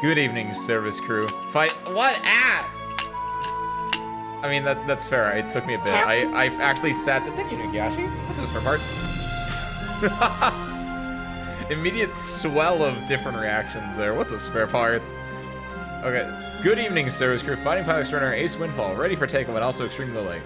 Good evening, service crew. Fight. What? Ah! I mean, that's fair. It took me a bit. I've actually sat. Thank you, Nukiashi. What's this for parts? Immediate swell of different reactions there. What's up, spare parts? Okay. Good evening, service crew. Fighting pilot extraordinaire Ace Windfall. Ready for takeoff and also extremely late.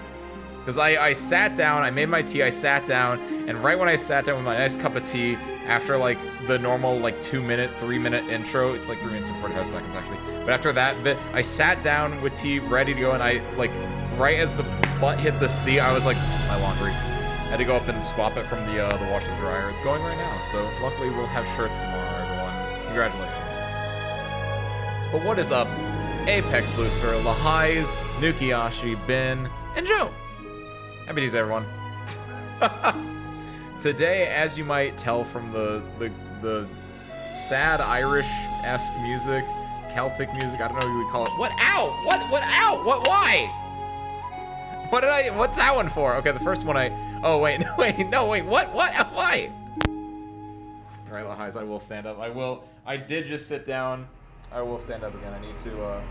Because I sat down, I made my tea, I sat down, and right when I sat down with my nice cup of tea, after like the normal like 2-minute, 3-minute intro, it's like 3 minutes and 45 seconds actually, but after that bit, I sat down with tea, ready to go, and I like, right as the butt hit the seat, I was like, my laundry. I had to go up and swap it from the washer and dryer. It's going right now, so luckily we'll have shirts tomorrow, everyone. Congratulations. But what is up? Apex Lucifer, Lahai's, Nukiashi, Ben, and Joe. Happy Tuesday, everyone. Today, as you might tell from the sad Irish-esque music, Celtic music, I don't know what you would call it. What? Ow! What? Ow! What? Why? What's that one for? Okay, the first one oh, wait, no, wait, what? Why? All right, Lahais, I will stand up. I did just sit down. I will stand up again. I need to,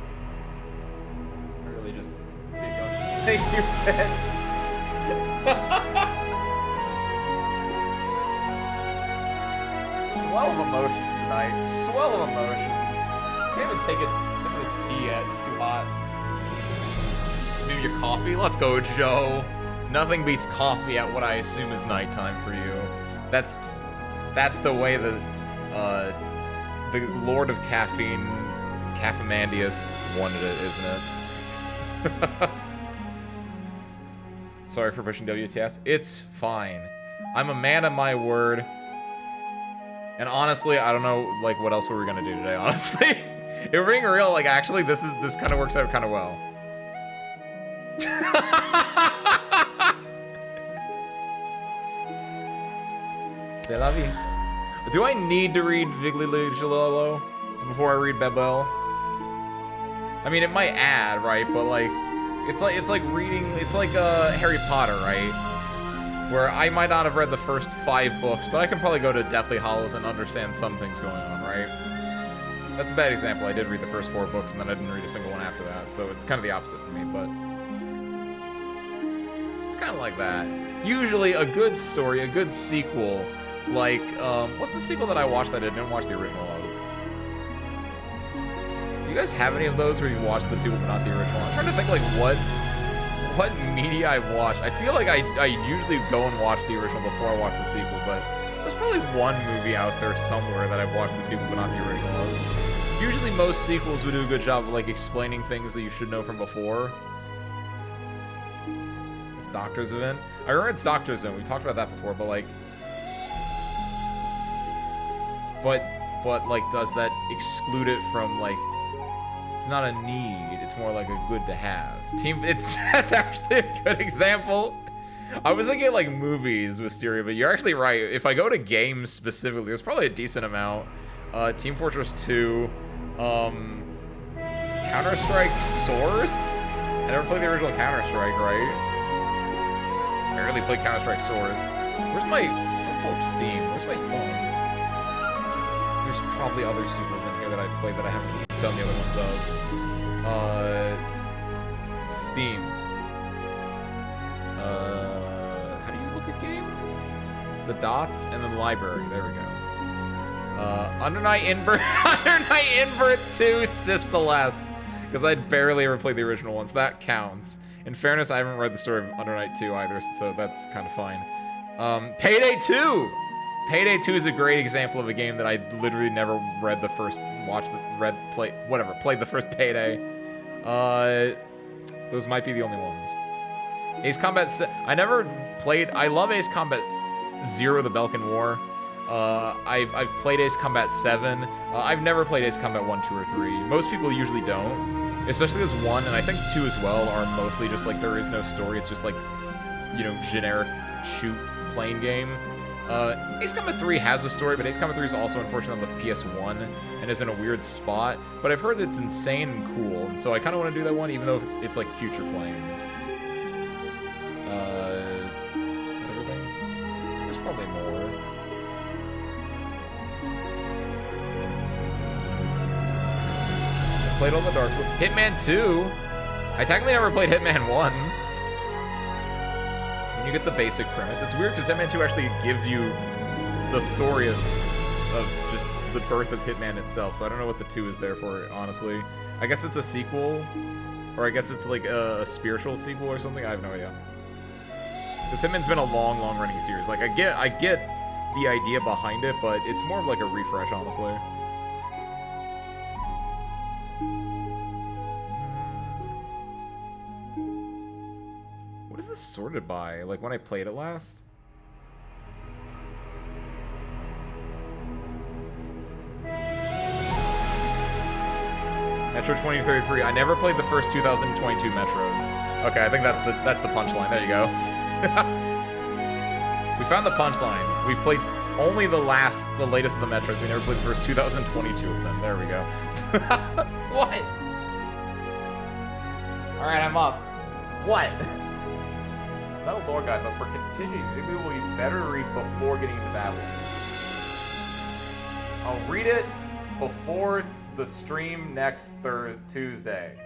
really just get going. Thank you, Ben. Swell of emotions tonight. Swell of emotions. Can't even take a sip of this tea yet. It's too hot. Maybe your coffee? Let's go, Joe. Nothing beats coffee at what I assume is nighttime for you. That's the way that the Lord of Caffeine, Cafemandius, wanted it, isn't it? Sorry for pushing WTS. It's fine. I'm a man of my word. And honestly, I don't know, like, what else were we gonna do today, honestly. If we're being real, like, actually, this kind of works out kind of well. C'est la vie. Do I need to read Vigliligilolo before I read Bebel? I mean, it might add, right? But, like, it's like reading, it's like Harry Potter, right? Where I might not have read the first 5 books, but I can probably go to Deathly Hallows and understand some things going on, right? That's a bad example. I did read the first 4 books and then I didn't read a single one after that, so it's kind of the opposite for me, but it's kind of like that. Usually a good story, a good sequel, like, what's the sequel that I watched that I didn't watch the original of? You guys have any of those where you've watched the sequel but not the original? I'm trying to think, like, what media I've watched. I feel like I usually go and watch the original before I watch the sequel, but there's probably one movie out there somewhere that I've watched the sequel but not the original of. Usually most sequels would do a good job of, like, explaining things that you should know from before. It's Doctor's Event. I remember it's Doctor's Event. We talked about that before, but, like... But, like, does that exclude it from, like... It's not a need, it's more like a good to have. That's actually a good example. I was thinking like movies with Stereo, but you're actually right. If I go to games specifically, there's probably a decent amount. Team Fortress 2, Counter-Strike Source? I never played the original Counter-Strike, right? I rarely played Counter-Strike Source. Where's my, someone pull up Steam, where's my phone? There's probably other sequels in here that I've played that I haven't done the other ones of. Steam. How do you look at games? The dots and then library. There we go. Undernight Invert. Undernight Invert 2 Sis Celeste. Because I'd barely ever played the original ones. That counts. In fairness, I haven't read the story of Undernight 2 either, so that's kind of fine. Payday 2! Payday 2 is a great example of a game that I literally never read the first, played the first Payday. Those might be the only ones. Ace Combat, I never played, I love Ace Combat 0, the Belkan War. I've played Ace Combat 7. I've never played Ace Combat 1, 2, or 3. Most people usually don't. Especially because 1, and I think 2 as well, are mostly just like, there is no story. It's just like, you know, generic shoot playing game. Ace Combat 3 has a story, but Ace Combat 3 is also unfortunately on the PS1 and is in a weird spot. But I've heard it's insane and cool, and so I kind of want to do that one, even though it's like future claims. Is that everything? There's probably more. played all the Dark Souls. Hitman 2. I technically never played Hitman 1. And you get the basic premise. It's weird because Hitman 2 actually gives you the story of just the birth of Hitman itself. So I don't know what the 2 is there for, honestly. I guess it's a sequel. Or I guess it's like a spiritual sequel or something. I have no idea. Because Hitman's been a long, long running series. Like, I get the idea behind it, but it's more of like a refresh, honestly. What is this sorted by? Like, when I played it last? Metro 2033. I never played the first 2022 Metros. Okay, I think that's the punchline. There you go. We found the punchline. We've played only the latest of the Metros. We never played the first 2022 of them. There we go. What? Alright, I'm up. What? Not a lore guide, but for continuing, I think it will be better to read before getting into battle. I'll read it before the stream next Tuesday.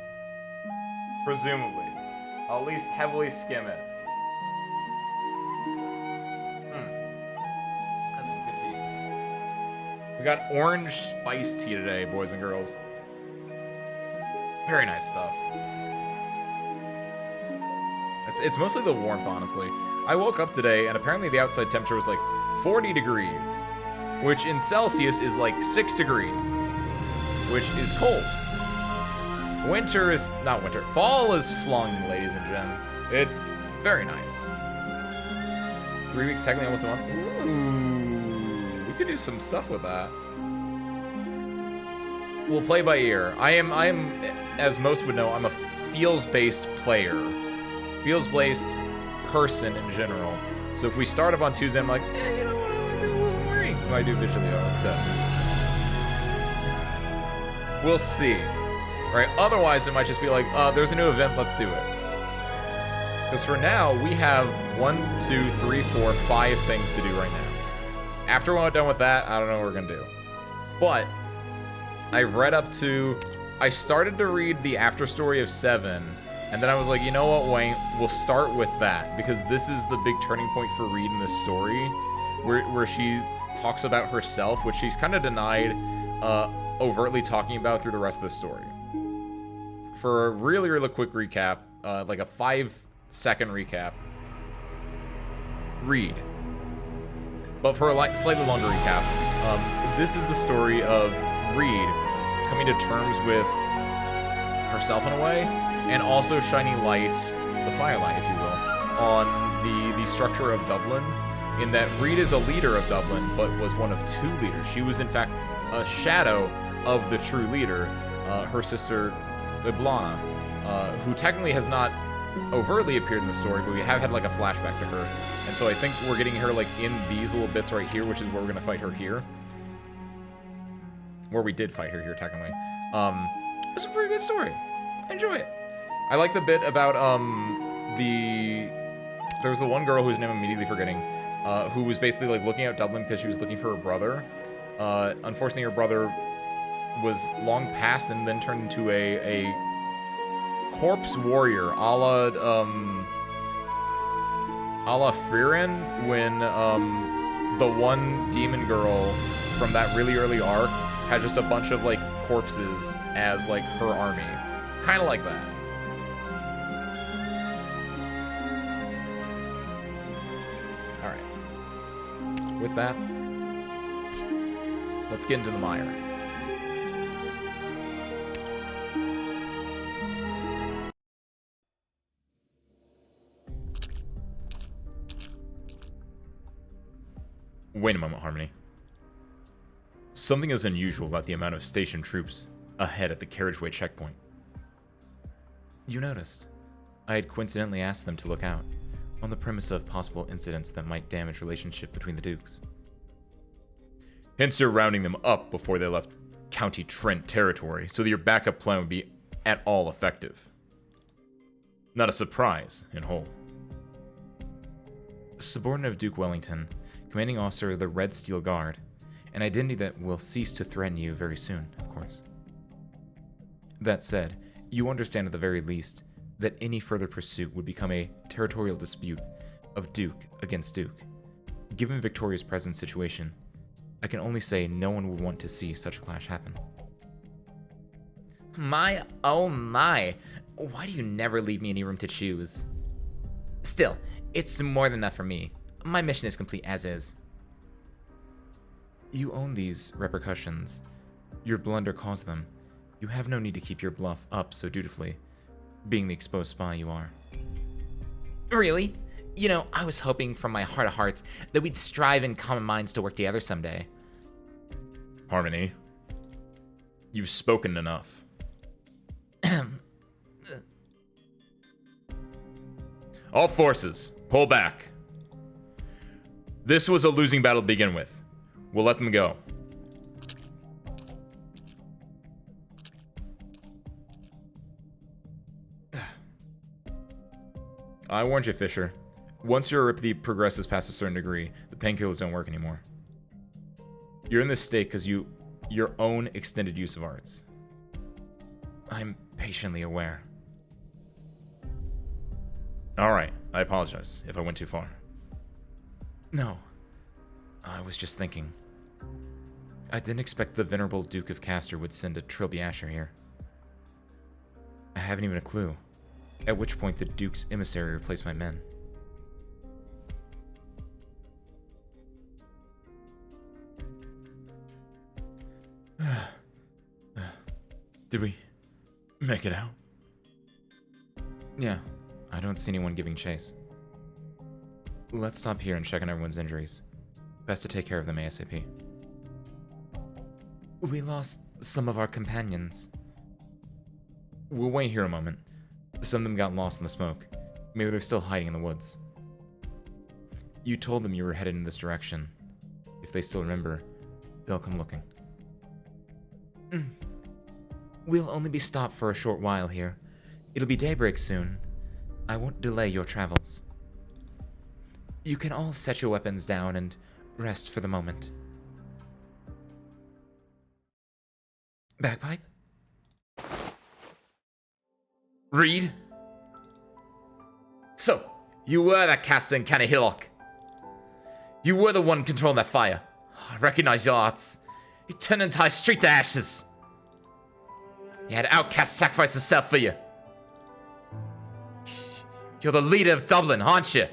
Presumably. I'll at least heavily skim it. That's some good tea. We got orange spiced tea today, boys and girls. Very nice stuff. It's mostly the warmth, honestly. I woke up today, and apparently the outside temperature was like 40 degrees, which in Celsius is like 6 degrees, which is cold. Winter is... not winter. Fall is flung, ladies and gents. It's very nice. 3 weeks, technically almost a month. Ooh, we could do some stuff with that. We'll play by ear. I am, as most would know, I'm a feels-based player. Feels-based person in general. So if we start up on Tuesday, I'm like, you know what, I want to do a little morning. I might do visually instead. We'll see. Right? Otherwise, it might just be like, there's a new event, let's do it. Because for now, we have 1, 2, 3, 4, 5 things to do right now. After we're done with that, I don't know what we're going to do. But I've read up to... I started to read the after story of 7, and then I was like, you know what, Wayne? We'll start with that, because this is the big turning point for Reed in this story, where she talks about herself, which she's kind of denied overtly talking about through the rest of the story. For a really, really quick recap, like a 5-second recap, Reed. But for a slightly longer recap, this is the story of Reed coming to terms with herself in a way, and also shining light, the firelight, if you will, on the structure of Dublin, in that Reed is a leader of Dublin, but was one of 2 leaders. She was, in fact, a shadow of the true leader, her sister, Iblana, who technically has not overtly appeared in the story, but we have had, like, a flashback to her. And so I think we're getting her, like, in these little bits right here, which is where we're going to fight her here. Where we did fight her here, technically. It's a pretty good story. Enjoy it. I like the bit about, there was the one girl whose name I'm immediately forgetting, who was basically, like, looking at Dublin because she was looking for her brother. Unfortunately, her brother was long past and then turned into a corpse warrior, a la Frieren, when, the one demon girl from that really early arc had just a bunch of, like, corpses as, like, her army. Kind of like that. Alright. With that, let's get into the mire. Wait a moment, Harmony. Something is unusual about the amount of station troops ahead at the carriageway checkpoint. You noticed. I had coincidentally asked them to look out, on the premise of possible incidents that might damage relationship between the dukes. Hence you're rounding them up before they left County Trent territory, so that your backup plan would be at all effective. Not a surprise, in whole. Subordinate of Duke Wellington, commanding officer of the Red Steel Guard, an identity that will cease to threaten you very soon, of course. That said, you understand at the very least that any further pursuit would become a territorial dispute of Duke against Duke. Given Victoria's present situation, I can only say no one would want to see such a clash happen. My, oh my. Why do you never leave me any room to choose? Still, it's more than enough for me. My mission is complete as is. You own these repercussions. Your blunder caused them. You have no need to keep your bluff up so dutifully, being the exposed spy you are. Really? You know, I was hoping from my heart of hearts that we'd strive in common minds to work together someday. Harmony, you've spoken enough. All forces, pull back. This was a losing battle to begin with. We'll let them go. I warned you, Fisher. Once your erypathy progresses past a certain degree, the painkillers don't work anymore. You're in this state because your own extended use of arts. I'm patiently aware. Alright, I apologize if I went too far. No, I was just thinking. I didn't expect the venerable Duke of Castor would send a Trilby Asher here. I haven't even a clue. At which point the Duke's emissary replaced my men. Did we make it out? Yeah, I don't see anyone giving chase. Let's stop here and check on everyone's injuries. Best to take care of them ASAP. We lost some of our companions. We'll wait here a moment. Some of them got lost in the smoke. Maybe they're still hiding in the woods. You told them you were headed in this direction. If they still remember, they'll come looking. We'll only be stopped for a short while here. It'll be daybreak soon. I won't delay your travels. You can all set your weapons down and rest for the moment. Bagpipe? Reed? So, you were that caster in Canny Hillock. You were the one controlling that fire. I recognize your arts. You turned an entire street to ashes. You had outcasts sacrifice herself for you. You're the leader of Dublin, aren't you?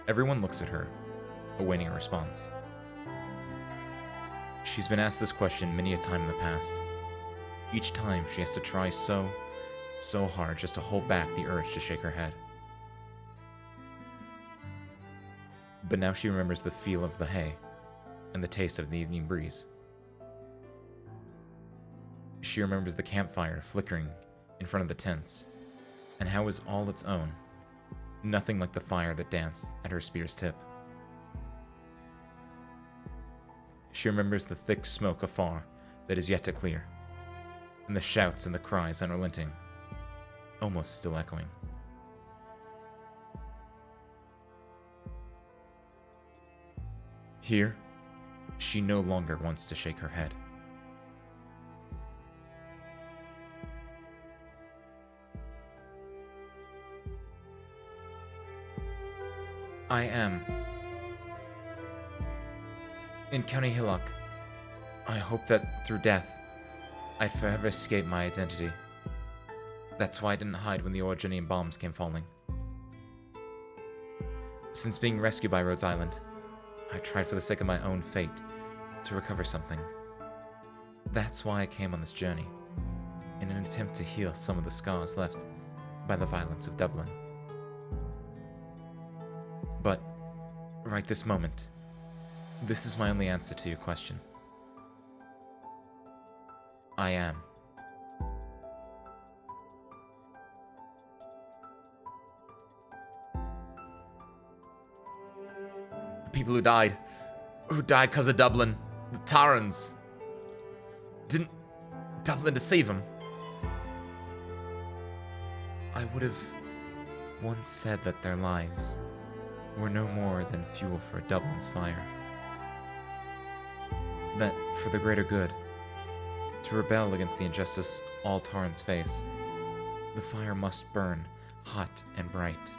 Everyone looks at her, awaiting a response. She's been asked this question many a time in the past. Each time she has to try so hard just to hold back the urge to shake her head. But now she remembers the feel of the hay and the taste of the evening breeze. She remembers the campfire flickering in front of the tents, and how it was all its own, nothing like the fire that danced at her spear's tip. She remembers the thick smoke afar that is yet to clear, and the shouts and the cries unrelenting, almost still echoing. Here, she no longer wants to shake her head. I am. In County Hillock, I hope that through death, I'd forever escape my identity. That's why I didn't hide when the Originian bombs came falling. Since being rescued by Rhodes Island, I tried for the sake of my own fate to recover something. That's why I came on this journey, in an attempt to heal some of the scars left by the violence of Dublin. But, right this moment, this is my only answer to your question. I am. The people who died because of Dublin, the Tarans. Didn't Dublin deceive them? I would have once said that their lives were no more than fuel for Dublin's fire. that, for the greater good, to rebel against the injustice all Tarns face, the fire must burn hot and bright.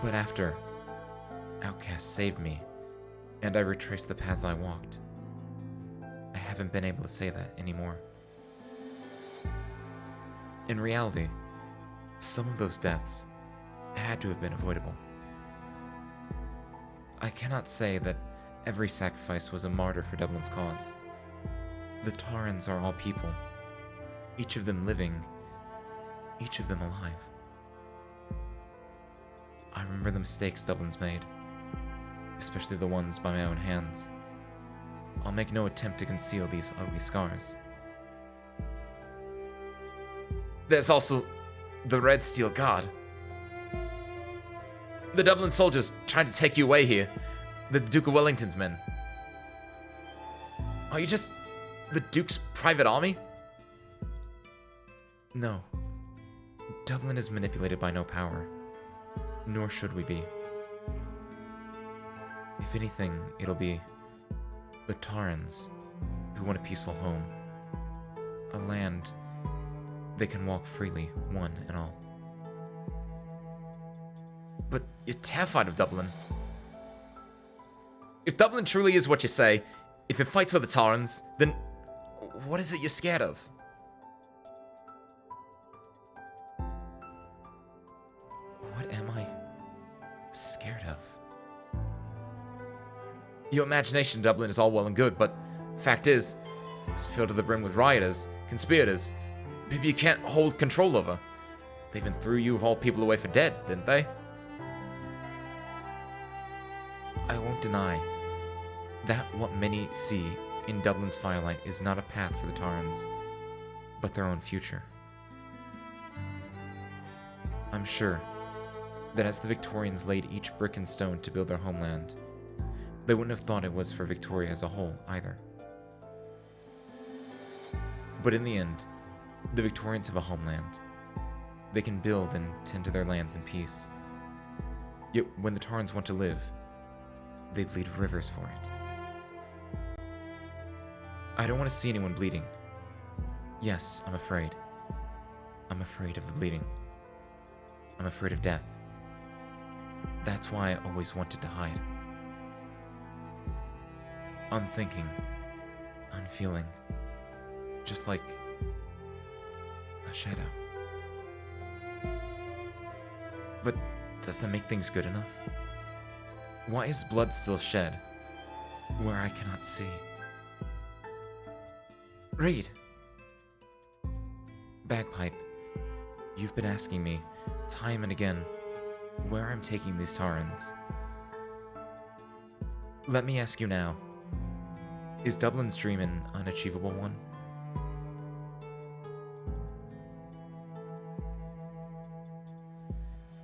But after outcasts saved me, and I retraced the paths I walked, I haven't been able to say that anymore. In reality, some of those deaths had to have been avoidable. I cannot say that every sacrifice was a martyr for Dublin's cause. The Tarns are all people, each of them living, each of them alive. I remember the mistakes Dublin's made, especially the ones by my own hands. I'll make no attempt to conceal these ugly scars. There's also the Red Steel Guard. The Dublin soldiers trying to take you away here. The Duke of Wellington's men. Are you just the Duke's private army? No. Dublin is manipulated by no power. Nor should we be. If anything, it'll be the Tarns who want a peaceful home. A land they can walk freely, one and all. But you're terrified of Dublin. If Dublin truly is what you say, if it fights for the Tarns, then what is it you're scared of? What am I scared of? Your imagination in Dublin is all well and good, but fact is, it's filled to the brim with rioters, conspirators, people you can't hold control over. They even threw you of all people away for dead, didn't they? I won't deny that what many see in Dublin's firelight is not a path for the Tarns, but their own future. I'm sure that as the Victorians laid each brick and stone to build their homeland, they wouldn't have thought it was for Victoria as a whole, either. But in the end, the Victorians have a homeland. They can build and tend to their lands in peace. Yet when the Tarns want to live, they bleed rivers for it. I don't want to see anyone bleeding. Yes, I'm afraid. I'm afraid of the bleeding. I'm afraid of death. That's why I always wanted to hide. Unthinking, unfeeling, just like a shadow. But does that make things good enough? Why is blood still shed where I cannot see? Reed! Bagpipe, you've been asking me, time and again, where I'm taking these Tarns. Let me ask you now, is Dublin's dream an unachievable one?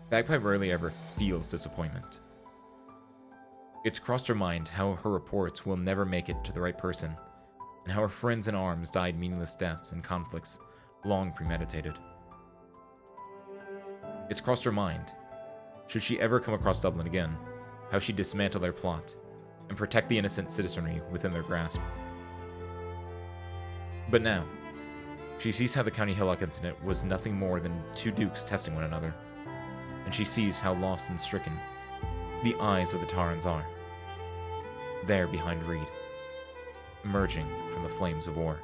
Bagpipe rarely ever feels disappointment. It's crossed her mind how her reports will never make it to the right person, and how her friends in arms died meaningless deaths in conflicts long premeditated. It's crossed her mind, should she ever come across Dublin again, how she'd dismantle their plot and protect the innocent citizenry within their grasp. But now, she sees how the County Hillock incident was nothing more than two dukes testing one another, and she sees how lost and stricken the eyes of the Tarns are, there behind Reed, emerging from the flames of war.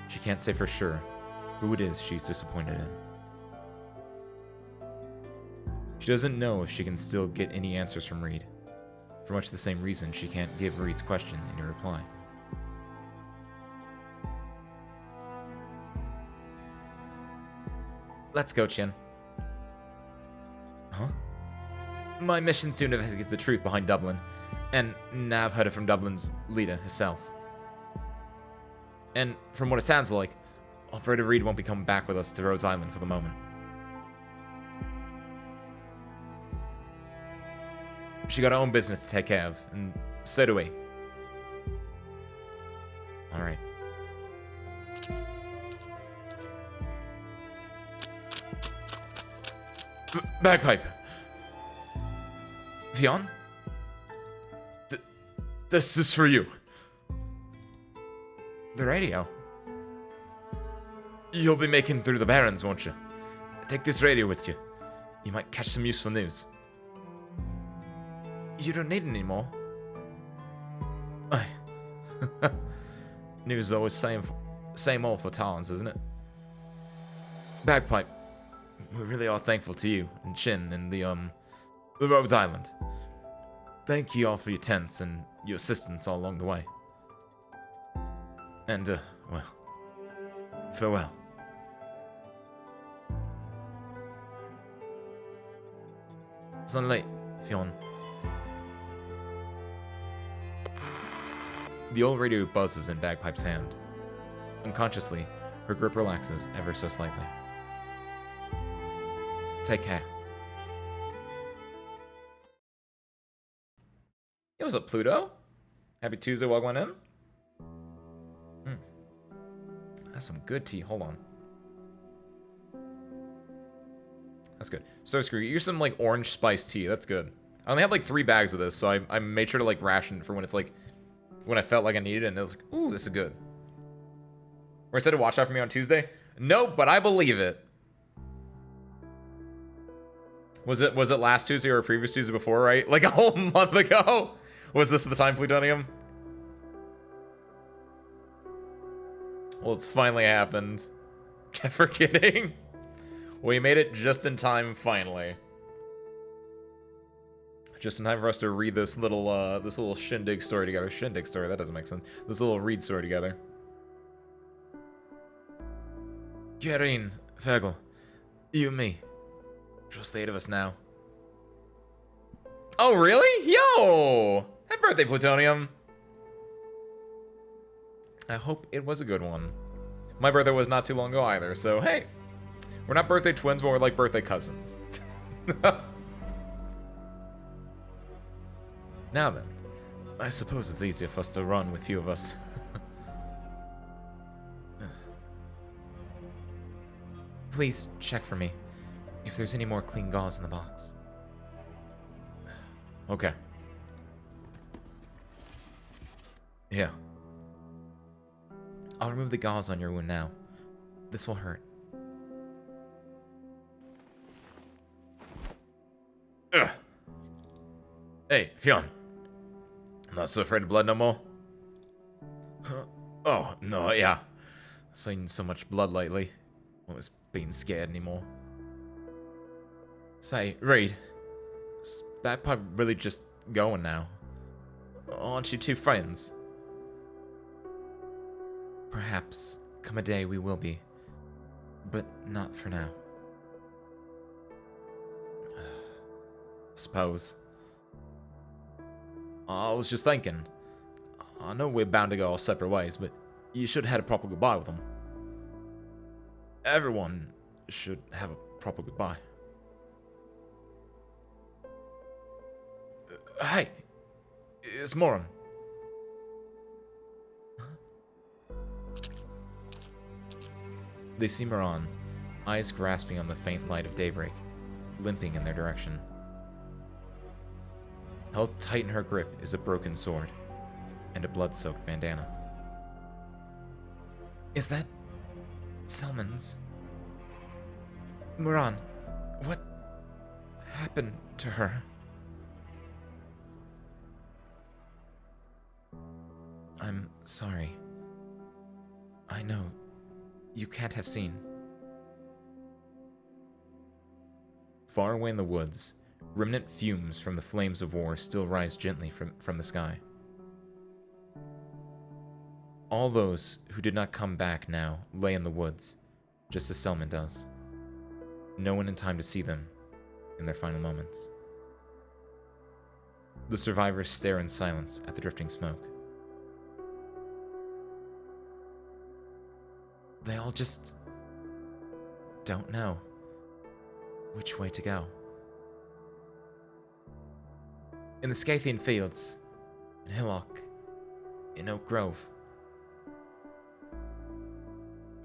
She can't say for sure who it is she's disappointed in. She doesn't know if she can still get any answers from Reed, for much the same reason she can't give Reed's question any reply. Let's go, Chin. Huh? My mission's to investigate the truth behind Dublin, and now I've heard it from Dublin's leader herself. And from what it sounds like, Operator Reed won't be coming back with us to Rhodes Island for the moment. She got her own business to take care of, and so do we. Alright. Bagpipe. Fionn? This is for you. The radio. You'll be making through the Barrens, won't you? Take this radio with you. You might catch some useful news. You don't need it anymore. Aye. News is always same old for Talons, isn't it? Bagpipe, we really are thankful to you and Chin and the Rhodes Island. Thank you all for your tents and your assistance all along the way. And, well, farewell. It's not late, Fionn. The old radio buzzes in Bagpipe's hand. Unconsciously, her grip relaxes ever so slightly. Take care. Yo, what's up, Pluto? Happy Tuesday, welcome on in. That's some good tea. Hold on. That's good. So screw you. Use some like orange spice tea. That's good. I only have like 3 bags of this, so I made sure to like ration it for when it's like when I felt like I needed it, and it was like, ooh, this is good. Or I said to watch out for me on Tuesday. Nope, but I believe it. Was it last Tuesday or a previous Tuesday before, right? Like a whole month ago? Was this the time, Plutonium? Well, it's finally happened. Kept forgetting. We made it just in time, finally. Just in time for us to read this little shindig story together. Shindig story, that doesn't make sense. This little read story together. Karin, Fergal, you and me. Just the 8 of us now. Oh, really? Yo! Happy birthday, Plutonium. I hope it was a good one. My birthday was not too long ago either, so hey. We're not birthday twins, but we're like birthday cousins. Now then, I suppose it's easier for us to run with few of us. Please check for me if there's any more clean gauze in the box. Okay. Yeah. I'll remove the gauze on your wound now. This will hurt. Ugh. Hey, Fionn. I'm not so afraid of blood no more. Huh? Oh, no, yeah. Seen so much blood lately. Always being scared anymore. Say, Reed. Is Bagpipe really just going now? Aren't you two friends? Perhaps come a day we will be. But not for now. Suppose. I was just thinking. I know we're bound to go our separate ways, but you should have had a proper goodbye with them. Everyone should have a proper goodbye. Hey, it's Moram. They see Moran, eyes grasping on the faint light of daybreak, limping in their direction. Held tight in her grip is a broken sword and a blood-soaked bandana. Is that Selman's? Moran, what happened to her? I'm sorry. I know. You can't have seen. Far away in the woods, remnant fumes from the flames of war still rise gently from the sky. All those who did not come back now lay in the woods, just as Selman does. No one in time to see them in their final moments. The survivors stare in silence at the drifting smoke. They all just don't know which way to go. In the Scythian fields, in Hillock, in Oak Grove,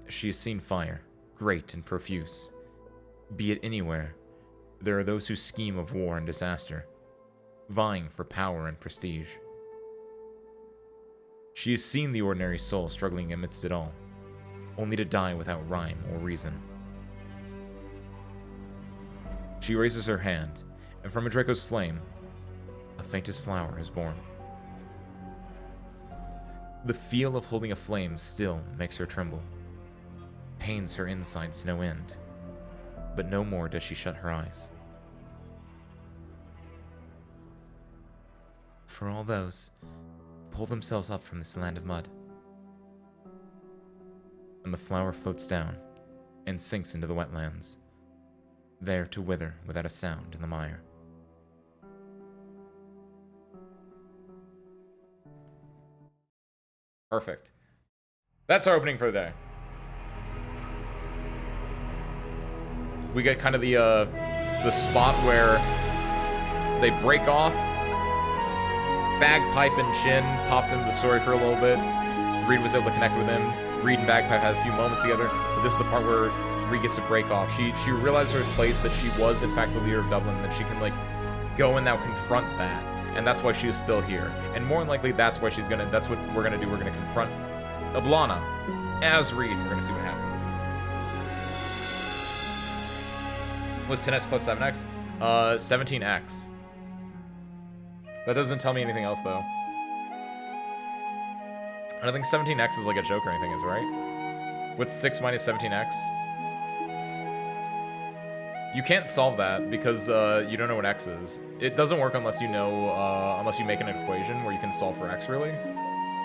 she has seen fire, great and profuse. Be it anywhere, there are those who scheme of war and disaster, vying for power and prestige. She has seen the ordinary soul struggling amidst it all, only to die without rhyme or reason. She raises her hand, and from a Draco's flame, a faintest flower is born. The feel of holding a flame still makes her tremble, pains her insides no end, but no more does she shut her eyes. For all those who pull themselves up from this land of mud. And the flower floats down and sinks into the wetlands, there to wither without a sound in the mire. Perfect. That's our opening for the day. We get kind of the spot where they break off. Bagpipe and Shin popped into the story for a little bit. Reed was able to connect with him. Reed and Bagpipe had a few moments together, but this is the part where Reed gets to break off. She realized her place that she was in fact the leader of Dublin, and that she can like go and now confront that, and that's why she is still here. And more than likely, that's why that's what we're gonna do. We're gonna confront Ablana as Reed. We're gonna see what happens. Was 10x plus 7x? 17x. That doesn't tell me anything else, though. I don't think 17x is like a joke or anything, is right? What's 6 minus 17x? You can't solve that because you don't know what x is. It doesn't work unless you know, unless you make an equation where you can solve for x, really.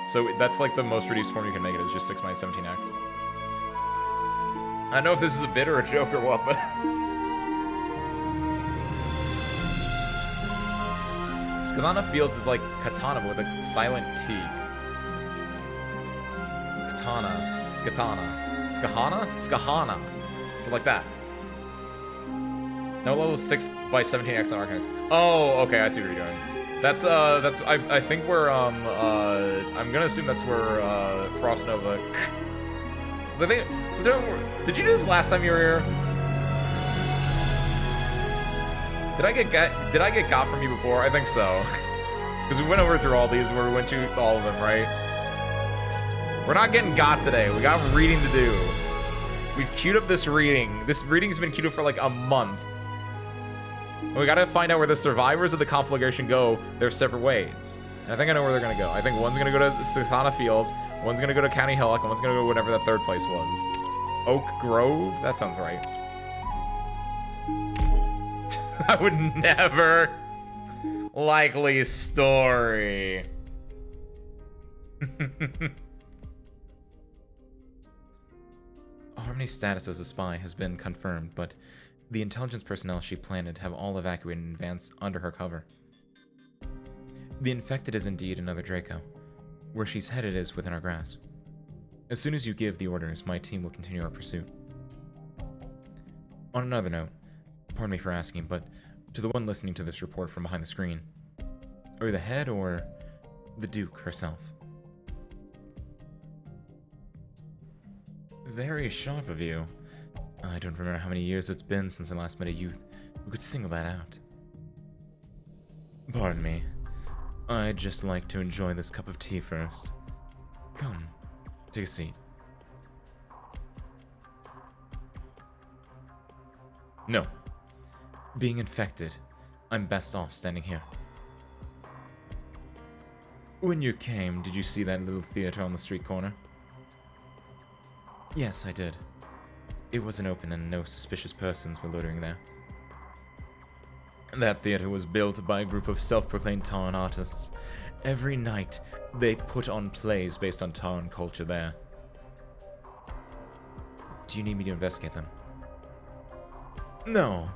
So that's like the most reduced form you can make it, is just 6 minus 17x. I don't know if this is a bit or a joke or what, but... Skadana Fields is like katana with a silent T. Katana, skatana, skahana, skahana. So like that. No level 6 by 17x on Arknights. Oh, okay, I see what you're doing. That's I think we're I'm gonna assume that's where Frost Nova. I think, did you do this last time you were here? Did I get got from you before? I think so. Because we went over through all these where we went to all of them, right? We're not getting got today. We got reading to do. We've queued up this reading. This reading's been queued up for like a month. And we gotta find out where the survivors of the conflagration go their separate ways. And I think I know where they're gonna go. I think one's gonna go to Sakana Fields, one's gonna go to County Hillock, and one's gonna go whatever that third place was. Oak Grove? That sounds right. I would never. Likely story. Harmony's status as a spy has been confirmed, but the intelligence personnel she planted have all evacuated in advance under her cover. The infected is indeed another Draco. Where she's headed is within our grasp. As soon as you give the orders, my team will continue our pursuit. On another note, pardon me for asking, but to the one listening to this report from behind the screen, are you the head or the Duke herself? Very sharp of you. I don't remember how many years it's been since I last met a youth who could single that out. Pardon me. I'd just like to enjoy this cup of tea first. Come, take a seat. No. Being infected, I'm best off standing here. When you came, did you see that little theater on the street corner? Yes, I did. It wasn't open and no suspicious persons were loitering there. That theater was built by a group of self-proclaimed Tauren artists. Every night, they put on plays based on Tauren culture there. Do you need me to investigate them? No.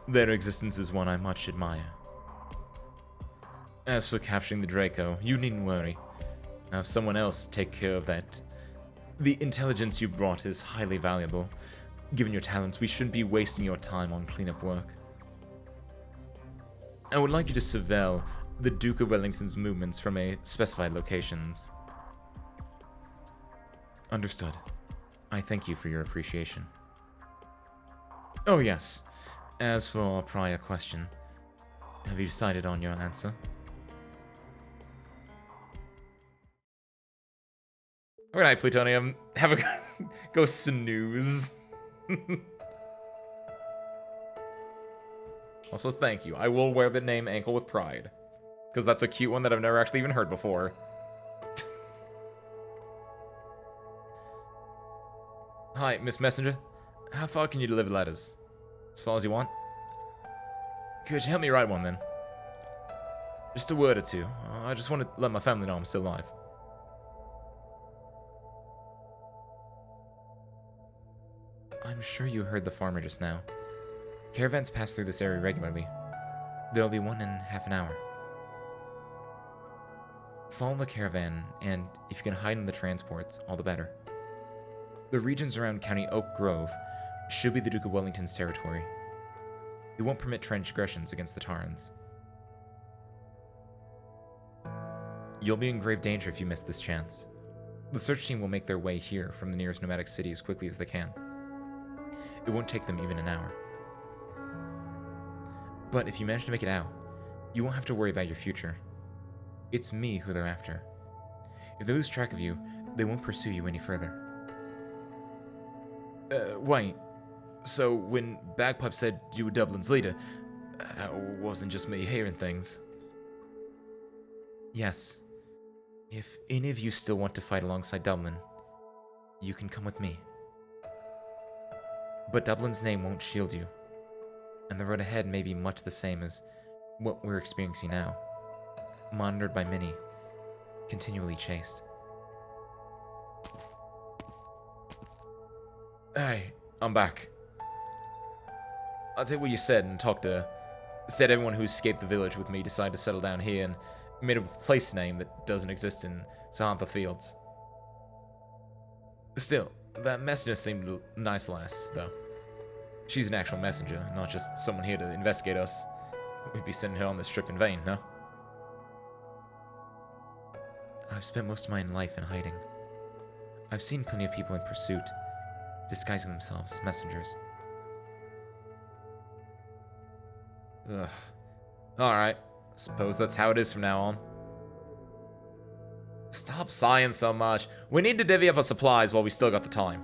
Their existence is one I much admire. As for capturing the Draco, you needn't worry. I'll have someone else take care of that. The intelligence you brought is highly valuable. Given your talents, we shouldn't be wasting your time on cleanup work. I would like you to surveil the Duke of Wellington's movements from a specified locations. Understood. I thank you for your appreciation. Oh yes. As for our prior question, have you decided on your answer? Good night, Plutonium. Have a go snooze. Also, thank you. I will wear the name Ankle with pride. Because that's a cute one that I've never actually even heard before. Hi, Miss Messenger. How far can you deliver letters? As far as you want? Could you help me write one, then? Just a word or two. I just want to let my family know I'm still alive. I'm sure you heard the farmer just now. Caravans pass through this area regularly. There'll be one in half an hour. Follow the caravan, and if you can hide in the transports, all the better. The regions around County Oak Grove should be the Duke of Wellington's territory. He won't permit transgressions against the Tarans. You'll be in grave danger if you miss this chance. The search team will make their way here from the nearest nomadic city as quickly as they can. It won't take them even an hour. But if you manage to make it out, you won't have to worry about your future. It's me who they're after. If they lose track of you, they won't pursue you any further. Wait. So when Bagpipe said you were Dublin's leader, it wasn't just me hearing things. Yes. If any of you still want to fight alongside Dublin, you can come with me. But Dublin's name won't shield you, and the road ahead may be much the same as what we're experiencing now. Monitored by many, continually chased. Hey, I'm back. I'll take what you said and talked to... Said everyone who escaped the village with me decided to settle down here and made a place name that doesn't exist in Sahantha Fields. Still, that messenger seemed a nice lass, though. She's an actual messenger, not just someone here to investigate us. We'd be sending her on this trip in vain, no? I've spent most of my life in hiding. I've seen plenty of people in pursuit, disguising themselves as messengers. Ugh. Alright. Suppose that's how it is from now on. Stop sighing so much. We need to divvy up our supplies while we still got the time.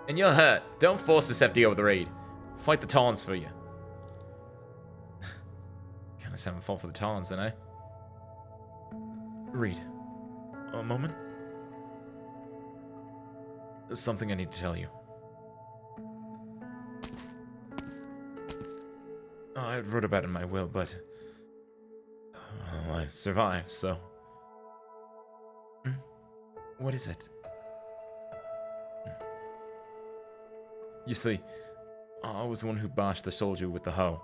And you're hurt. Don't force this FDO with the raid. Fight the Tawns for you. Kinda having fought for the Tawns then, eh? Reed. A moment. There's something I need to tell you. I wrote about it in my will, but... well, I survived, so... What is it? You see, I was the one who bashed the soldier with the hoe.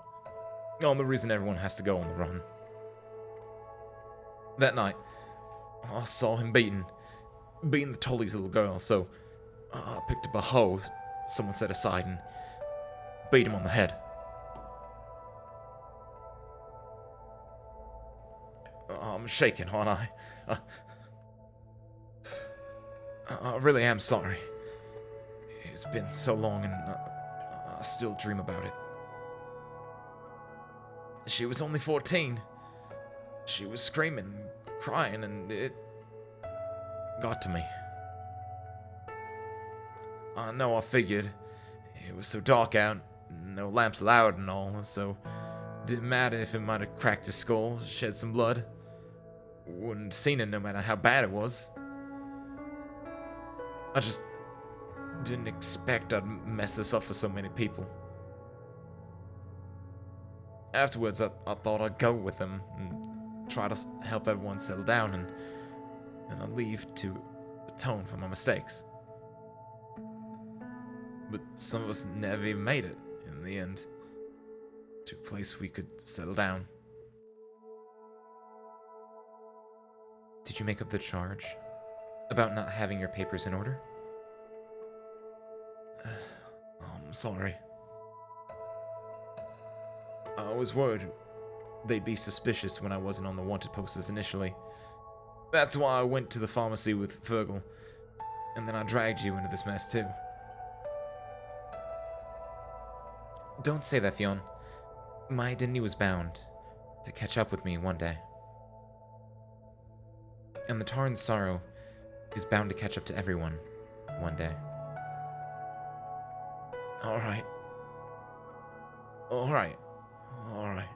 I'm the reason everyone has to go on the run. That night, I saw him beating the Tully's little girl, so I picked up a hoe someone set aside and beat him on the head. I'm shaking, aren't I? I really am sorry. It's been so long and I still dream about it. She was only 14. She was screaming, crying, and it got to me. I know I figured. It was so dark out, no lamps allowed and all, so it didn't matter if it might have cracked his skull, shed some blood. Wouldn't have seen it no matter how bad it was. I just didn't expect I'd mess this up for so many people. Afterwards, I thought I'd go with them and try to help everyone settle down and then I'd leave to atone for my mistakes. But some of us never even made it in the end to a place we could settle down. Did you make up the charge about not having your papers in order? I'm sorry. I was worried they'd be suspicious when I wasn't on the wanted posters initially. That's why I went to the pharmacy with Fergal, and then I dragged you into this mess too. Don't say that, Fionn. My identity was bound to catch up with me one day. And the Tarn's sorrow is bound to catch up to everyone one day. Alright. Alright. Alright.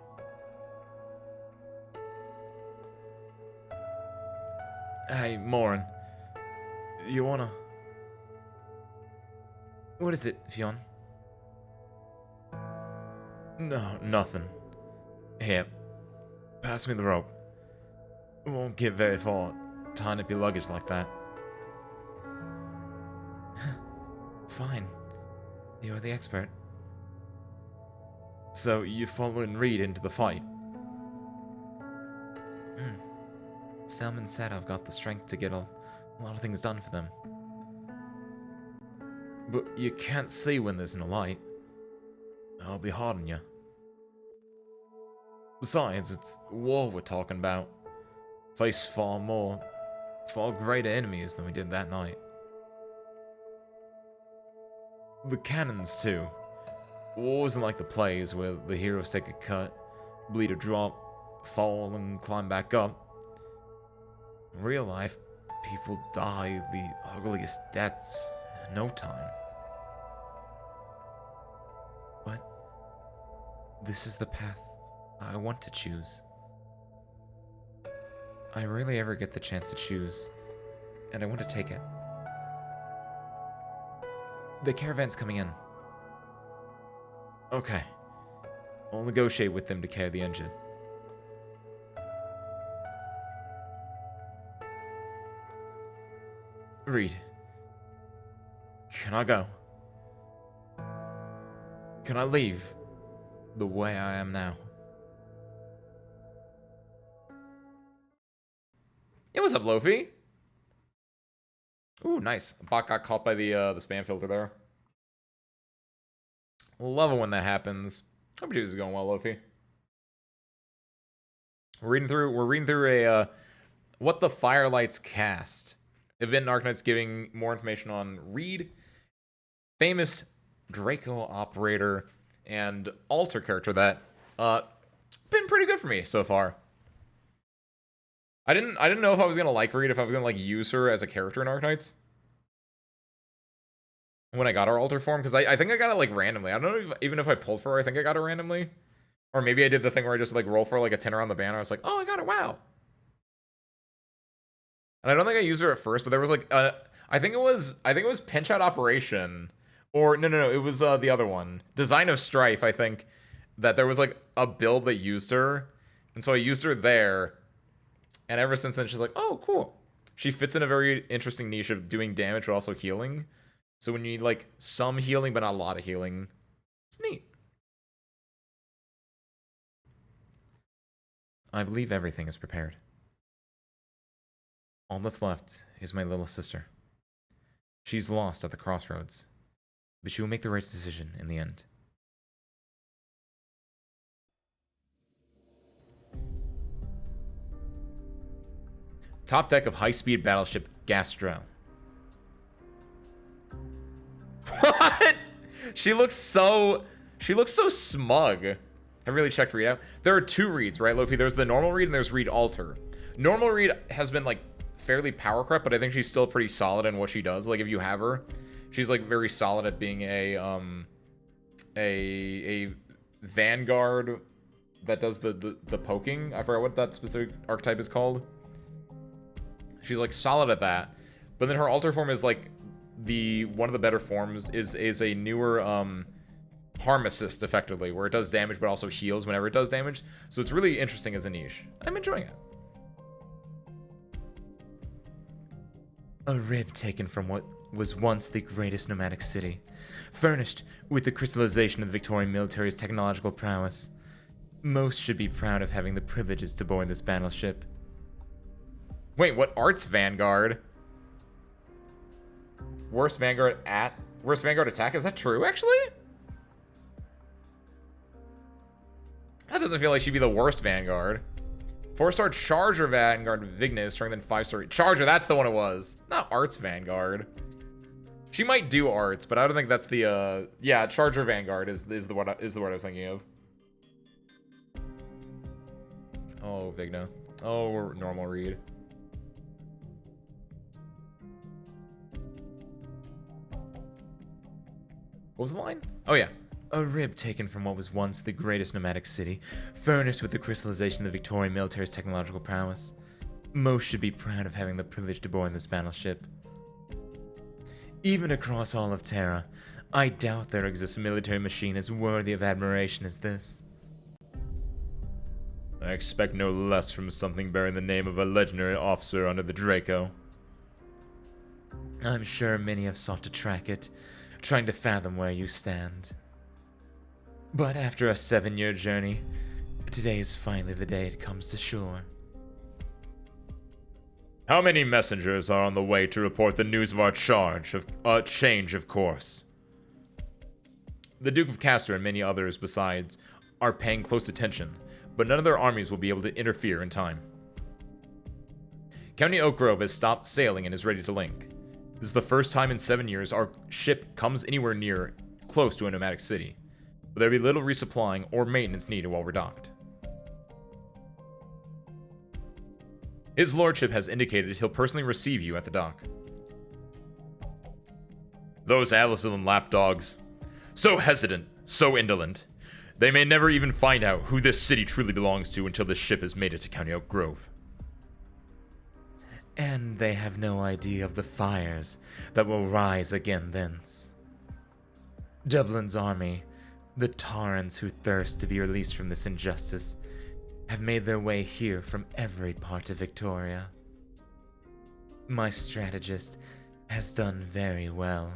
Hey, Morin. You wanna... What is it, Fionn? No, nothing. Here. Pass me the rope. We won't get very far tying up your luggage like that. Fine. You're the expert. So, you're following Reed into the fight? Selman said I've got the strength to get a lot of things done for them. But you can't see when there's no light. I'll be hard on you. Besides, it's war we're talking about. Face far greater enemies than we did that night. The cannons, too. War isn't like the plays where the heroes take a cut, bleed a drop, fall, and climb back up. In real life, people die the ugliest deaths in no time. But this is the path I want to choose. I rarely ever get the chance to choose, and I want to take it. The caravan's coming in. Okay. I'll negotiate with them to carry the engine. Reed. Can I go? Can I leave the way I am now? Hey, what's up, Lofi? Ooh, nice. Bot got caught by the spam filter there. Love it when that happens. Hope your is going well, Lofi. We're reading through a what the Firelights cast. Event Arknights giving more information on Reed, famous Draco operator, and alter character that been pretty good for me so far. I didn't know if I was gonna like Reed, if I was gonna like use her as a character in Arknights when I got her alter form, because I think I got it like randomly. I don't know even if I pulled for her. I think I got it randomly, or maybe I did the thing where I just like roll for like a 10 around the banner. I was like, oh, I got it! Wow. And I don't think I used her at first, but there was like I think it was Pinch Out Operation, or no, it was the other one, Design of Strife. I think that there was like a build that used her, and so I used her there. And ever since then, she's like, oh, cool. She fits in a very interesting niche of doing damage, but also healing. So when you need, like, some healing, but not a lot of healing, it's neat. I believe everything is prepared. All that's left is my little sister. She's lost at the crossroads, but she will make the right decision in the end. Top deck of high-speed battleship Gastrel. What? She looks so smug. I really checked Reed out. There are two Reeds, right, Lofi? There's the normal Reed and there's Reed Alter. Normal Reed has been like fairly power crept, but I think she's still pretty solid in what she does. Like if you have her, she's like very solid at being a Vanguard that does the poking. I forgot what that specific archetype is called. She's like solid at that, but then her alter form is like one of the better forms is a newer harm assist effectively, where it does damage but also heals whenever it does damage. So it's really interesting as a niche. I'm enjoying it. A rib taken from what was once the greatest nomadic city, furnished with the crystallization of the Victorian military's technological prowess. Most should be proud of having the privileges to board this battleship. Wait, what? Arts Vanguard? Worst Vanguard attack? Is that true, actually? That doesn't feel like she'd be the worst Vanguard. 4-star Charger Vanguard Vigna is stronger than 5-star Charger. That's the one it was. Not Arts Vanguard. She might do Arts, but I don't think that's the yeah, Charger Vanguard is the word I was thinking of. Oh, Vigna. Oh, normal Reed. What was the line? Oh, yeah. A rib taken from what was once the greatest nomadic city, furnished with the crystallization of the Victorian military's technological prowess. Most should be proud of having the privilege to board this battleship. Even across all of Terra, I doubt there exists a military machine as worthy of admiration as this. I expect no less from something bearing the name of a legendary officer under the Draco. I'm sure many have sought to track it, trying to fathom where you stand. But after a 7-year journey, today is finally the day it comes to shore. How many messengers are on the way to report the news of our change of course? The Duke of Castor and many others besides are paying close attention, but none of their armies will be able to interfere in time. County Oak Grove has stopped sailing and is ready to link. This is the first time in 7 years our ship comes anywhere near close to a nomadic city, but there will be little resupplying or maintenance needed while we're docked. His lordship has indicated he'll personally receive you at the dock. Those Allison lapdogs. So hesitant, so indolent. They may never even find out who this city truly belongs to until the ship has made it to County Oak Grove. And they have no idea of the fires that will rise again thence. Dublin's army, the Tarrans who thirst to be released from this injustice, have made their way here from every part of Victoria. My strategist has done very well.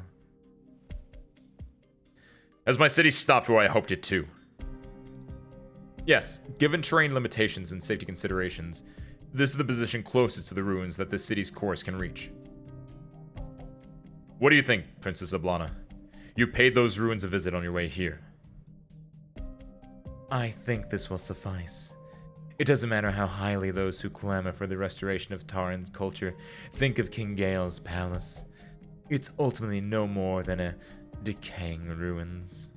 Has my city stopped where I hoped it to? Yes, given terrain limitations and safety considerations, this is the position closest to the ruins that the city's course can reach. What do you think, Princess Oblana? You paid those ruins a visit on your way here. I think this will suffice. It doesn't matter how highly those who clamor for the restoration of Tarran's culture think of King Gale's palace. It's ultimately no more than a decaying ruins.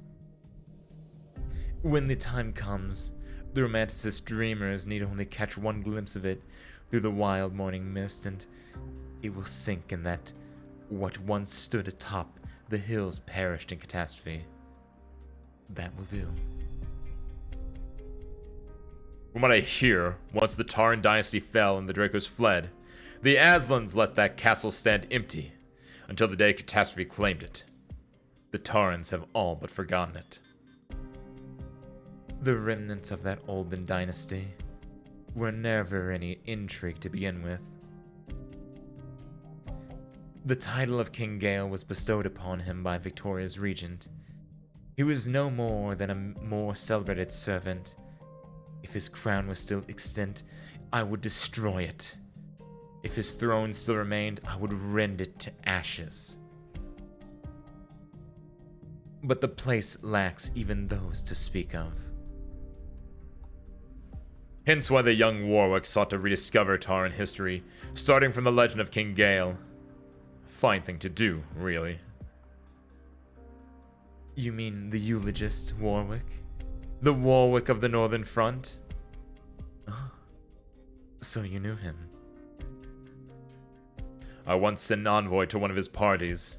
When the time comes, the romanticist dreamers need only catch one glimpse of it through the wild morning mist, and it will sink in that what once stood atop the hills perished in catastrophe. That will do. From what I hear, once the Tarran dynasty fell and the Dracos fled, the Aslans let that castle stand empty until the day catastrophe claimed it. The Tarrans have all but forgotten it. The remnants of that olden dynasty were never any intrigue to begin with. The title of King Gale was bestowed upon him by Victoria's regent. He was no more than a more celebrated servant. If his crown was still extant, I would destroy it. If his throne still remained, I would rend it to ashes. But the place lacks even those to speak of. Hence why the young Warwick sought to rediscover Tarran history, starting from the legend of King Gale. Fine thing to do, really. You mean the eulogist Warwick? The Warwick of the Northern Front? Oh, so you knew him. I once sent an envoy to one of his parties.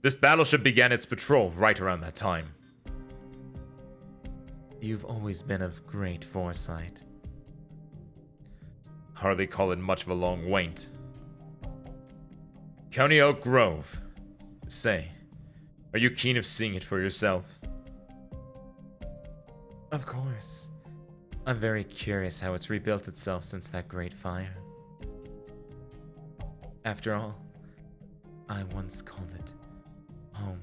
This battleship began its patrol right around that time. You've always been of great foresight. Hardly call it much of a long wait. County Oak Grove. Say, are you keen of seeing it for yourself? Of course. I'm very curious how it's rebuilt itself since that great fire. After all, I once called it home.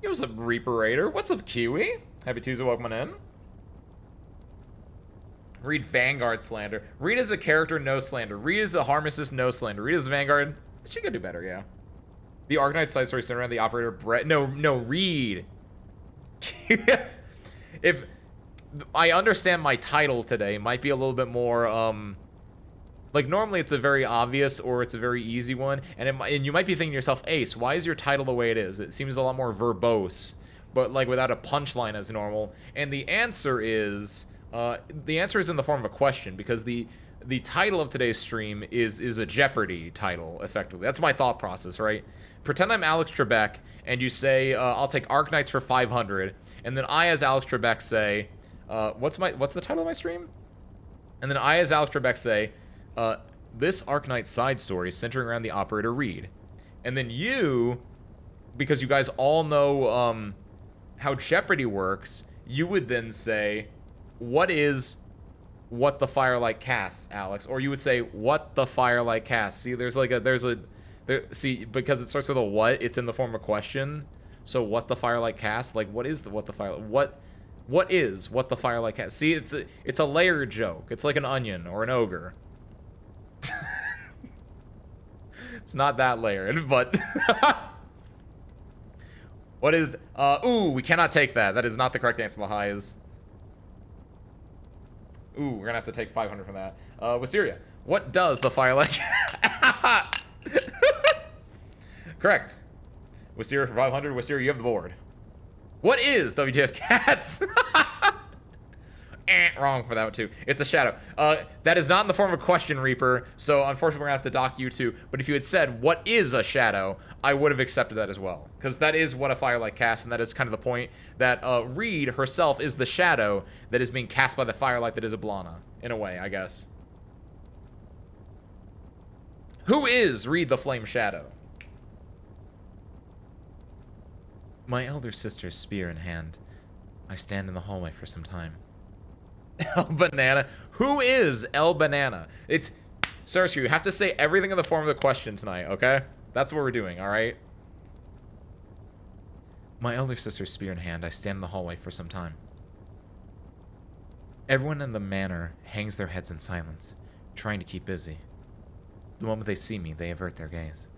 Yo, what's up, Reaperator? What's up, Kiwi? Happy Tuesday, welcome on in. Read Vanguard slander. Read as a character, no slander. Read as a Harmicist, no slander. Read as Vanguard. She could do better, yeah. The Arknights side story centered around the operator Brett. No, read. If I understand my title today might be a little bit more, like normally it's a very obvious or it's a very easy one, and you might be thinking to yourself, Ace, why is your title the way it is? It seems a lot more verbose, but like without a punchline as normal. And the answer is in the form of a question, because the title of today's stream is a Jeopardy title, effectively. That's my thought process, right? Pretend I'm Alex Trebek, and you say, I'll take Arknights for 500, and then I, as Alex Trebek, say, what's the title of my stream? And then I, as Alex Trebek, say, this Arknight side story centering around the operator Reed. And then you, because you guys all know how Jeopardy works, you would then say, what the Firelight casts, Alex? Or you would say, what the Firelight casts? See, see, because it starts with a what, it's in the form of question. So what the Firelight casts? Like, what is what the Firelight... What is what the Firelight casts? See, it's a layered joke. It's like an onion or an ogre. It's not that layered, but... What is... ooh, we cannot take that. That is not the correct answer, Lahai. Ooh, we're gonna have to take 500 from that. Wisteria, what does the Firelight... Correct. Wisteria for 500. Wisteria, you have the board. What is WTF Cats? Wrong for that too. It's a shadow. That is not in the form of a question, Reaper, so unfortunately we're gonna have to dock you too. But if you had said, what is a shadow, I would have accepted that as well. Because that is what a Firelight casts, and that is kind of the point that Reed herself is the shadow that is being cast by the Firelight that is Ablana, in a way, I guess. Who is Reed the Flame Shadow? My elder sister's spear in hand. I stand in the hallway for some time. El Banana. Who is El Banana? It's... Cersei, you have to say everything in the form of the question tonight, okay? That's what we're doing, alright? My elder sister's spear in hand, I stand in the hallway for some time. Everyone in the manor hangs their heads in silence, trying to keep busy. The moment they see me, they avert their gaze.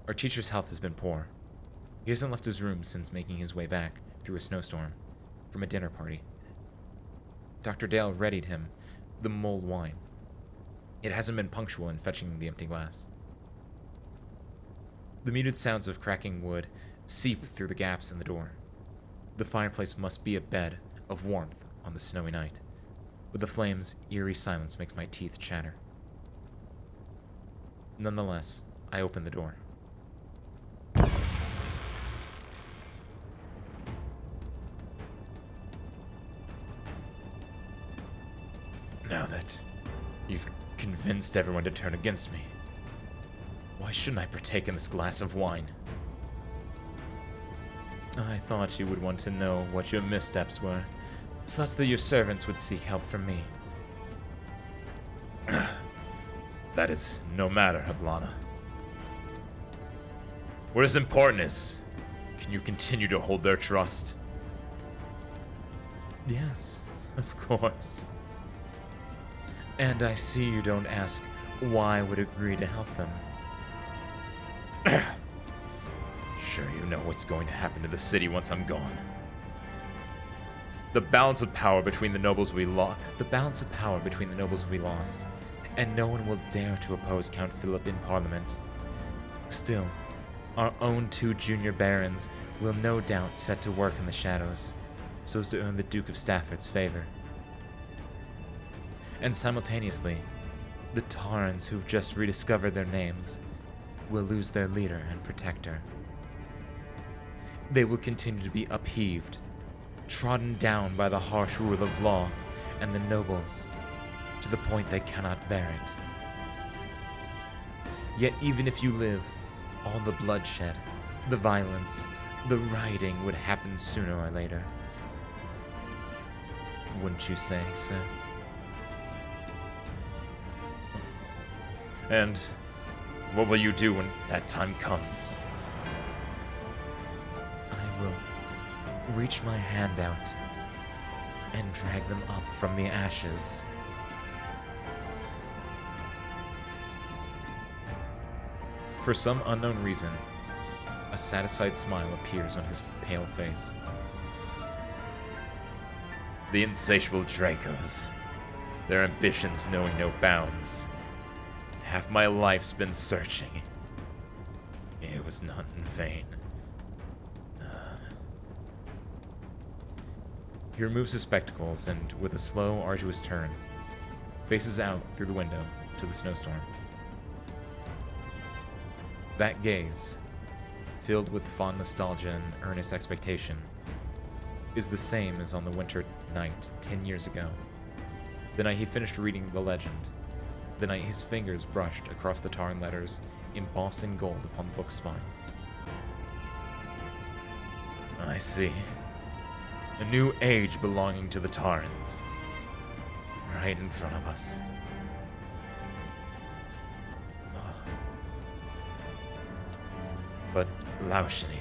Our teacher's health has been poor. He hasn't left his room since making his way back, through a snowstorm, from a dinner party. Dr. Dale readied him the mulled wine. It hasn't been punctual in fetching the empty glass. The muted sounds of cracking wood seep through the gaps in the door. The fireplace must be a bed of warmth on the snowy night, but the flame's eerie silence makes my teeth chatter. Nonetheless, I open the door. Now that you've convinced everyone to turn against me, why shouldn't I partake in this glass of wine? I thought you would want to know what your missteps were, such that your servants would seek help from me. That is no matter, Ablana. What is important is, can you continue to hold their trust? Yes, of course. And I see you don't ask why I would agree to help them. Sure, you know what's going to happen to the city once I'm gone. The balance of power between the nobles will be lost. And no one will dare to oppose Count Philip in Parliament. Still, our own 2 junior barons will no doubt set to work in the shadows, so as to earn the Duke of Stafford's favor. And simultaneously, the Tarns who've just rediscovered their names will lose their leader and protector. They will continue to be upheaved, trodden down by the harsh rule of law and the nobles, to the point they cannot bear it. Yet even if you live, all the bloodshed, the violence, the rioting would happen sooner or later. Wouldn't you say, sir? And what will you do when that time comes? I will reach my hand out and drag them up from the ashes. For some unknown reason, a satisfied smile appears on his pale face. The insatiable Dracos, their ambitions knowing no bounds. Half my life's been searching. It was not in vain. He removes his spectacles and, with a slow, arduous turn, faces out through the window to the snowstorm. That gaze, filled with fond nostalgia and earnest expectation, is the same as on the winter night 10 years ago. The night he finished reading the legend. The night his fingers brushed across the Tarn letters embossed in gold upon the book's spine. I see. A new age belonging to the Tarns. Right in front of us. But Laushni.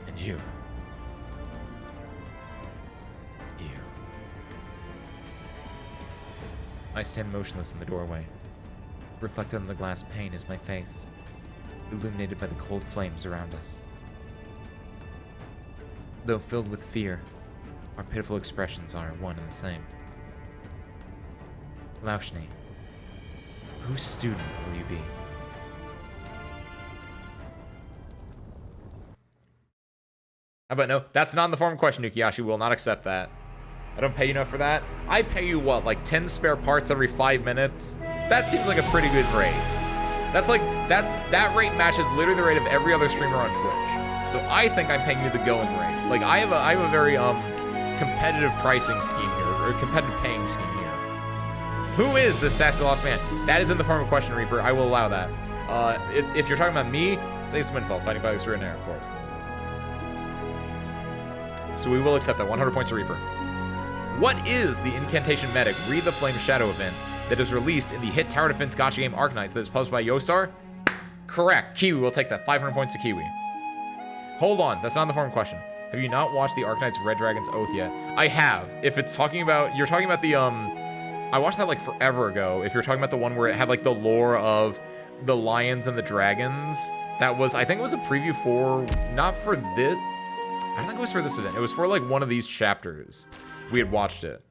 And you. I stand motionless in the doorway. Reflected on the glass pane is my face, illuminated by the cold flames around us. Though filled with fear, our pitiful expressions are one and the same. Laushni, whose student will you be? How about no? That's not in the form of question, Nukiyashi. We will not accept that. I don't pay you enough for that. I pay you, what, like 10 spare parts every 5 minutes? That seems like a pretty good rate. That rate matches literally the rate of every other streamer on Twitch. So I think I'm paying you the going rate. Like, I have a very, competitive pricing scheme here, or competitive paying scheme here. Who is this sassy lost man? That is in the form of question, Reaper. I will allow that. If you're talking about me, it's Ace Windfall, fighting by extraordinaire, of course. So we will accept that. 100 points to Reaper. What is the Incantation Medic Read the Flame Shadow event that is released in the hit tower defense gacha game Arknights that is published by Yostar? Correct. Kiwi will take that. 500 points to Kiwi. Hold on. That's not the form question. Have you not watched the Arknights Red Dragon's Oath yet? I have. If it's talking about... You're talking about the... I watched that like forever ago. If you're talking about the one where it had like the lore of the lions and the dragons. That was... I think it was a preview for... Not for this... I don't think it was for this event. It was for like one of these chapters. We had watched it,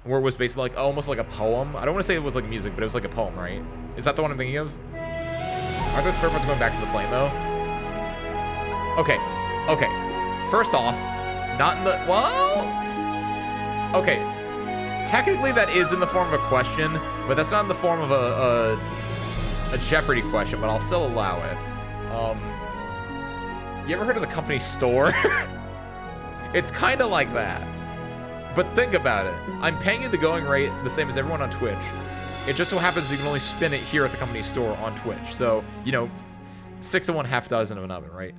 where it was basically like almost like a poem. I don't want to say it was like music, but it was like a poem, right? Is that the one I'm thinking of? Aren't those spare parts going back to the flame though? Okay. First off, not in the well. Okay, technically that is in the form of a question, but that's not in the form of a Jeopardy question. But I'll still allow it. You ever heard of the company store? It's kind of like that. But think about it. I'm paying you the going rate the same as everyone on Twitch. It just so happens that you can only spin it here at the company store on Twitch. So, you know, 6 of one, half dozen of another, right?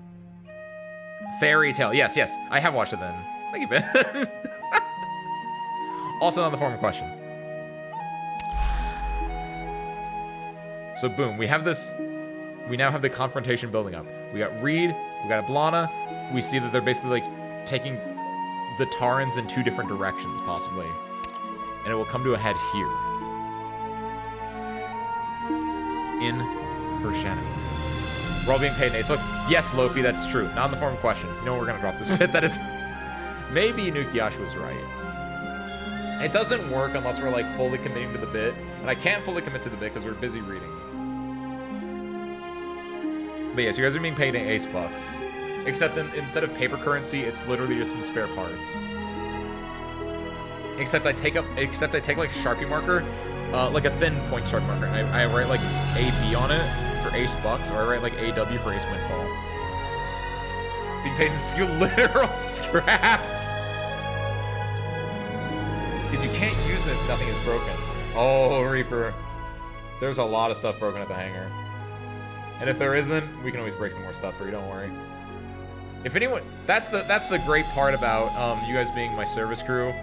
Fairy Tale. Yes. I have watched it then. Thank you, Ben. Also not the form of question. So, boom. We have this... We now have the confrontation building up. We got Reed. We got Ablana. We see that they're basically, like, taking... the Tarns in 2 different directions, possibly. And it will come to a head here. In her shadow. We're all being paid in ace bucks. Yes, Lofi, that's true. Not in the form of question. You know, we're gonna drop this bit. That is... Maybe Nukiyashi was right. It doesn't work unless we're, like, fully committing to the bit. And I can't fully commit to the bit because we're busy reading. But yes, you guys are being paid in ace bucks. Except instead of paper currency, it's literally just in spare parts. Except I take like a Sharpie marker, like a thin point Sharpie marker, and I write like AB on it for ace bucks, or I write like AW for ace windfall. Being paid in literal scraps. Because you can't use it if nothing is broken. Oh, Reaper. There's a lot of stuff broken at the hangar. And if there isn't, we can always break some more stuff for you, don't worry. If anyone, that's the great part about you guys being my service crew.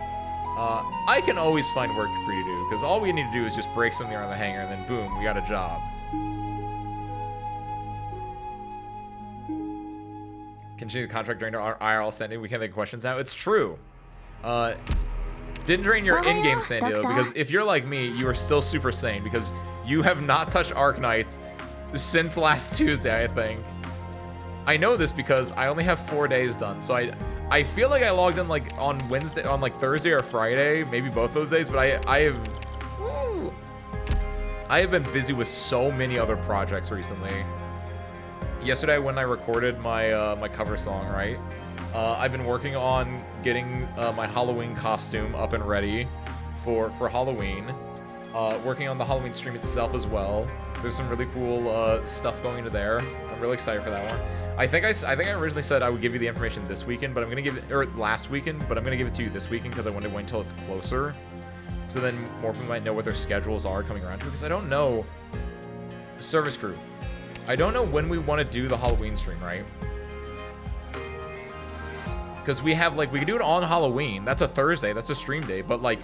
I can always find work for you to do, because all we need to do is just break something around the hangar, and then boom, we got a job. Continue the contract during our IRL sending. We can't take questions now. It's true. Didn't drain your in-game Sandio, because if you're like me, you are still super sane, because you have not touched Arknights since last Tuesday, I think. I know this because I only have 4 days done, so I feel like I logged in like on Wednesday, on like Thursday or Friday, maybe both those days, but I have been busy with so many other projects recently. Yesterday when I recorded my my cover song, right? I've been working on getting my Halloween costume up and ready for Halloween. Working on the Halloween stream itself as well. There's some really cool stuff going into there. I'm really excited for that one. I think I originally said I would give you the information this weekend, but I'm gonna give it, or last weekend, but I'm gonna give it to you this weekend because I wanted to wait until it's closer, so then more people might know what their schedules are coming around to. Because I don't know, service crew, I don't know when we want to do the Halloween stream, right? Because we have, like, we can do it on Halloween. That's a Thursday. That's a stream day. But, like,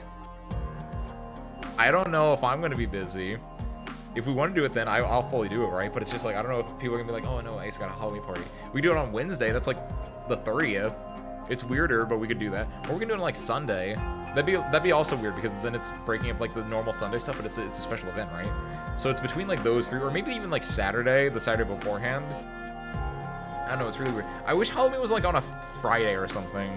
I don't know if I'm going to be busy. If we want to do it, then I'll fully do it, right? But it's just, like, I don't know if people are going to be like, oh, no, Ace got a Halloween party. We do it on Wednesday. That's, like, the 30th. It's weirder, but we could do that. Or we can do it on, like, Sunday. That'd be also weird because then it's breaking up, like, the normal Sunday stuff, but it's a special event, right? So it's between, like, those three. Or maybe even, like, Saturday, the Saturday beforehand. I don't know, it's really weird. I wish Halloween was, like, on a Friday or something.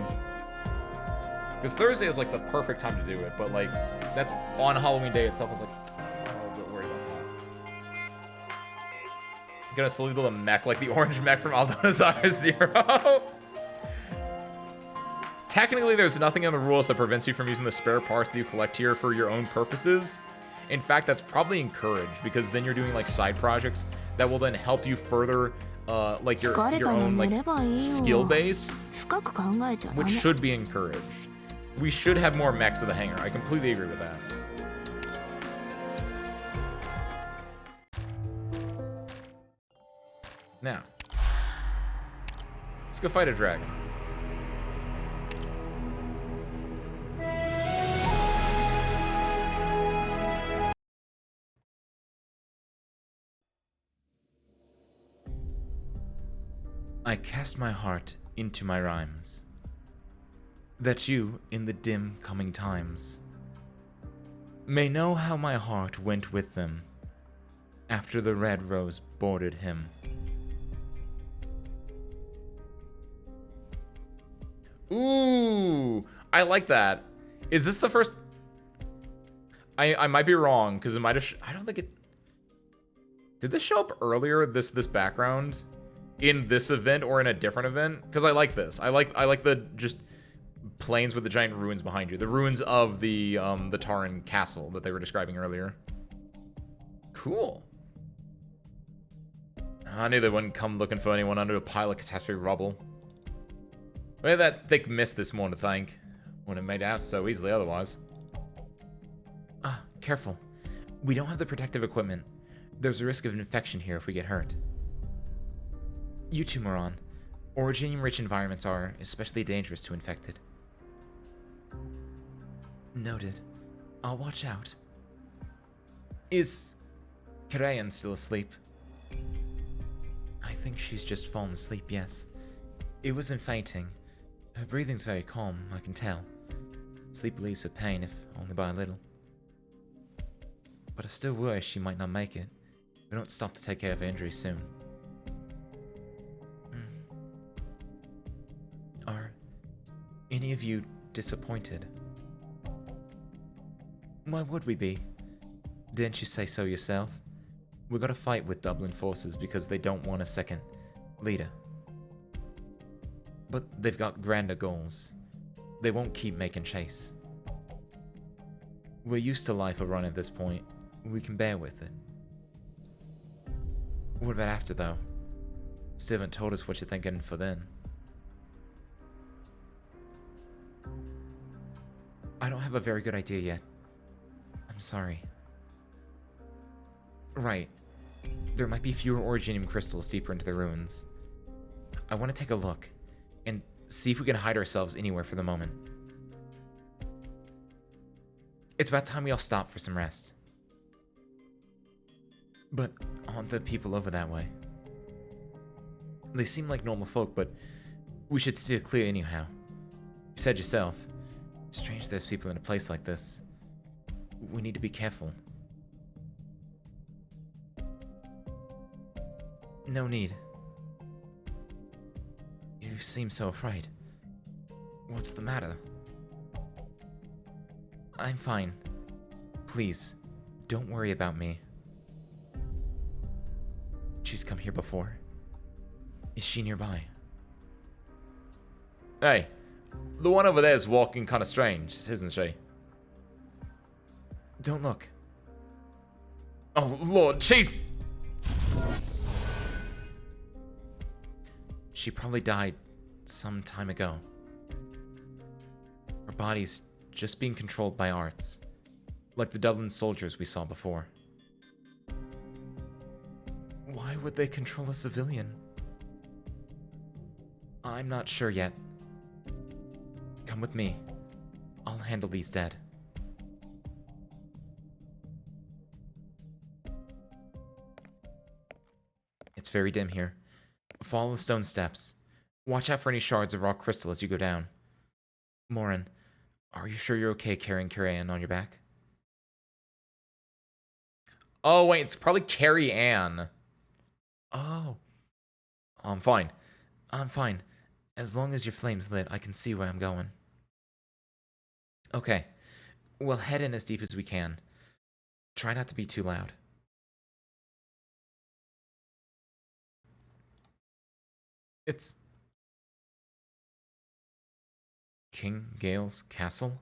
Because Thursday is, like, the perfect time to do it. But, like, that's on Halloween day itself. I was like, I'm a little bit worried about that. I'm gonna slowly build a mech, like the orange mech from Aldonazar Zero. Technically, there's nothing in the rules that prevents you from using the spare parts that you collect here for your own purposes. In fact, that's probably encouraged, because then you're doing, like, side projects that will then help you further like your own, like, skill base, which should be encouraged. We should have more mechs of the hangar. I completely agree with that. Now, let's go fight a dragon. I cast my heart into my rhymes, that you, in the dim coming times, may know how my heart went with them, after the red rose bordered him. Ooh, I like that. Is this the first? I might be wrong, because it might have, I don't think it, did this show up earlier, this background? In this event or in a different event? Because I like this. I like the just plains with the giant ruins behind you. The ruins of the Taran castle that they were describing earlier. Cool. I knew they wouldn't come looking for anyone under a pile of catastrophe rubble. We had that thick mist this morning to thank. Wouldn't have made it out so easily otherwise. Ah, careful. We don't have the protective equipment. There's a risk of infection here if we get hurt. You too, Moran. Originium-rich environments are especially dangerous to infected. Noted. I'll watch out. Is Karayan still asleep? I think she's just fallen asleep, yes. It wasn't fainting. Her breathing's very calm, I can tell. Sleep relieves her pain, if only by a little. But I still worry she might not make it. We don't stop to take care of her injury soon. Are any of you disappointed? Why would we be? Didn't you say so yourself? We gotta fight with Dublin forces because they don't want a second leader. But they've got grander goals. They won't keep making chase. We're used to life of run at this point. We can bear with it. What about after, though? Still haven't told us what you're thinking for then. I don't have a very good idea yet. I'm sorry. Right. There might be fewer Originium crystals deeper into the ruins. I want to take a look and see if we can hide ourselves anywhere for the moment. It's about time we all stop for some rest. But aren't the people over that way? They seem like normal folk, but we should steer clear anyhow. You said yourself. Strange there's people in a place like this. We need to be careful. No need. You seem so afraid. What's the matter? I'm fine. Please, don't worry about me. She's come here before. Is she nearby? Hey, the one over there is walking kind of strange, isn't she? Don't look. Oh, Lord, chase! She probably died some time ago. Her body's just being controlled by arts, like the Dublin soldiers we saw before. Why would they control a civilian? I'm not sure yet. Come with me. I'll handle these dead. It's very dim here. Follow the stone steps. Watch out for any shards of rock crystal as you go down. Morin, are you sure you're okay carrying Carrie-Anne on your back? Oh, wait, it's probably Carrie-Anne. Oh. I'm fine. I'm fine. As long as your flame's lit, I can see where I'm going. Okay. We'll head in as deep as we can. Try not to be too loud. It's King Gale's castle?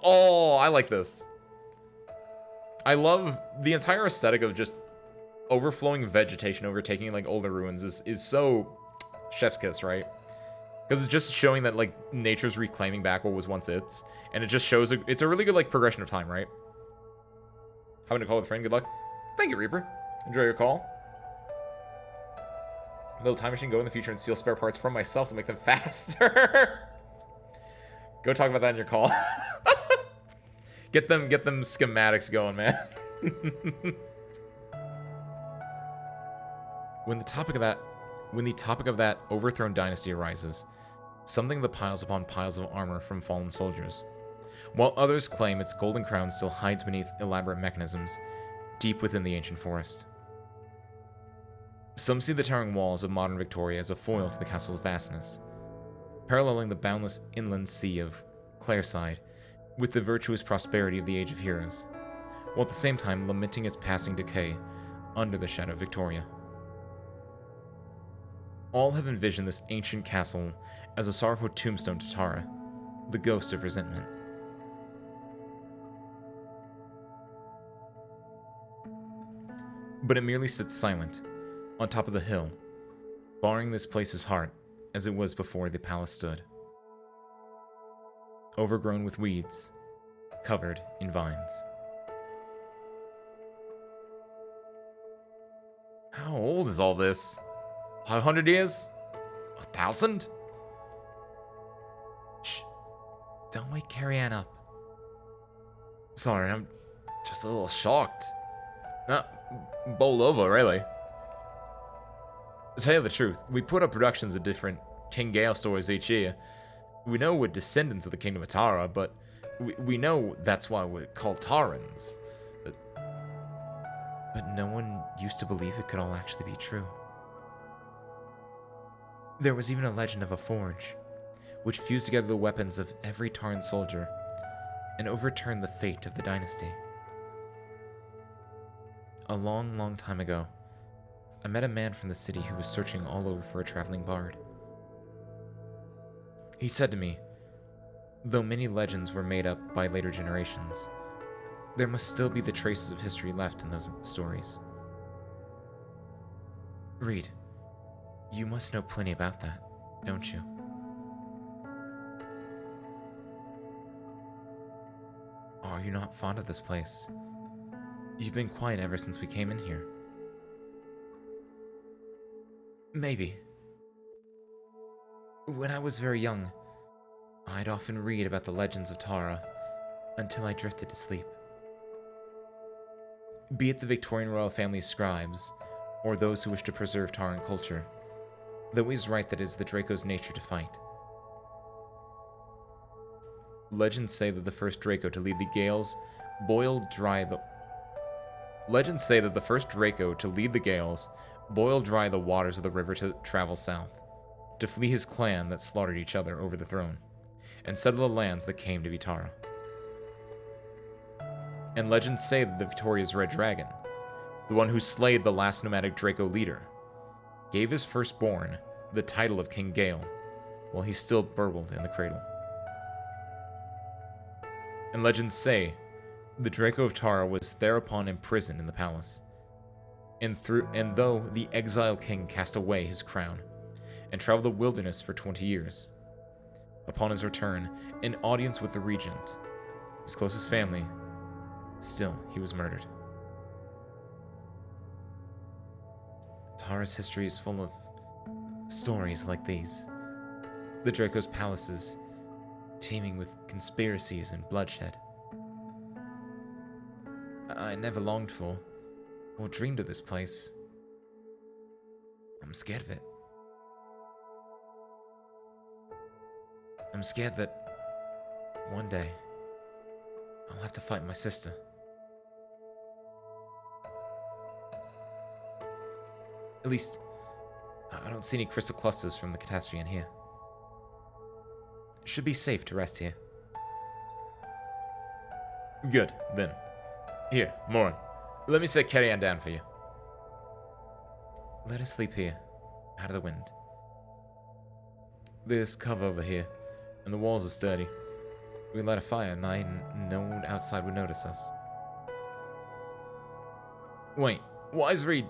Oh, I like this. I love the entire aesthetic of just overflowing vegetation overtaking like older ruins is so chef's kiss, right? Because it's just showing that like nature's reclaiming back what was once its, and it just shows it's a really good like progression of time, right? Having a call with a friend, good luck. Thank you, Reaper. Enjoy your call. Little time machine, go in the future and steal spare parts from myself to make them faster. Go talk about that in your call. Get them schematics going, man. When the topic of that overthrown dynasty arises, something that piles upon piles of armor from fallen soldiers, while others claim its golden crown still hides beneath elaborate mechanisms deep within the ancient forest. Some see the towering walls of modern Victoria as a foil to the castle's vastness, paralleling the boundless inland sea of Clareside with the virtuous prosperity of the Age of Heroes, while at the same time lamenting its passing decay under the shadow of Victoria. All have envisioned this ancient castle as a sorrowful tombstone to Tara, the ghost of resentment. But it merely sits silent, on top of the hill, barring this place's heart as it was before the palace stood. Overgrown with weeds, covered in vines. How old is all this? 500 years? 1,000? Shh. Don't wake Carrie-Anne up. Sorry, I'm just a little shocked. Not bowled over, really. To tell you the truth, we put up productions of different King Gale stories each year. We know we're descendants of the Kingdom of Tara, but we know that's why we're called Tarans. But no one used to believe it could all actually be true. There was even a legend of a forge, which fused together the weapons of every Taran soldier and overturned the fate of the dynasty. A long, long time ago, I met a man from the city who was searching all over for a traveling bard. He said to me, though many legends were made up by later generations, there must still be the traces of history left in those stories. Reed, you must know plenty about that, don't you? Are you not fond of this place? You've been quiet ever since we came in here. Maybe. When I was very young, I'd often read about the legends of Tara until I drifted to sleep. Be it the Victorian royal family's scribes, or those who wish to preserve Taran culture, they always write that it is the Draco's nature to fight. Legends say that the first Draco to lead the Gales boiled dry the waters of the river to travel south, to flee his clan that slaughtered each other over the throne, and settle the lands that came to be Tara. And legends say that the Victoria's Red Dragon, the one who slayed the last nomadic Draco leader, gave his firstborn the title of King Gale while he still burbled in the cradle. and legends say the Draco of Tara was thereupon imprisoned in the palace. And though the exiled king cast away his crown and traveled the wilderness for 20 years, upon his return, in audience with the regent, his closest family, still he was murdered. Tara's history is full of stories like these. The Draco's palaces, teeming with conspiracies and bloodshed. I never longed for or dreamed of this place. I'm scared of it. I'm scared that one day I'll have to fight my sister. At least, I don't see any crystal clusters from the catastrophe in here. It should be safe to rest here. Good, then. Here, Morin. Let me set Kerrion down for you. Let us sleep here, out of the wind. There's cover over here, and the walls are sturdy. We can light a fire at night, and no one outside would notice us. Wait, Wise Reed.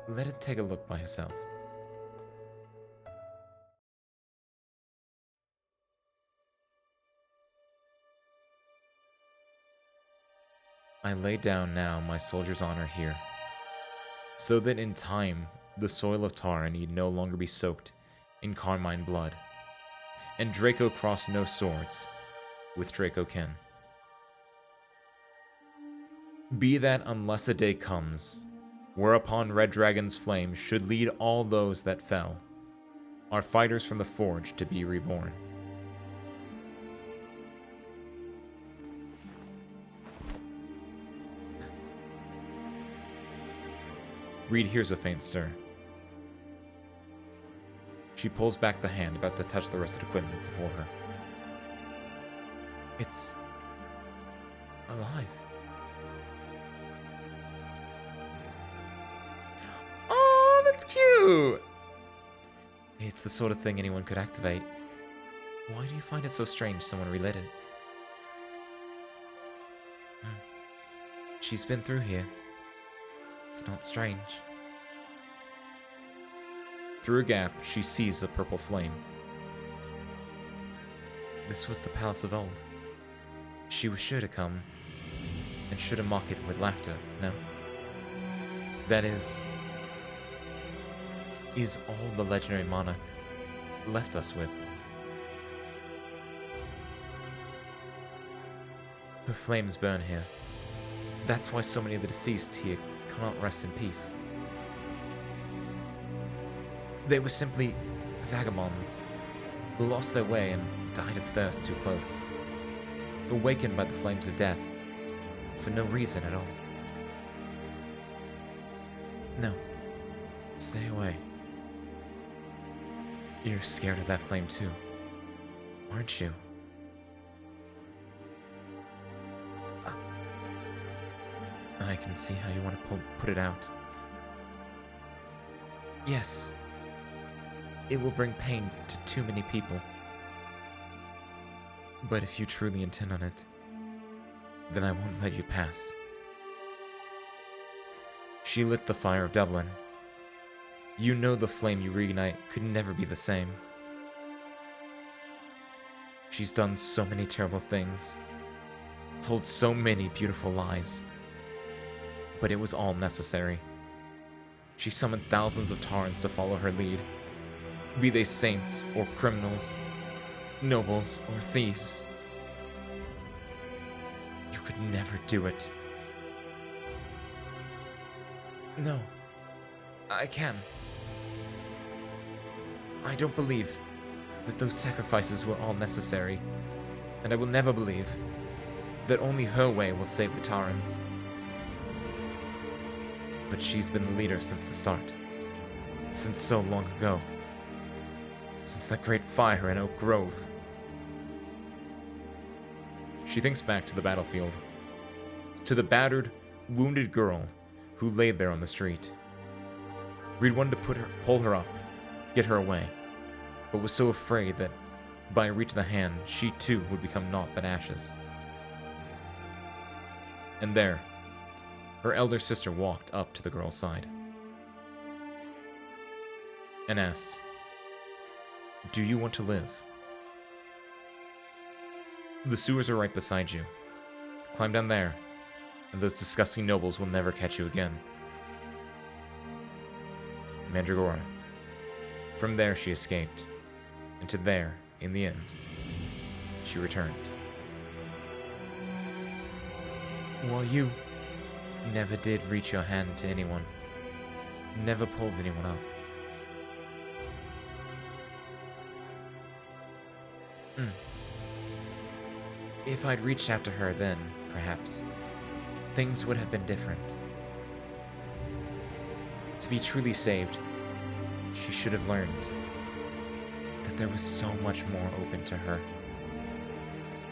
Let it take a look by herself. I lay down now my soldier's honor here, so that in time the soil of Tara need no longer be soaked in carmine blood, and Draco cross no swords with Draco kin. Be that unless a day comes, whereupon Red Dragon's flame should lead all those that fell, our fighters from the Forge to be reborn. Reed hears a faint stir. She pulls back the hand about to touch the rusted equipment before her. It's alive. Oh, that's cute! It's the sort of thing anyone could activate. Why do you find it so strange someone relit it? She's been through here. It's not strange. Through a gap, she sees a purple flame. This was the palace of old. She was sure to come, and sure to mock it with laughter, no? That is all the legendary monarch left us with. Her flames burn here. That's why so many of the deceased here cannot rest in peace. They were simply vagabonds who lost their way and died of thirst too close, awakened by the flames of death for no reason at all. No, stay away. You're scared of that flame too, aren't you? I can see how you want to put it out. Yes, it will bring pain to too many people. But if you truly intend on it, then I won't let you pass. She lit the fire of Dublin. You know the flame you reignite could never be the same. She's done so many terrible things, told so many beautiful lies. But it was all necessary. She summoned thousands of Tarans to follow her lead, be they saints or criminals, nobles or thieves. You could never do it. No, I can. I don't believe that those sacrifices were all necessary, and I will never believe that only her way will save the Tarans. But she's been the leader since the start. Since so long ago. Since that great fire in Oak Grove. She thinks back to the battlefield. To the battered, wounded girl who lay there on the street. Reed wanted to pull her up, get her away, but was so afraid that By a reach of the hand, she too would become naught but ashes. And there, her elder sister walked up to the girl's side and asked, "Do you want to live? The sewers are right beside you. Climb down there, and those disgusting nobles will never catch you again." Mandragora. From there she escaped, and to there, in the end, she returned. While you never did reach your hand to anyone, never pulled anyone up. If I'd reached out to her then, perhaps, things would have been different. To be truly saved, she should have learned that there was so much more open to her.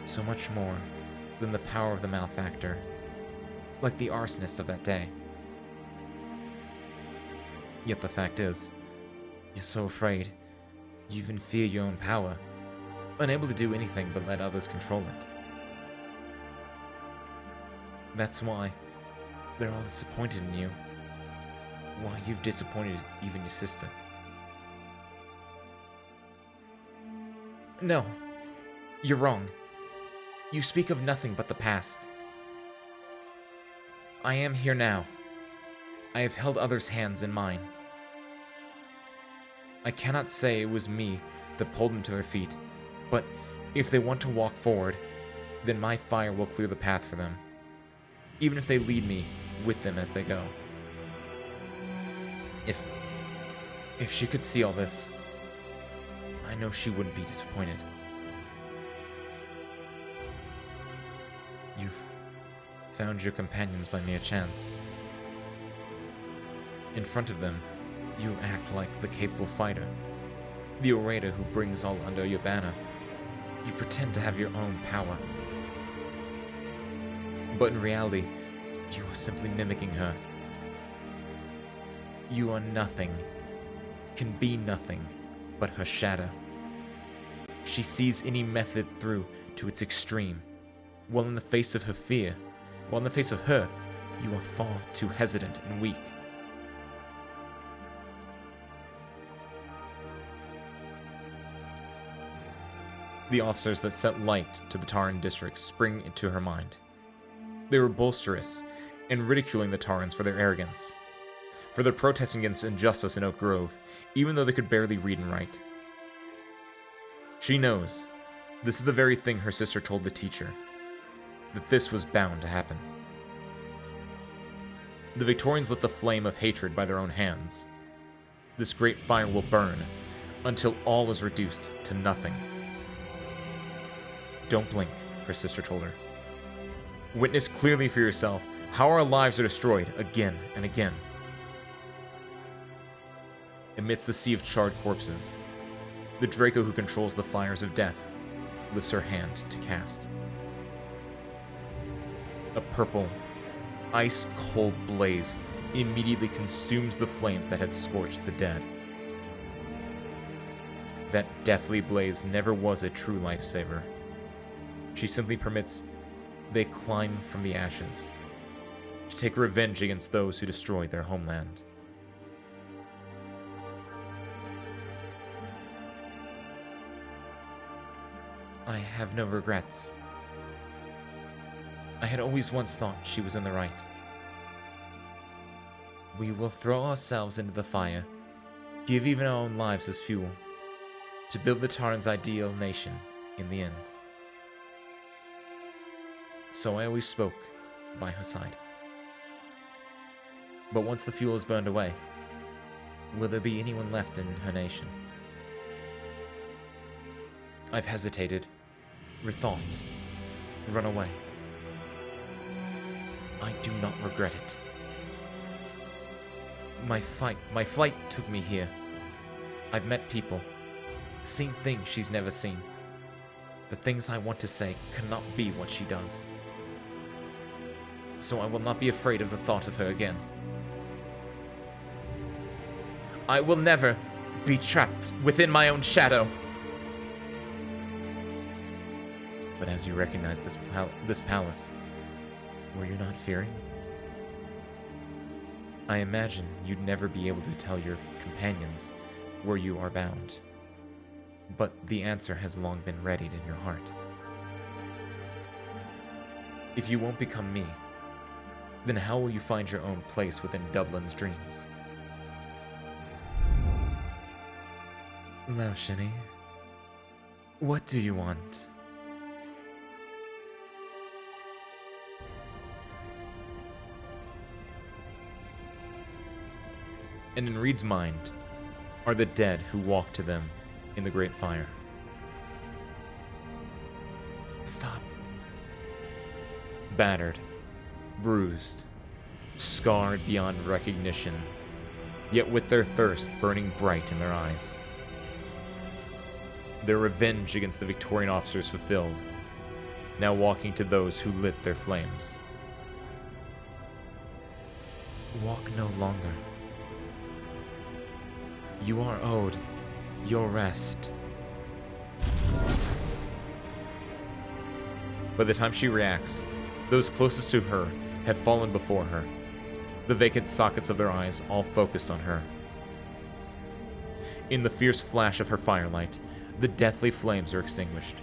So much more than the power of the malefactor, like the arsonist of that day. Yet the fact is, you're so afraid, you even fear your own power, unable to do anything but let others control it. That's why they're all disappointed in you. Why you've disappointed even your sister. No, you're wrong. You speak of nothing but the past. I am here now. I have held others' hands in mine. I cannot say it was me that pulled them to their feet, but if they want to walk forward, then my fire will clear the path for them, even if they lead me with them as they go. If she could see all this, I know she wouldn't be disappointed. You've found your companions by mere chance. In front of them, you act like the capable fighter, the orator who brings all under your banner. You pretend to have your own power. But in reality, you are simply mimicking her. You are nothing, can be nothing, but her shadow. She sees any method through to its extreme, while in the face of her fear, while in the face of her, you are far too hesitant and weak. The officers that set light to the Taran district spring into her mind. They were boisterous and ridiculing the Tarans for their arrogance, for their protesting against injustice in Oak Grove, even though they could barely read and write. She knows this is the very thing her sister told the teacher, that this was bound to happen. The Victorians lit the flame of hatred by their own hands. This great fire will burn until all is reduced to nothing. Don't blink, her sister told her. Witness clearly for yourself how our lives are destroyed again and again. Amidst the sea of charred corpses, the Draco who controls the fires of death lifts her hand to cast. A purple, ice-cold blaze immediately consumes the flames that had scorched the dead. That deathly blaze never was a true lifesaver. She simply permits they climb from the ashes to take revenge against those who destroyed their homeland. I have no regrets. I had always once thought she was in the right. We will throw ourselves into the fire, give even our own lives as fuel, to build the Taran's ideal nation in the end. So I always spoke by her side. But once the fuel is burned away, will there be anyone left in her nation? I've hesitated, rethought, run away. I do not regret it. My flight took me here. I've met people, seen things she's never seen. The things I want to say cannot be what she does. So I will not be afraid of the thought of her again. I will never be trapped within my own shadow. But as you recognize this palace, were you not fearing? I imagine you'd never be able to tell your companions where you are bound. But the answer has long been readied in your heart. If you won't become me, then how will you find your own place within Dublin's dreams? Lao Shinny, what do you want? And in Reed's mind are the dead who walked to them in the Great Fire. Stop. Battered, bruised, scarred beyond recognition, yet with their thirst burning bright in their eyes. Their revenge against the Victorian officers fulfilled, now walking to those who lit their flames. Walk no longer. You are owed your rest. By the time she reacts, those closest to her have fallen before her, the vacant sockets of their eyes all focused on her. In the fierce flash of her firelight, the deathly flames are extinguished.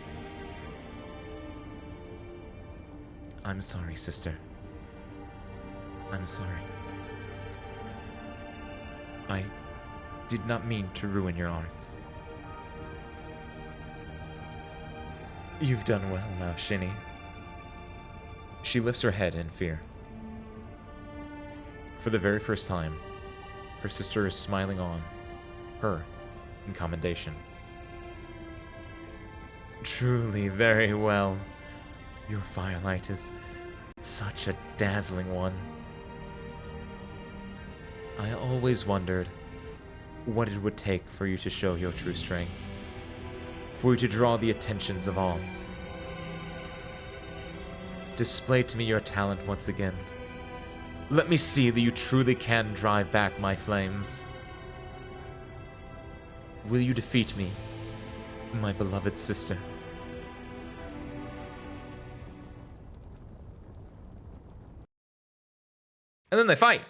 I'm sorry, sister. I'm sorry. I did not mean to ruin your arts. You've done well now, Shinny. She lifts her head in fear. For the very first time, her sister is smiling on her in commendation. Truly very well. Your firelight is such a dazzling one. I always wondered what it would take for you to show your true strength, for you to draw the attentions of all. Display to me your talent once again. Let me see that you truly can drive back my flames. Will you defeat me, my beloved sister? And then they fight.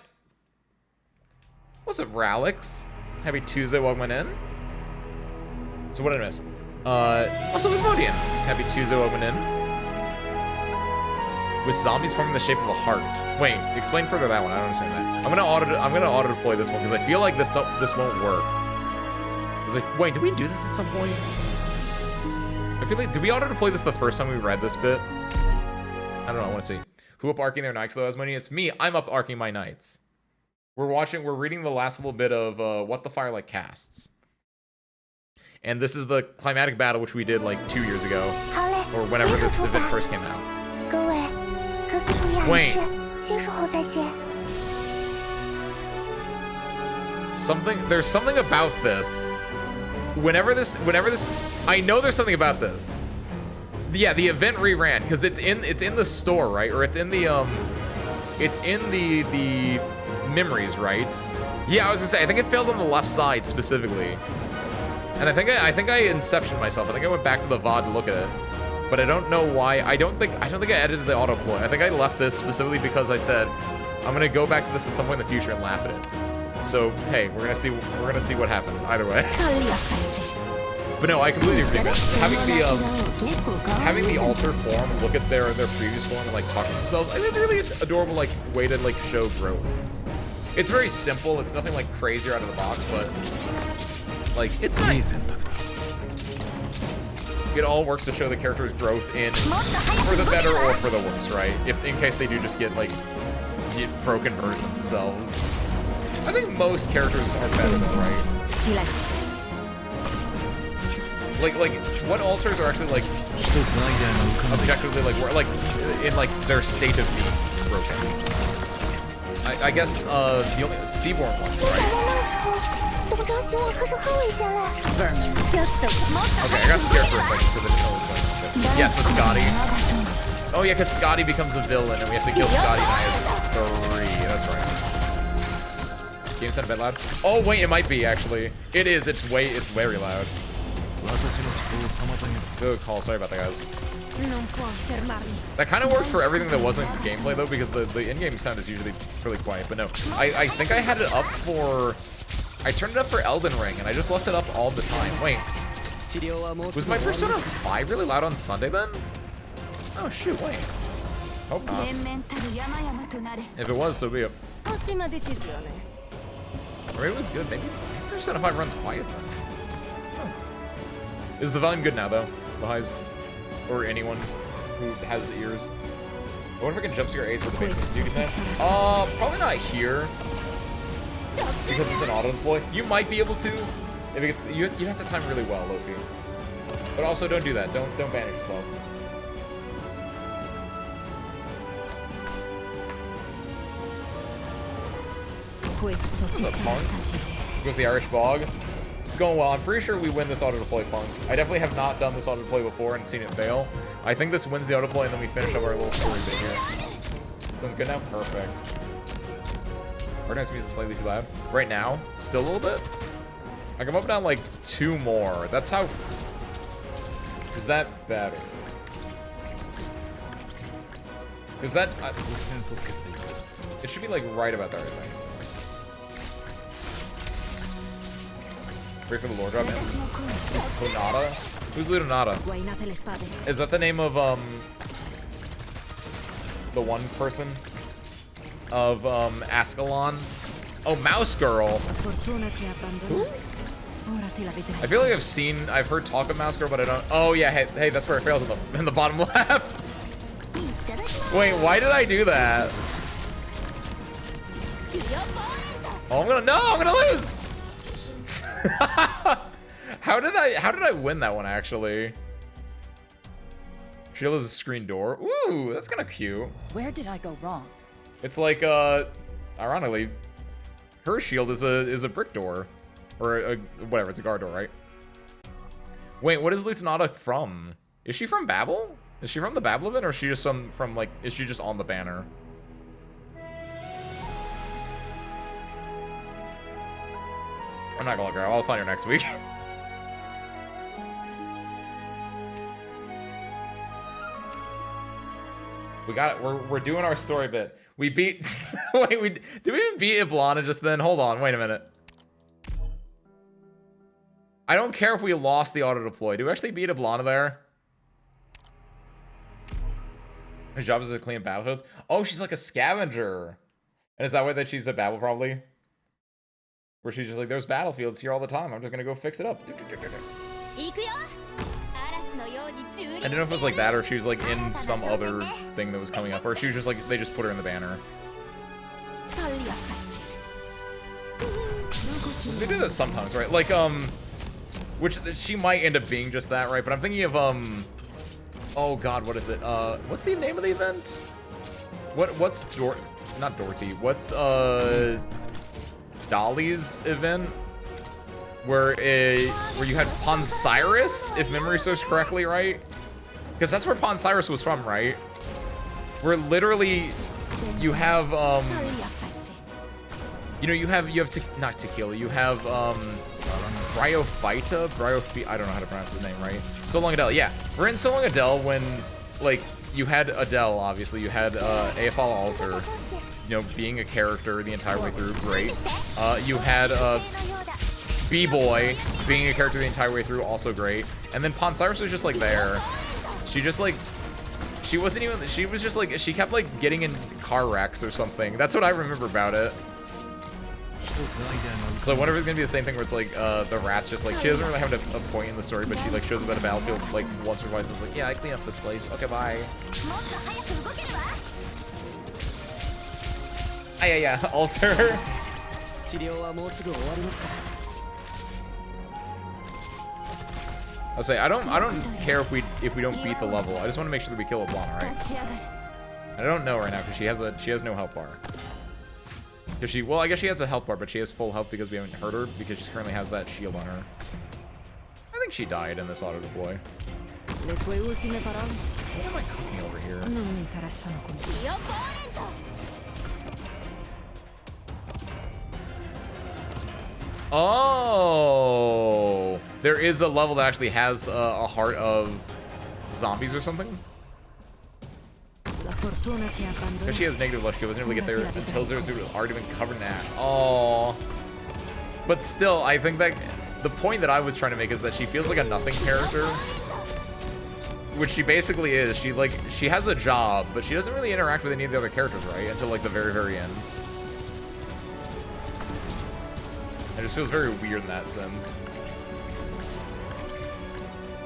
What's up, Ralix? Happy Tuesday, welcome in. So what did I miss? Also Asmodian. Happy Tuesday, welcome in. With zombies forming the shape of a heart. Wait, explain further that one. I don't understand that. I'm gonna auto deploy this one because I feel like this won't work. Like, wait, did we do this at some point? I feel like, did we auto deploy this the first time we read this bit? I don't know. I want to see. Who up arcing their knights though, Asmodian? It's me. I'm up arcing my knights. We're reading the last little bit of What the Firelight Casts. And this is the climatic battle which we did like 2 years ago. Or whenever this event first came out. Wait. There's something about this. Whenever this, I know there's something about this. Yeah, the event reran, because it's in the store, right? Or it's in the memories, right? Yeah, I was gonna say, I think it failed on the left side specifically. And I think I inceptioned myself. I think I went back to the VOD to look at it. But I don't know why. I don't think I edited the autoploy. I think I left this specifically because I said I'm gonna go back to this at some point in the future and laugh at it. So hey, we're gonna see what happened either way. But no, I completely agree, man. Having the alter form look at their previous form and like talk to themselves, I think it's a really adorable like way to like show growth. It's very simple. It's nothing like crazy or out of the box, but like it's nice. It all works to show the character's growth for the better or for the worse, right? If in case they do just get like broken versions of themselves. I think most characters are better than right. Like what alters are actually like objectively like in like their state of being broken. I guess the only Seaborn ones, right? Okay, I got scared for a second because I didn't know what was going on. Yeah, so Scotty. Oh yeah, because Scotty becomes a villain and we have to kill Scotty and I 3. That's right. Game sound a bit loud. Oh wait, it might be actually. It is. It's very loud. Good call. Sorry about that, guys. That kind of worked for everything that wasn't gameplay though, because the in-game sound is usually fairly quiet. But no, I think I had it up for... I turned it up for Elden Ring, and I just left it up all the time. Wait, was my Persona 5 really loud on Sunday then? Oh shoot, wait. Hope not. If it was, so be it. Or it was good, maybe Persona 5 runs quiet then. Oh. Is the volume good now though, the highs? Or anyone who has ears? I wonder if I can jump scare Ace with the basic duty snatch. Probably not here. Because it's an auto deploy. You might be able to. If it gets, you have to time really well, Loki. But also don't do that. Don't banish yourself. What's up, Punk? Goes the Irish Bog. It's going well. I'm pretty sure we win this auto deploy, Punk. I definitely have not done this auto deploy before and seen it fail. I think this wins the auto deploy and then we finish up our little story bit here. Sounds good now? Perfect. Arknights music is slightly too loud. Right now, still a little bit. I can up and down like 2 more. That's how... Is that better? Is that... it should be like right about there, I think. Wait for the lore drop in. Lutonata? Who's Lutonata? Is that the name of, the one person? Of, Ascalon? Oh, Mouse Girl! Who? I feel like I've heard talk of Mouse Girl, but I don't... Oh, yeah, hey, that's where it fails in the bottom left! Wait, why did I do that? Oh, I'm gonna lose! How did I win that one, actually? Shield is a screen door. Ooh, that's kind of cute. Where did I go wrong? It's like, ironically, her shield is a brick door. Or whatever, it's a guard door, right? Wait, what is Lutonata from? Is she from Babel? Is she from the Babel event, or is she just from, like, is she just on the banner? I'm not gonna look her up. I'll find her next week. We got it. We're doing our story bit. We beat... Wait, did we even beat Iblana just then? Hold on, wait a minute. I don't care if we lost the auto deploy. Do we actually beat Iblana there? Her job is to clean battlefields. Oh, she's like a scavenger. And is that why that she's a Babel, probably? Where she's just like, there's battlefields here all the time. I'm just gonna go fix it up. I didn't know if it was like that, or if she was like in some other thing that was coming up, or if she was just like, they just put her in the banner. They do that sometimes, right? Like, which she might end up being just that, right? But I'm thinking of, oh god, what is it? What's the name of the event? What's not Dorothy, what's, Dolly's event? Where you had Ponsiris, if memory serves correctly, right? Because that's where Ponsiris was from, right? Where literally you have, you know, you have not tequila, you have, Bryophyta? I don't know how to pronounce his name right. So Long Adele, yeah. We're in So Long Adele when, like, you had Adele, obviously. You had AFL Alter, you know, being a character the entire way through, great. You had B-Boy being a character the entire way through, also great. And then Ponsiris was just, like, there. She just, like, she wasn't even, she was just, like, she kept, like, getting in car wrecks or something. That's what I remember about it. So I wonder if it's gonna be the same thing where it's like the rat's just like, she doesn't really have a point in the story, but she like shows up at a battlefield like once or twice and is like, yeah, I clean up this place. Okay, bye. Ah, yeah, alter. I'll say I don't care if we don't beat the level. I just want to make sure that we kill Iblana, right? I don't know right now because she has no health bar. Does she? Well, I guess she has a health bar, but she has full health because we haven't hurt her because she currently has that shield on her. I think she died in this auto deploy. What am I cooking over here? Oh, there is a level that actually has a heart of zombies or something? Because she has negative luck, she wasn't able to get there until Zero Zero had already been covered in ash. Oh. But still, I think that the point that I was trying to make is that she feels like a nothing character. Which she basically is. She has a job, but she doesn't really interact with any of the other characters, right? Until like the very, very end. It just feels very weird in that sense.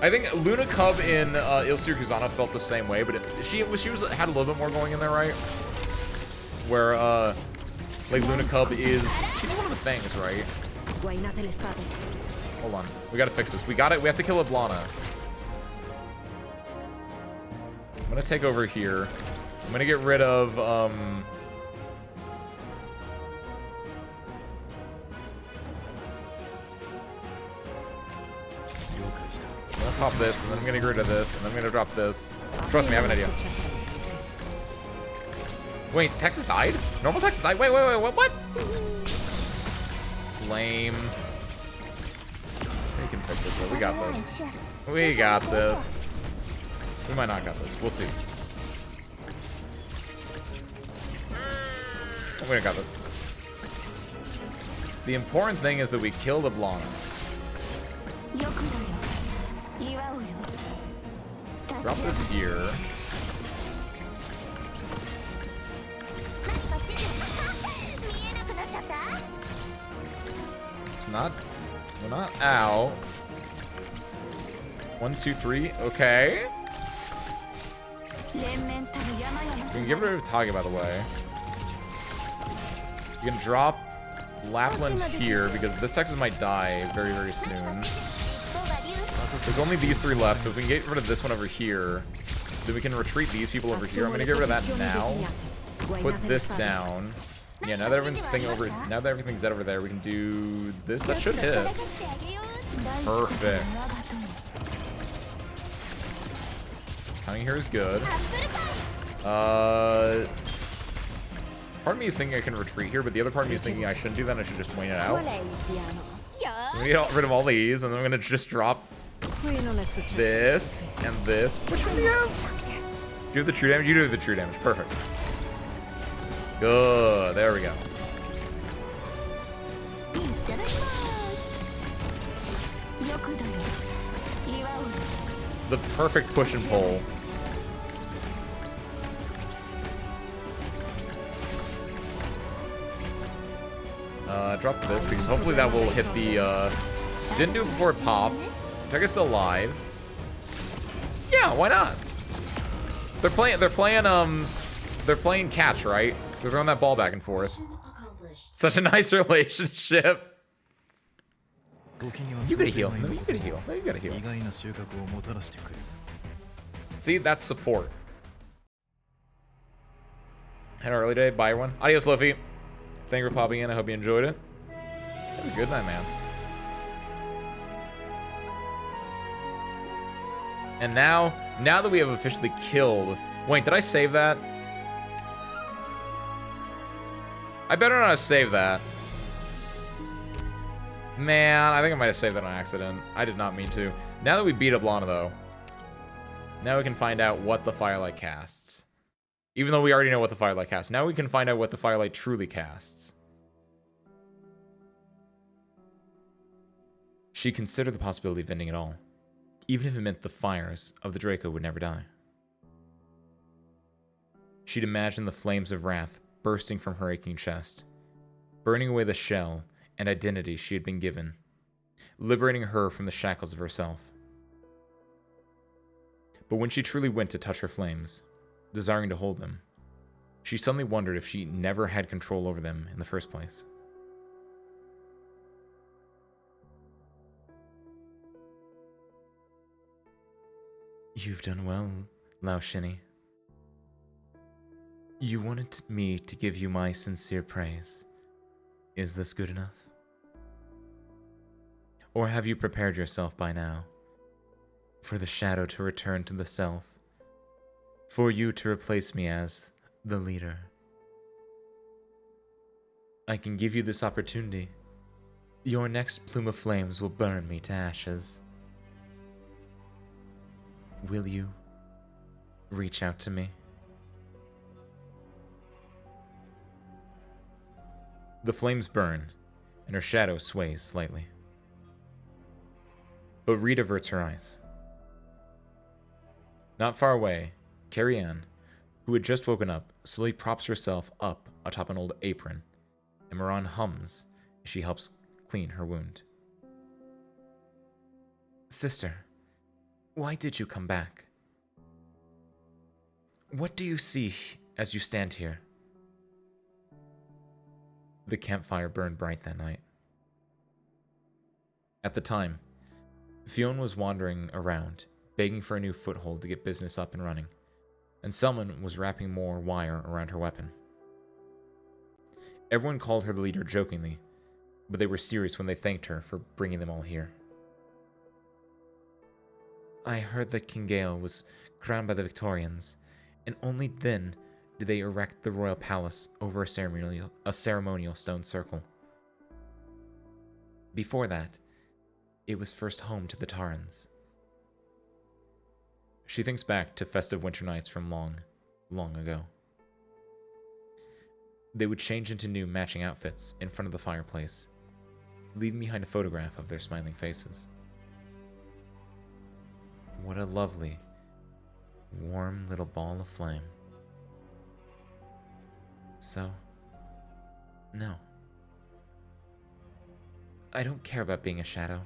I think Luna Cub in Ilsir Kuzana felt the same way, but she had a little bit more going in there, right? Where like Luna Cub she's one of the things, right? Hold on, we gotta fix this. We have to kill Ablana. I'm gonna take over here. I'm gonna get rid of I'm gonna pop this, and then I'm gonna get rid of this, and then I'm gonna drop this. Trust me, I have an idea. Wait, Texas died? Normal Texas died? Wait, what? Lame. We can fix this though. We got this. We got this. We might not got this. We'll see. We got this. The important thing is that we killed Ablana. Drop this here. It's not. We're not out. 1, 2, 3. Okay. We can get rid of Tage, by the way. You can drop Lapland here because this Texas might die very, very soon. There's only these 3 left, so if we can get rid of this one over here, then we can retreat these people over here. I'm gonna get rid of that now. Put this down. Yeah, now that everything's over there, we can do this. That should hit. Perfect. Timing here is good. Part of me is thinking I can retreat here, but the other part of me is thinking I shouldn't do that. I should just wait it out. So I'm gonna get rid of all these, and then I'm gonna just drop this and this. Which one do you have? Do you have the true damage? You do have the true damage. Perfect. Good. There we go. The perfect push and pull. Drop this because hopefully that will hit the. Didn't do it before it popped. Pega's still alive. Yeah, why not? They're playing catch, right? They're throwing that ball back and forth. Such a nice relationship. You gotta heal. No, you gotta heal. No, you gotta heal. See, that's support. Had an early day. Buy one. Adios, Luffy. Thank you for popping in. I hope you enjoyed it. Have a good night, man. And now that we have officially killed... Wait, did I save that? I better not have saved that. Man, I think I might have saved that on accident. I did not mean to. Now that we beat up Lana, though, now we can find out what the Firelight casts. Even though we already know what the Firelight casts. Now we can find out what the Firelight truly casts. She considered the possibility of ending it all, even if it meant the fires of the Draco would never die. She'd imagined the flames of wrath bursting from her aching chest, burning away the shell and identity she had been given, liberating her from the shackles of herself. But when she truly went to touch her flames, desiring to hold them, she suddenly wondered if she never had control over them in the first place. You've done well, Lao Shinny. You wanted me to give you my sincere praise. Is this good enough? Or have you prepared yourself by now for the shadow to return to the self, for you to replace me as the leader? I can give you this opportunity. Your next plume of flames will burn me to ashes. Will you reach out to me. The flames burn, and her shadow sways slightly. But Reed averts her eyes. Not far away, Carrie Ann, who had just woken up, slowly props herself up atop an old apron, and Moran hums as she helps clean her wound. Sister, why did you come back? What do you see as you stand here? The campfire burned bright that night. At the time, Fionn was wandering around, begging for a new foothold to get business up and running, and Selman was wrapping more wire around her weapon. Everyone called her the leader jokingly, but they were serious when they thanked her for bringing them all here. I heard that King Gale was crowned by the Victorians, and only then did they erect the royal palace over a ceremonial stone circle. Before that, it was first home to the Tarans. She thinks back to festive winter nights from long, long ago. They would change into new matching outfits in front of the fireplace, leaving behind a photograph of their smiling faces. What a lovely, warm little ball of flame. So, no. I don't care about being a shadow.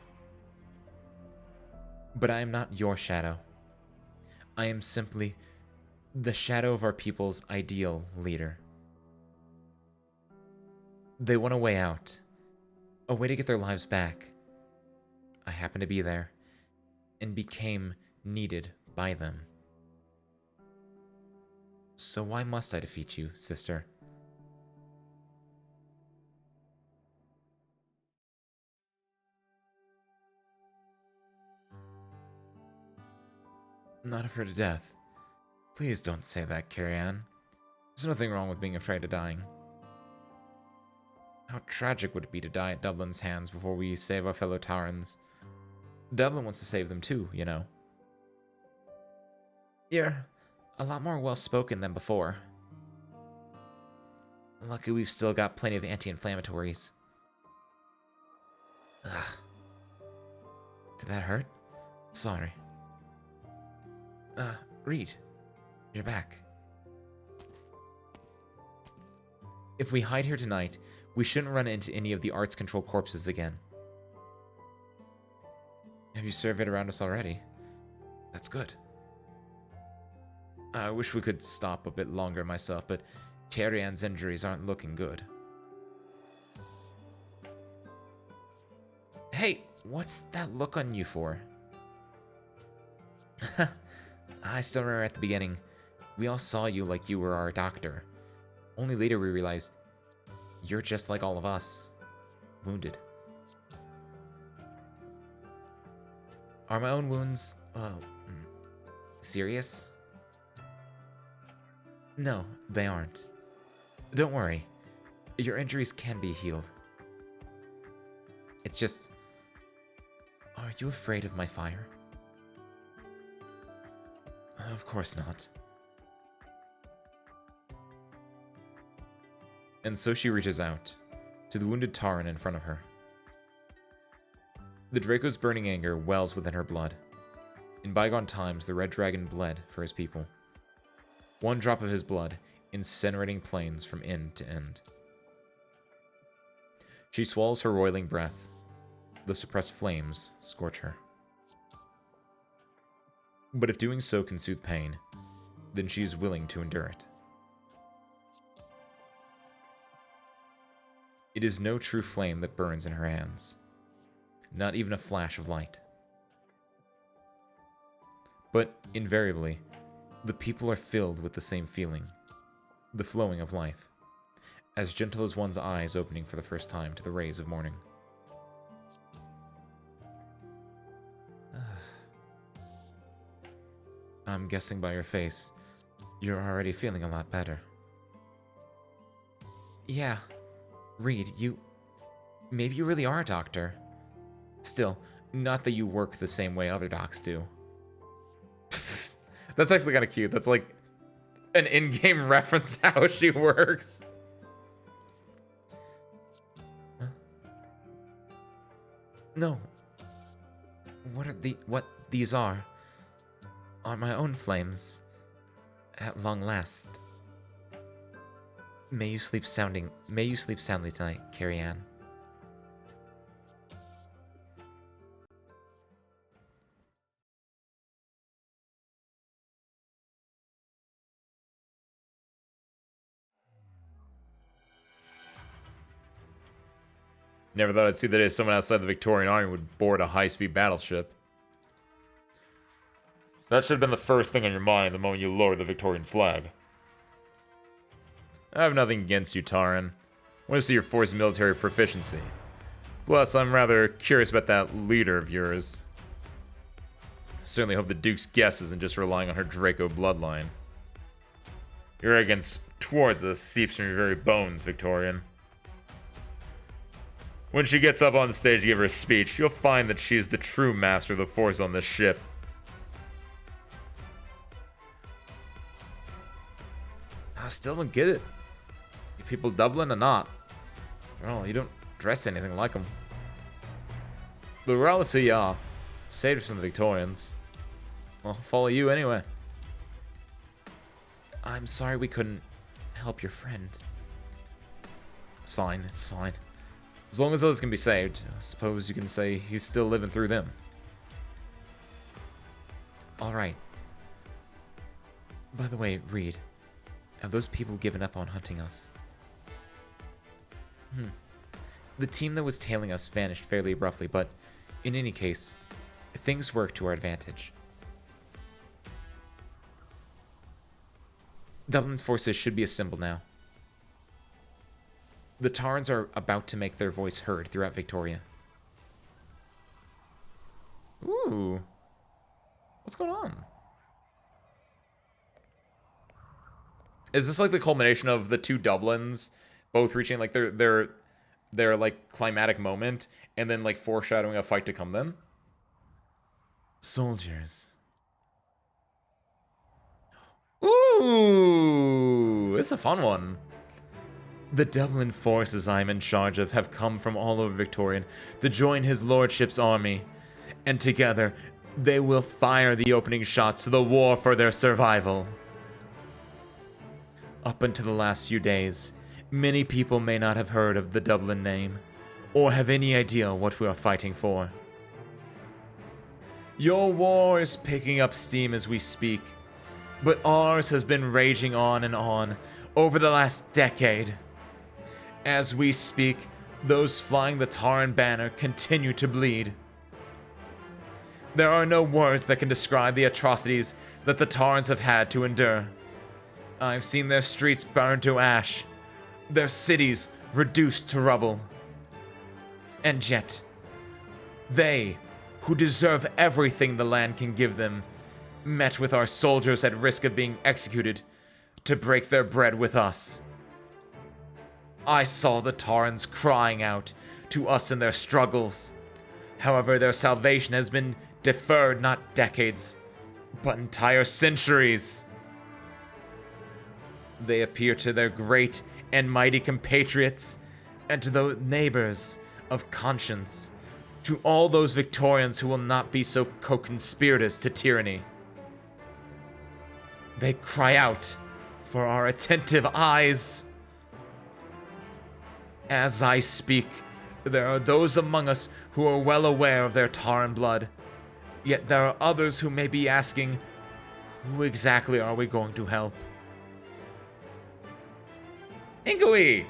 But I am not your shadow. I am simply the shadow of our people's ideal leader. They want a way out, a way to get their lives back. I happened to be there, and became needed by them. So why must I defeat you, sister? Not afraid of death. Please don't say that, Carrie Ann. There's nothing wrong with being afraid of dying. How tragic would it be to die at Dublin's hands before we save our fellow Tarans? Dublin wants to save them too, you know. You're a lot more well-spoken than before. Lucky we've still got plenty of anti-inflammatories. Ugh. Did that hurt? Sorry. Reed, you're back. If we hide here tonight, we shouldn't run into any of the arts control corpses again. Have you surveyed around us already? That's good. I wish we could stop a bit longer myself, but Carrie Ann's injuries aren't looking good. Hey, what's that look on you for? I still remember at the beginning, we all saw you like you were our doctor. Only later we realized you're just like all of us, wounded. Are my own wounds, serious? No, they aren't. Don't worry, your injuries can be healed. It's just, are you afraid of my fire? Of course not. And so she reaches out to the wounded Taran in front of her. The Draco's burning anger wells within her blood. In bygone times, the Red Dragon bled for his people. One drop of his blood incinerating plains from end to end. She swallows her roiling breath. The suppressed flames scorch her. But if doing so can soothe pain, then she is willing to endure it. It is no true flame that burns in her hands, not even a flash of light. But invariably, the people are filled with the same feeling, the flowing of life, as gentle as one's eyes opening for the first time to the rays of morning. I'm guessing by your face, you're already feeling a lot better. Yeah, Reed, maybe you really are a doctor. Still, not that you work the same way other docs do. That's actually kind of cute. That's like an in-game reference to how she works. No. What these are my own flames. At long last. May you sleep soundly tonight, Carrie Ann. Never thought I'd see the day someone outside the Victorian Army would board a high-speed battleship. That should have been the first thing on your mind the moment you lowered the Victorian flag. I have nothing against you, Taran. I want to see your force's military proficiency. Plus, I'm rather curious about that leader of yours. Certainly hope the Duke's guess isn't just relying on her Draco bloodline. Your arrogance towards us seeps from your very bones, Victorian. When she gets up on stage to give her speech, you'll find that she is the true master of the Force on this ship. I still don't get it. You people Dublin or not? Well, you don't dress anything like them. But regardless who you are, saved us from the Victorians. I'll follow you anyway. I'm sorry we couldn't help your friend. It's fine, it's fine. As long as those can be saved, I suppose you can say he's still living through them. Alright. By the way, Reed, have those people given up on hunting us? The team that was tailing us vanished fairly abruptly, but in any case, things work to our advantage. Dublin's forces should be assembled now. The Tarns are about to make their voice heard throughout Victoria. Ooh. What's going on? Is this like the culmination of the two Dublins both reaching like their like climatic moment and then like foreshadowing a fight to come then? Soldiers. Ooh, it's a fun one. The Dublin forces I'm in charge of have come from all over Victorian to join his lordship's army, and together they will fire the opening shots to the war for their survival. Up until the last few days, many people may not have heard of the Dublin name, or have any idea what we are fighting for. Your war is picking up steam as we speak, but ours has been raging on and on over the last decade. As we speak, those flying the Taran banner continue to bleed. There are no words that can describe the atrocities that the Tarans have had to endure. I've seen their streets burned to ash, their cities reduced to rubble. And yet, they, who deserve everything the land can give them, met with our soldiers at risk of being executed to break their bread with us. I saw the Tarans crying out to us in their struggles. However, their salvation has been deferred not decades, but entire centuries. They appear to their great and mighty compatriots, and to the neighbors of conscience, to all those Victorians who will not be so co-conspirators to tyranny. They cry out for our attentive eyes. As I speak, there are those among us who are well aware of their Taran blood, yet there are others who may be asking, who exactly are we going to help? Inkawee!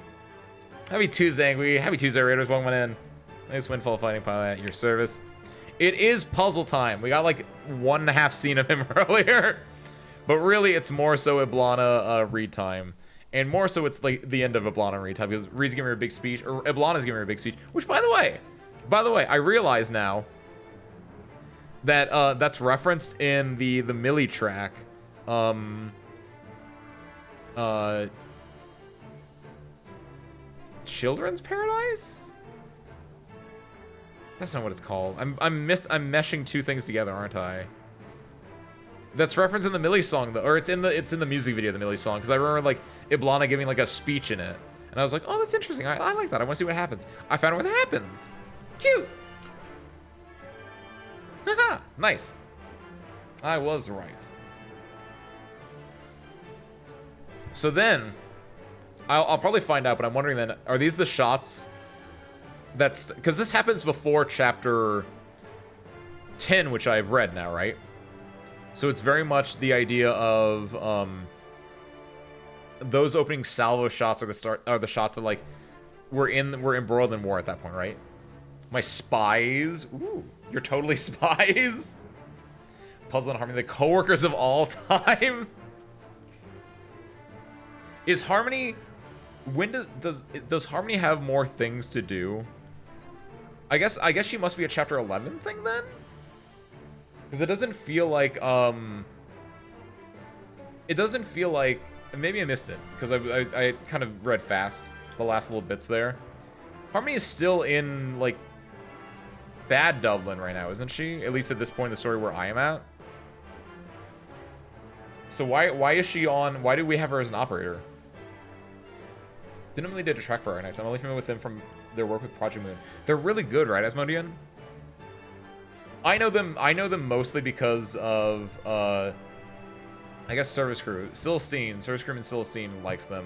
Happy Tuesday, Inkawee. Happy Tuesday, Raiders. Welcome in. Nice Windfall Fighting Pilot at your service. It is puzzle time. We got like 1.5 scene of him earlier. But really, it's more so Iblana read time. And more so, it's like the end of Iblana read time, because Reed's giving her a big speech, or Iblana's giving her a big speech. Which, by the way, I realize now that that's referenced in the Millie track. Children's Paradise? That's not what it's called. I'm meshing two things together, aren't I? That's referenced in the Millie song, though, or it's in the music video of the Millie song, because I remember like Iblana giving like a speech in it, and I was like, oh, that's interesting. I like that. I want to see what happens. I found out what happens. Cute. Haha, nice. I was right. So then, I'll probably find out, but I'm wondering then, are these the shots that's, because this happens before chapter 10, which I've read now, right? So it's very much the idea of those opening salvo shots are the shots that like we're embroiled in war at that point, right? My spies, ooh, you're totally spies. Puzzle and Harmony, the coworkers of all time. Is Harmony, when does Harmony have more things to do? I guess she must be a chapter 11 thing then? Because it doesn't feel like, maybe I missed it, because I kind of read fast the last little bits there. Harmony is still in, like, bad Dublin right now, isn't she? At least at this point in the story where I am at. So why is she on, why do we have her as an operator? Didn't really did a track for Arknights. I'm only familiar with them from their work with Project Moon. They're really good, right, Asmodean? I know them mostly because of, I guess Service Crew. Celestine, Service Crew and Celestine likes them.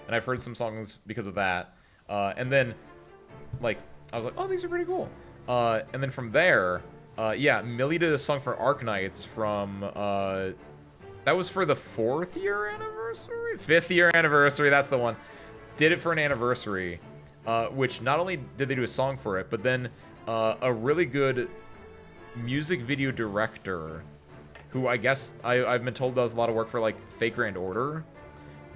And I've heard some songs because of that. And then, like, I was like, oh, these are pretty cool. And then from there, yeah, Millie did a song for Arknights from, that was for the 4th year anniversary? 5th year anniversary, that's the one. Did it for an anniversary, which not only did they do a song for it, but then a really good music video director, who I guess I've been told does a lot of work for like Fake Grand Order,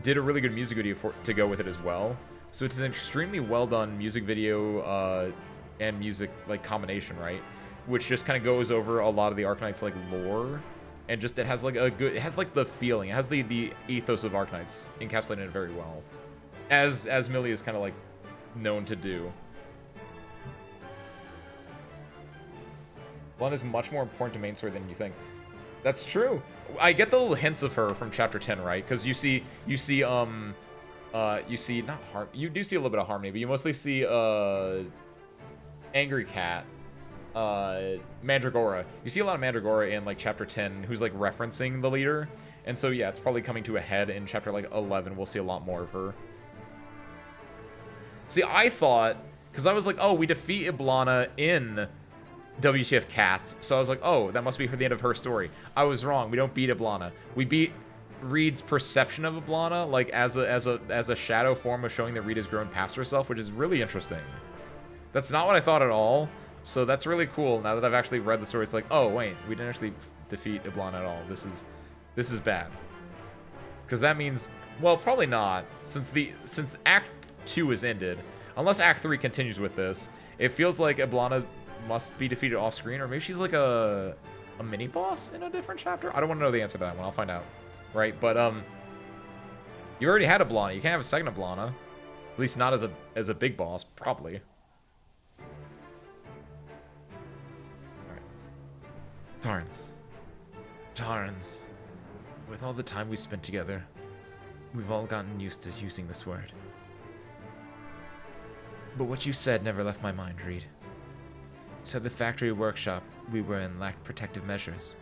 did a really good music video to go with it as well. So it's an extremely well done music video and music like combination, right? Which just kind of goes over a lot of the Arknights like lore, and just it has like it has like the feeling, it has the ethos of Arknights encapsulated in it very well, as Millie is kind of like known to do. Blonde is much more important to main story than you think. That's true. I get the little hints of her from chapter 10, right? Because you do see a little bit of Harmony, but you mostly see Angry Cat, Mandragora. You see a lot of Mandragora in like chapter 10, who's like referencing the leader, and so yeah, it's probably coming to a head in chapter like 11. We'll see a lot more of her. See, I thought, because I was like, oh, we defeat Iblana in WTF Cats, so I was like, oh, that must be for the end of her story. I was wrong. We don't beat Iblana. We beat Reed's perception of Iblana, like as a shadow form of showing that Reed has grown past herself, which is really interesting. That's not what I thought at all. So that's really cool. Now that I've actually read the story, it's like, oh wait, we didn't actually defeat Iblana at all. This is bad. Because that means, well, probably not, since Act 2 is ended. Unless Act 3 continues with this, it feels like Iblana must be defeated off screen, or maybe she's like a mini boss in a different chapter. I don't want to know the answer to that one. I'll find out, right? But you already had Iblana. You can't have a second Iblana, at least not as a big boss, probably. All right, Tarns. With all the time we spent together, we've all gotten used to using this word. But what you said never left my mind, Reed. Said the factory workshop we were in lacked protective measures,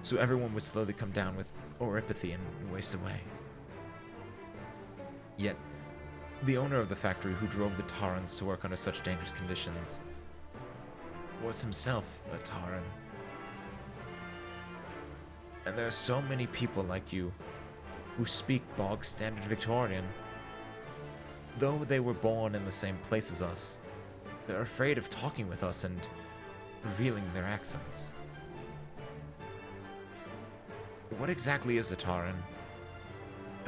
so everyone would slowly come down with oripathy and waste away. Yet, the owner of the factory who drove the Tarans to work under such dangerous conditions was himself a Taran. And there are so many people like you who speak bog standard Victorian. Though they were born in the same place as us, they're afraid of talking with us and revealing their accents. What exactly is a Taran?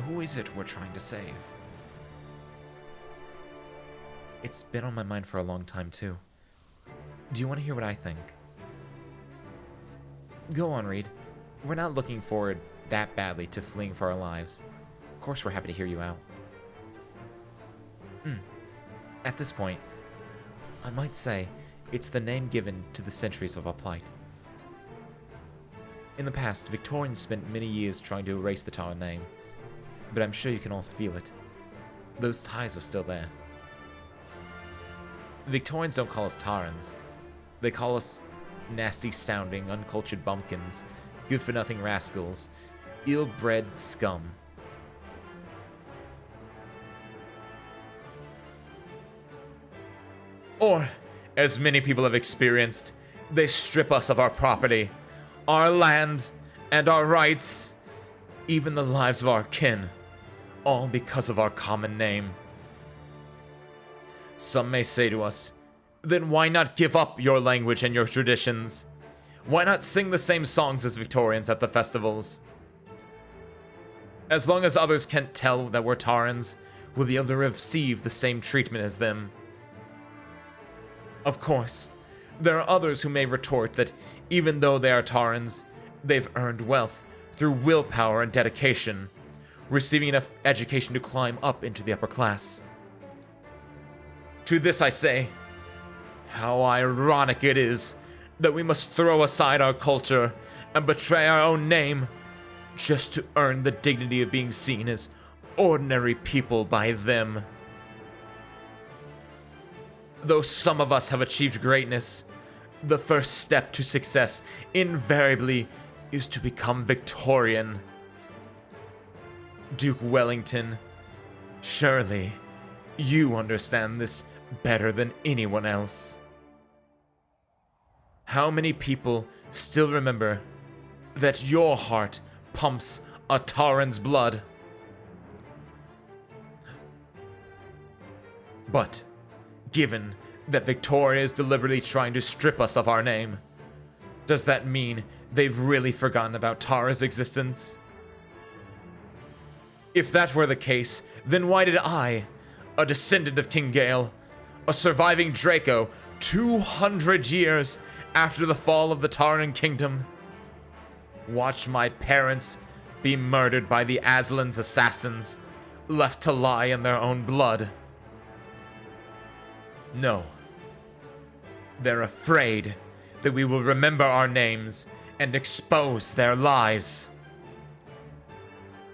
Who is it we're trying to save? It's been on my mind for a long time, too. Do you want to hear what I think? Go on, Reed. We're not looking forward that badly to fleeing for our lives. Of course we're happy to hear you out. At this point, I might say it's the name given to the centuries of our plight. In the past, Victorians spent many years trying to erase the Tara name, but I'm sure you can all feel it. Those ties are still there. Victorians don't call us Tarans. They call us nasty-sounding, uncultured bumpkins, good-for-nothing rascals, ill-bred scum. Or, as many people have experienced, they strip us of our property, our land, and our rights, even the lives of our kin, all because of our common name. Some may say to us, then why not give up your language and your traditions? Why not sing the same songs as Victorians at the festivals? As long as others can't tell that we're Tarans, we'll be able to receive the same treatment as them. Of course, there are others who may retort that even though they are Tarans, they've earned wealth through willpower and dedication, receiving enough education to climb up into the upper class. To this I say, how ironic it is that we must throw aside our culture and betray our own name just to earn the dignity of being seen as ordinary people by them. Though some of us have achieved greatness, the first step to success invariably is to become Victorian. Duke Wellington, surely you understand this better than anyone else. How many people still remember that your heart pumps a Taran's blood? But, given that Victoria is deliberately trying to strip us of our name, does that mean they've really forgotten about Tara's existence? If that were the case, then why did I, a descendant of King Gale, a surviving Draco 200 years after the fall of the Taran kingdom, watch my parents be murdered by the Aslan's assassins, left to lie in their own blood? No. They're afraid that we will remember our names and expose their lies.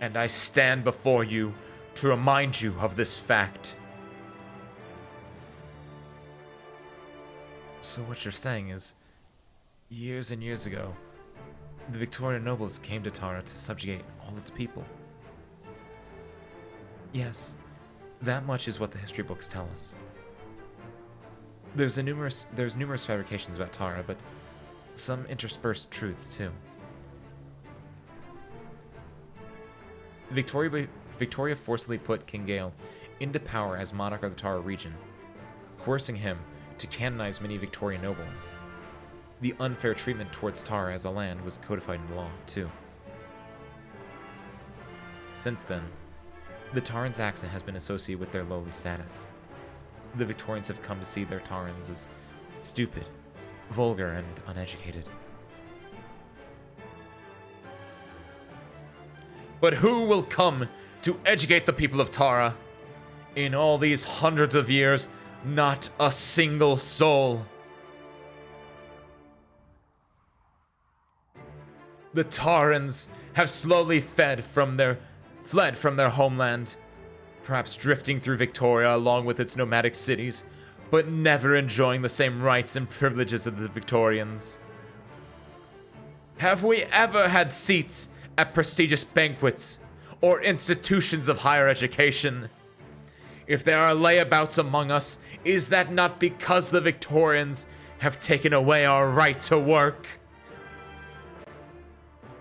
And I stand before you to remind you of this fact. So what you're saying is, years and years ago, the Victorian nobles came to Tara to subjugate all its people. Yes, that much is what the history books tell us. There's numerous fabrications about Tara, but some interspersed truths too. Victoria forcibly put King Gale into power as monarch of the Tara region, coercing him to canonize many Victorian nobles. The unfair treatment towards Tara as a land was codified in law, too. Since then, the Tarans' accent has been associated with their lowly status. The Victorians have come to see their Tarans as stupid, vulgar, and uneducated. But who will come to educate the people of Tara? In all these hundreds of years, not a single soul. The Tarans have slowly fled from their homeland, perhaps drifting through Victoria along with its nomadic cities, but never enjoying the same rights and privileges of the Victorians. Have we ever had seats at prestigious banquets or institutions of higher education? If there are layabouts among us, is that not because the Victorians have taken away our right to work?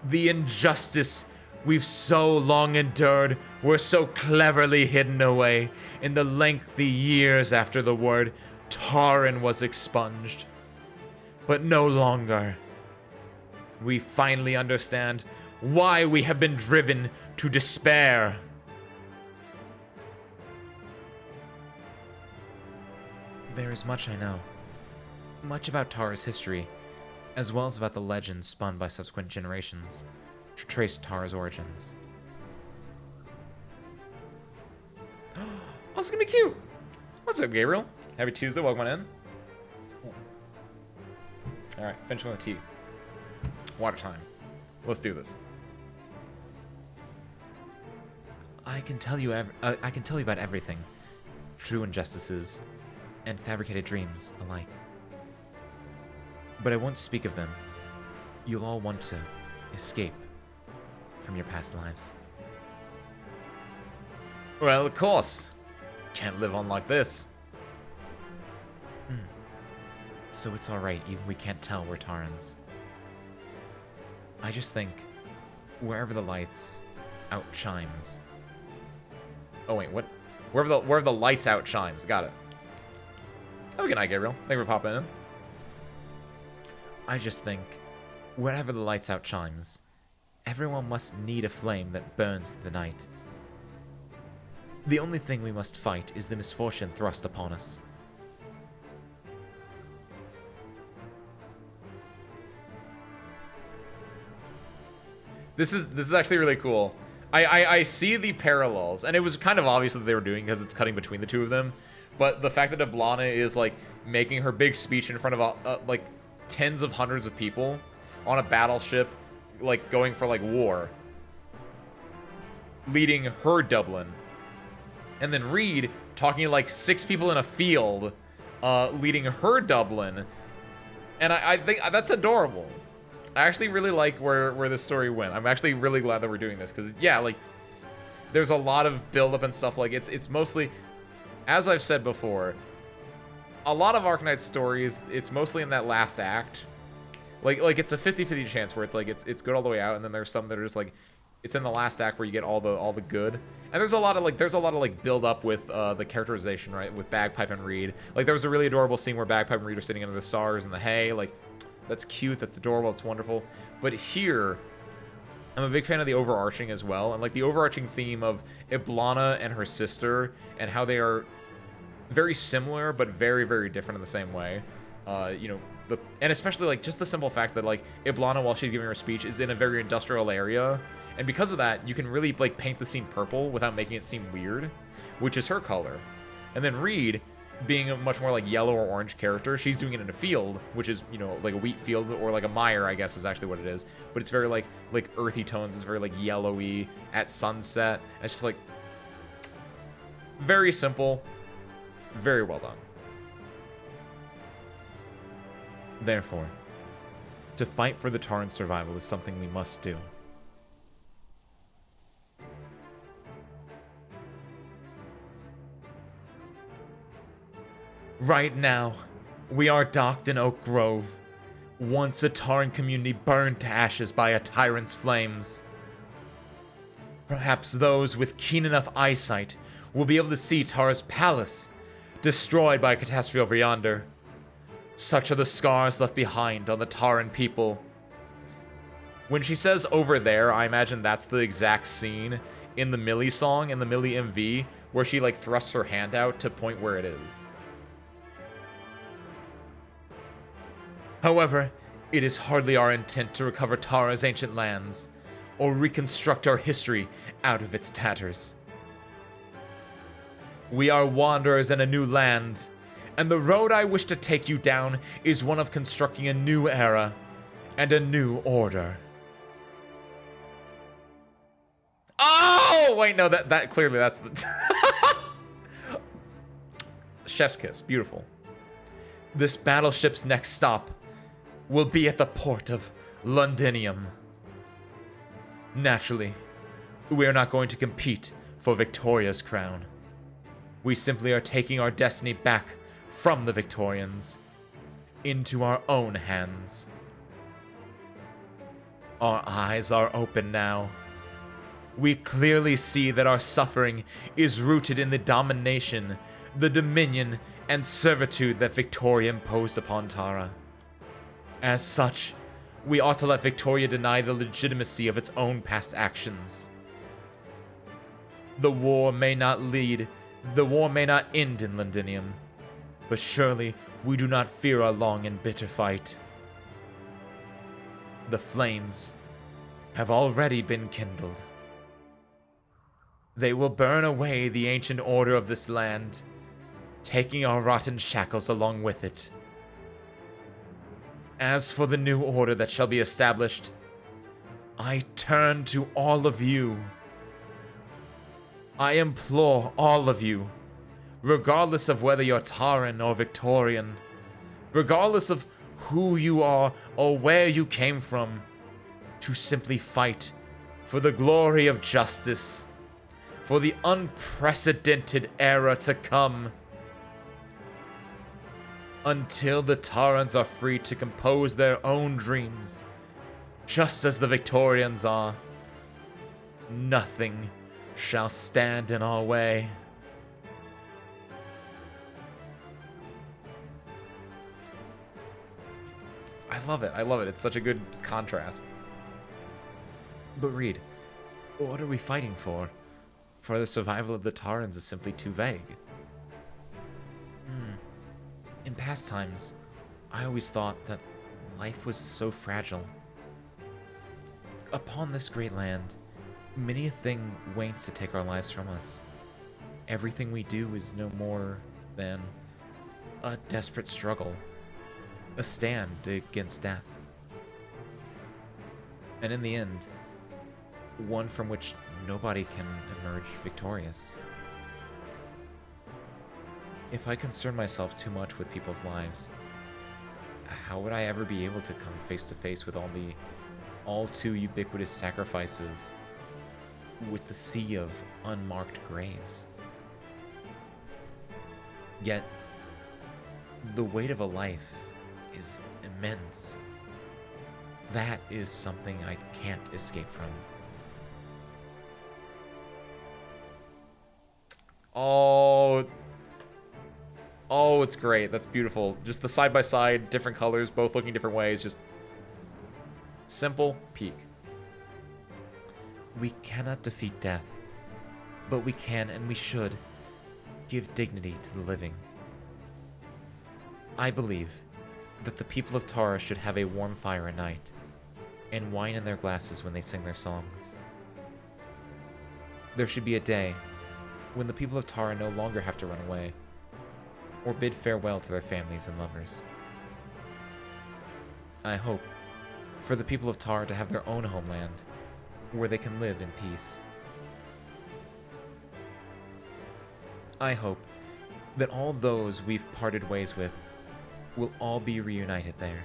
The injustice we've so long endured were so cleverly hidden away in the lengthy years after the word Taran was expunged. But no longer. We finally understand why we have been driven to despair. There is much I know. Much about Tara's history, as well as about the legends spun by subsequent generations to trace Tara's origins. Oh, this is gonna be cute! What's up, Gabriel? Happy Tuesday, welcome on in. Alright, finish with the tea. Water time. Let's do this. I can tell you about everything. True injustices and fabricated dreams alike. But I won't speak of them. You'll all want to escape from your past lives. Well, of course. Can't live on like this. So it's alright, even we can't tell we're Tarans. I just think, wherever the lights outchimes. Oh wait, what? Wherever the lights out chimes. Got it. Oh, good night, Gabriel. Thank you for popping in. I just think, wherever the lights out chimes, everyone must need a flame that burns through the night. The only thing we must fight is the misfortune thrust upon us. This is actually really cool. I see the parallels, and it was kind of obvious that they were doing because it's cutting between the two of them. But the fact that Eblana is like making her big speech in front of like tens of hundreds of people on a battleship, like going for like war, leading her Dublin, and then Reed talking to like 6 people in a field, leading her Dublin, and I think that's adorable. I actually really like where this story went. I'm actually really glad that we're doing this because yeah, like there's a lot of build-up and stuff. Like it's mostly, as I've said before, a lot of Arknights stories, it's mostly in that last act. Like it's a 50-50 chance where it's like it's good all the way out, and then there's some that are just like it's in the last act where you get all the good. And there's a lot of build up with the characterization, right, with Bagpipe and Reed. Like there was a really adorable scene where Bagpipe and Reed are sitting under the stars in the hay. Like that's cute, that's adorable, it's wonderful. But here, I'm a big fan of the overarching as well, and like the overarching theme of Eblana and her sister and how they are very similar but very, very different in the same way. You know, and especially like just the simple fact that like Eblana, while she's giving her speech, is in a very industrial area, and because of that, you can really like paint the scene purple without making it seem weird, which is her color. And then Reed, being a much more like yellow or orange character, she's doing it in a field, which is, you know, like a wheat field or like a mire, I guess is actually what it is. But it's very like earthy tones. It's very like yellowy at sunset. And it's just like very simple, very well done. Therefore, to fight for the Taran survival is something we must do. Right now, we are docked in Oak Grove, once a Taran community burned to ashes by a tyrant's flames. Perhaps those with keen enough eyesight will be able to see Tara's palace destroyed by a catastrophe over yonder. Such are the scars left behind on the Taran people. When she says over there, I imagine that's the exact scene in the Millie song, in the Millie MV, where she like thrusts her hand out to point where it is. However, it is hardly our intent to recover Tara's ancient lands, or reconstruct our history out of its tatters. We are wanderers in a new land, and the road I wish to take you down is one of constructing a new era and a new order. Oh! Wait, no, that clearly that's the... Chef's kiss, beautiful. This battleship's next stop will be at the port of Londinium. Naturally, we are not going to compete for Victoria's crown. We simply are taking our destiny back from the Victorians into our own hands. Our eyes are open now. We clearly see that our suffering is rooted in the domination, the dominion, and servitude that Victoria imposed upon Tara. As such, we ought to let Victoria deny the legitimacy of its own past actions. The war may not end in Londinium, but surely we do not fear a long and bitter fight. The flames have already been kindled. They will burn away the ancient order of this land, taking our rotten shackles along with it. As for the new order that shall be established, I turn to all of you. I implore all of you, regardless of whether you're Taran or Victorian, regardless of who you are or where you came from, to simply fight for the glory of justice, for the unprecedented era to come. Until the Tarans are free to compose their own dreams, just as the Victorians are, nothing shall stand in our way. I love it. I love it. It's such a good contrast. But Reed, what are we fighting for? For the survival of the Tarans is simply too vague. In past times, I always thought that life was so fragile. Upon this great land, many a thing waits to take our lives from us. Everything we do is no more than a desperate struggle, a stand against death. And in the end, one from which nobody can emerge victorious. If I concern myself too much with people's lives, how would I ever be able to come face to face with all too ubiquitous sacrifices, with the sea of unmarked graves? Yet, the weight of a life is immense. That is something I can't escape from. Oh, it's great. That's beautiful. Just the side-by-side, different colors, both looking different ways. Just simple peak. We cannot defeat death, but we can and we should give dignity to the living. I believe that the people of Tara should have a warm fire at night, and wine in their glasses when they sing their songs. There should be a day when the people of Tara no longer have to run away, or bid farewell to their families and lovers. I hope for the people of Tara to have their own homeland, where they can live in peace. I hope that all those we've parted ways with will all be reunited there.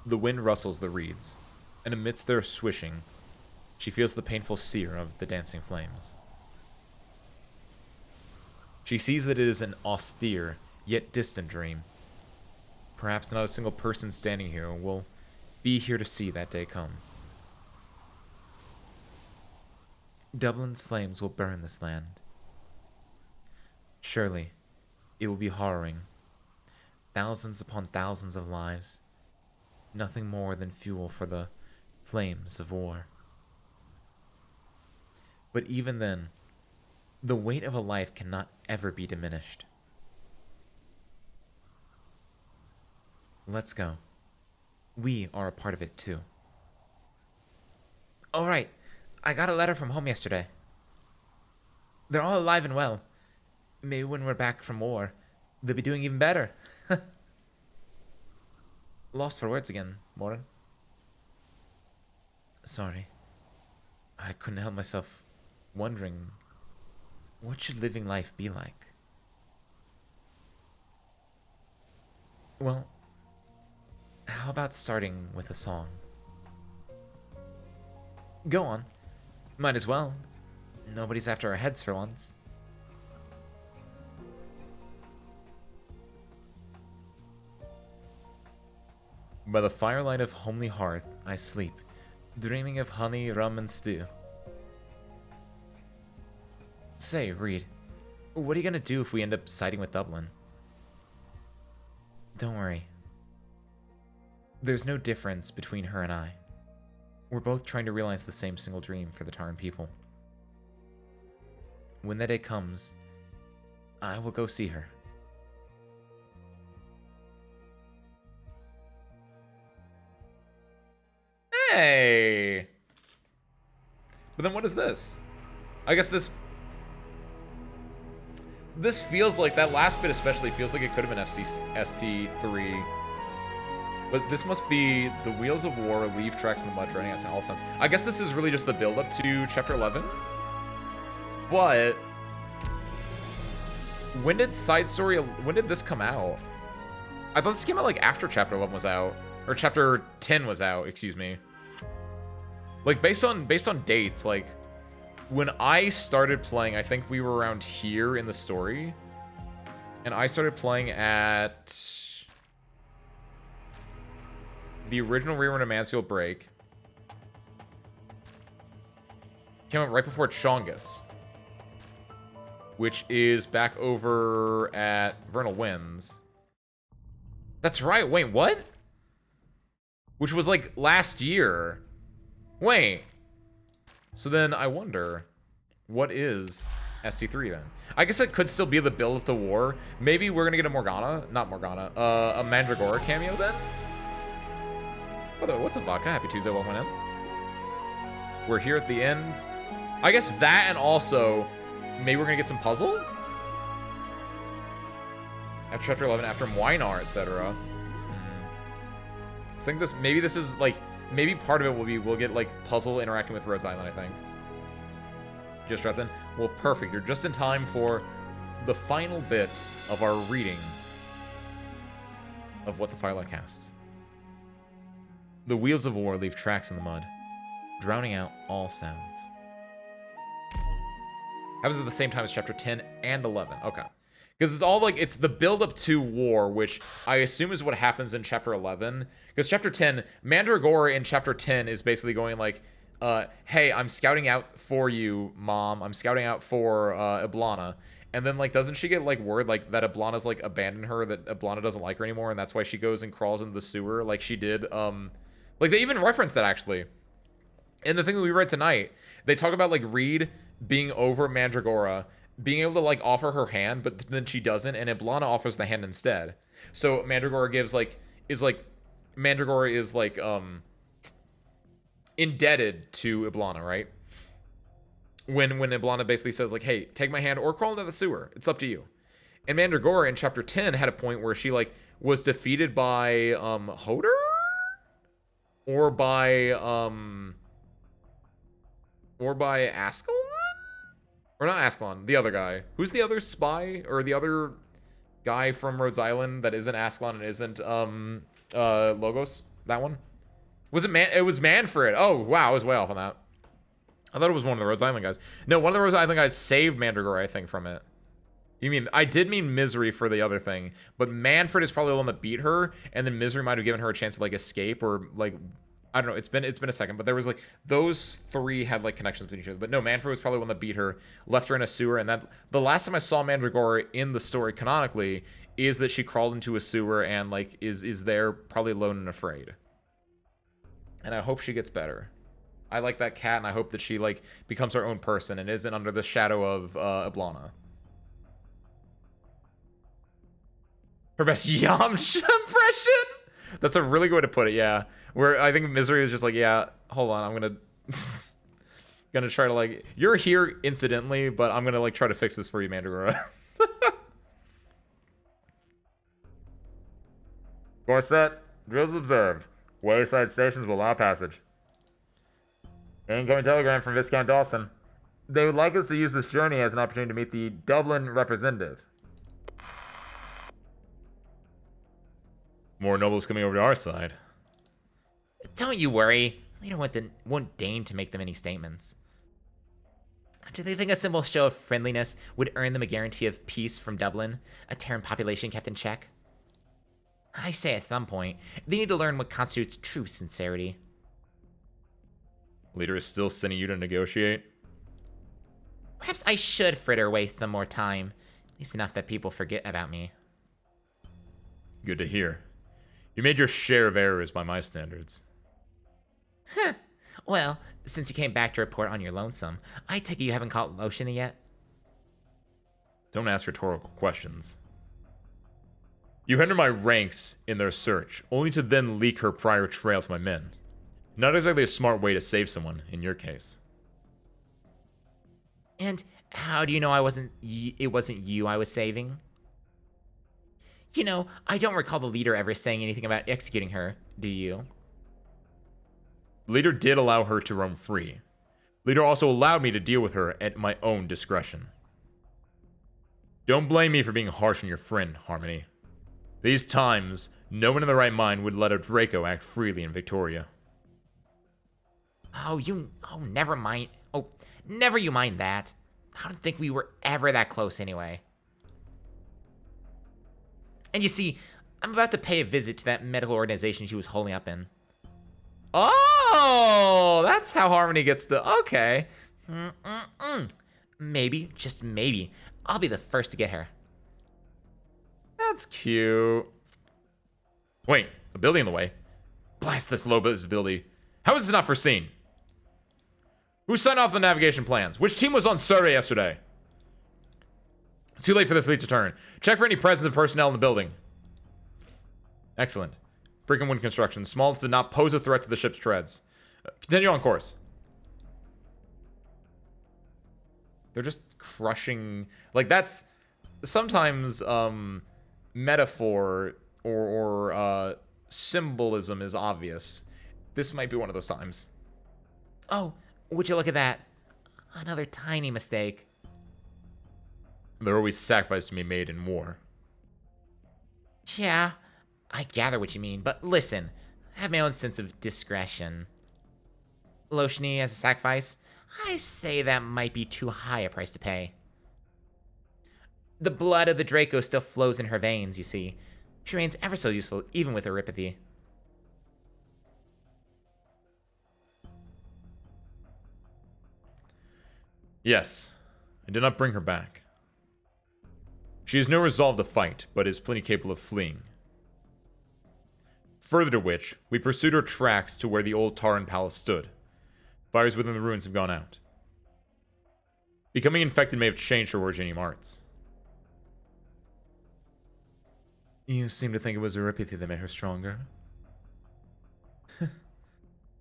The wind rustles the reeds, and amidst their swishing, she feels the painful sear of the dancing flames. She sees that it is an austere, yet distant dream. Perhaps not a single person standing here will be here to see that day come. Dublin's flames will burn this land. Surely, it will be harrowing. Thousands upon thousands of lives. Nothing more than fuel for the flames of war. But even then, the weight of a life cannot ever be diminished. Let's go. We are a part of it too. All right, I got a letter from home yesterday. They're all alive and well. Maybe when we're back from war, they'll be doing even better. Lost for words again, Morin. Sorry. I couldn't help myself wondering, what should living life be like? Well, how about starting with a song? Go on. Might as well. Nobody's after our heads for once. By the firelight of homely hearth, I sleep, dreaming of honey, rum, and stew. Say, Reed, what are you gonna do if we end up siding with Dublin? Don't worry. There's no difference between her and I. We're both trying to realize the same single dream for the Taran people. When that day comes, I will go see her. Hey! But then what is this? I guess this... This feels like, that last bit especially feels like it could have been ST3. But this must be the Wheels of War, leave tracks in the mud, running out all sounds. I guess this is really just the build-up to Chapter 11. But when did this come out? I thought this came out like after Chapter 11 was out. Or Chapter 10 was out, excuse me. Like, based on dates, like, when I started playing, I think we were around here in the story. And I started playing at the original rerun of Mansfield Break. Came out right before Chongus, which is back over at Vernal Winds. That's right. Wait, what? Which was like last year. Wait. So then I wonder, what is ST3 then? I guess it could still be the build up to war. Maybe we're gonna get a a Mandragora cameo then? By the way, what's up, Vodka? Happy Tuesday, welcome in. We're here at the end. I guess that, and also, maybe we're gonna get some puzzle? After Chapter 11, after Mwynar, etc. I think maybe this is, like, maybe part of it will be, we'll get, like, puzzle interacting with Rhodes Island, I think. Just dropped in. Well, perfect. You're just in time for the final bit of our reading of what the Firelight casts. The Wheels of War leave tracks in the mud, drowning out all sounds. Happens at the same time as Chapter 10 and 11. Okay. Because it's all like, it's the build-up to war, which I assume is what happens in Chapter 11. Because Chapter 10, Mandragora in Chapter 10 is basically going like, hey, I'm scouting out for you, Mom. I'm scouting out for Iblana. And then, like, doesn't she get, like, word, like, that Iblana's, like, abandoned her, that Iblana doesn't like her anymore, and that's why she goes and crawls into the sewer, like she did, like, they even reference that, actually. In the thing that we read tonight, they talk about, like, Reed being over Mandragora, being able to, like, offer her hand, but then she doesn't, and Iblana offers the hand instead. So Mandragora gives, like, Mandragora is, like, indebted to Iblana, right? When Iblana basically says, like, hey, take my hand or crawl into the sewer. It's up to you. And Mandragora in Chapter 10 had a point where she, like, was defeated by, Hodor? Or by Ascalon? Or not Ascalon, the other guy. Who's the other spy? Or the other guy from Rhodes Island that isn't Ascalon and isn't, Logos? That one? Was it it was Manfred. Oh, wow, I was way off on that. I thought it was one of the Rhodes Island guys. No, one of the Rhodes Island guys saved Mandragora, I think, from it. You mean, I did mean Misery for the other thing, but Manfred is probably the one that beat her, and then Misery might have given her a chance to, like, escape, or, like, I don't know, it's been a second, but there was, like, those three had, like, connections between each other. But no, Manfred was probably the one that beat her, left her in a sewer, and that, the last time I saw Mandragora in the story, canonically, is that she crawled into a sewer and, like, is there, probably alone and afraid. And I hope she gets better. I like that cat, and I hope that she, like, becomes her own person and isn't under the shadow of Iblana. Her best Yamcha impression? That's a really good way to put it, yeah. Where I think Misery is just like, yeah, hold on, I'm gonna... gonna try to, like... You're here incidentally, but I'm gonna, like, try to fix this for you, Mandragora. Course set. Drills observed. Wayside stations will allow passage. Incoming telegram from Viscount Dawson. They would like us to use this journey as an opportunity to meet the Dublin representative. More nobles coming over to our side. Don't you worry. We won't deign to make them any statements. Do they think a simple show of friendliness would earn them a guarantee of peace from Dublin, a Terran population kept in check? I say at some point, they need to learn what constitutes true sincerity. Leader is still sending you to negotiate? Perhaps I should fritter away some more time. At least enough that people forget about me. Good to hear. You made your share of errors by my standards. Huh. Well, since you came back to report on your lonesome, I take it you haven't caught Loshina yet? Don't ask rhetorical questions. You hinder my ranks in their search, only to then leak her prior trail to my men. Not exactly a smart way to save someone, in your case. And how do you know it wasn't you I was saving? You know, I don't recall the leader ever saying anything about executing her, do you? The leader did allow her to roam free. The leader also allowed me to deal with her at my own discretion. Don't blame me for being harsh on your friend, Harmony. These times, no one in their right mind would let a Draco act freely in Victoria. Oh, never mind. Oh, never you mind that. I don't think we were ever that close anyway. And you see, I'm about to pay a visit to that medical organization she was holding up in. Oh, that's how Harmony gets the... Okay. Maybe, just maybe, I'll be the first to get her. That's cute. Wait, a building in the way? Blast this low visibility. How is this not foreseen? Who signed off the navigation plans? Which team was on survey yesterday? It's too late for the fleet to turn. Check for any presence of personnel in the building. Excellent. Freaking wind construction. Smallest did not pose a threat to the ship's treads. Continue on course. They're just crushing... Like, that's... Sometimes, metaphor or symbolism is obvious. This might be one of those times. Oh, would you look at that? Another tiny mistake. There are always sacrifices to be made in war. Yeah, I gather what you mean, but listen, I have my own sense of discretion. Lotiony as a sacrifice? I say that might be too high a price to pay. The blood of the Draco still flows in her veins, you see. She remains ever so useful, even with Eripathy. Yes, I did not bring her back. She has no resolve to fight, but is plenty capable of fleeing. Further to which, we pursued her tracks to where the old Taran palace stood. Fires within the ruins have gone out. Becoming infected may have changed her originating arts. You seem to think it was Eripathy that made her stronger.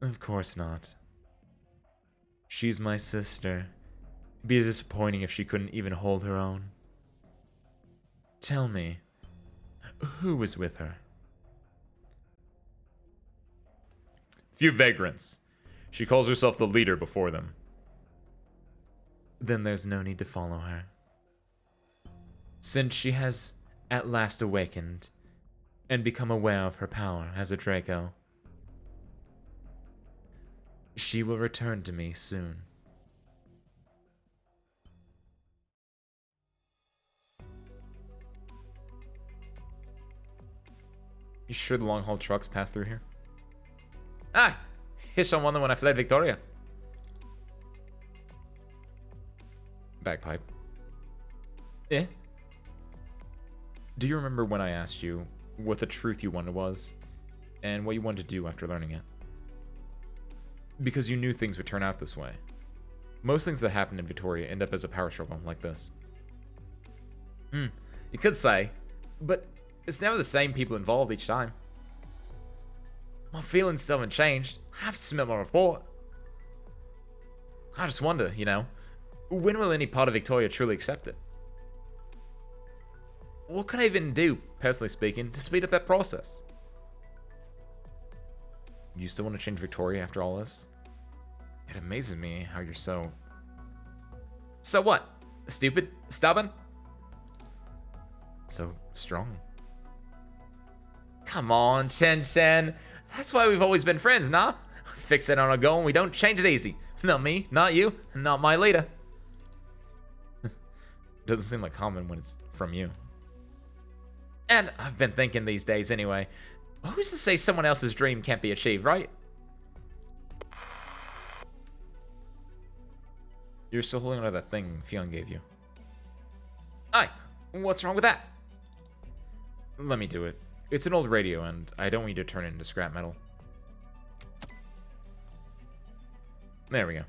Of course not. She's my sister. It'd be disappointing if she couldn't even hold her own. Tell me, who was with her? Few vagrants. She calls herself the leader before them. Then there's no need to follow her. Since she has at last awakened and become aware of her power as a Draco, she will return to me soon. You sure the long-haul trucks pass through here? Ah! Here's someone when I fled Victoria. Bagpipe. Eh? Do you remember when I asked you what the truth you wanted was, and what you wanted to do after learning it? Because you knew things would turn out this way. Most things that happen in Victoria end up as a power struggle like this. You could say, but it's never the same people involved each time. My feelings still haven't changed. I have to submit my report. I just wonder, you know, when will any part of Victoria truly accept it? What can I even do, personally speaking, to speed up that process? You still want to change Victoria after all this? It amazes me how you're so... So what? Stupid? Stubborn? so strong. Come on, Chen. That's why we've always been friends, nah? Fix it on a goal and we don't change it easy. Not me, not you, not my leader. Doesn't seem like common when it's from you. And I've been thinking these days anyway, who's to say someone else's dream can't be achieved, right? You're still holding on to that thing Fionn gave you. Aye, what's wrong with that? Let me do it. It's an old radio, and I don't want you to turn it into scrap metal. There we go.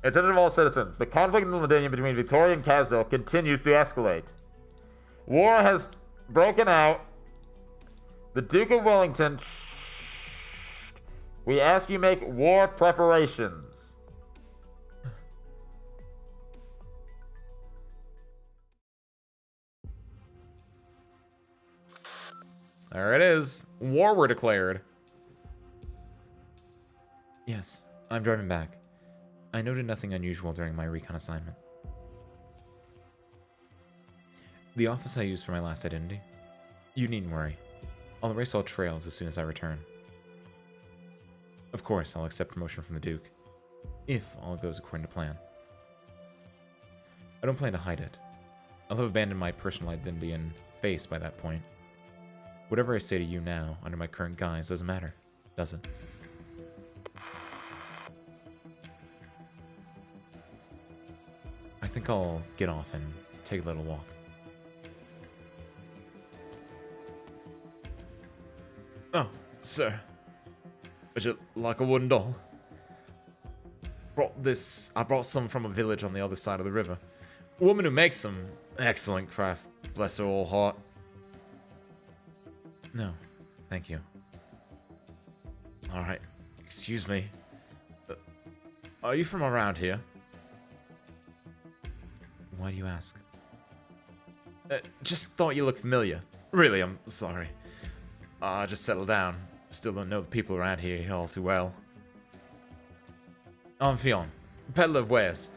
Attention of all citizens, the conflict in the Ladinium between Victoria and Casdale continues to escalate. War has broken out. The Duke of Wellington... We ask you make war preparations. There it is. War were declared. Yes, I'm driving back. I noted nothing unusual during my recon assignment. The office I used for my last identity? You needn't worry. I'll erase all trails as soon as I return. Of course, I'll accept promotion from the Duke, if all goes according to plan. I don't plan to hide it. I'll have abandoned my personal identity and face by that point. Whatever I say to you now, under my current guise, doesn't matter, does it? I think I'll get off and take a little walk. Oh, sir. Would you like a wooden doll? I brought some from a village on the other side of the river. A woman who makes some excellent craft. Bless her old heart. No, thank you. Alright, excuse me. Are you from around here? Why do you ask? Just thought you looked familiar. Really, I'm sorry. Just settle down. Still don't know the people around here all too well. I'm Fionn, peddler of wares.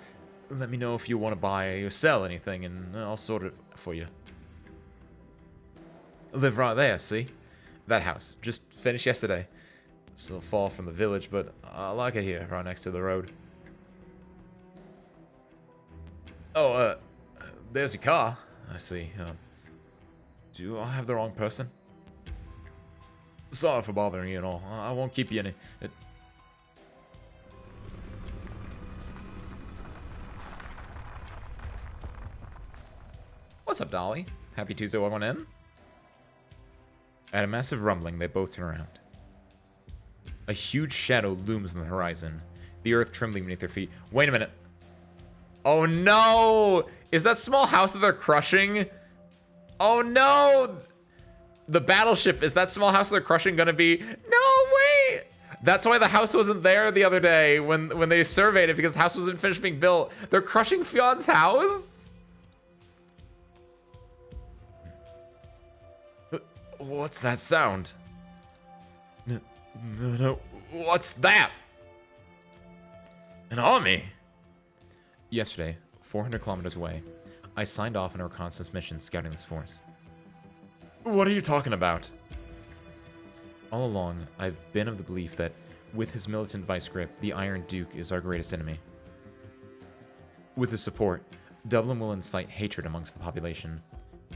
Let me know if you want to buy or sell anything, and I'll sort it for you. I live right there, see? That house. Just finished yesterday. Still far from the village, but I like it here, right next to the road. Oh, there's your car. I see. Do I have the wrong person? Sorry for bothering you and all. I won't keep you any. What's up, Dolly? Happy Tuesday, welcome in. At a massive rumbling, they both turn around. A huge shadow looms on the horizon, the earth trembling beneath their feet. Wait a minute. Oh no! Is that small house that they're crushing? Oh no! The battleship, is that small house they're crushing gonna be? No, wait! That's why the house wasn't there the other day when they surveyed it, because the house wasn't finished being built. They're crushing Fionn's house? What's that sound? No. What's that? An army? Yesterday, 400 kilometers away, I signed off on a reconnaissance mission scouting this force. What are you talking about? All along, I've been of the belief that, with his militant vice grip, the Iron Duke is our greatest enemy. With his support, Dublin will incite hatred amongst the population,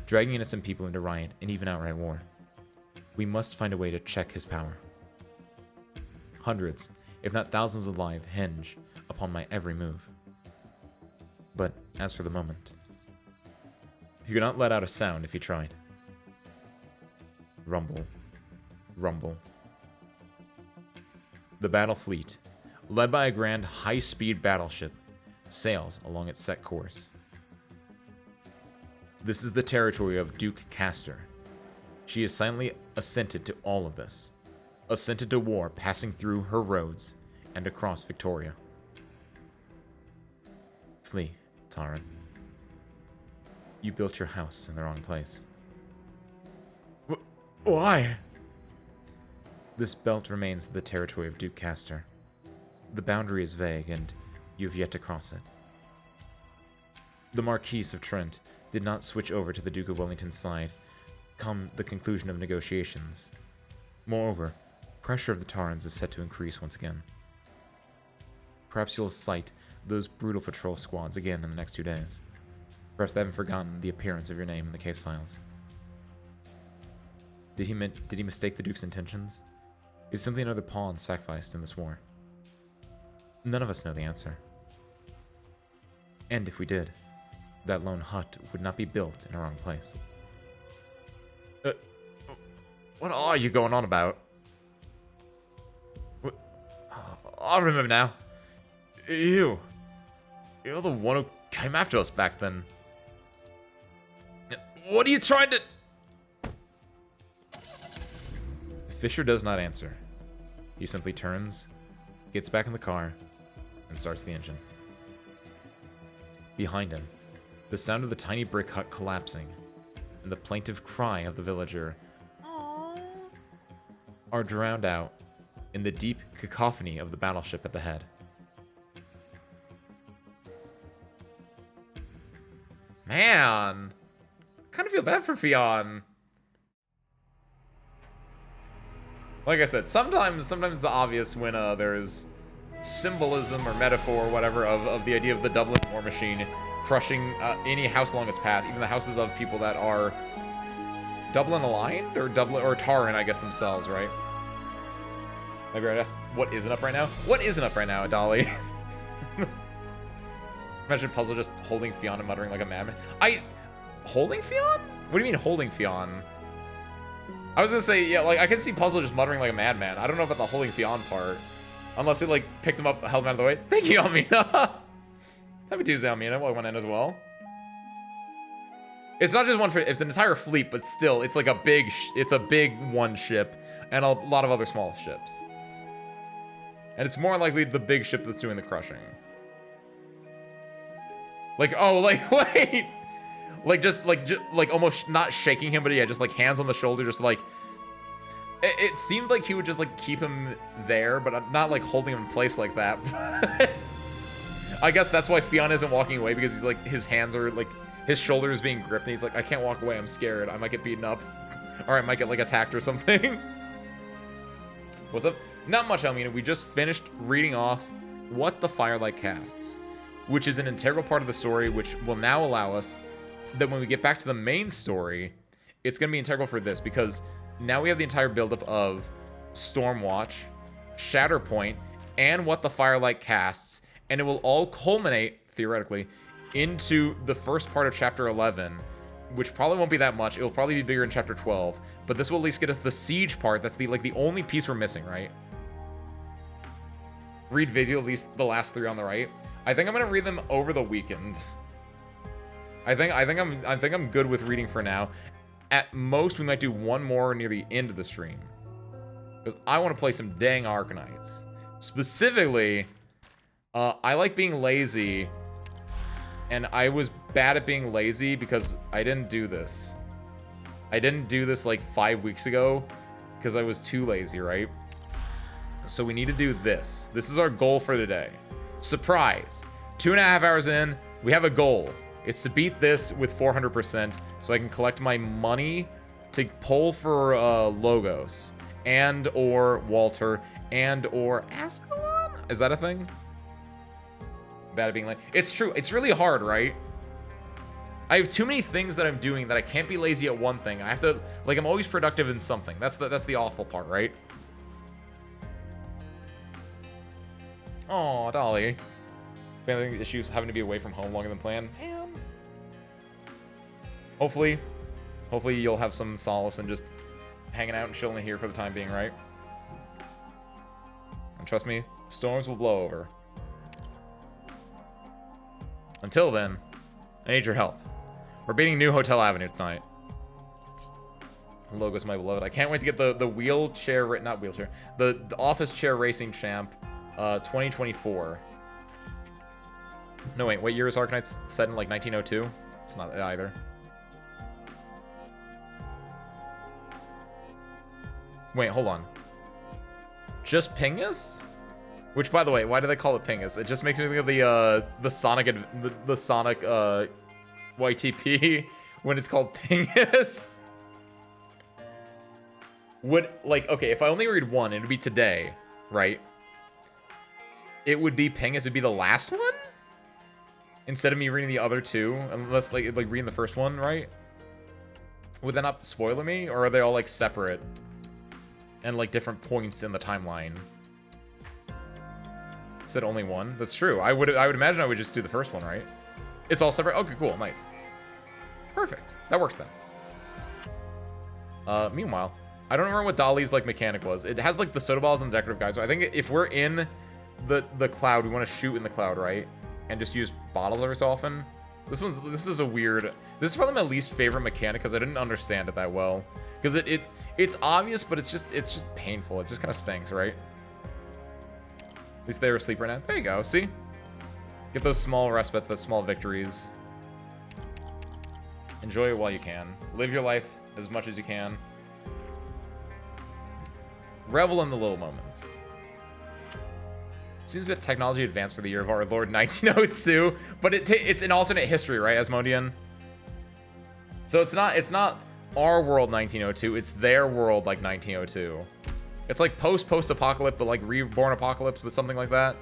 dragging innocent people into riot and even outright war. We must find a way to check his power. Hundreds, if not thousands of lives hinge upon my every move. But as for the moment, he could not let out a sound if he tried. Rumble. Rumble. The battle fleet, led by a grand high-speed battleship, sails along its set course. This is the territory of Duke Castor. She has silently assented to all of this, assented to war passing through her roads and across Victoria. Flee, Taran. You built your house in the wrong place. Why? This belt remains the territory of Duke Castor. The boundary is vague, and you have yet to cross it. The Marquis of Trent did not switch over to the Duke of Wellington's side come the conclusion of negotiations. Moreover, pressure of the Tarans is set to increase once again. Perhaps you'll sight those brutal patrol squads again in the next 2 days. Perhaps they haven't forgotten the appearance of your name in the case files. Did he mistake the Duke's intentions? Is simply another pawn sacrificed in this war? None of us know the answer. And if we did, that lone hut would not be built in a wrong place. What are you going on about? I remember now. You're the one who came after us back then. What are you trying to... Fisher does not answer. He simply turns, gets back in the car, and starts the engine. Behind him, the sound of the tiny brick hut collapsing, and the plaintive cry of the villager, "Aww," are drowned out in the deep cacophony of the battleship at the head. Man, kind of feel bad for Fionn. Like I said, sometimes it's obvious when there's symbolism or metaphor or whatever of the idea of the Dublin war machine crushing any house along its path, even the houses of people that are Dublin aligned or Taran, I guess, themselves, right? Maybe I'd ask, what isn't up right now? What isn't up right now, Dolly? Imagine Puzzle just holding Fionn and muttering like a madman. Holding Fionn? What do you mean holding Fionn? I was gonna say, yeah, like, I can see Puzzle just muttering like a madman. I don't know about the holding Fionn part. Unless it, like, picked him up, held him out of the way. Thank you, Almina! Happy Tuesday, Almina. Well, I went in as well. It's not just one for, it's an entire fleet, but still, it's like a big, it's a big one ship, and a lot of other small ships. And it's more likely the big ship that's doing the crushing. Like, oh, like, wait! Like, just almost not shaking him, but yeah, just, like, hands on the shoulder, just, like... It seemed like he would just, like, keep him there, but not, like, holding him in place like that. I guess that's why Fionn isn't walking away, because he's, like, his hands are, like, his shoulder is being gripped, and he's like, I can't walk away, I'm scared. I might get beaten up. Or I might get, like, attacked or something. What's up? Not much, Almina. We just finished reading off What the Firelight Casts, which is an integral part of the story, which will now allow us that when we get back to the main story, it's going to be integral for this, because now we have the entire buildup of Stormwatch, Shatterpoint, and What the Firelight Casts, and it will all culminate, theoretically, into the first part of Chapter 11, which probably won't be that much. It will probably be bigger in Chapter 12, but this will at least get us the Siege part. That's the only piece we're missing, right? Read video, at least the last 3 on the right. I think I'm gonna read them over the weekend. I think I'm good with reading for now. At most, we might do one more near the end of the stream, because I want to play some dang Arknights. Specifically, I like being lazy, and I was bad at being lazy because I didn't do this. I didn't do this like 5 weeks ago because I was too lazy, right? So we need to do this. This is our goal for today. Surprise! 2.5 hours in, we have a goal. It's to beat this with 400%, so I can collect my money to pull for Logos, and or Walter, and or Ascalon? Is that a thing? Bad at being like, it's true. It's really hard, right? I have too many things that I'm doing that I can't be lazy at one thing. I have to, like, I'm always productive in something. That's the awful part, right? Oh, Dolly. Family issues, having to be away from home longer than planned. Man. Hopefully you'll have some solace in just hanging out and chilling here for the time being, right? And trust me, storms will blow over. Until then, I need your help. We're beating New Hotel Avenue tonight. Logos, my beloved. I can't wait to get the wheelchair, not wheelchair, the office chair racing champ, 2024. No, wait, what year is Arknights set in, like, 1902? It's not either. Wait, hold on. Just Pingus? Which, by the way, why do they call it Pingus? It just makes me think of the Sonic YTP when it's called Pingus. Would, like, okay, if I only read one, it would be today, right? It would be Pingus, it'd be the last one? Instead of me reading the other two, unless, like reading the first one, right? Would that not spoiler me? Or are they all, like, separate? And, like, different points in the timeline? Said only one? That's true. I would imagine I would just do the first one, right? It's all separate? Okay, cool, nice. Perfect. That works then. Meanwhile, I don't remember what Dolly's, like, mechanic was. It has, like, the soda balls and the decorative guys. So I think if we're in the cloud, we want to shoot in the cloud, right? And just use bottles every so often. This is a weird... This is probably my least favorite mechanic because I didn't understand it that well. Because it's obvious, but it's just painful. It just kind of stinks, right? At least they were asleep right now. There you go, see? Get those small respites, those small victories. Enjoy it while you can. Live your life as much as you can. Revel in the little moments. Seems a bit technology advanced for the year of our Lord 1902, but it's an alternate history, right, Asmodean? So it's not our world 1902, it's their world like 1902. It's like post-apocalypse, but like reborn apocalypse, but something like that.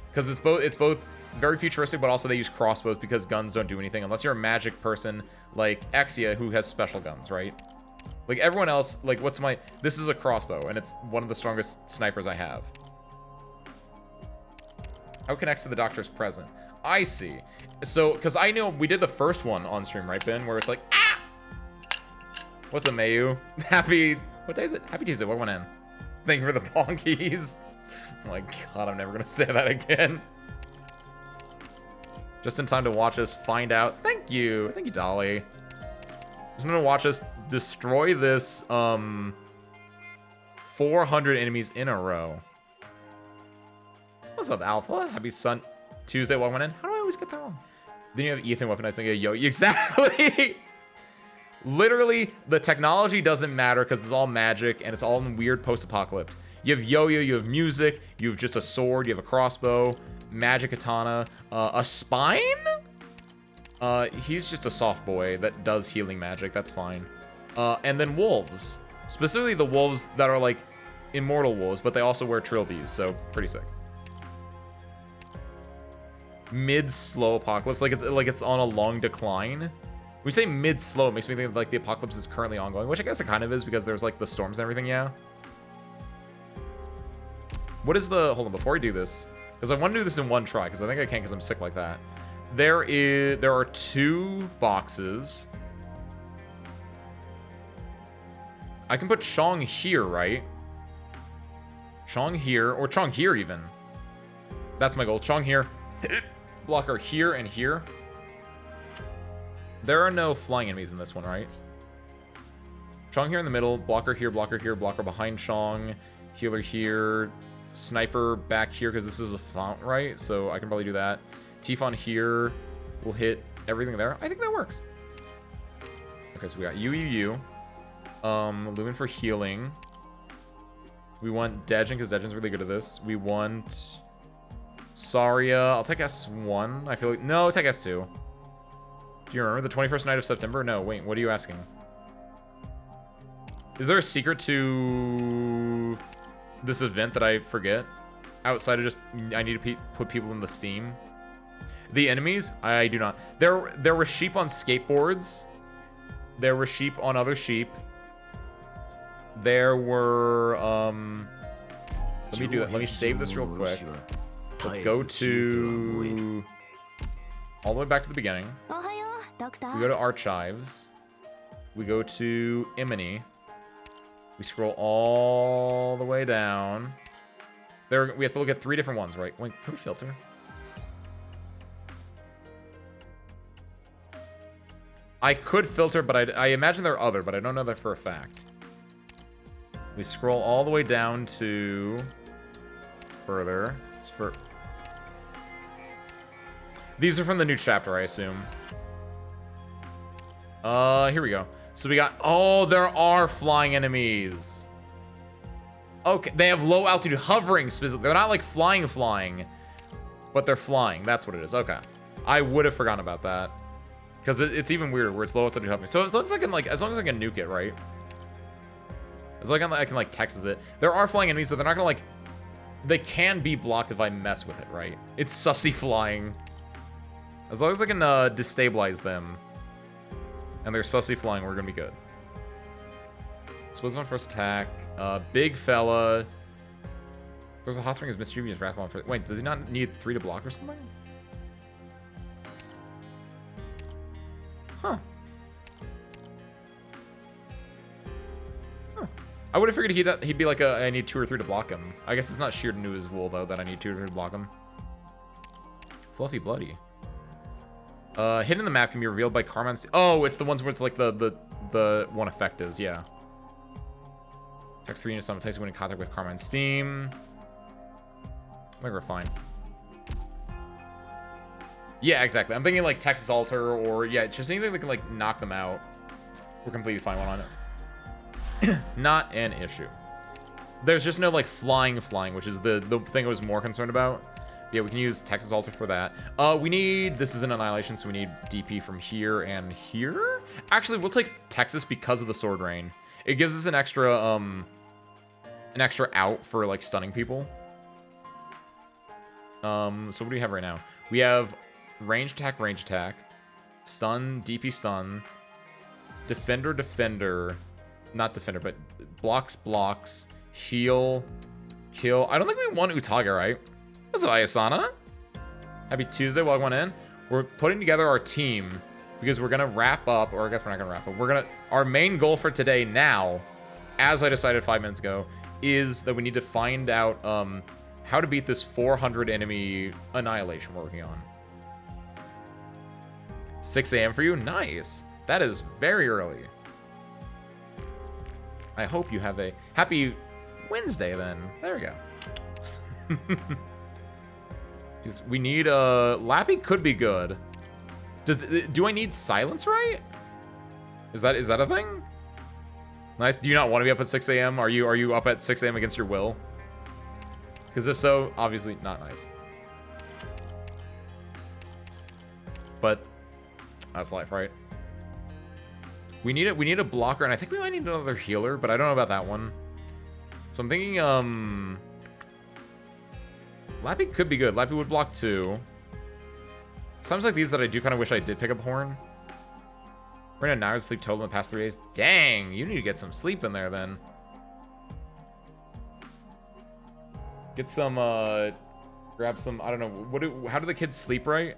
Because it's both very futuristic, but also they use crossbows because guns don't do anything unless you're a magic person like Exia, who has special guns, right? Like everyone else, like this is a crossbow, and it's one of the strongest snipers I have. How it connects to the Doctor's present. I see. So, because I know we did the first one on stream, right, Ben? Where it's like, ah! What's up, Mayu? What day is it? Happy Tuesday, what went in? Thank you for the bonkies. Oh my god, I'm never gonna say that again. Just in time to watch us find out. Thank you, Dolly. Just gonna watch us destroy this 400 enemies in a row. What's up, Alpha? Happy Tuesday, what went in? How do I always get that wrong? Then you have Ethan weaponizing a yo. Exactly. Literally, the technology doesn't matter because it's all magic and it's all in weird post-apocalypse. You have yo-yo, you have music, you have just a sword, you have a crossbow, magic katana, a spine? He's just a soft boy that does healing magic, that's fine. And then wolves. Specifically the wolves that are like immortal wolves, but they also wear trilbies, so pretty sick. Mid-slow apocalypse, like it's on a long decline. When we say mid-slow, it makes me think like the apocalypse is currently ongoing, which I guess it kind of is because there's like the storms and everything, yeah. What is the, hold on, before I do this, because I want to do this in one try, because I think I can because I'm sick like that. There are 2 boxes. I can put Shang here, right? Shang here, or Chong here even. That's my goal, Shang here. Blocker here and here. There are no flying enemies in this one, right? Chong here in the middle, blocker here, blocker behind Chong, healer here, sniper back here because this is a font, right? So I can probably do that. Tifon here will hit everything there. I think that works. Okay, so we got you. Lumen for healing. We want Dejin because Dejin's really good at this. We want Saria. I'll take S1. I feel like, no, take S2. Do you remember the 21st night of September? No, wait, what are you asking? Is there a secret to this event that I forget? Outside of just, I need to put people in the Steam. The enemies? I do not. There were sheep on skateboards. There were sheep on other sheep. There were, let me do that. Let me save this real quick. Let's go to all the way back to the beginning. We go to Archives. We go to Imini. We scroll all the way down. There, we have to look at 3 different ones, right? Wait, can we filter? I could filter, but I imagine there are other, but I don't know that for a fact. We scroll all the way down to further. It's for... These are from the new chapter, I assume. Here we go. So we got... Oh, there are flying enemies. Okay, they have low altitude hovering specifically. They're not like flying, but they're flying. That's what it is. Okay. I would have forgotten about that. Because it's even weirder where it's low altitude hovering. So as long as I can like, as long as I can nuke it, right? As long as I can like Texas it. There are flying enemies, but they're not gonna like... They can be blocked if I mess with it, right? It's sussy flying. As long as I can destabilize them. And they're sussy flying, we're gonna be good. Splits on first attack. Big fella. There's a hot spring is mischievous wrathful on first. Wait, does he not need 3 to block or something? Huh. I would have figured he'd be like I need 2 or 3 to block him. I guess it's not sheared into his wool though that I need 2 or 3 to block him. Fluffy bloody. Hidden in the map can be revealed by Carmine's. Oh, it's the ones where it's like the one effect is, yeah. Text 3 units simultaneously when in contact with Carmine's Steam. I think we're fine. Yeah, exactly. I'm thinking like Texas Alter or yeah, just anything that can like knock them out. We're completely fine on it. Not an issue. There's just no, like, flying, which is the thing I was more concerned about. Yeah, we can use Texas Altar for that. We need... This is an Annihilation, so we need DP from here and here? Actually, we'll take Texas because of the Sword Rain. It gives us an extra out for, like, stunning people. So what do we have right now? We have range attack, stun, DP stun, defender, not defender, but blocks, heal, kill. I don't think we want Utage, right? What's up, Ayasana? Happy Tuesday, welcome on in. We're putting together our team because we're gonna wrap up, or I guess we're not gonna wrap up. Our main goal for today now, as I decided 5 minutes ago, is that we need to find out how to beat this 400 enemy Annihilation we're working on. 6 a.m. for you? Nice. That is very early. I hope you have a happy Wednesday then. There we go. We need Lappy could be good. Do I need silence right? Is that a thing? Nice. Do you not want to be up at 6 a.m.? Are you up at 6 a.m. against your will? Because if so, obviously not nice. But that's life, right? We need a blocker, and I think we might need another healer, but I don't know about that one. So I'm thinking Lappy could be good. Lappy would block 2. Sometimes like these that I do kind of wish I did pick up Horn. We're in an hour's sleep total in the past 3 days. Dang, you need to get some sleep in there then. Get some, grab some, I don't know, how do the kids sleep right?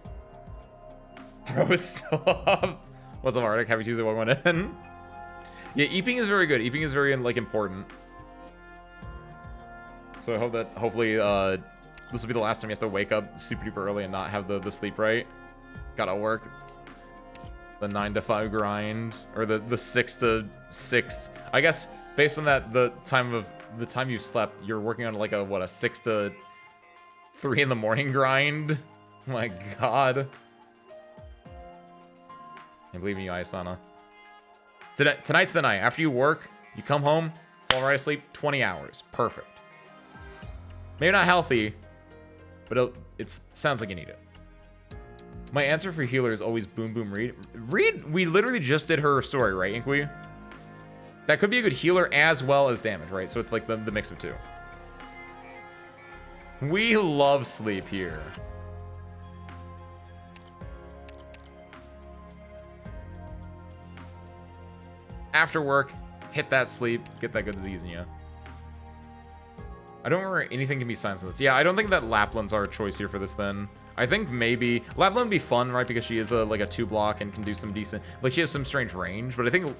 Bro is still up. What's up, Arctic? Happy Tuesday, welcome in. Yeah, eeping is very good. Eeping is very, like, important. So I hope that, hopefully, this will be the last time you have to wake up super duper early and not have the sleep right. Gotta work. The 9 to 5 grind, or the 6 to 6. I guess based on that, the time you slept, you're working on like a 6 to 3 in the morning grind. Oh my god. I believe in you, Ayasana. Tonight's the night. After you work, you come home, fall right asleep, 20 hours. Perfect. Maybe not healthy, but it sounds like you need it. My answer for healer is always Boom Boom Reed. Reed, we literally just did her story, right, Inkwe? That could be a good healer as well as damage, right? So it's like the mix of two. We love sleep here. After work, hit that sleep, get that good disease in you. I don't remember anything can be science in this. Yeah, I don't think that Lapland's our choice here for this then. I think maybe Lapland would be fun, right? Because she is like a 2-block and can do some decent, like she has some strange range, but I think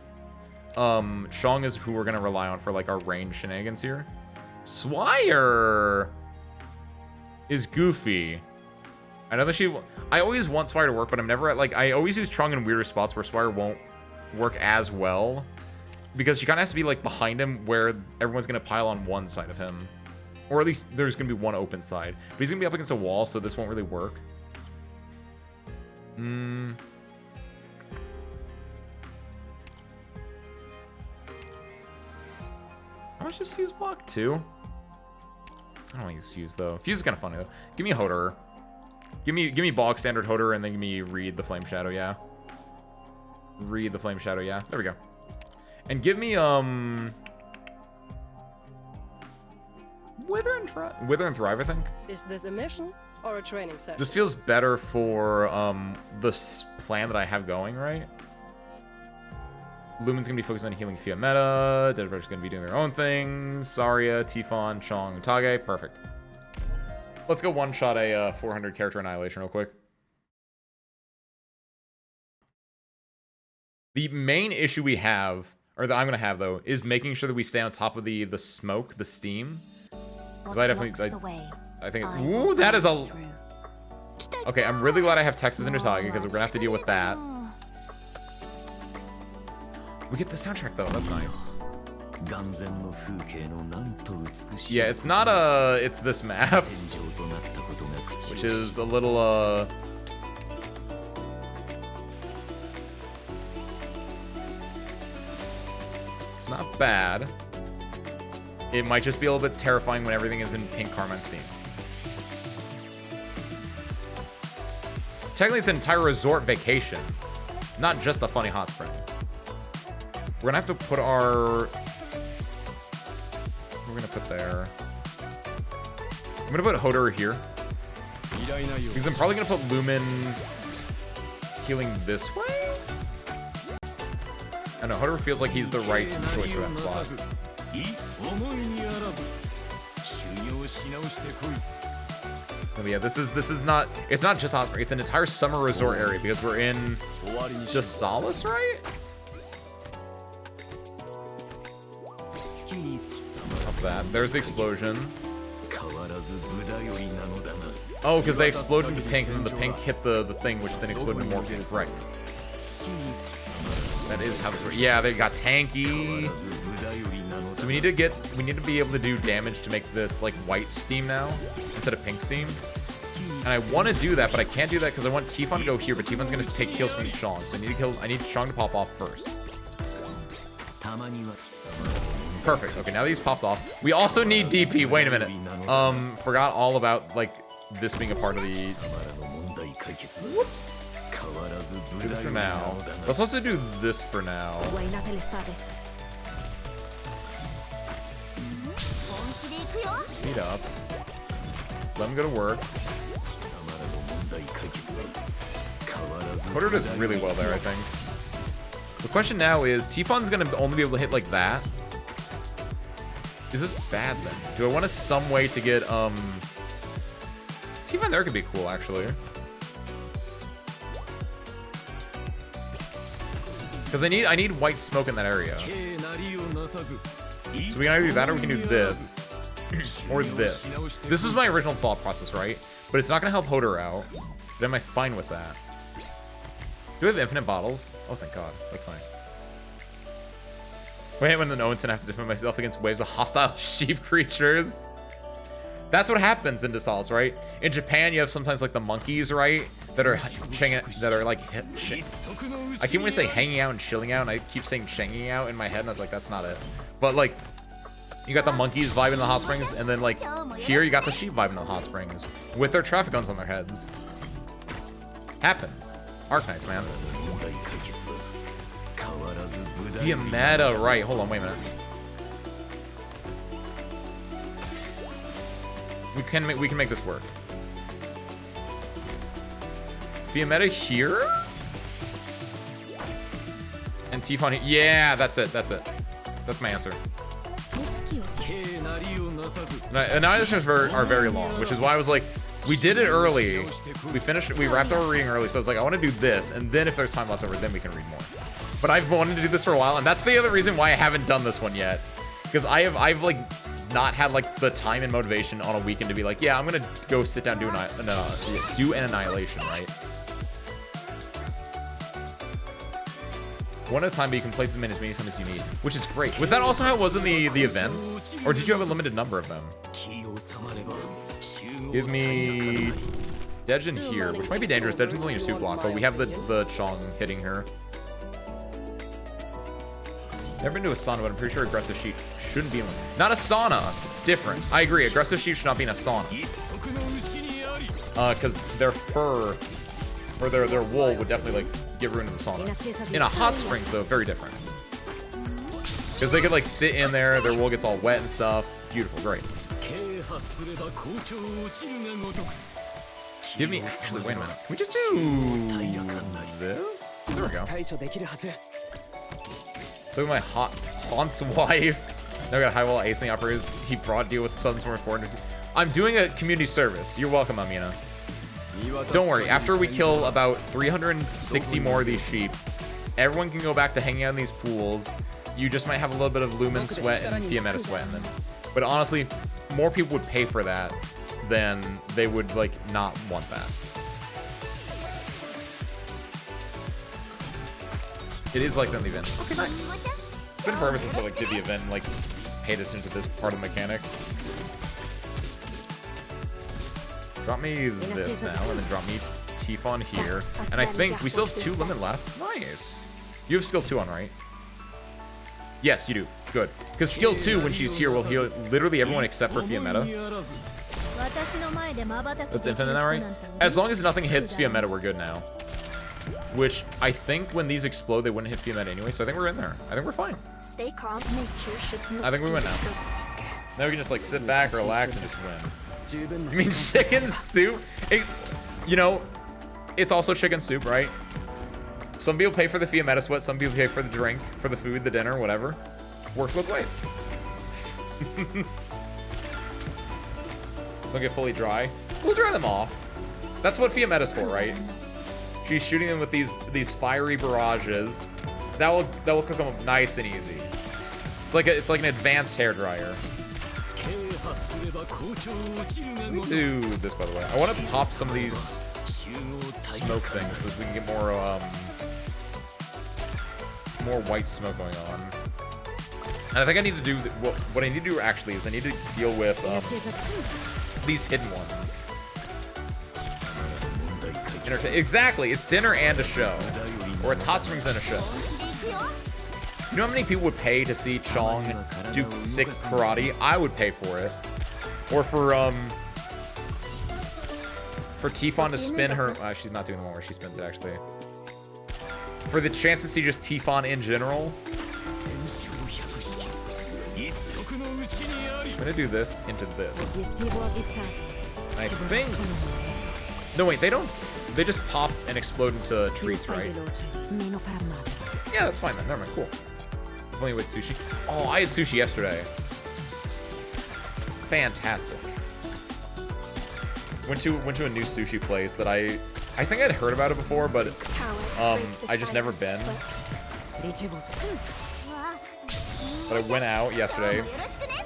Shang is who we're gonna rely on for like our range shenanigans here. Swire is goofy. I know that I always want Swire to work, but I'm never at like, I always use Trung in weirder spots where Swire won't work as well. Because she kind of has to be like behind him where everyone's gonna pile on one side of him. Or at least there's going to be one open side. But he's going to be up against a wall, so this won't really work. I How much does Fuse block? 2? I don't want to use Fuse, though. Fuse is kind of funny, though. Give me a Hoder. Give me bog standard Hoder, and then give me Read the Flame Shadow, yeah. Read the Flame Shadow, yeah. There we go. And give me, Wither and Thrive, I think. Is this a mission or a training session? This feels better for this plan that I have going, right? Lumen's gonna be focused on healing Fia meta. Dead Rush is gonna be doing their own things. Zarya, Tifon, Chong, Utage. Perfect. Let's go one-shot a 400 character annihilation real quick. The main issue we have, or that I'm gonna have though, is making sure that we stay on top of the smoke, the steam. Because I think, ooh, that is a... Okay, I'm really glad I have Texas and Utage because we're gonna have to deal with that. We get the soundtrack though, that's nice. Yeah, it's not it's this map, which is a little, it's not bad. It might just be a little bit terrifying when everything is in pink Carmine steam. Technically, it's an entire resort vacation, not just a funny hot spring. We're gonna have to put our... We're gonna put there. I'm gonna put Hodor here. Because I'm probably gonna put Lumen healing this way? I know, Hodor feels like he's the right choice for that spot. Oh yeah, this is not, it's not just hot spring, it's an entire summer resort area because we're in just Solace, right? Up that. There's the explosion. Oh, because they exploded into pink, and then the pink hit the thing, which then exploded into more pink. Right. That is how this works. Yeah, they got tanky. So we need to be able to do damage to make this like white steam now instead of pink steam. And I want to do that, but I can't do that because I want Tifon to go here, but Tifon's gonna take kills from Chong. So I need Chong to pop off first. Perfect. Okay, now that he's popped off. We also need DP. Wait a minute. Forgot all about, like, this being a part of the... Whoops. Do this for now. Let's also do this for now. Speed up. Let him go to work. Hodor does really well there, I think. The question now is, Tifon's gonna only be able to hit like that. Is this bad then? Do I want some way to get Tifon there could be cool actually. Because I need white smoke in that area. So we can either do that or we can do this. Or this. This was my original thought process, right? But it's not gonna help Hodor out. But am I fine with that? Do I have infinite bottles? Oh thank god. That's nice. Wait, when the Owenson I have to defend myself against waves of hostile sheep creatures. That's what happens in Solace, right? In Japan, you have sometimes like the monkeys, right? That are like I keep wanting to say hanging out and chilling out, and I keep saying changing out in my head, and I was like, that's not it. But like, you got the monkeys vibing in the hot springs, and then like here you got the sheep vibing in the hot springs with their traffic guns on their heads. Happens. Arknights, man. Via meta, right? Hold on, wait a minute. We can make this work. Via meta here, and Tifon here. Yeah, that's it. That's it. That's my answer. And now the streams are very long, which is why I was like, we did it early. We wrapped our reading early, so I was like, I want to do this, and then if there's time left over, then we can read more. But I've wanted to do this for a while, and that's the other reason why I haven't done this one yet. Because I've like not had like the time and motivation on a weekend to be like, yeah, I'm gonna go sit down and do an annihilation, right? One at a time, but you can place them in as many times as you need, which is great. Was that also how it was in the event? Or did you have a limited number of them? Give me Dejin here, which might be dangerous. Dejin's only a 2 block, but we have the Chong hitting her. Never been to a sauna, but I'm pretty sure aggressive sheep shouldn't be in one. Not a sauna. Different. I agree. Aggressive sheep should not be in a sauna. Because their fur or their wool would definitely like give room to the sauna. In a hot springs though, very different. Because they could like sit in there, their wool gets all wet and stuff. Beautiful, great. Give me actually wait a minute. Can we just do this? There we go. So my Haunt's wife. Now we got high wall ace in the uppers. He brought deal with Sunstorm 400. I'm doing a community service. You're welcome, Amina. Don't worry. After we kill about 360 more of these sheep, everyone can go back to hanging out in these pools. You just might have a little bit of Lumen sweat and Fiametta sweat in them. But honestly, more people would pay for that than they would like not want that. It is like that in the event. Okay, nice. It's been forever since I like did the event and like paid attention to this part of the mechanic. Drop me this now, and then drop me Tifon here. And I think we still have 2 limit left. Nice. You have skill 2 on, right? Yes, you do. Good. Because skill 2, when she's here, will heal literally everyone except for Fiametta. That's infinite now, right? As long as nothing hits Fiametta, we're good now. Which, I think when these explode, they wouldn't hit Fiametta anyway, so I think we're in there. I think we're fine. Stay calm. Nature should I think we win now. Now we can just, like, sit back, relax, and just win. You mean chicken soup? You know, it's also chicken soup, right? Some people pay for the Fiametta sweat, some people pay for the drink, for the food, the dinner, whatever. Works both ways. Don't get fully dry. We'll dry them off. That's what Fiametta's for, right? She's shooting them with these fiery barrages. That will cook them up nice and easy. It's like an advanced hairdryer. Let me do this, by the way. I want to pop some of these smoke things so we can get more white smoke going on. And I think I need to do what I need to do actually is I need to deal with these hidden ones. Exactly, it's dinner and a show, or it's hot springs and a show. You know how many people would pay to see Chong do sick karate? I would pay for it. Or for Tifon to spin her. She's not doing the one where she spins it actually. For the chance to see just Tifon in general. I'm gonna do this into this. I think. No wait, they don't. They just pop and explode into treats, right? Yeah, that's fine then. Never mind. Cool. If only with sushi. Oh, I had sushi yesterday. Fantastic. Went to a new sushi place that I think I'd heard about it before, but I just never been. But I went out yesterday,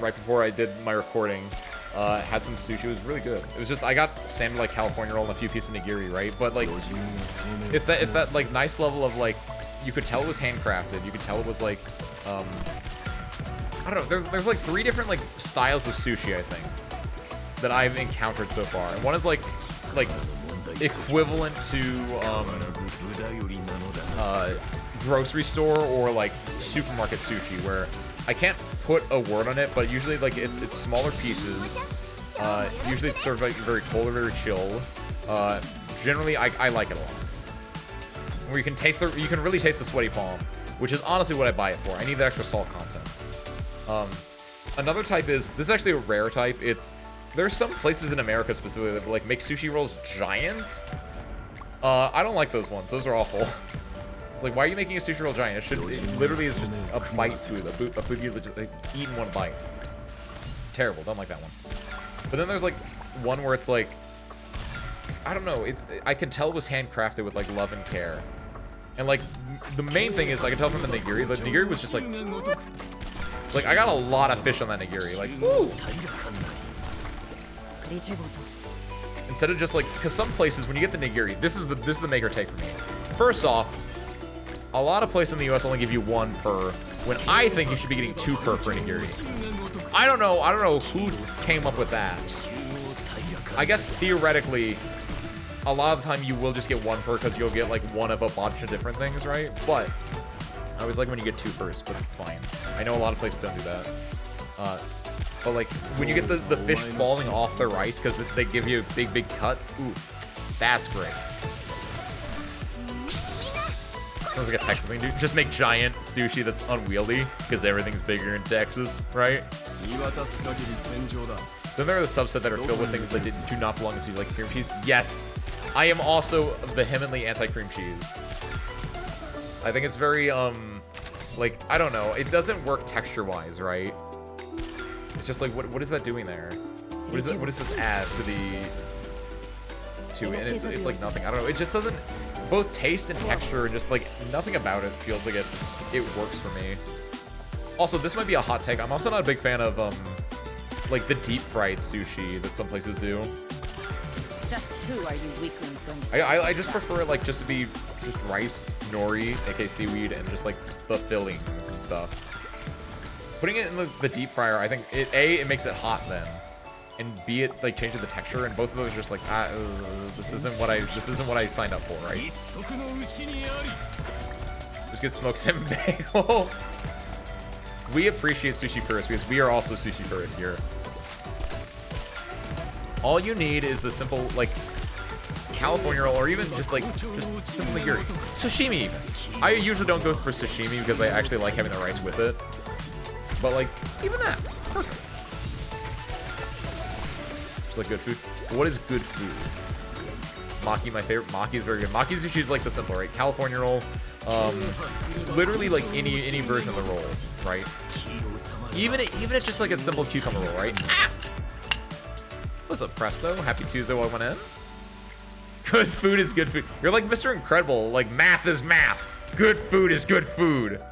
right before I did my recording. Had some sushi. It was really good. It was just I got standard like California roll and a few pieces of nigiri, right? But like, it's that like nice level of like, you could tell it was handcrafted. You could tell it was like, I don't know. There's like 3 different like styles of sushi I think that I've encountered so far, and one is like equivalent to grocery store or like supermarket sushi, where I can't put a word on it, but usually like it's smaller pieces. Usually it's served like very cold or very chilled. Generally I like it a lot. Where you can really taste the sweaty palm, which is honestly what I buy it for. I need the extra salt content. Another type is, this is actually a rare type. There's some places in America specifically that like make sushi rolls giant. I don't like those ones. Those are awful. It's like, why are you making a sushi roll giant? It literally is just a bite food, a food you just like, eat in one bite. Terrible. Don't like that one. But then there's like one where it's like, I don't know. I can tell it was handcrafted with like love and care. And like the main thing is I can tell from the nigiri. The nigiri was just like I got a lot of fish on that nigiri. Like, woo! Instead of just like, because some places when you get the nigiri, this is the make or take for me. First off, a lot of places in the US only give you 1 per, when I think you should be getting 2 per for nigiri. I don't know who came up with that. I guess theoretically, a lot of the time you will just get 1 per because you'll get like one of a bunch of different things, right? But I always like when you get 2 first, but fine. I know a lot of places don't do that. But like when you get the fish falling off the rice because they give you a big cut, ooh, that's great. Sounds like a Texas thing, dude. Just make giant sushi that's unwieldy because everything's bigger in Texas, right? Then there are the subset that are filled with things that do not belong to sushi, like cream cheese. Yes, I am also vehemently anti-cream cheese. I think it's very like, I don't know. It doesn't work texture-wise, right? It's just like, what is that doing there? What does this add to it? And it's like nothing. I don't know. It just doesn't. Both taste and texture and just like nothing about it feels like it works for me. Also, this might be a hot take. I'm also not a big fan of like the deep fried sushi that some places do. Just who are you weaklings going to say? I just prefer it like just to be just rice, nori, aka seaweed, and just like the fillings and stuff. Putting it in the deep fryer, I think it makes it hot then, and B, it like changes the texture, and both of those are just like this isn't what I signed up for, right? Just get smoked salmon bagel. We appreciate sushi purists because we are also sushi purists here. All you need is a simple, like, California roll, or even just simple nigiri. Sashimi even. I usually don't go for sashimi because I actually like having the rice with it. But, like, even that. Perfect. Just like good food. What is good food? Maki, my favorite. Maki is very good. Maki sushi is like the simple, right? California roll. Literally like any version of the roll, right? Even it's just like a simple cucumber roll, right? Ah! What's up, Presto? Happy Tuesday while I went in. Good food is good food. You're like Mr. Incredible. Like math is math. Good food is good food.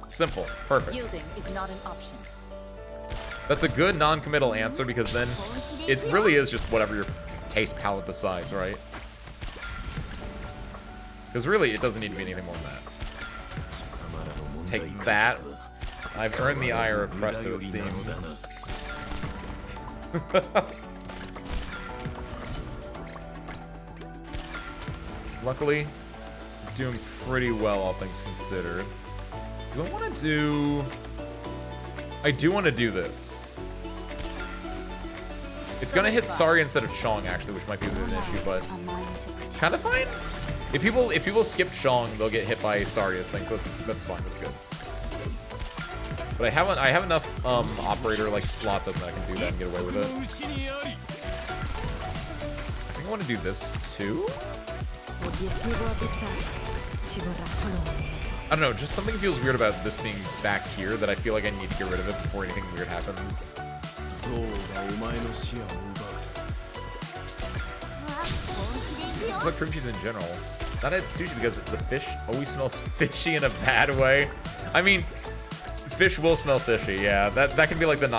Simple. Perfect. Yielding is not an option. That's a good non-committal answer because then it really is just whatever your taste palette decides, right? Because really, it doesn't need to be anything more than that. Take that. I've earned the ire of Presto, it seems. Luckily, doing pretty well, all things considered. Do I want to do... I do want to do this. It's going to hit Sari instead of Chong, actually, which might be a bit of an issue, but it's kind of fine. If people skip Chong, they'll get hit by Saria's thing, so that's fine. That's good. But I have enough operator like slots open that I can do that and get away with it. I think I want to do this too. I don't know, just something feels weird about this being back here that I feel like I need to get rid of it before anything weird happens. It's like cream cheese in general. Not at sushi because the fish always smells fishy in a bad way. I mean, fish will smell fishy. Yeah, that can be like the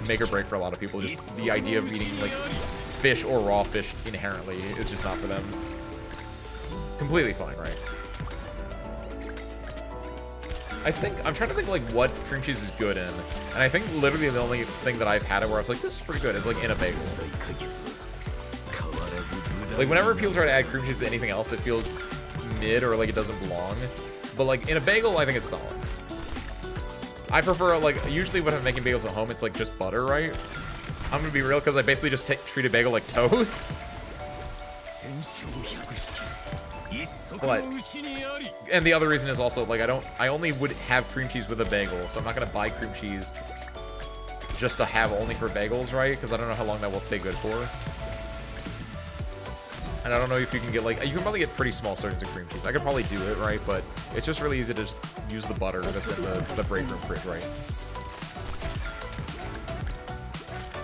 make or break for a lot of people. Just the idea of eating like fish or raw fish inherently is just not for them. Completely fine, right? I'm trying to think like what cream cheese is good in, and I think literally the only thing that I've had it where I was like, this is pretty good is like in a bagel. Like whenever people try to add cream cheese to anything else, it feels mid or like it doesn't belong. But like in a bagel, I think it's solid. I prefer like usually when I'm making bagels at home, it's like just butter, right? I'm gonna be real because I basically just treat a bagel like toast. But and the other reason is also like I only would have cream cheese with a bagel, so I'm not gonna buy cream cheese just to have only for bagels, right? Because I don't know how long that will stay good for. And I don't know if you can get like, you can probably get pretty small servings of cream cheese. I could probably do it, right? But it's just really easy to just use the butter that's in the break room fridge, right?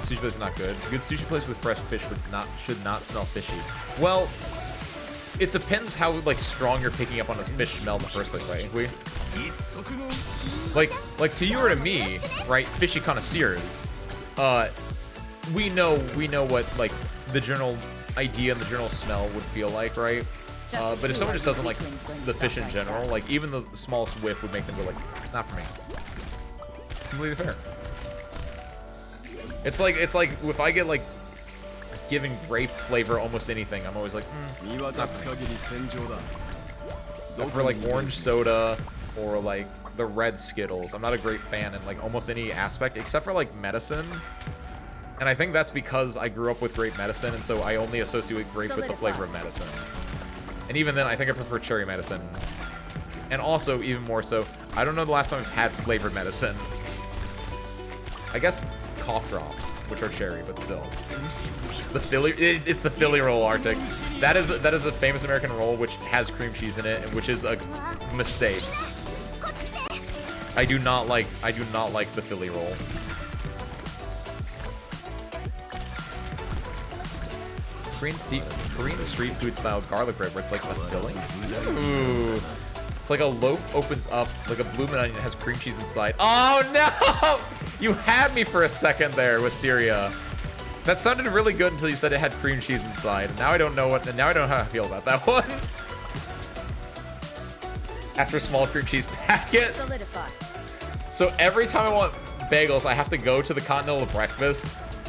Sushi place is not good. A good sushi place with fresh fish should not smell fishy. Well, it depends how like strong you're picking up on a fish smell in the first place, right? Like to you or to me, right? Fishy connoisseurs, we know what like the general idea and the general smell would feel like, right? But if someone just doesn't like the fish in general, like even the smallest whiff would make them go like, not for me. Completely fair. It's like if I get like given grape flavor almost anything, I'm always like, not for me. But for like orange soda or like the red Skittles, I'm not a great fan in like almost any aspect except for like medicine. And I think that's because I grew up with grape medicine, and so I only associate grape with the flavor of medicine. And even then, I think I prefer cherry medicine. And also, even more so, I don't know the last time I've had flavored medicine. I guess cough drops, which are cherry, but still. The Philly, it's the Philly roll, Arctic. That is a famous American roll which has cream cheese in it, and which is a mistake. I do not like the Philly roll. Korean street food style garlic bread where it's like a filling. Ooh. It's like a loaf opens up like a bloomin' onion that has cream cheese inside. Oh no! You had me for a second there, Wisteria. That sounded really good until you said it had cream cheese inside. And now I don't know how I feel about that one. Ask for small cream cheese packet. Solidify. So every time I want bagels, I have to go to the Continental Breakfast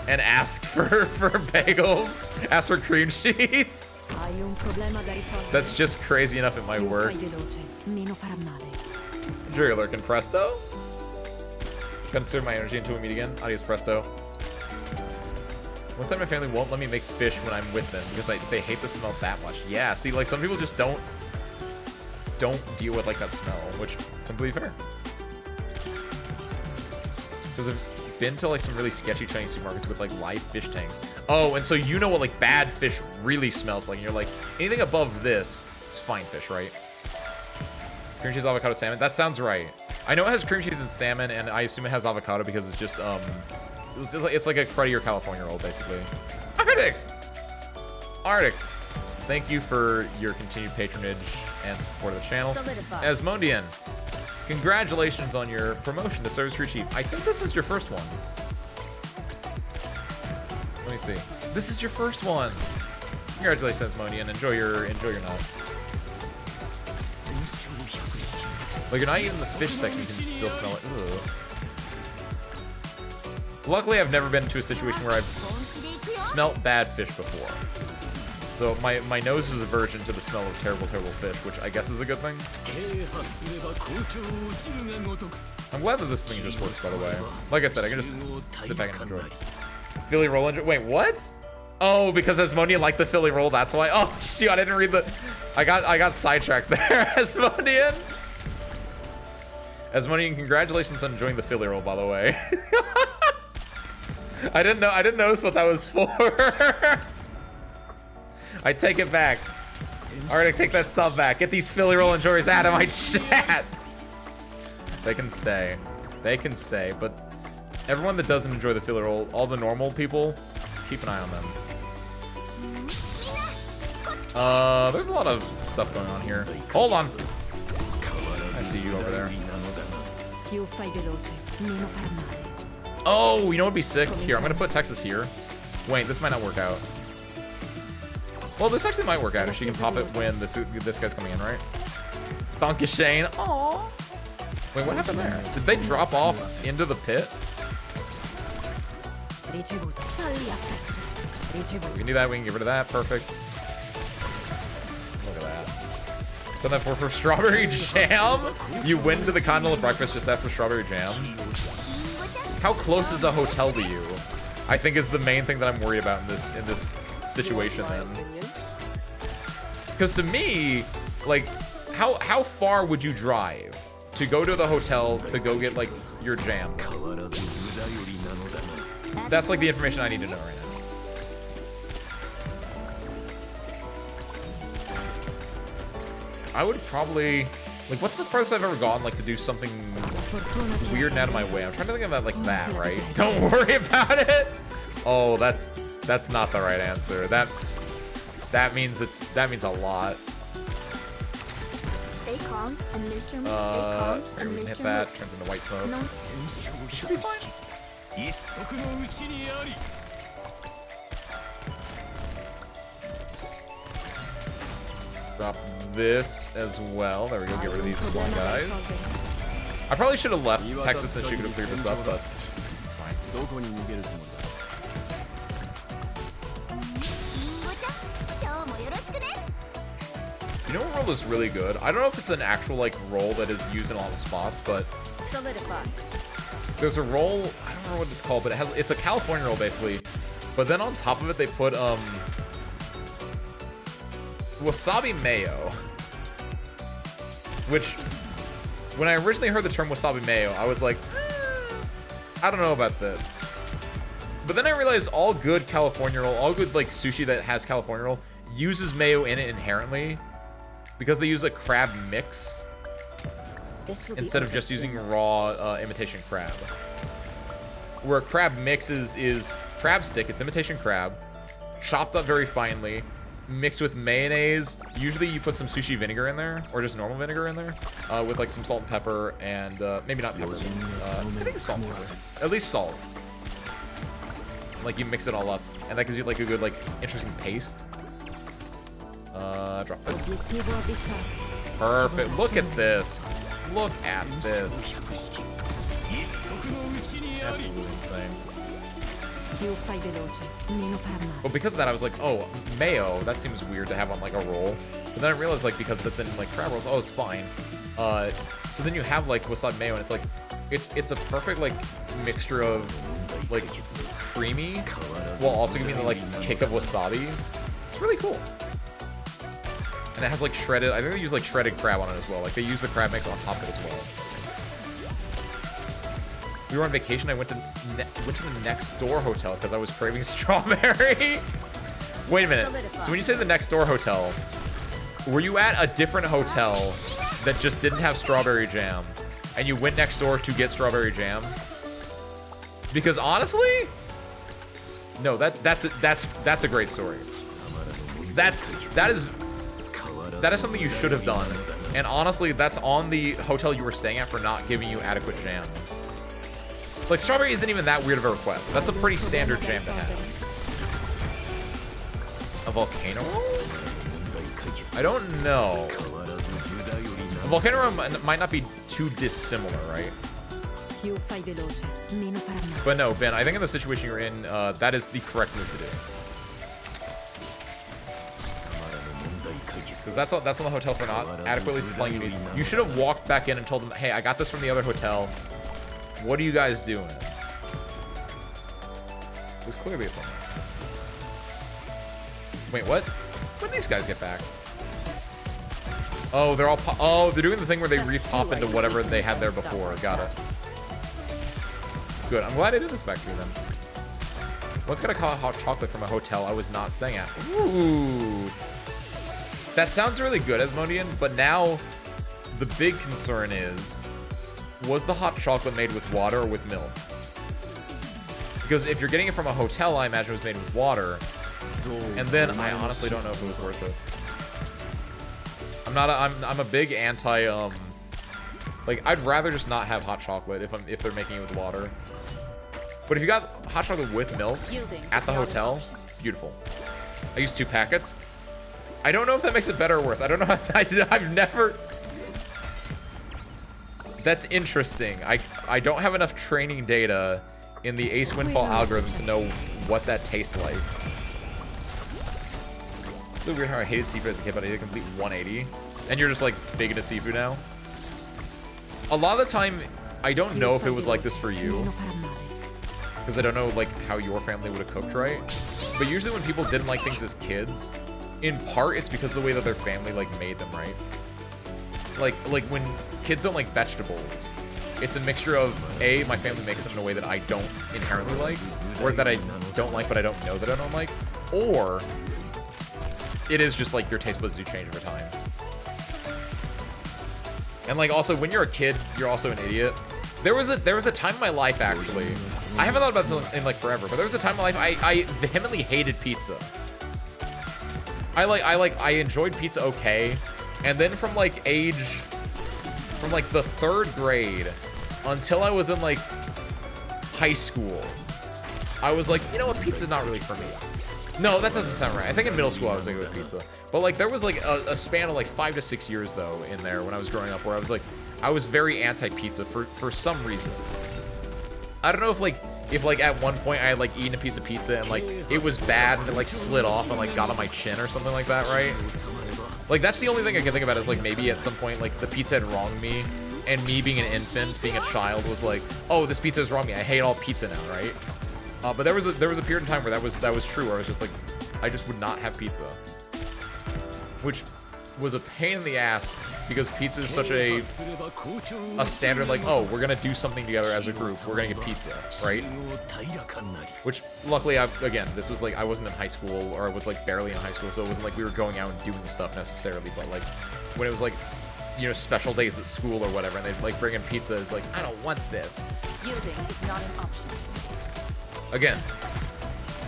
and ask for bagels, ask for cream cheese. That's just crazy enough it might work. Enjoy your lurkin, Presto. Conserve my energy until we meet again. Adios, Presto. One side of my family won't let me make fish when I'm with them because they hate the smell that much. Yeah, see, like some people just don't deal with like that smell, which is completely fair. Because I've been to like some really sketchy Chinese supermarkets with like live fish tanks. Oh, and so you know what like bad fish really smells like. And you're like, anything above this is fine fish, right? Cream cheese, avocado, salmon. That sounds right. I know it has cream cheese and salmon, and I assume it has avocado because it's just it's like a cruddier California roll, basically. Arctic. Thank you for your continued patronage and support of the channel. Asmondian, congratulations on your promotion to Service Crew Chief. I think this is your first one. Let me see. This is your first one. Congratulations, Asmondian. Enjoy your nut. Like, you're not eating the fish section, you can still smell it. Ugh. Luckily, I've never been into a situation where I've smelt bad fish before. So my nose is aversion to the smell of terrible, terrible fish, which I guess is a good thing. I'm glad that this thing just works, by the way. Like I said, I can just sit back and enjoy it. Philly roll enjoy. Wait, what? Oh, because Asmondian liked the Philly roll, that's why. Oh, shoot, I didn't read the... I got sidetracked there, Asmondian. Asmondian, congratulations on enjoying the Philly roll, by the way. I didn't notice what that was for. I take it back. Arctic, take that sub back. Get these Philly roll enjoyers out of my chat. They can stay. They can stay, but everyone that doesn't enjoy the Philly roll, all the normal people, keep an eye on them. There's a lot of stuff going on here. Hold on. I see you over there. Oh, you know what'd be sick? Here, I'm gonna put Texas here. Wait, this might not work out. Well, this actually might work out if she can pop it when this guy's coming in, right? Donkey Shane. Aww. Wait, what happened there? Did they drop off into the pit? We can do that. We can get rid of that. Perfect. Look at that. Done that for strawberry jam? You went to the Continental breakfast just after strawberry jam? How close is a hotel to you? I think is the main thing that I'm worried about in this situation then. Because to me, like, how far would you drive to go to the hotel to go get like your jam? That's like the information I need to know right now. I would probably, like, what's the farthest I've ever gone, like, to do something weird and out of my way? I'm trying to think of that like that, right? Don't worry about it. Oh, that's not the right answer. That means a lot. Stay calm and make your move. Stay calm and we can make hit your that. move. Turns into white smoke. No. Should be fine. Drop this as well. There we go. Get rid of these one guys. I probably should have left Texas and she could have cleared this up, but it's fine. You know what roll is really good? I don't know if it's an actual like roll that is used in a lot of spots, but there's a roll, I don't know what it's called, but it's a California roll basically. But then on top of it they put wasabi mayo. Which when I originally heard the term wasabi mayo, I was like, I don't know about this. But then I realized all good California roll, all good like sushi that has California roll uses mayo in it inherently because they use a crab mix instead of just using raw imitation crab. Where a crab mix is crab stick, it's imitation crab, chopped up very finely, mixed with mayonnaise. Usually you put some sushi vinegar in there, or just normal vinegar in there, with like some salt and pepper, and maybe not pepper. I think salt and pepper. At least salt. Like you mix it all up, and that gives you like a good like interesting paste. Drop this. Perfect. Look at this. Look at this. Absolutely insane. But because of that, I was like, oh, mayo, that seems weird to have on like a roll. But then I realized like because that's in like crab rolls, oh, it's fine. So then you have like wasabi mayo, and it's like, it's a perfect like mixture of like creamy while also giving the like kick of wasabi. It's really cool. And it has like shredded, I think they use like shredded crab on it as well. Like they use the crab mix on top of it as well. We were on vacation. I went to the next door hotel because I was craving strawberry. Wait a minute. So when you say the next door hotel, were you at a different hotel that just didn't have strawberry jam, and you went next door to get strawberry jam? Because honestly, no, that's a great story. That is something you should have done. And honestly, that's on the hotel you were staying at for not giving you adequate jams. Like, strawberry isn't even that weird of a request. That's a pretty standard jam to have. A volcano roll? I don't know. A volcano roll might not be too dissimilar, right? But no, Ben, I think in the situation you're in, that is the correct move to do. Because that's on the hotel for not adequately supplying you needs. You should have walked back in and told them, hey, I got this from the other hotel. What are you guys doing? Because clearly it's on there. Wait, what? When did these guys get back? Oh, they're all they're doing the thing where they re-pop into whatever they had there before. Got it. Good. I'm glad I did this back to them. What's gonna call hot chocolate from a hotel I was not staying at? Ooh. That sounds really good, Asmodean, but now the big concern is, was the hot chocolate made with water or with milk? Because if you're getting it from a hotel, I imagine it was made with water. And then I honestly don't know if it was worth it. I'm a big anti like I'd rather just not have hot chocolate if they're making it with water. But if you got hot chocolate with milk at the hotel, beautiful. I used 2 packets. I don't know if that makes it better or worse. I don't know. I've never. That's interesting. I don't have enough training data in the Ace Windfall algorithm to know what that tastes like. It's so weird how I hated seafood as a kid, but I did a complete 180. And you're just like big into seafood now. A lot of the time, I don't know if it was like this for you, because I don't know like how your family would have cooked, right? But usually when people didn't like things as kids, in part it's because of the way that their family like made them, right? Like when kids don't like vegetables, it's a mixture of A, my family makes them in a way that I don't inherently like, or that I don't like but I don't know that I don't like, or it is just like your taste buds do change over time. And like also when you're a kid, you're also an idiot. There was a time in my life actually. I haven't thought about this in like forever, but there was a time in my life I vehemently hated pizza. I enjoyed pizza okay, and then from like the 3rd grade until I was in like high school, I was like, you know what, pizza's not really for me. No, that doesn't sound right. I think in middle school I was like with pizza. But like there was like a span of like 5 to 6 years though in there when I was growing up where I was very anti-pizza for some reason. I don't know if at one point I had like eaten a piece of pizza and like it was bad and it like slid off and like got on my chin or something like that, right? Like that's the only thing I can think about is like maybe at some point like the pizza had wronged me, and me being an infant, being a child, was like, oh, this pizza has wronged me. I hate all pizza now, right? But there was a period of time where that was true, where I was just like, I just would not have pizza, which was a pain in the ass because pizza is such a standard, like, oh, we're gonna do something together as a group, we're gonna get pizza, right? Which luckily, this was like I wasn't in high school, or I was like barely in high school, so it wasn't like we were going out and doing stuff necessarily, but like when it was like, you know, special days at school or whatever, and they'd like bring in pizza, it's like, I don't want this. Yielding is not an option. Again,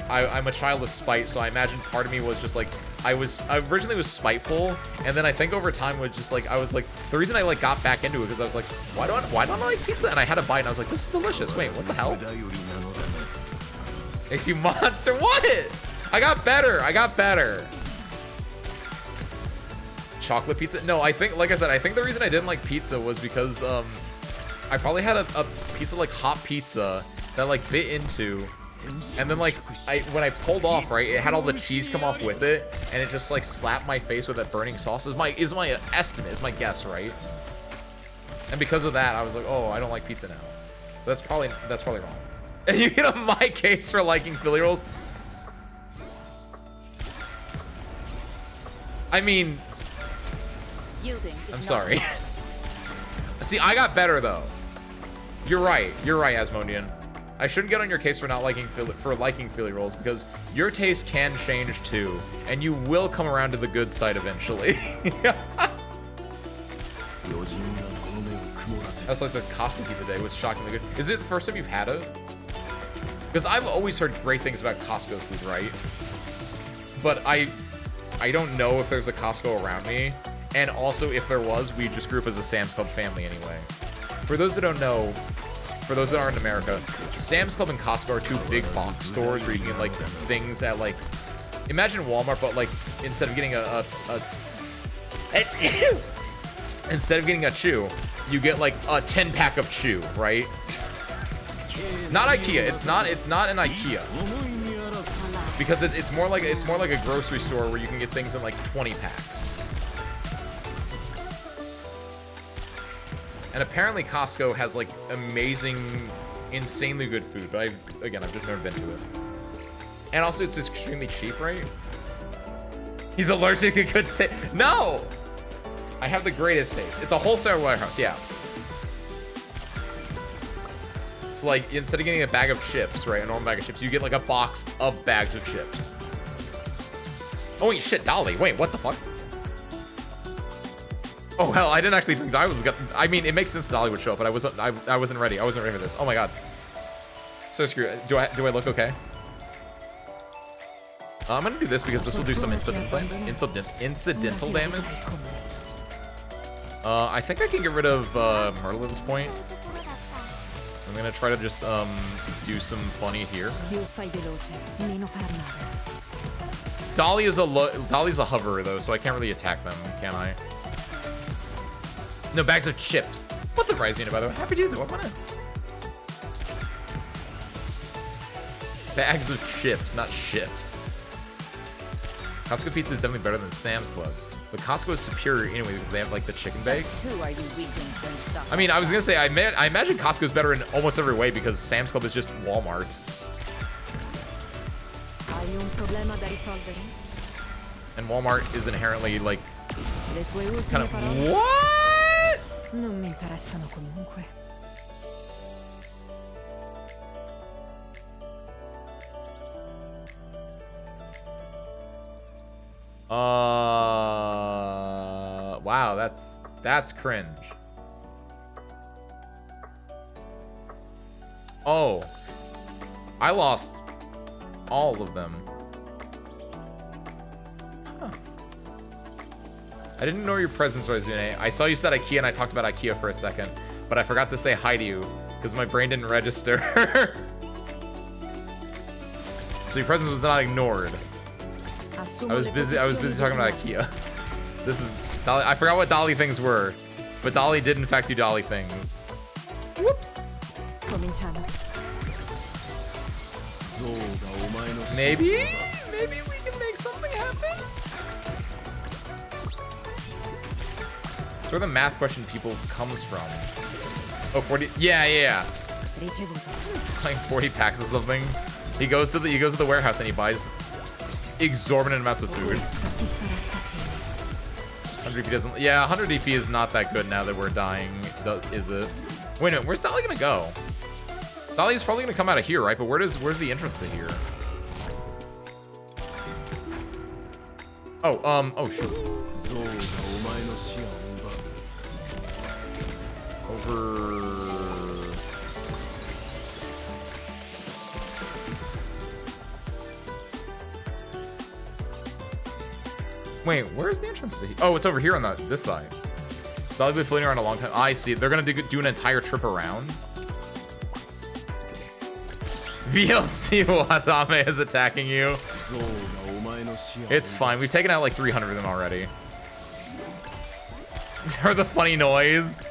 I'm a child of spite, so I imagine part of me was just like, I originally was spiteful, and then I think over time was just like, I was like, the reason I like got back into it because I was like, why don't I like pizza? And I had a bite and I was like, this is delicious. Wait, what the hell? AC Monster, what? I got better. Chocolate pizza? No, I think, like I said, I think the reason I didn't like pizza was because I probably had a piece of like hot pizza that like bit into, and then like when I pulled off, right, it had all the cheese come off with it, and it just like slapped my face with that burning sauce. Is my estimate, is my guess, right? And because of that, I was like, oh, I don't like pizza now. That's probably wrong. And you get on my case for liking Philly rolls. I mean, I'm sorry. See, I got better though. You're right, Asmodean. I shouldn't get on your case for not liking Philly rolls, because your taste can change too, and you will come around to the good side eventually. That's like a Costco pizza day was shockingly good. Is it the first time you've had it? Because I've always heard great things about Costco's food, right? But I don't know if there's a Costco around me, and also if there was, we just grew up as a Sam's Club family anyway. For those that don't know, for those that aren't in America, Sam's Club and Costco are two big box stores where you can get like things at like, imagine Walmart, but like instead of getting instead of getting a chew, you get like a 10-pack of chew, right? Not IKEA. It's not an IKEA. Because it's more like a grocery store where you can get things in like 20 packs. And apparently Costco has like amazing, insanely good food, but I've just never been to it. And also it's extremely cheap, right? He's allergic to good taste. No! I have the greatest taste. It's a wholesale warehouse, yeah. So like, instead of getting a bag of chips, right, a normal bag of chips, you get like a box of bags of chips. Oh wait, shit, Dolly. Wait, what the fuck? Oh hell, I didn't actually think I was gonna. I mean, it makes sense Dolly would show up, but I wasn't ready. I wasn't ready for this. Oh my god. So screw. Do I look okay? I'm gonna do this because this will do some incidental damage. I think I can get rid of Myrtle at this point. I'm gonna try to just do some funny here. Dolly's a hoverer though, so I can't really attack them, can I? No, bags of chips. What's up, Rising, by the way? Happy Tuesday. What money? Bags of chips, not ships. Costco pizza is definitely better than Sam's Club. But Costco is superior anyway because they have like the chicken bake. I mean, I was gonna say, I imagine Costco is better in almost every way because Sam's Club is just Walmart. And Walmart is inherently like kind of what? Non mi interessano comunque. Wow, that's cringe. Oh, I lost all of them. Huh. I didn't know your presence, Roizune. I saw you said IKEA and I talked about IKEA for a second, but I forgot to say hi to you because my brain didn't register. So your presence was not ignored. I was busy talking about IKEA. This is Dolly. I forgot what Dolly things were, but Dolly did in fact do Dolly things. Whoops. Maybe we can make something happen. That's where the math question people comes from. Oh, 40. Yeah. Like 40 packs of something. He goes to the warehouse and he buys exorbitant amounts of food. 100 EP doesn't. Yeah, 100 EP is not that good now that we're dying. Is it? Wait a minute. Where's Dolly gonna go? Dolly's probably gonna come out of here, right? But where's the entrance to here? Oh shoot. Over. Wait, where's the entrance to here? Oh, it's over here on this side. Dolly's been floating around a long time. I see. They're gonna do an entire trip around. VLC Wadame is attacking you. It's fine. We've taken out like 300 of them already. Heard the funny noise.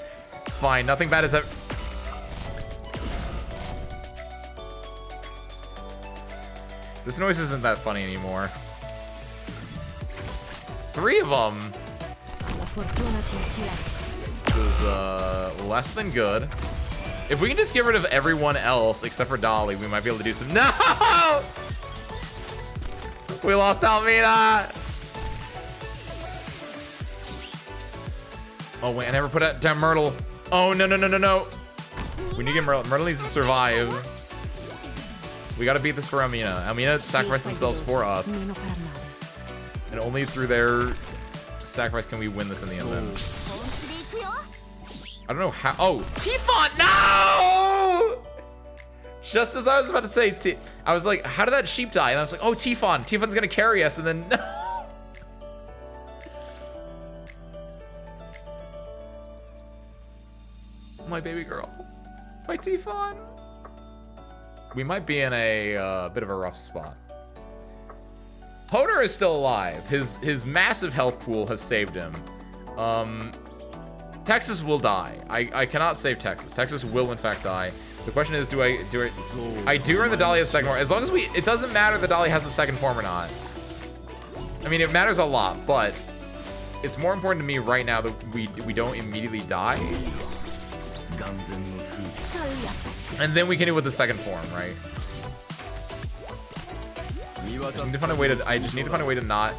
It's fine. Nothing bad has ever. This noise isn't that funny anymore. 3 of them. This is less than good. If we can just get rid of everyone else except for Dolly, we might be able to do some. No! We lost Almina. Oh wait, I never put down Myrtle. Oh no no no no no! We need to get Myrtle. Myrtle needs to survive. We gotta beat this for Almina. Almina sacrificed themselves for us, and only through their sacrifice can we win this in the end. Then. I don't know how. Oh, T-Font, no! Just as I was about to say, I was like, how did that sheep die? And I was like, oh, T-Font. T-Font's gonna carry us, and then no. My baby girl. My T-Font. We might be in a bit of a rough spot. Hodor is still alive. His massive health pool has saved him. Texas will die. I cannot save Texas. Texas will in fact die. The question is, do I earn the Dolly as a second form. As long as it doesn't matter the Dolly has a second form or not. I mean, it matters a lot, but it's more important to me right now that we don't immediately die. And then we can do it with the second form, right? I just need to find a way to not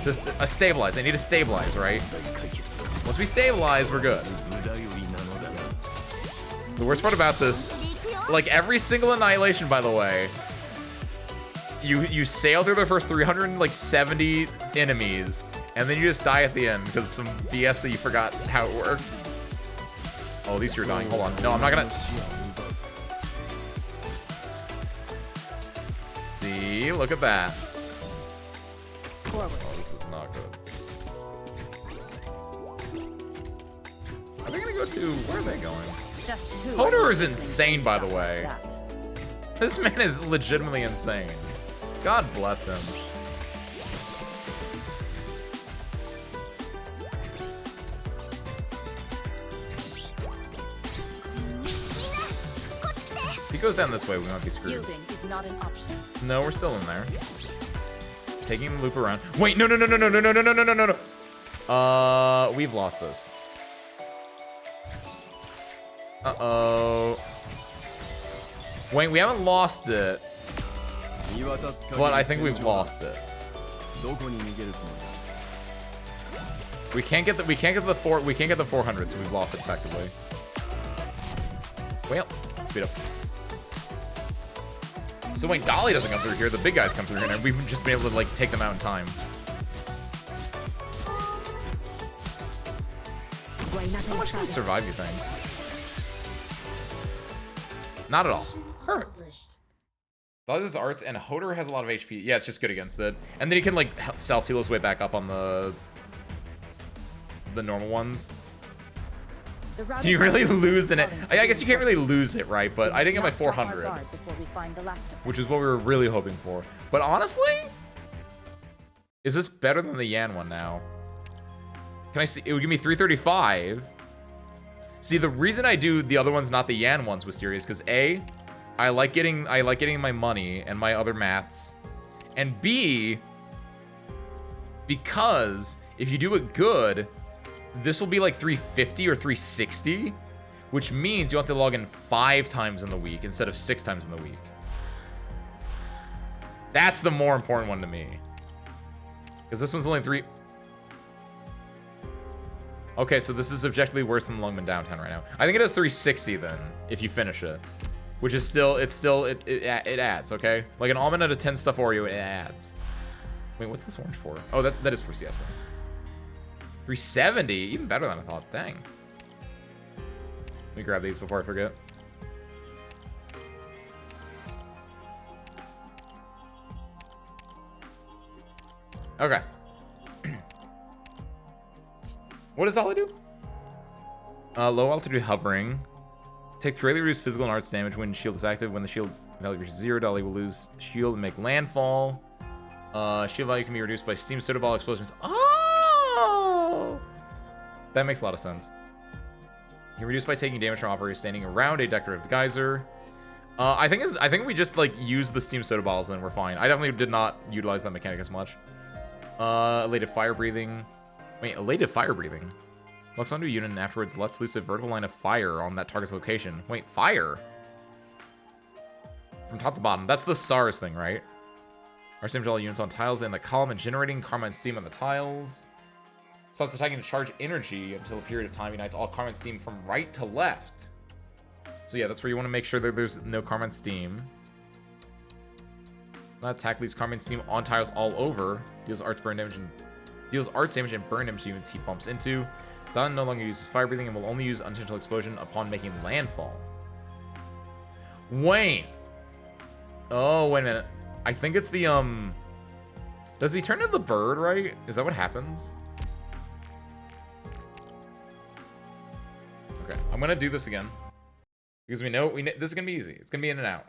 just stabilize. I need to stabilize, right? Once we stabilize, we're good. The worst part about this, like every single annihilation, by the way, you sail through the first 370 enemies, and then you just die at the end because of some BS that you forgot how it worked. Oh, at least you're dying. Hold on. No, I'm not gonna. See, look at that. Oh, this is not good. Are they gonna go to? Where are they going? Hodor is insane, by the way. This man is legitimately insane. God bless him. If he goes down this way, we might be screwed. Is not an option. No, we're still in there. Taking the loop around. Wait, no, no, no, no, no, no, no, no, no, no, no, no. We've lost this. Uh-oh. Wait, we haven't lost it. But I think we've lost it. We can't get the 400, so we've lost it effectively. Well, speed up. So when Dolly doesn't come through here, the big guys come through here, and we've just been able to like take them out in time. How much can we survive, you think? Not at all. Perfect. Dolly's arts, and Hodor has a lot of HP. Yeah, it's just good against it. And then he can like self-heal his way back up on the normal ones. Can you really lose in it? I guess you can't really lose it, right? But I didn't get my 400, which is what we were really hoping for. But honestly, is this better than the Yan one now? Can I see? It would give me 335. See, the reason I do the other ones, not the Yan ones, with Styria, is because A, I like getting my money and my other mats, and B, because if you do it good, this will be like 350 or 360, which means you have to log in 5 times in the week instead of 6 times in the week. That's the more important one to me. Because this one's only 3... Okay, so this is objectively worse than Lungman Downtown right now. I think it has 360 then, if you finish it. Which is still, it adds, okay? Like an almond out of 10 stuff Oreo, it adds. Wait, what's this orange for? Oh, that is for Siesta. 370, even better than I thought, dang. Let me grab these before I forget. Okay. What does Ollie do? Low altitude hovering. Take greatly reduced physical and arts damage when shield is active. When the shield value reaches 0, Dolly will lose shield and make landfall. Shield value can be reduced by steam soda ball explosions. Oh! That makes a lot of sense. You can reduce by taking damage from operators standing around a decorative geyser. I think we just like use the steam soda balls and then we're fine. I definitely did not utilize that mechanic as much. Elated fire breathing. Wait, elated fire breathing. Locks onto a unit and afterwards lets loose a vertical line of fire on that target's location. Wait, fire? From top to bottom. That's the stars thing, right? Our same all units on tiles in the column and generating Carmine steam on the tiles. Stops attacking to charge energy until a period of time unites all Carmine steam from right to left. So yeah, that's where you want to make sure that there's no Carmine steam. That attack leaves Carmine steam on tiles all over. Deals arts damage and burn damage to units he bumps into. Don no longer uses fire breathing and will only use unintentional explosion upon making landfall. Wait. Oh, wait a minute. I think it's the does he turn into the bird, right? Is that what happens? Okay, I'm gonna do this again. Because we know this is gonna be easy. It's gonna be in and out.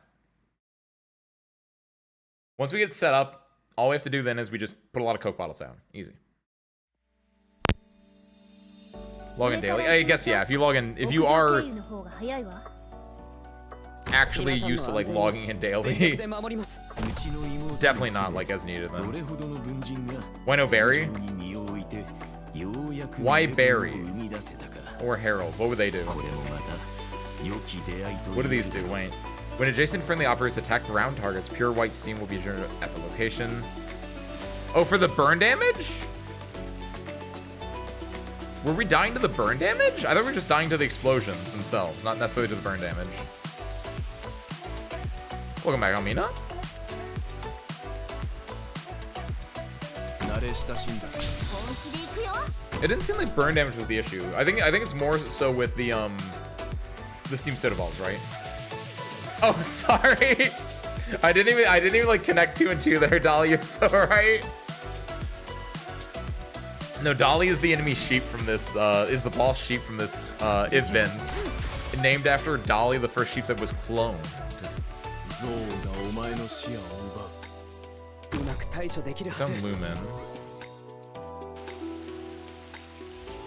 Once we get set up, all we have to do then is we just put a lot of Coke bottles down. Easy. Log in daily. I guess yeah. If you log in, if you are actually used to like logging in daily, definitely not like as needed then. Why no Barry? Why Barry? Or Harold? What would they do? What do these do? Wait. When adjacent friendly operators attack ground targets, pure white steam will be generated at the location. Oh, for the burn damage? Were we dying to the burn damage? I thought we were just dying to the explosions themselves, not necessarily to the burn damage. Welcome back, Amina. It didn't seem like burn damage was the issue. I think it's more so with the steam soda balls, right? Oh, sorry. I didn't even like connect 2 and 2 there, Dolly. You're so right. No, Dolly is the enemy sheep from this, is the boss sheep from this event. Named after Dolly, the first sheep that was cloned. Come Lumen.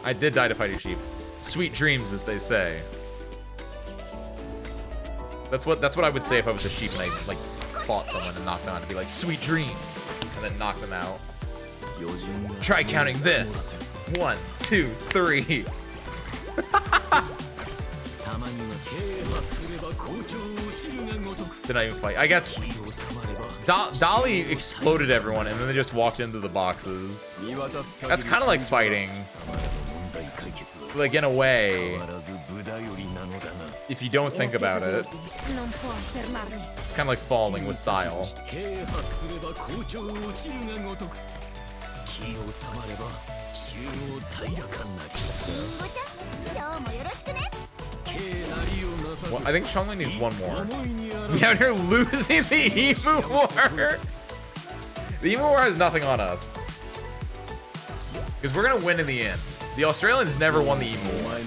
I did die to fight a sheep. Sweet dreams, as they say. That's what I would say if I was a sheep and I like fought someone and knocked them out. I'd be like, sweet dreams, and then knock them out. Try counting this. 1, 2, 3. Did I even fight? I guess Dolly exploded everyone and then they just walked into the boxes. That's kind of like fighting. Like, in a way, if you don't think about it, it's kind of like falling with style. Well, I think Chun-Li needs one more. Yeah, they're losing the Emu War! The Emu War has nothing on us. Because we're going to win in the end. The Australians never won the Emu War.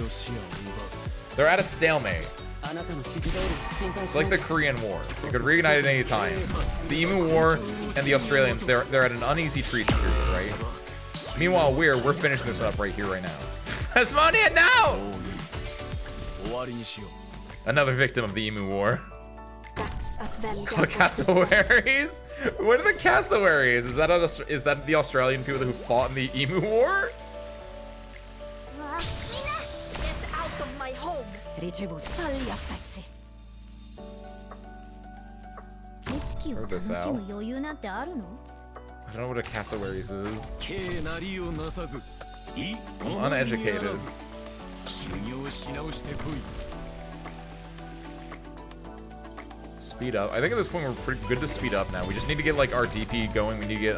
They're at a stalemate. It's like the Korean War. They could reignite at any time. The Emu War and the Australians, they're at an uneasy truce period, right? Meanwhile, we're finishing this one up right here, right now. Asmonia, no! Another victim of the Emu War. Cassowaries? What are the Cassowaries? Is that the Australian people who fought in the Emu War? Work this out. I don't know what a Cassowaries is. I'm uneducated. Speed up. I think at this point we're pretty good to speed up now. We just need to get like our DP going. We need to get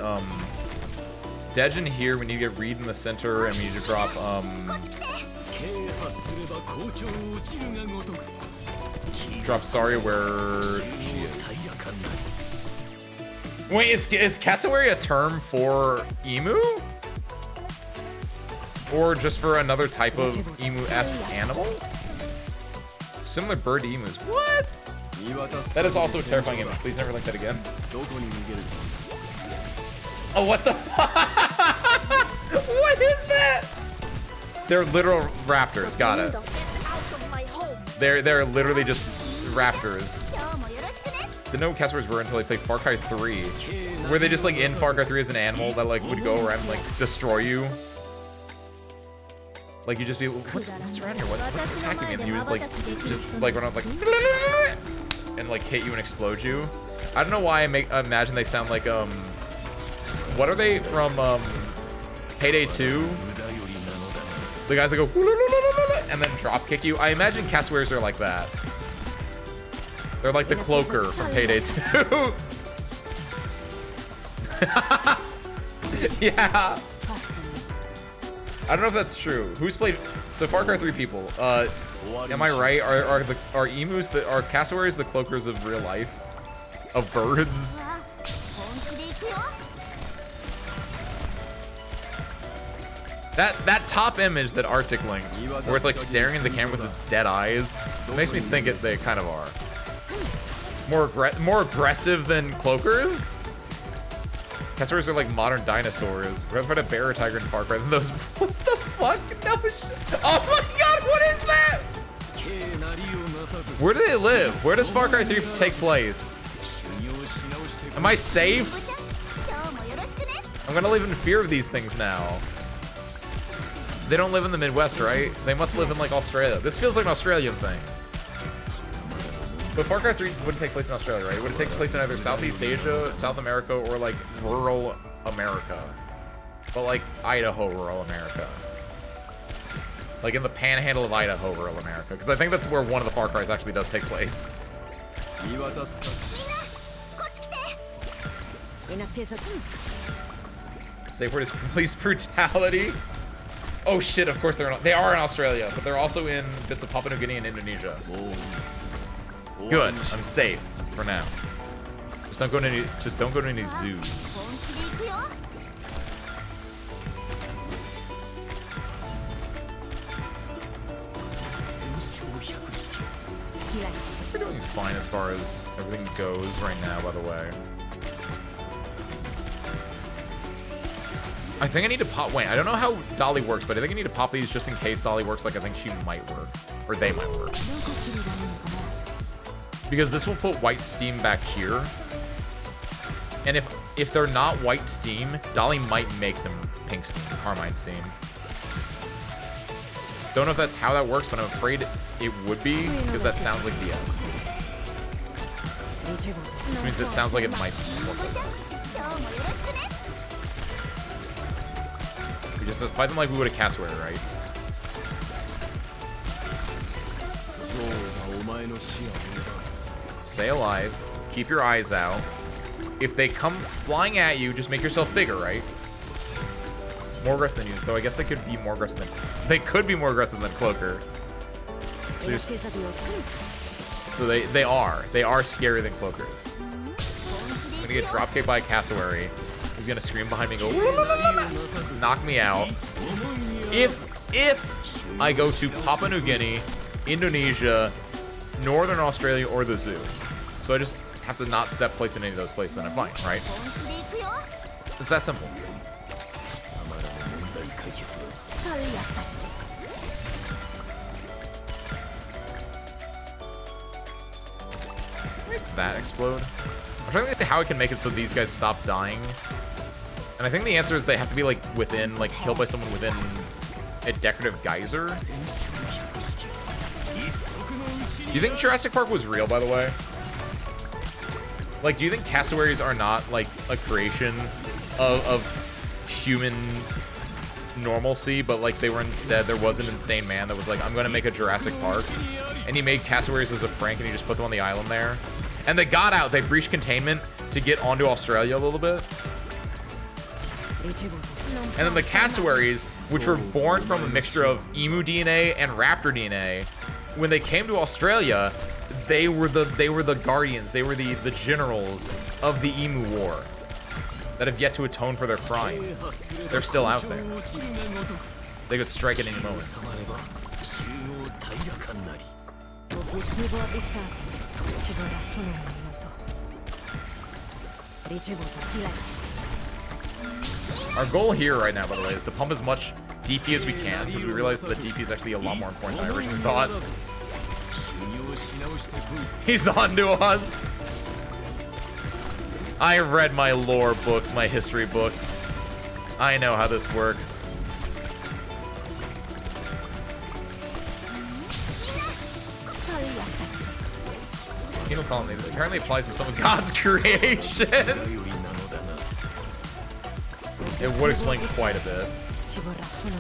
Dej in here. We need to get Reed in the center, and we need to drop Saria where she is. Wait, is cassowary a term for emu? Or just for another type of emu-esque animal? Similar bird to emus. What? That is also a terrifying image. Please never link that again. Oh, what the fuck? What is that? They're literal raptors. Got it. They're literally just raptors. didn't know what cassowaries were until I played Far Cry 3. Where they just like in Far Cry 3 as an animal that like would go around and like destroy you. Like you just be, what's around here? What's attacking me? And you just like run up like and like hit you and explode you. I don't know why I imagine they sound like what are they from Payday 2? The guys that go and then drop kick you. I imagine cassowaries are like that. They're like the cloaker from Payday 2. Yeah. I don't know if that's true. Who's played? So Far Cry 3 people. Am I right? Are emus are cassowaries the cloakers of real life? Of birds? That top image that Arctic linked, where it's like staring in the camera with its dead eyes, makes me think they kind of are. More aggressive than cloakers? Cassowaries are like modern dinosaurs. We're about a bear or tiger in Far Cry than those. What the fuck? No shit. Oh my god, what is that? Where do they live? Where does Far Cry 3 take place? Am I safe? I'm gonna live in fear of these things now. They don't live in the Midwest, right? They must live in like Australia. This feels like an Australian thing. But Far Cry 3 wouldn't take place in Australia, right? It would take place in either Southeast Asia, South America, or like rural America. But like Idaho, rural America. Like in the panhandle of Idaho, rural America. Because I think that's where one of the Far Cries actually does take place. Safe word is police brutality. Oh shit, of course they are in Australia, but they're also in bits of Papua New Guinea and Indonesia. Good, I'm safe for now. Just don't go to any zoos. We're doing fine as far as everything goes right now, by the way. I think I need to pop, wait, I don't know how Dolly works, but I think I need to pop these just in case Dolly works like I think she might work. Or they might work. Because this will put white steam back here. And if they're not white steam, Dolly might make them pink steam, carmine steam. Don't know if that's how that works, but I'm afraid it would be, because that sounds like BS. Which means it sounds like it might work like that. We just fight them like we would a cassowary, right? Stay alive. Keep your eyes out. If they come flying at you, just make yourself bigger, right? More aggressive than you, though I guess they could be more aggressive than... They could be more aggressive than Cloaker. So, they are. They are scarier than Cloakers. I'm gonna get dropkicked by a cassowary. He's gonna scream behind me and go... knock me out. If I go to Papua New Guinea, Indonesia, Northern Australia, or the zoo. So I just have to not step place in any of those places and I'm fine, right? It's that simple. Make that explode. I'm trying to think how I can make it so these guys stop dying. And I think the answer is they have to be like within, like killed by someone within a decorative geyser. Do you think Jurassic Park was real, by the way? Like, do you think cassowaries are not like a creation of human normalcy, but like they were instead, there was an insane man that was like, I'm gonna make a Jurassic Park, and he made cassowaries as a prank and he just put them on the island there, and they got out, they breached containment to get onto Australia a little bit, and then the cassowaries, which were born from a mixture of emu DNA and raptor DNA, when they came to Australia, they were the guardians, they were the generals of the emu war that have yet to atone for their crime. They're still out there. They could strike at any moment. Our goal here right now, by the way, is to pump as much DP as we can, because we realize that the DP is actually a lot more important than I originally thought. He's on to us. I read my lore books, my history books. I know how this works. Penal colony. This apparently applies to some of God's creations. It would explain quite a bit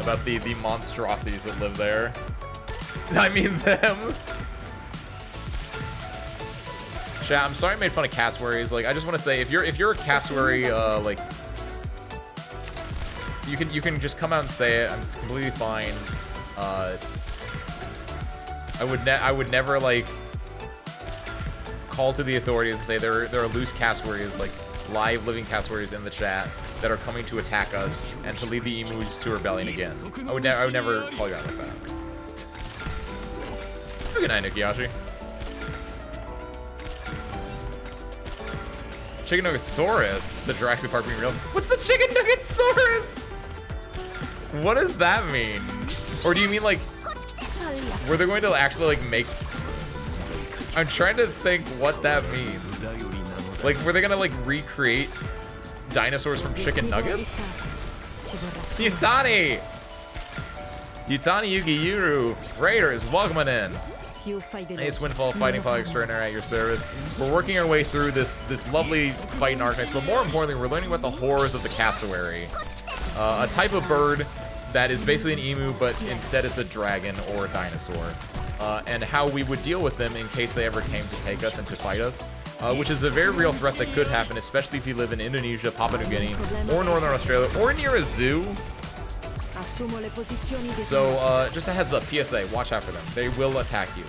about the monstrosities that live there. I mean them. Chat, I'm sorry I made fun of cassowaries. Like, I just want to say, if you're a cassowary, like, you can just come out and say it. It's completely fine. I would never like call to the authorities and say there are loose cassowaries, like live living cassowaries in the chat that are coming to attack us and to lead the emus to rebellion again. I would never call you out like that. Good night, Nikiyashi. Chicken Nuggetsaurus, the Jurassic Park being real. What's the Chicken Nuggetsaurus? What does that mean? Or do you mean like, were they going to actually like make? I'm trying to think what that means. Like, were they gonna like recreate dinosaurs from chicken nuggets? Yutani! Yutani Yukiuru Raiders, welcome in. Ace Windfall, fighting pilot extraordinaire at your service. We're working our way through this lovely fight in Arknights, but more importantly, we're learning about the horrors of the cassowary. A type of bird that is basically an emu, but instead it's a dragon or a dinosaur. And how we would deal with them in case they ever came to take us and to fight us. Which is a very real threat that could happen, especially if you live in Indonesia, Papua New Guinea, or Northern Australia, or near a zoo. So, just a heads up, PSA, watch out for them. They will attack you.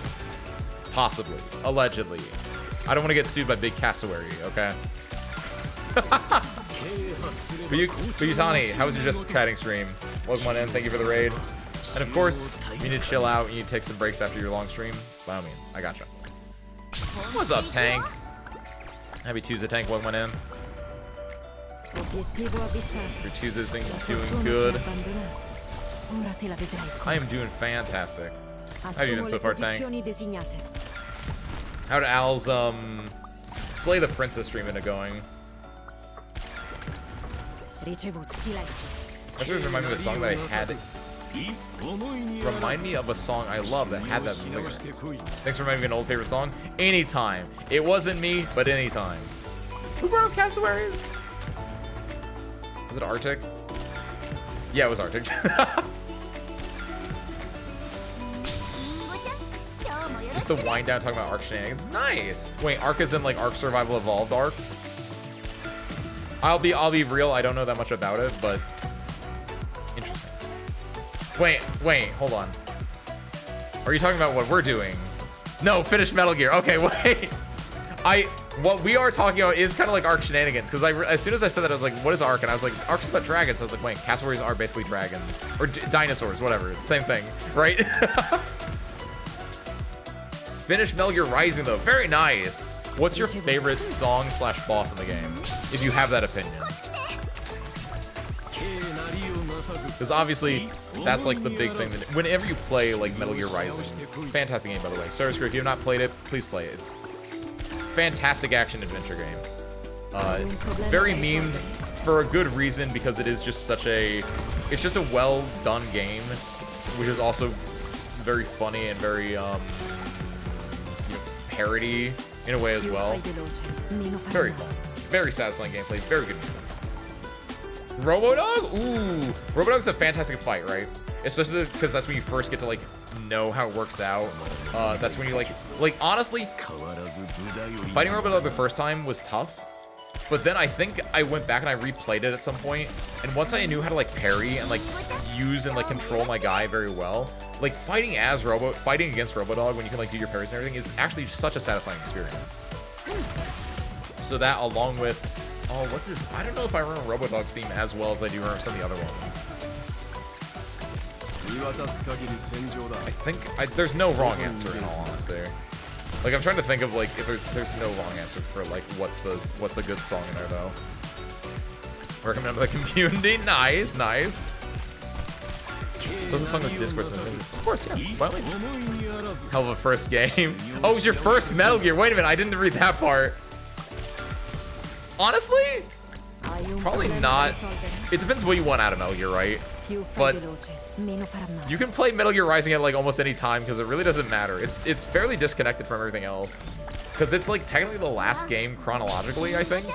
Possibly. Allegedly. I don't want to get sued by Big Cassowary, okay? Buyutani, how was your just chatting stream? Welcome on in, thank you for the raid. And of course, you need to chill out, you need to take some breaks after your long stream. By all means, I gotcha. What's up, Tank? Happy Tuesday, Tank. Welcome in. Your Tuesday's been doing good. I am doing fantastic. How are you doing so far, Tank? How'd Al's Slay the Princess stream into going? That's what remind me of a song that I had. Remind me of a song I love that had that lyrics. Thanks for reminding me of an old favorite song. Anytime. It wasn't me, but anytime. Who brought up cassowaries? Was it Arctic? Yeah, it was Arctic. Just the wind down talking about Ark shenanigans. Nice. Wait, Ark is in like Ark Survival Evolved Ark. I'll be real. I don't know that much about it, but interesting. Wait, hold on. Are you talking about what we're doing? No, finish Metal Gear. Okay, wait. What we are talking about is kind of like Ark shenanigans, because as soon as I said that, I was like, what is Ark? And I was like, Ark's about dragons. I was like, wait, cassowaries are basically dragons. Or dinosaurs, whatever. Same thing, right? Finish Metal Gear Rising, though. Very nice. What's your favorite song / boss in the game, if you have that opinion? Because obviously, that's like the big thing. That whenever you play like Metal Gear Rising, fantastic game by the way. Service Crew, if you have not played it, please play it. It's fantastic action adventure game. Very memed for a good reason, because it is just such a, it's just a well done game, which is also very funny and very you know, parody in a way as well. Very fun, very satisfying gameplay, very good music. Robodog? Ooh, Robodog's a fantastic fight, right? Especially because that's when you first get to like know how it works out. That's when you like honestly, fighting Robodog the first time was tough, but then I think I went back and I replayed it at some point, and once I knew how to like parry and like use and like control my guy very well, like fighting against Robodog when you can like do your parries and everything is actually such a satisfying experience. So that, along with, oh, what's his, I don't know if I remember Robodog's theme as well as I do remember some of the other ones. I think there's no wrong answer in all honesty. Like, I'm trying to think of like if there's no wrong answer for like what's a good song in there though. Recommend to the community. Nice. So the song with Discord, of course, yeah. Hell of a first game. Oh, it was your first Metal Gear. Wait a minute, I didn't read that part. Honestly, probably not. It depends what you want out of Metal Gear, right? But you can play Metal Gear Rising at like almost any time because it really doesn't matter. It's fairly disconnected from everything else because it's like technically the last game chronologically, I think.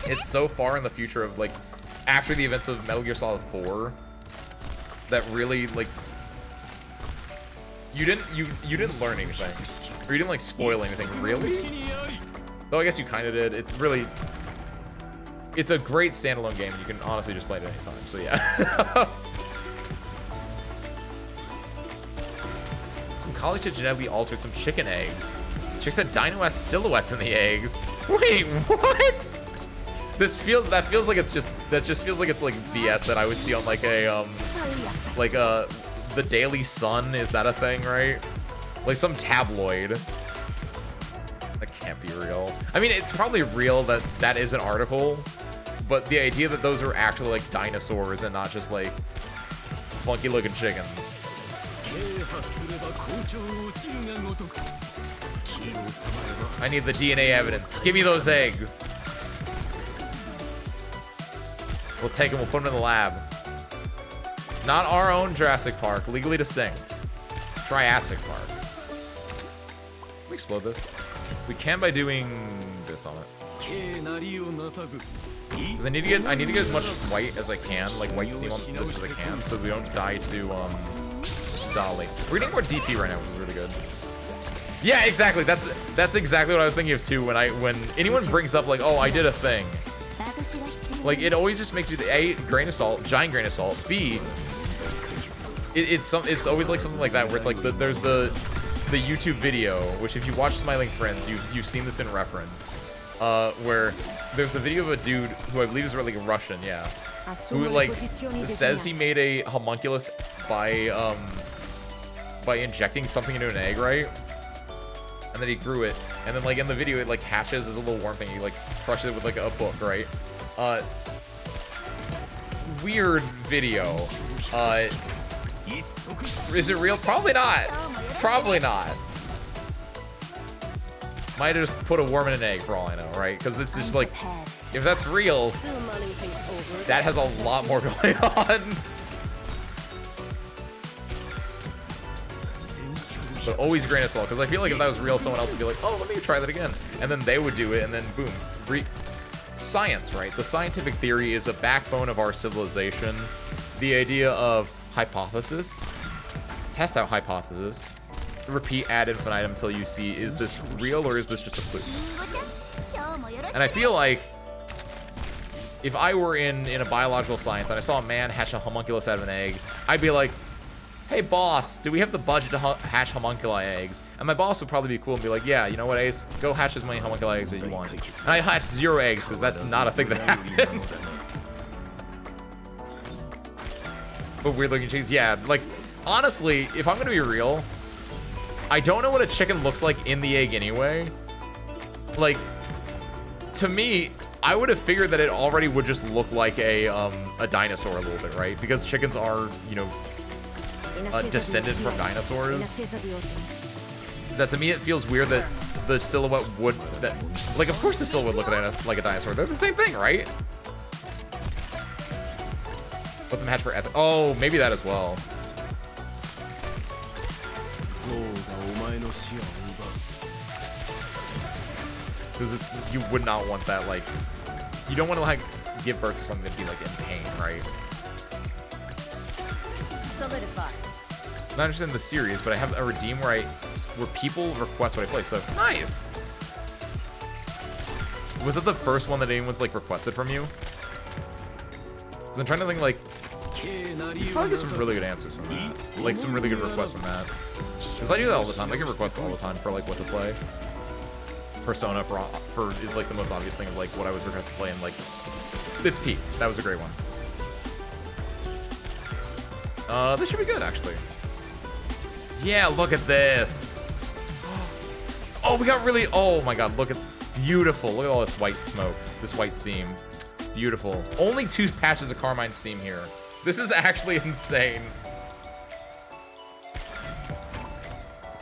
It's so far in the future of like after the events of Metal Gear Solid 4 that really like you didn't learn anything or you didn't like spoil anything really. Though I guess you kind of did. It's a great standalone game and you can honestly just play it at any time. So yeah. Some college had genetically altered some chicken eggs. Chicks had Dino-esque silhouettes in the eggs. Wait, what? That feels like it's just like BS that I would see on like a the Daily Sun. Is that a thing, right? Like some tabloid. That can't be real. I mean, it's probably real that is an article, but the idea that those are actually like dinosaurs and not just like funky looking chickens. I need the DNA evidence. Give me those eggs. We'll take them, we'll put them in the lab. Not our own Jurassic Park, legally distinct. Triassic Park. Can we explode this? We can by doing this on it. Because I need to get as much white as I can, like white steam on this as I can, so we don't die to Dolly. We're getting more DP right now, which is really good. Yeah, exactly. That's exactly what I was thinking of too when anyone brings up like, oh, I did a thing. Like it always just makes me the A, grain of salt, giant grain of salt. B, it's always like something like that where it's like there's the YouTube video, which if you watch Smiling Friends, you've seen this in reference, where there's the video of a dude who I believe is like Russian, yeah, who like says he made a homunculus by injecting something into an egg, right? And then he grew it, and then like in the video it like hatches as a little worm thing. He like crushes it with like a book, right? Weird video. Is it real? Probably not. Probably not. Might have just put a worm in an egg for all I know, right? Because it's just like, if that's real, that has a lot more going on. But always grain of salt, because I feel like if that was real, someone else would be like, oh, let me try that again. And then they would do it, and then boom. Science, right? The scientific theory is a backbone of our civilization. The idea of hypothesis, test out hypothesis, repeat ad infinitum until you see, is this real or is this just a fluke? And I feel like if I were in a biological science and I saw a man hatch a homunculus out of an egg, I'd be like, hey boss, do we have the budget to hatch homunculi eggs? And my boss would probably be cool and be like, yeah, you know what, Ace? Go hatch as many homunculi eggs as you want. And I hatch 0 eggs because that's not a thing that happens. But weird looking chickens, yeah, like, honestly, if I'm gonna be real, I don't know what a chicken looks like in the egg anyway. Like, to me, I would have figured that it already would just look like a dinosaur a little bit, right? Because chickens are, you know, descended from dinosaurs. That to me it feels weird that the silhouette would like of course the silhouette would look like a dinosaur. They're the same thing, right? Let them hatch for ethics. Oh, maybe that as well. Because you would not want that, like, you don't want to like give birth to something to be like in pain, right? Solidify. Not interested in the series, but I have a redeem where people request what I play. So nice. Was that the first one that anyone's like requested from you? Because I'm trying to think like, you probably get some really good answers from that, like some really good requests from that. Because I do that all the time. I get requests all the time for like what to play. Persona for is like the most obvious thing of like what I was requested to play, and like it's Pete. That was a great one. This should be good actually. Yeah, look at this. Oh, we got really, oh my god, look at, beautiful. Look at all this white smoke, this white steam. Beautiful. Only 2 patches of Carmine steam here. This is actually insane.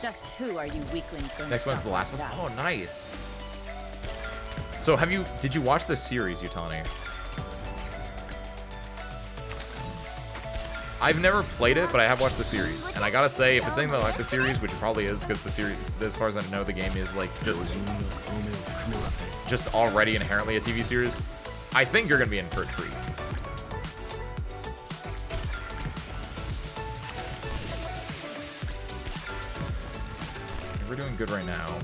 Just who are you weaklings going Next to one's stop The Last of Us. without? Oh, nice. So did you watch the series, Yutani? I've never played it, but I have watched the series. And I gotta say, if it's anything like the series, which it probably is, because the series, as far as I know, the game is like just already inherently a TV series, I think you're gonna be in for a treat. We're doing good right now.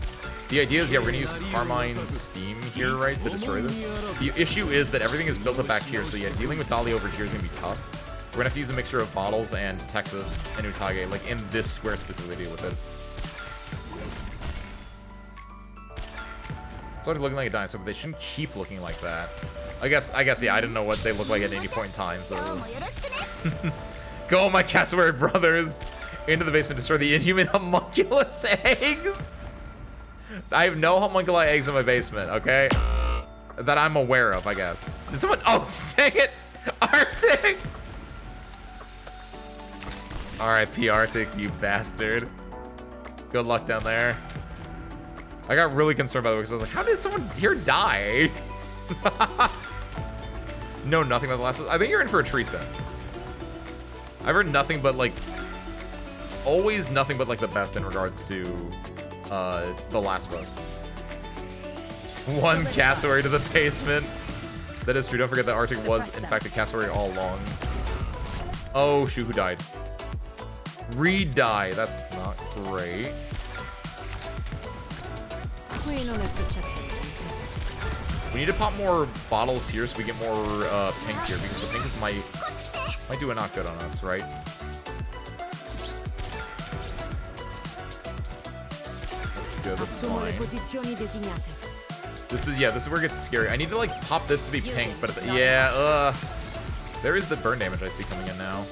The idea is, yeah, we're gonna use Carmine's steam here, right, to destroy this. The issue is that everything is built up back here, so yeah, dealing with Dali over here is gonna be tough. We're gonna have to use a mixture of bottles and Texas and Utage, like in this square specifically to deal with it. It's already looking like a dinosaur, but they shouldn't keep looking like that. I guess, yeah, I didn't know what they look like at any point in time, so. Go, my cassowary brothers! Into the basement, destroy the inhuman homunculus eggs! I have no homunculi eggs in my basement, okay? That I'm aware of, I guess. Did someone, oh, dang it! Arctic! R.I.P. Arctic, you bastard. Good luck down there. I got really concerned by the way, because I was like, how did someone here die? No, nothing but the last one. I think you're in for a treat then. I've heard nothing but like, always nothing but like the best in regards to The Last of Us. One cassowary to the basement. That is true. Don't forget that Arctic was in fact a cassowary all along. Oh shoot, who died? Re-die. That's not great. We need to pop more bottles here so we get more pink here, because the pink is might do a not good on us, right? That's good, that's fine. This is where it gets scary. I need to like pop this to be pink, but it's, yeah, there is the burn damage I see coming in now.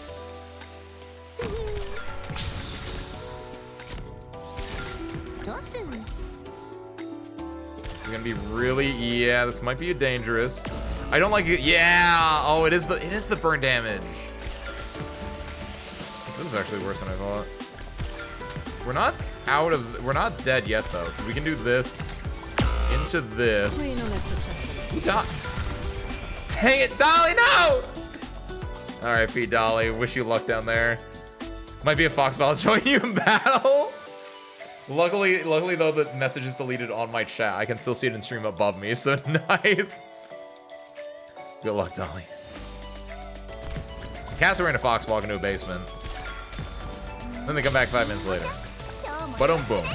This is gonna be really, yeah, this might be dangerous. I don't like it, yeah! Oh, it is the burn damage. This is actually worse than I thought. We're not dead yet though, because we can do this into this. God. Dang it, Dolly, no! R.I.P. Dolly, wish you luck down there. Might be a foxball join you in battle. Luckily though, the message is deleted on my chat. I can still see it in stream above me, so nice. Good luck, Dolly. Cats are in a fox walk into a basement. Then they come back 5 minutes later. Boom, boom.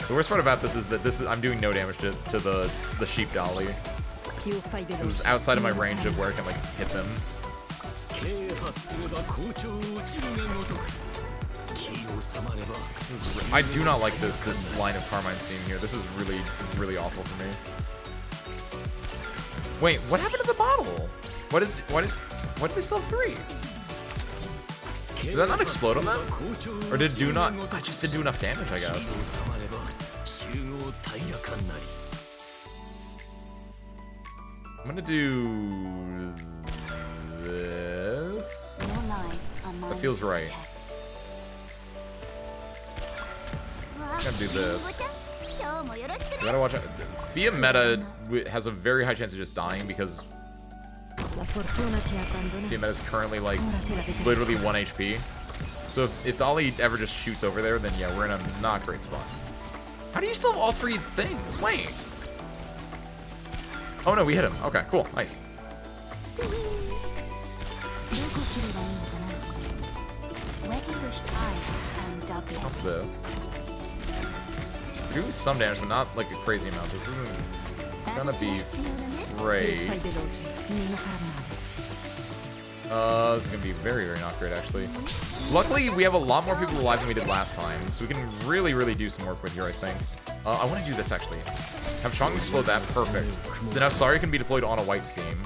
The worst part about this is that I'm doing no damage to the sheep Dolly. This is outside of my range of where I can like hit them. I do not like this line of Carmine scene here. This is really awful for me. Wait, what happened to the bottle? Why did they still have 3? Did that not explode on them? Or did it do not? I just didn't do enough damage, I guess. I'm gonna do this. That feels right. I'm gonna do this. You gotta watch out. Fia Meta has a very high chance of just dying because Fia Meta is currently like literally 1 HP. So if Dolly ever just shoots over there, then yeah, we're in a not great spot. How do you still have all 3 things? Wait. Oh no, we hit him. Okay, cool, nice. Up this. We're doing some damage, but not like a crazy amount. This isn't gonna be great. This is gonna be very not great, actually. Luckily, we have a lot more people alive than we did last time, so we can really do some work with here, I think. I want to do this, actually. Have Chong explode that. Perfect. So now Sari can be deployed on a white steam,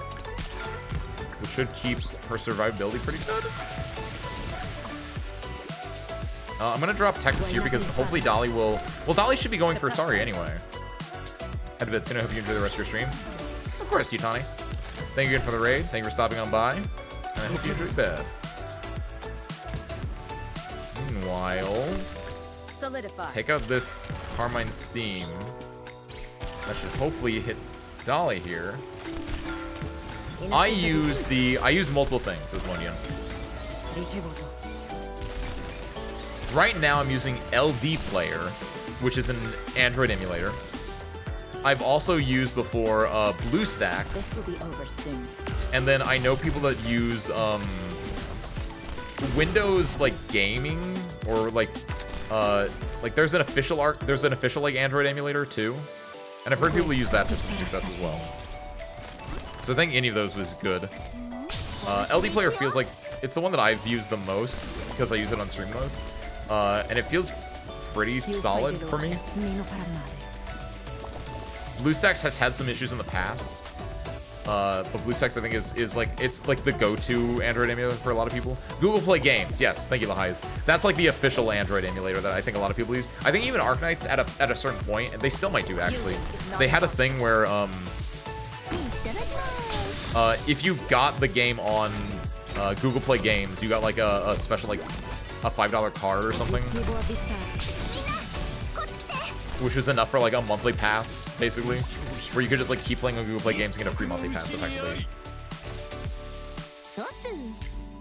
which should keep her survivability pretty good. I'm gonna drop Texas here because hopefully Dolly will... Well, Dolly should be going for Sari anyway. At a bit soon. I hope you enjoy the rest of your stream. Of course, Yutani. Thank you again for the raid. Thank you for stopping on by. And I hope you enjoyed bed. Meanwhile... Take out this Carmine Steam. That should hopefully hit Dolly here. I use multiple things as one unit. Right now I'm using LD Player, which is an Android emulator. I've also used before BlueStacks. This will be over soon. And then I know people that use Windows like gaming or like there's an official like Android emulator too. And I've heard people use that to some success as well. So I think any of those was good. LD Player feels like it's the one that I've used the most because I use it on stream most. And it feels pretty solid for me. BlueStacks has had some issues in the past. But BlueStacks I think is like, it's like the go-to Android emulator for a lot of people. Google Play Games, yes, thank you, Lahais. That's like the official Android emulator that I think a lot of people use. I think even Arknights at a certain point, and they still might do actually, they had a thing where if you got the game on Google Play Games, you got like a special like a $5 card or something, which was enough for like a monthly pass, basically, where you could just like keep playing on Google Play Games and get a free monthly pass, effectively.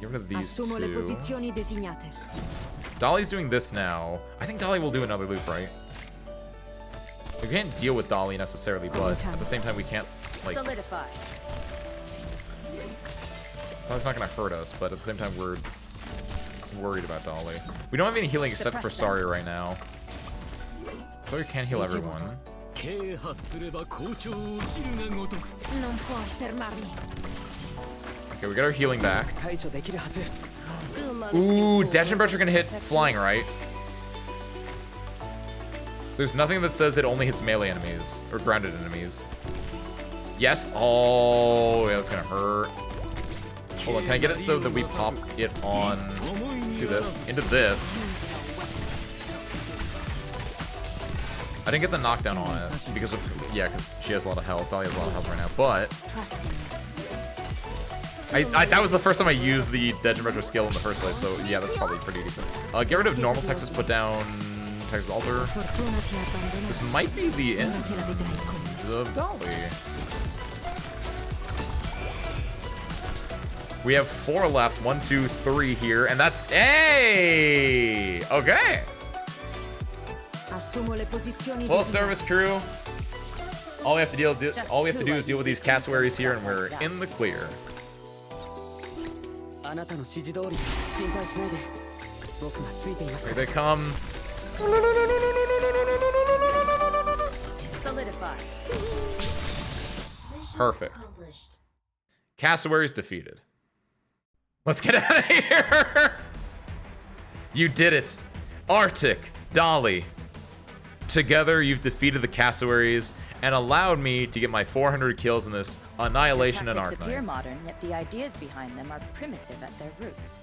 Get rid of these two. Dolly's doing this now. I think Dolly will do another loop, right? We can't deal with Dolly necessarily, but at the same time we can't like. Solidify. Dolly's not gonna hurt us, but at the same time we're worried about Dolly. We don't have any healing except for Sari right now. Sari can't heal everyone. Okay, we got our healing back. Ooh, Dash and Brush are gonna hit flying, right? There's nothing that says it only hits melee enemies or grounded enemies. Yes. Oh, yeah, that's gonna hurt. Hold on, can I get it so that we pop it on to this, into this? I didn't get the knockdown on it because of, yeah, because she has a lot of health. Dolly has a lot of health right now, but that was the first time I used the Dead and Retro skill in the first place, so yeah, that's probably pretty decent. Get rid of normal Texas, put down Texas Alter. This might be the end of Dolly. We have 4 left. 1, 2, 3 here, and that's hey. Okay. Full service crew. All we have to do is deal with these cassowaries here, and we're in the clear. Here they come. Solidify. Perfect. Cassowaries defeated. Let's get out of here! You did it. Arctic, Dolly. Together, you've defeated the Cassowaries and allowed me to get my 400 kills in this Annihilation and Tactics appear Arknights. modern, yet the ideas behind them are primitive at their roots.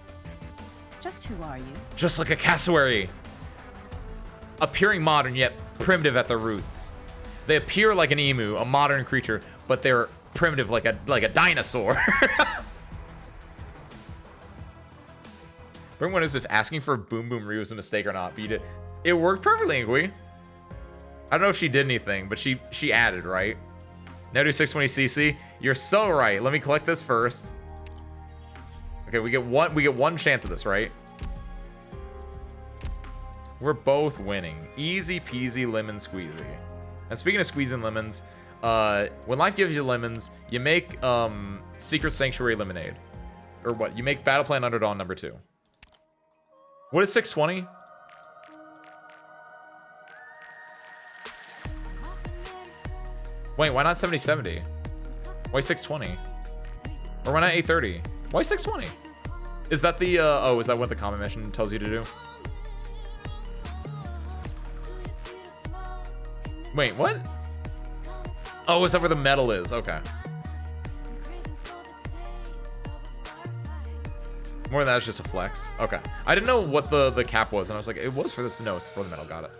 Just who are you? Just like a cassowary. Appearing modern, yet primitive at their roots. They appear like an emu, a modern creature, but they're primitive like a dinosaur. Bring wonders if asking for Boom Boom Ryu was a mistake or not, but you did. It worked perfectly, Ingui. I don't know if she did anything, but she added, right? Now do 620cc. You're so right. Let me collect this first. Okay, we get one chance at this, right? We're both winning. Easy peasy lemon squeezy. And speaking of squeezing lemons, when life gives you lemons, you make Secret Sanctuary Lemonade. Or what? You make Battle Plan Underdawn number 2. What is 620? Wait, why not 7070? Why 620? Or why not 830? Why 620? Is that the, oh, is that what the comment mission tells you to do? Wait, what? Oh, is that where the medal is? Okay. More than that, it's just a flex. Okay. I didn't know what the cap was, and I was like, it was for this, but no, it's for the medal. Got it.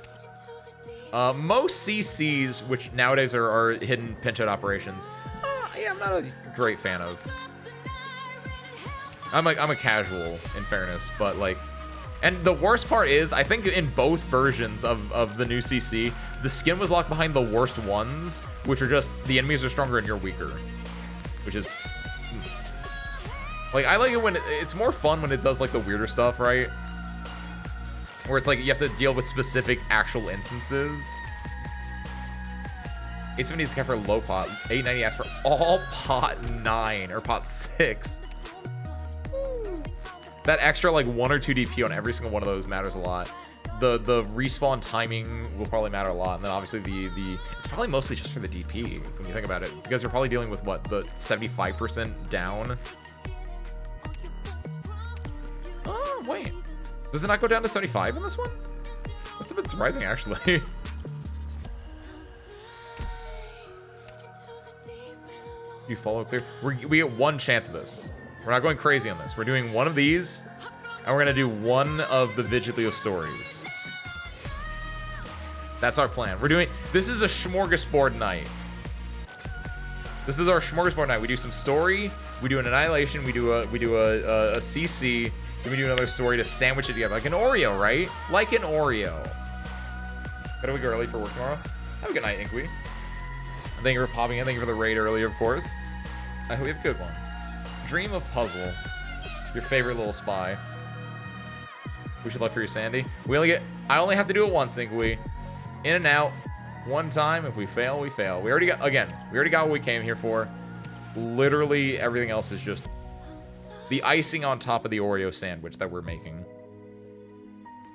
Most CCs, which nowadays are hidden pinch-out operations, yeah, I'm not a great fan of. I'm a casual, in fairness, but like, And the worst part is, I think in both versions of the new CC, the skin was locked behind the worst ones, which are just, the enemies are stronger and you're weaker. Which is... Like, I like it when it's more fun when it does, like, the weirder stuff, right? Where it's like, you have to deal with specific actual instances. 870 is kept for low pot. 890 asks for all pot 9, or pot 6. That extra, like, 1 or 2 DP on every single one of those matters a lot. The respawn timing will probably matter a lot, and then obviously the it's probably mostly just for the DP when you think about it, because you're probably dealing with what, the 75% down. Oh wait, does it not go down to 75 in this one? That's a bit surprising, actually. You follow clear. We get one chance of this. We're not going crazy on this. We're doing one of these, and we're gonna do one of the Vigilio stories. That's our plan. We're doing, this is a smorgasbord night. This is our smorgasbord night. We do some story, we do an annihilation, we do a CC, then we do another story to sandwich it together, like an Oreo, right? Like an Oreo. Gotta we go early for work tomorrow? Have a good night, Inkwe. Thank you for popping in. Thank you for the raid earlier, of course. I hope you have a good one. Dream of Puzzle. Your favorite little spy. We should look for your Sandy. I only have to do it once, Inkwe. In and out. One time. If we fail, we fail. We already got what we came here for. Literally everything else is just the icing on top of the Oreo sandwich that we're making.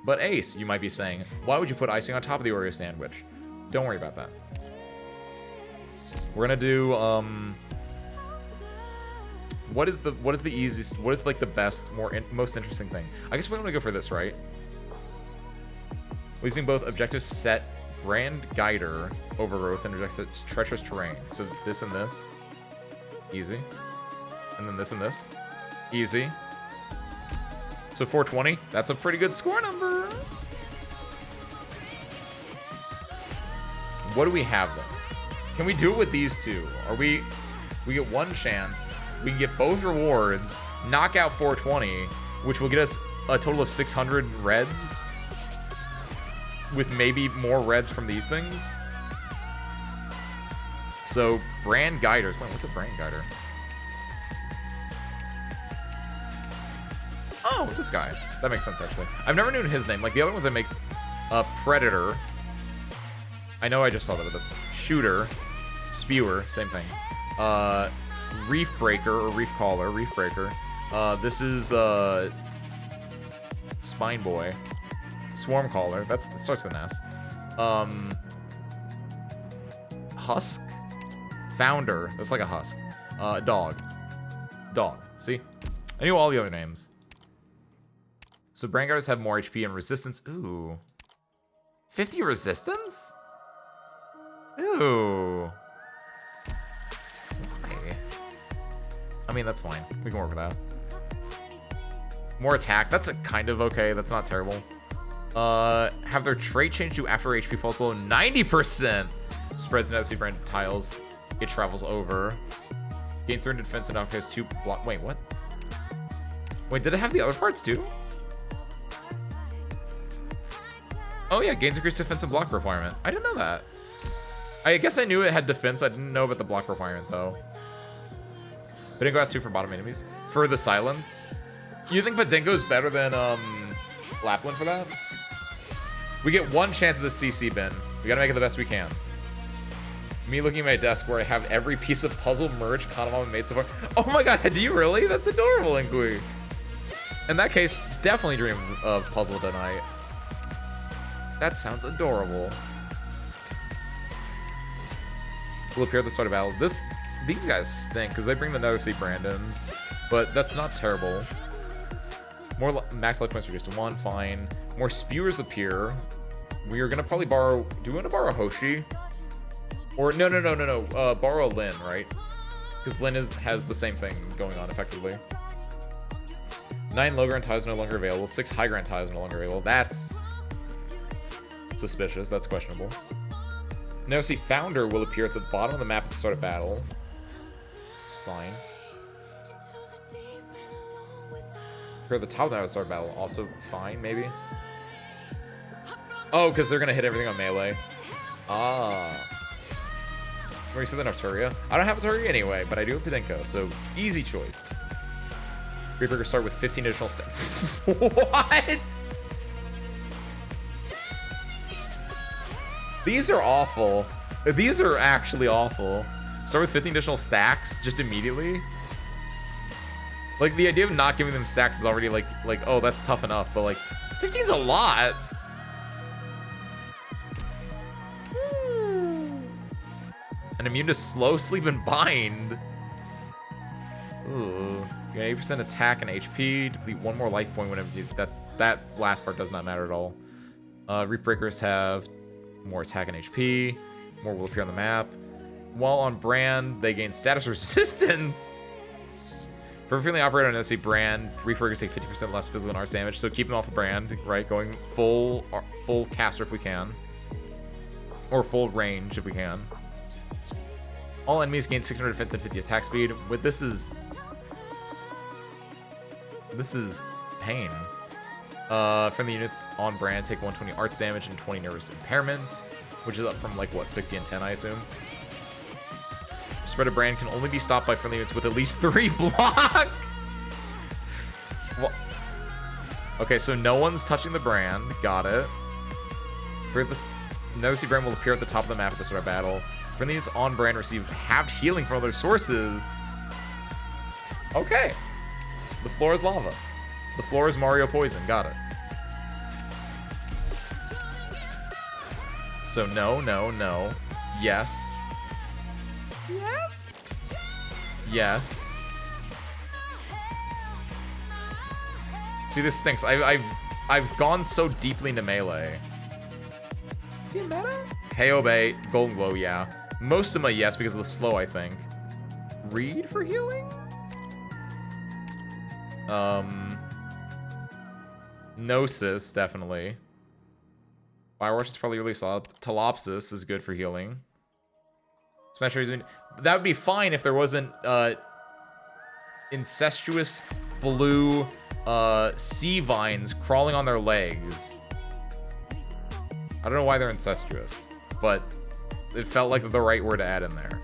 But Ace, you might be saying, why would you put icing on top of the Oreo sandwich? Don't worry about that. We're gonna do, what is the easiest, what is like the best, most interesting thing? I guess we want to go for this, right? We're using both objectives set brand guider overgrowth and objectives treacherous terrain. So this and this, easy. And then this and this, easy. So 420, that's a pretty good score number. What do we have then? Can we do it with these two? We get one chance. We can get both rewards. Knock out 420, which will get us a total of 600 reds. With maybe more reds from these things. So, brand guiders. Wait, what's a brand guider? Oh, this guy. That makes sense, actually. I've never known his name. Like, the other ones I make... Predator. I know I just saw that with this. Shooter. Spewer. Same thing. Reef Breaker, or Reef Caller. Reef Breaker. This is, Spine Boy. Swarm Caller. That starts with an S. Husk? Founder. That's like a husk. Dog. Dog. See? I knew all the other names. So brand guards have more HP and resistance. Ooh. 50 resistance? Ooh. Why? I mean, that's fine. We can work with that. More attack. That's a kind of okay. That's not terrible. Have their trait change to after HP falls below 90%. Spreads and FC brand tiles. It travels over. Gains 300 defense and occupies 2 block. Wait, what? Wait, did it have the other parts too? Oh yeah, gains increased defense and block requirement. I didn't know that. I guess I knew it had defense. I didn't know about the block requirement though. Badingo has 2 for bottom enemies. For the silence. You think Badingo is better than Lapland for that? We get one chance at the CC bin. We gotta make it the best we can. Me looking at my desk where I have every piece of puzzle merged Kanamama made so far. Oh my god, do you really? That's adorable, Inkwe. In that case, definitely dream of Puzzle tonight. That sounds adorable. Will appear at the start of battle. These guys stink because they bring the Nether Sea Brandon, but that's not terrible. More max life points reduced to 1, fine. More spewers appear. We are gonna probably borrow. Do we want to borrow Hoshi? Or no. Borrow Lin, right? Because Lin has the same thing going on effectively. 9 low ground tiles no longer available. 6 high ground tiles no longer available. That's suspicious. That's questionable. Now, see, Founder will appear at the bottom of the map at the start of battle. It's fine. Or the top of the start battle, also fine, maybe? Oh, because they're going to hit everything on melee. Ah. Where you said the Nocturia? I don't have a Nocturia anyway, but I do have Podenko, so easy choice. Reaper start with 15 additional steps. What? These are awful. These are actually awful. Start with 15 additional stacks just immediately. Like, the idea of not giving them stacks is already like, oh, that's tough enough, but like, 15's a lot. And immune to slow, sleep, and bind. Ooh. You get 8% attack and HP. Deplete one more life point whenever you... That last part does not matter at all. Reef Breakers have more attack and HP. More will appear on the map. While on brand, they gain status resistance. For a friendly operator on an SC brand, Reef Breakers take 50% less physical and arts damage. So keep them off the brand, right? Going full caster if we can. Or full range if we can. All enemies gain 600 defense and 50 attack speed. With this is pain. Friendly units on brand take 120 arts damage and 20 nervous impairment, which is up from like what, 60 and 10, I assume. Spread of brand can only be stopped by friendly units with at least 3 block. Well, okay, so no one's touching the brand. Got it. For this, Notice brand will appear at the top of the map at the start of battle. Friendly units on brand receive halved healing from other sources. Okay. The floor is lava. The floor is Mario poison. Got it. So no, no, no. Yes. Yes. Yes. See, this stinks. I've gone so deeply into melee. Do you meta? KO bait, Golden Glow, yeah. Most of my yes because of the slow, I think. Read for healing? Gnosis, definitely. Firewash is probably really solid. Telopsis is good for healing. Smash Razor. That would be fine if there wasn't incestuous blue sea vines crawling on their legs. I don't know why they're incestuous, but it felt like the right word to add in there.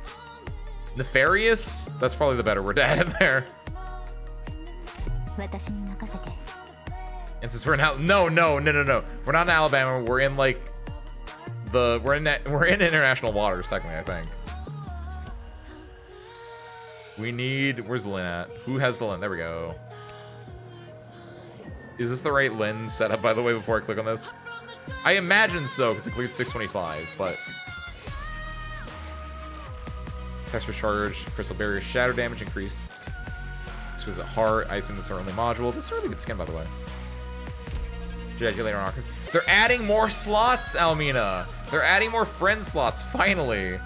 Nefarious? That's probably the better word to add in there. And since we're in no. We're not in Alabama. We're in like we're in international waters, technically, I think. We need, where's Lynn at? Who has the Lynn? There we go. Is this the right Lynn setup, by the way, before I click on this? I imagine so, because it cleared 625, but... Texture charge, crystal barrier, shadow damage increased. Exquisite heart, I assume that's our only module. This is a really good skin, by the way. Ejaculator on Arknights. They're adding more slots, Almina! They're adding more friend slots, finally!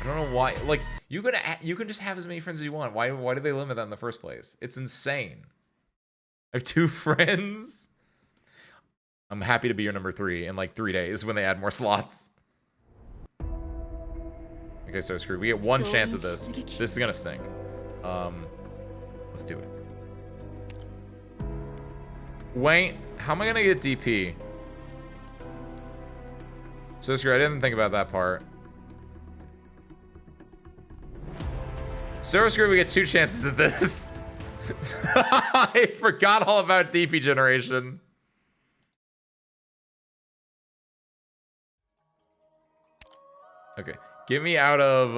I don't know why, like, you can just have as many friends as you want. Why do they limit that in the first place? It's insane. I have 2 friends. I'm happy to be your number 3 in like 3 days when they add more slots. Okay, so screw. We get 1 chance at this. This is gonna stink. Let's do it. Wait, how am I gonna get DP? So screw. I didn't think about that part. So screw. We get 2 chances at this. I forgot all about DP generation. Okay, get me out of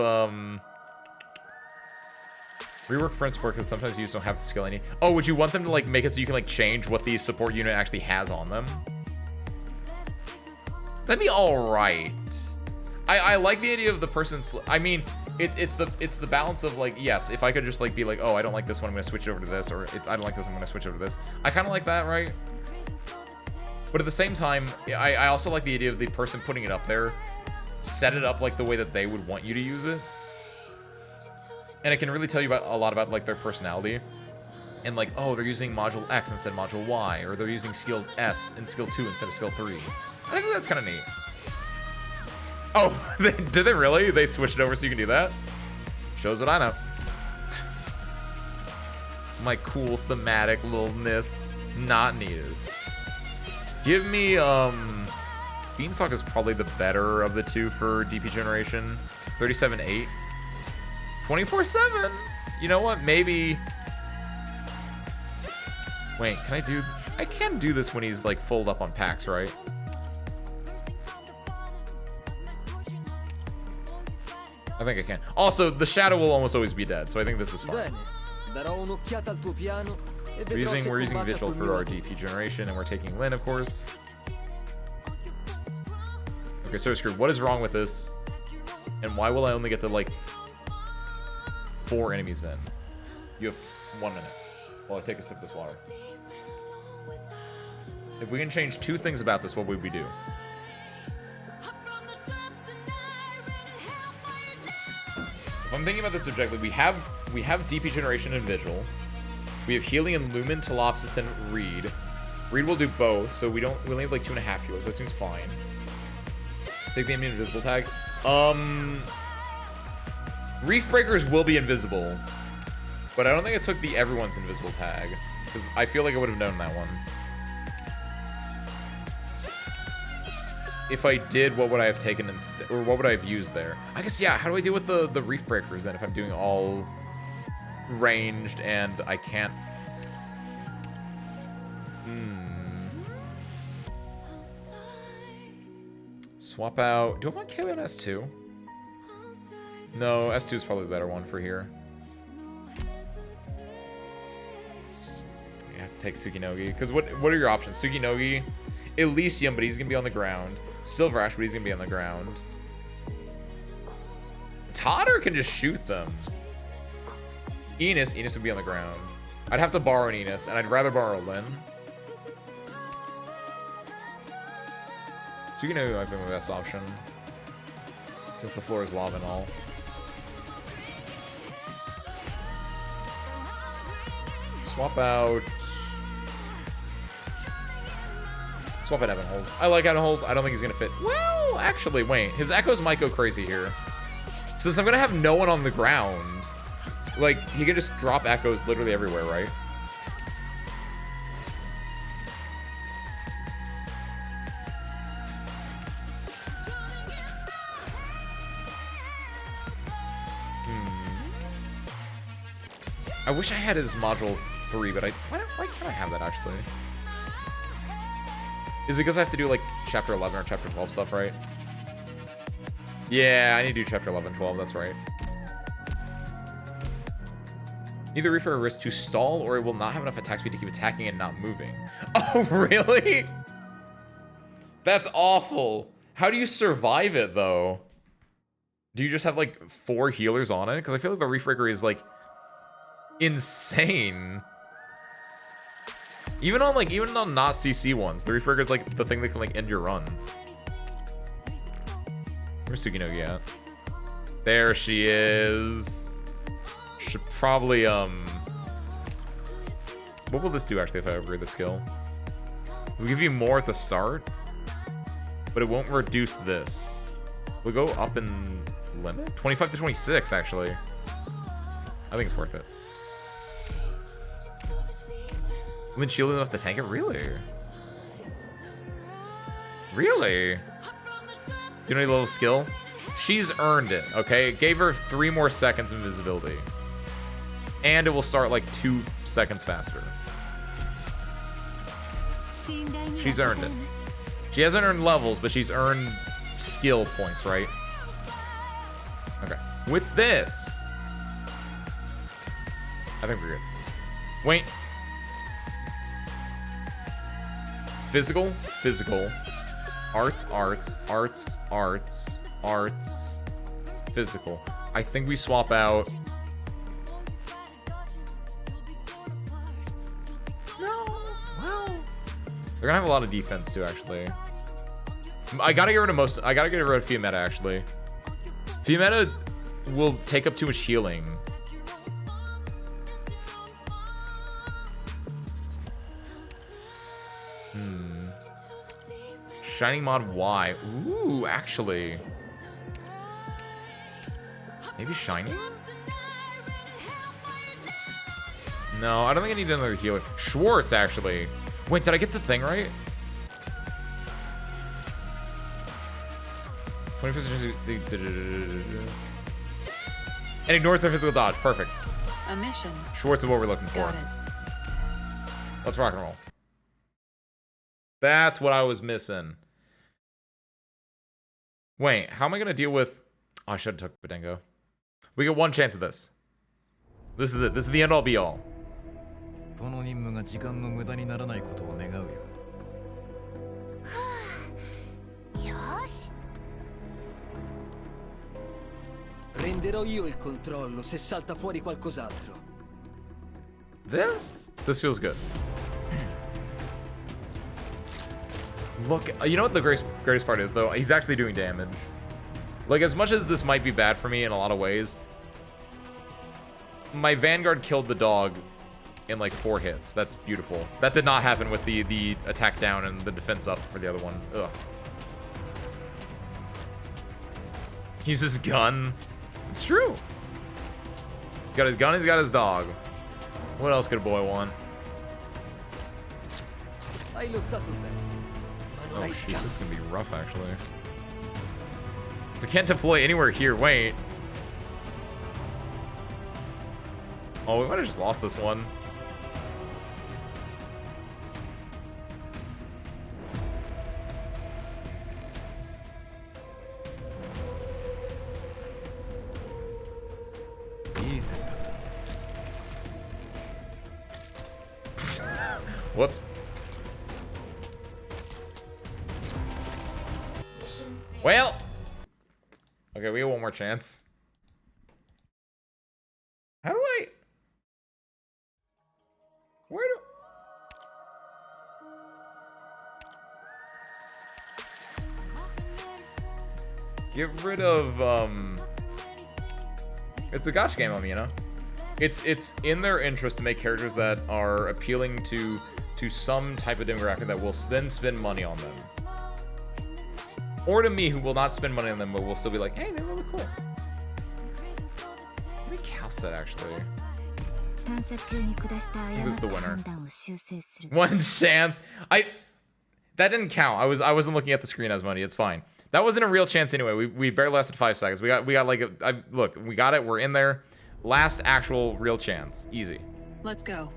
rework friend support because sometimes you just don't have the skill I need. Oh, would you want them to like make it so you can like change what the support unit actually has on them? That'd be all right. I like the idea of the person's. I mean, it's the balance of like, yes, if I could just like be like, oh, I don't like this one, I'm gonna switch over to this, or I don't like this, I'm gonna switch over to this. I kind of like that, right? But at the same time, I also like the idea of the person putting it up there set it up like the way that they would want you to use it, and it can really tell you a lot about like their personality, and like, oh, they're using module X instead of module Y, or they're using skill S and skill 2 instead of skill 3. I think that's kind of neat. Oh, did they really? They switched it over so you can do that? Shows what I know. My cool thematic littleness. Not needed. Give me, Beanstalk is probably the better of the two for DP generation. 37-8. 24-7. You know what? Maybe... Wait, can I do... I can do this when he's, like, full up on packs, right? I think I can. Also, the shadow will almost always be dead, so I think this is fine. We're using Vigil for our DP generation, and we're taking Lyn, of course. Okay, so screwed. What is wrong with this? And why will I only get to, like, 4 enemies in? You have 1 minute while I take a sip of this water. If we can change 2 things about this, what would we do? If I'm thinking about this objectively, we have DP generation and Vigil. We have healing and Lumen, Telopsis, and Reed. Reed will do both, so we only have like 2.5 healers. That seems fine. Take the immune invisible tag. Reef Breakers will be invisible, but I don't think it took the everyone's invisible tag, because I feel like I would have known that one. If I did, what would I have taken instead, or what would I have used there? I guess, yeah, how do I deal with the Reef Breakers then if I'm doing all ranged and I can't... Swap out... Do I want Kaylee on S2? No, S2 is probably the better one for here. You have to take Tsukinogi. Because what are your options? Tsukinogi, Elysium, but he's going to be on the ground. Silver Ash, but he's going to be on the ground. Totter can just shoot them. Enos would be on the ground. I'd have to borrow an Enos, and I'd rather borrow Lyn. Tsukinogi might be my best option, since the floor is lava and all. Swap out Evan Holes. I like Evan Holes. I don't think he's gonna fit. Well, actually, wait. His echoes might go crazy here. Since I'm gonna have no one on the ground, like, he can just drop echoes literally everywhere, right? I wish I had his module 3, but why can't I have that, actually? Is it because I have to do, like, chapter 11 or chapter 12 stuff, right? Yeah, I need to do chapter 11 and 12, that's right. Either Reaper or risk to stall, or it will not have enough attack speed to keep attacking and not moving. Oh, really? That's awful. How do you survive it, though? Do you just have, like, 4 healers on it? Because I feel like the Reef Breaker is, like, insane. Even on not CC ones, the Reef Breaker is, like, the thing that can, like, end your run. Where's Tsukinogi at? There she is. Should probably, what will this do, actually, if I upgrade the skill? It'll give you more at the start, but it won't reduce this. We'll go up in limit? 25 to 26, actually. I think it's worth it. Lyn shielded enough to tank it? Really? Really? Do you know any little skill? She's earned it, okay? It gave her 3 more seconds of invisibility. And it will start like 2 seconds faster. She's earned it. She hasn't earned levels, but she's earned skill points, right? Okay. With this, I think we're good. Wait. Physical, physical. Arts, arts, arts, arts, arts. Physical. I think we swap out. No. Well, they're gonna have a lot of defense too, actually. I gotta get rid of Fiametta, actually. Fiametta will take up too much healing. Shining mod Y. Ooh, actually. Maybe Shining? No, I don't think I need another healer. Schwartz, actually. Wait, did I get the thing right? 20%. And ignores the physical dodge. Perfect. A mission. Schwartz is what we're looking for. Got it. Let's rock and roll. That's what I was missing. Wait, how am I going to deal with... Oh, I should have took Badengo. We get one chance at this. This is it. This is the end-all be-all. この任務が時間の無駄にならないことを願うよ。よし。 Prenderò io il controllo se salta fuori qualcos'altro. This feels good. Look, you know what the greatest part is, though? He's actually doing damage. Like, as much as this might be bad for me in a lot of ways, my Vanguard killed the dog in, like, 4 hits. That's beautiful. That did not happen with the attack down and the defense up for the other one. Ugh. Use his gun. It's true. He's got his gun, he's got his dog. What else could a boy want? Hai lottato bene. Ma non Oh hai shit, this scampo. is gonna be rough actually. So I can't deploy anywhere here, wait. Oh, we might have just lost this one. Whoops. Well. Okay, we have one more chance. How do I... Where do... Get rid of, It's a gotcha game on me, you know? It's in their interest to make characters that are appealing to some type of demographic that will then spend money on them. Or to me, who will not spend money on them, but will still be like, hey, they're really cool. Maybe Calcet, actually. This is the winner. One chance. That didn't count. I wasn't looking at the screen as money. It's fine. That wasn't a real chance anyway. We barely lasted 5 seconds. We got like look, we got it. We're in there. Last actual real chance. Easy. Let's go.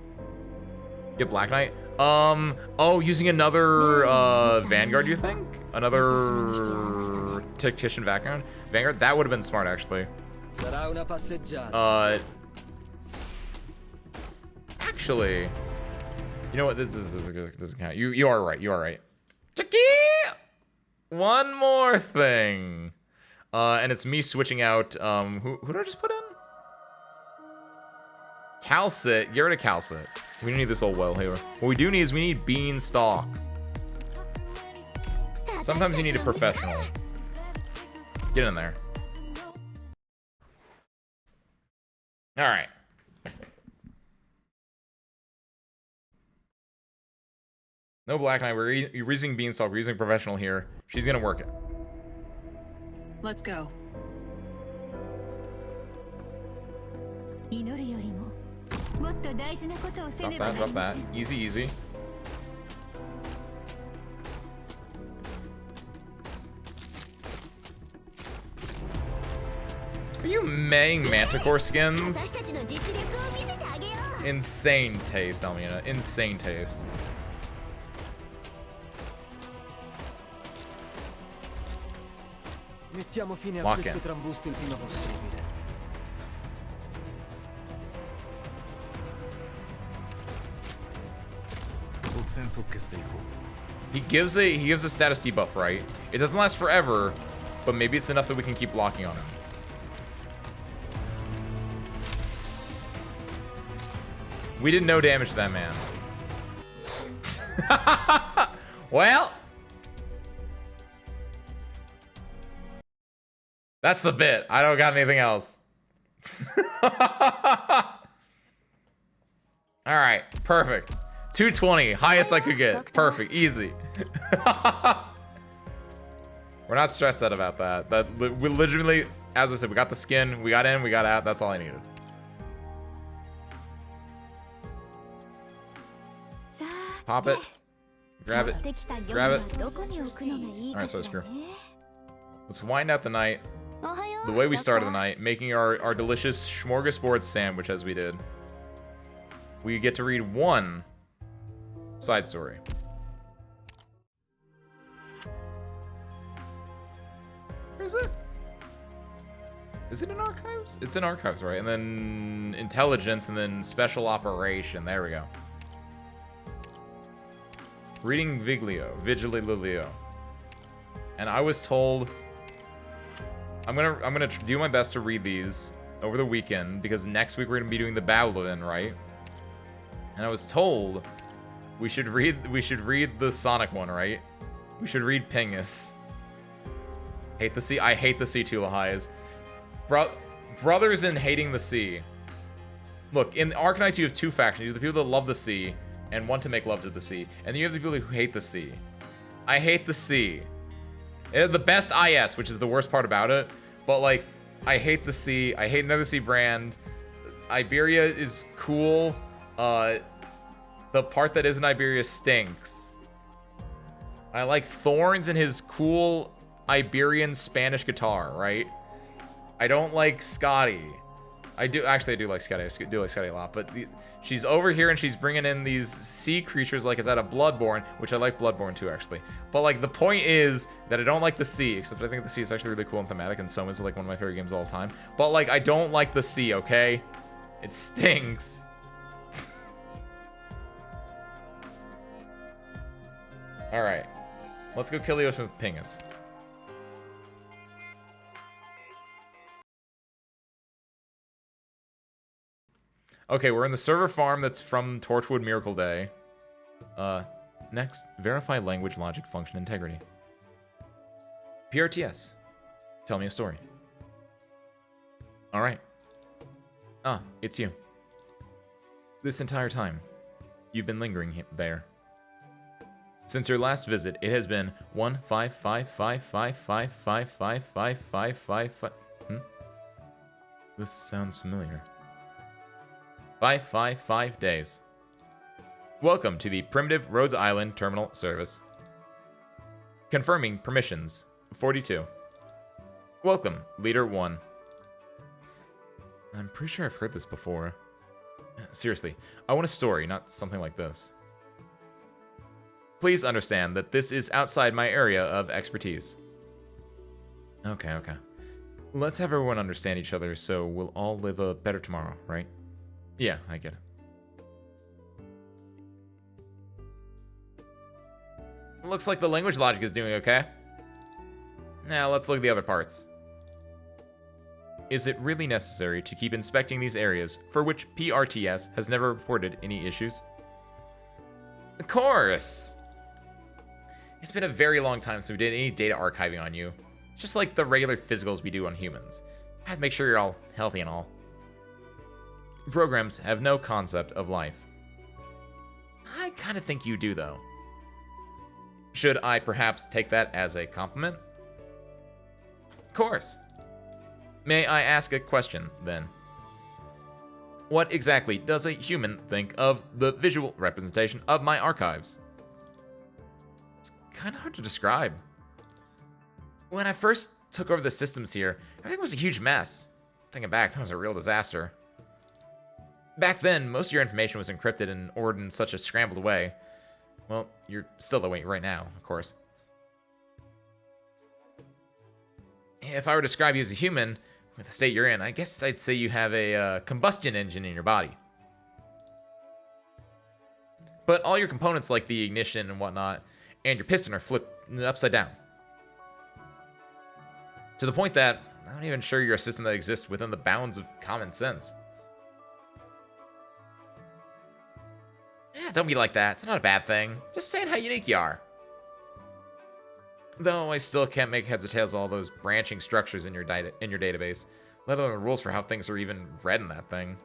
Get Black Knight. Oh, using another Vanguard, you think? Another Tactician Vanguard? That would have been smart, actually. Sarà una passeggiata. Actually, you know what? This doesn't count. You are right. You are right. Chicky! One more thing. And it's me switching out, who did I just put in? Calcit. Get rid of Calcit. We don't need this old well here. What we do need is we need Beanstalk. Sometimes you need a professional. Get in there. Alright. No Black Knight. We're using Beanstalk. We're using professional here. She's gonna work it. Let's go. Drop that, drop that. Easy, easy. Are you maying Manticore skins? Insane taste, Almina. Insane taste. Mettiamo fine a Lock questo in. trambusto il prima possibile. He gives a status debuff, right? It doesn't last forever, but maybe it's enough that we can keep locking on him. We did no damage to that man. Well, that's the bit. I don't got anything else. All right, perfect. 220, highest I could get. Perfect, easy. We're not stressed out about that. We legitimately, as I said, we got the skin, we got in, we got out. That's all I needed. Pop it. Grab it. 持ってきた料理 Grab は it. どこに置くのがいいか Alright, し so ら screw. ね。 Let's wind out the night おはよう。 the way we started the どこ night, making our delicious smorgasbord sandwich as we did. We get to read one side story. Where is it? Is it in archives? It's in archives, right? And then intelligence, and then special operation. There we go. Reading Vigililio. And I was told I'm gonna do my best to read these over the weekend because next week we're gonna be doing the Babylon, right? And I was told we should read the Sonic one, right? We should read Pingus. Hate the sea. I hate the sea too, Lahias. Brothers in hating the sea. Look, in Arknights you have two factions. You have the people that love the sea and want to make love to the sea, and then you have the people who hate the sea. I hate the sea. It has the best IS, which is the worst part about it. But like, I hate the sea. I hate another sea brand. Iberia is cool. The part that isn't Iberia stinks. I like Thorns and his cool Iberian Spanish guitar, right? I don't like Scotty. I do like Scotty. I do like Scotty a lot, but she's over here and she's bringing in these sea creatures like it's out of Bloodborne, which I like Bloodborne too, actually. But like the point is that I don't like the sea, except I think the sea is actually really cool and thematic, and Soma's like one of my favorite games of all time. But like I don't like the sea, okay? It stinks. All right, let's go kill the ocean with Pingus. Okay, we're in the server farm that's from Torchwood Miracle Day. Next, verify language, logic, function, integrity. PRTS. Tell me a story. Alright. Ah, it's you. This entire time, you've been lingering there. Since your last visit, it has been 1555555555555. This sounds familiar. 555 days. Welcome to the Primitive Rhodes Island Terminal Service. Confirming permissions. 42. Welcome, Leader 1. I'm pretty sure I've heard this before. Seriously, I want a story, not something like this. Please understand that this is outside my area of expertise. Okay. Let's have everyone understand each other so we'll all live a better tomorrow, right? Yeah, I get it. Looks like the language logic is doing okay. Now let's look at the other parts. Is it really necessary to keep inspecting these areas for which PRTS has never reported any issues? Of course! It's been a very long time since we did any data archiving on you. Just like the regular physicals we do on humans. I have to make sure you're all healthy and all. Programs have no concept of life. I kind of think you do, though. Should I perhaps take that as a compliment? Of course. May I ask a question, then? What exactly does a human think of the visual representation of my archives? It's kind of hard to describe. When I first took over the systems here, everything was a huge mess. Thinking back, that was a real disaster. Back then, most of your information was encrypted and ordered in such a scrambled way. Well, you're still the way right now, of course. If I were to describe you as a human, with the state you're in, I guess I'd say you have a combustion engine in your body. But all your components like the ignition and whatnot, and your piston are flipped upside down. To the point that I'm not even sure you're a system that exists within the bounds of common sense. Don't be like that. It's not a bad thing. Just saying how unique you are. Though I still can't make heads or tails of all those branching structures in your database, let alone the rules for how things are even read in that thing.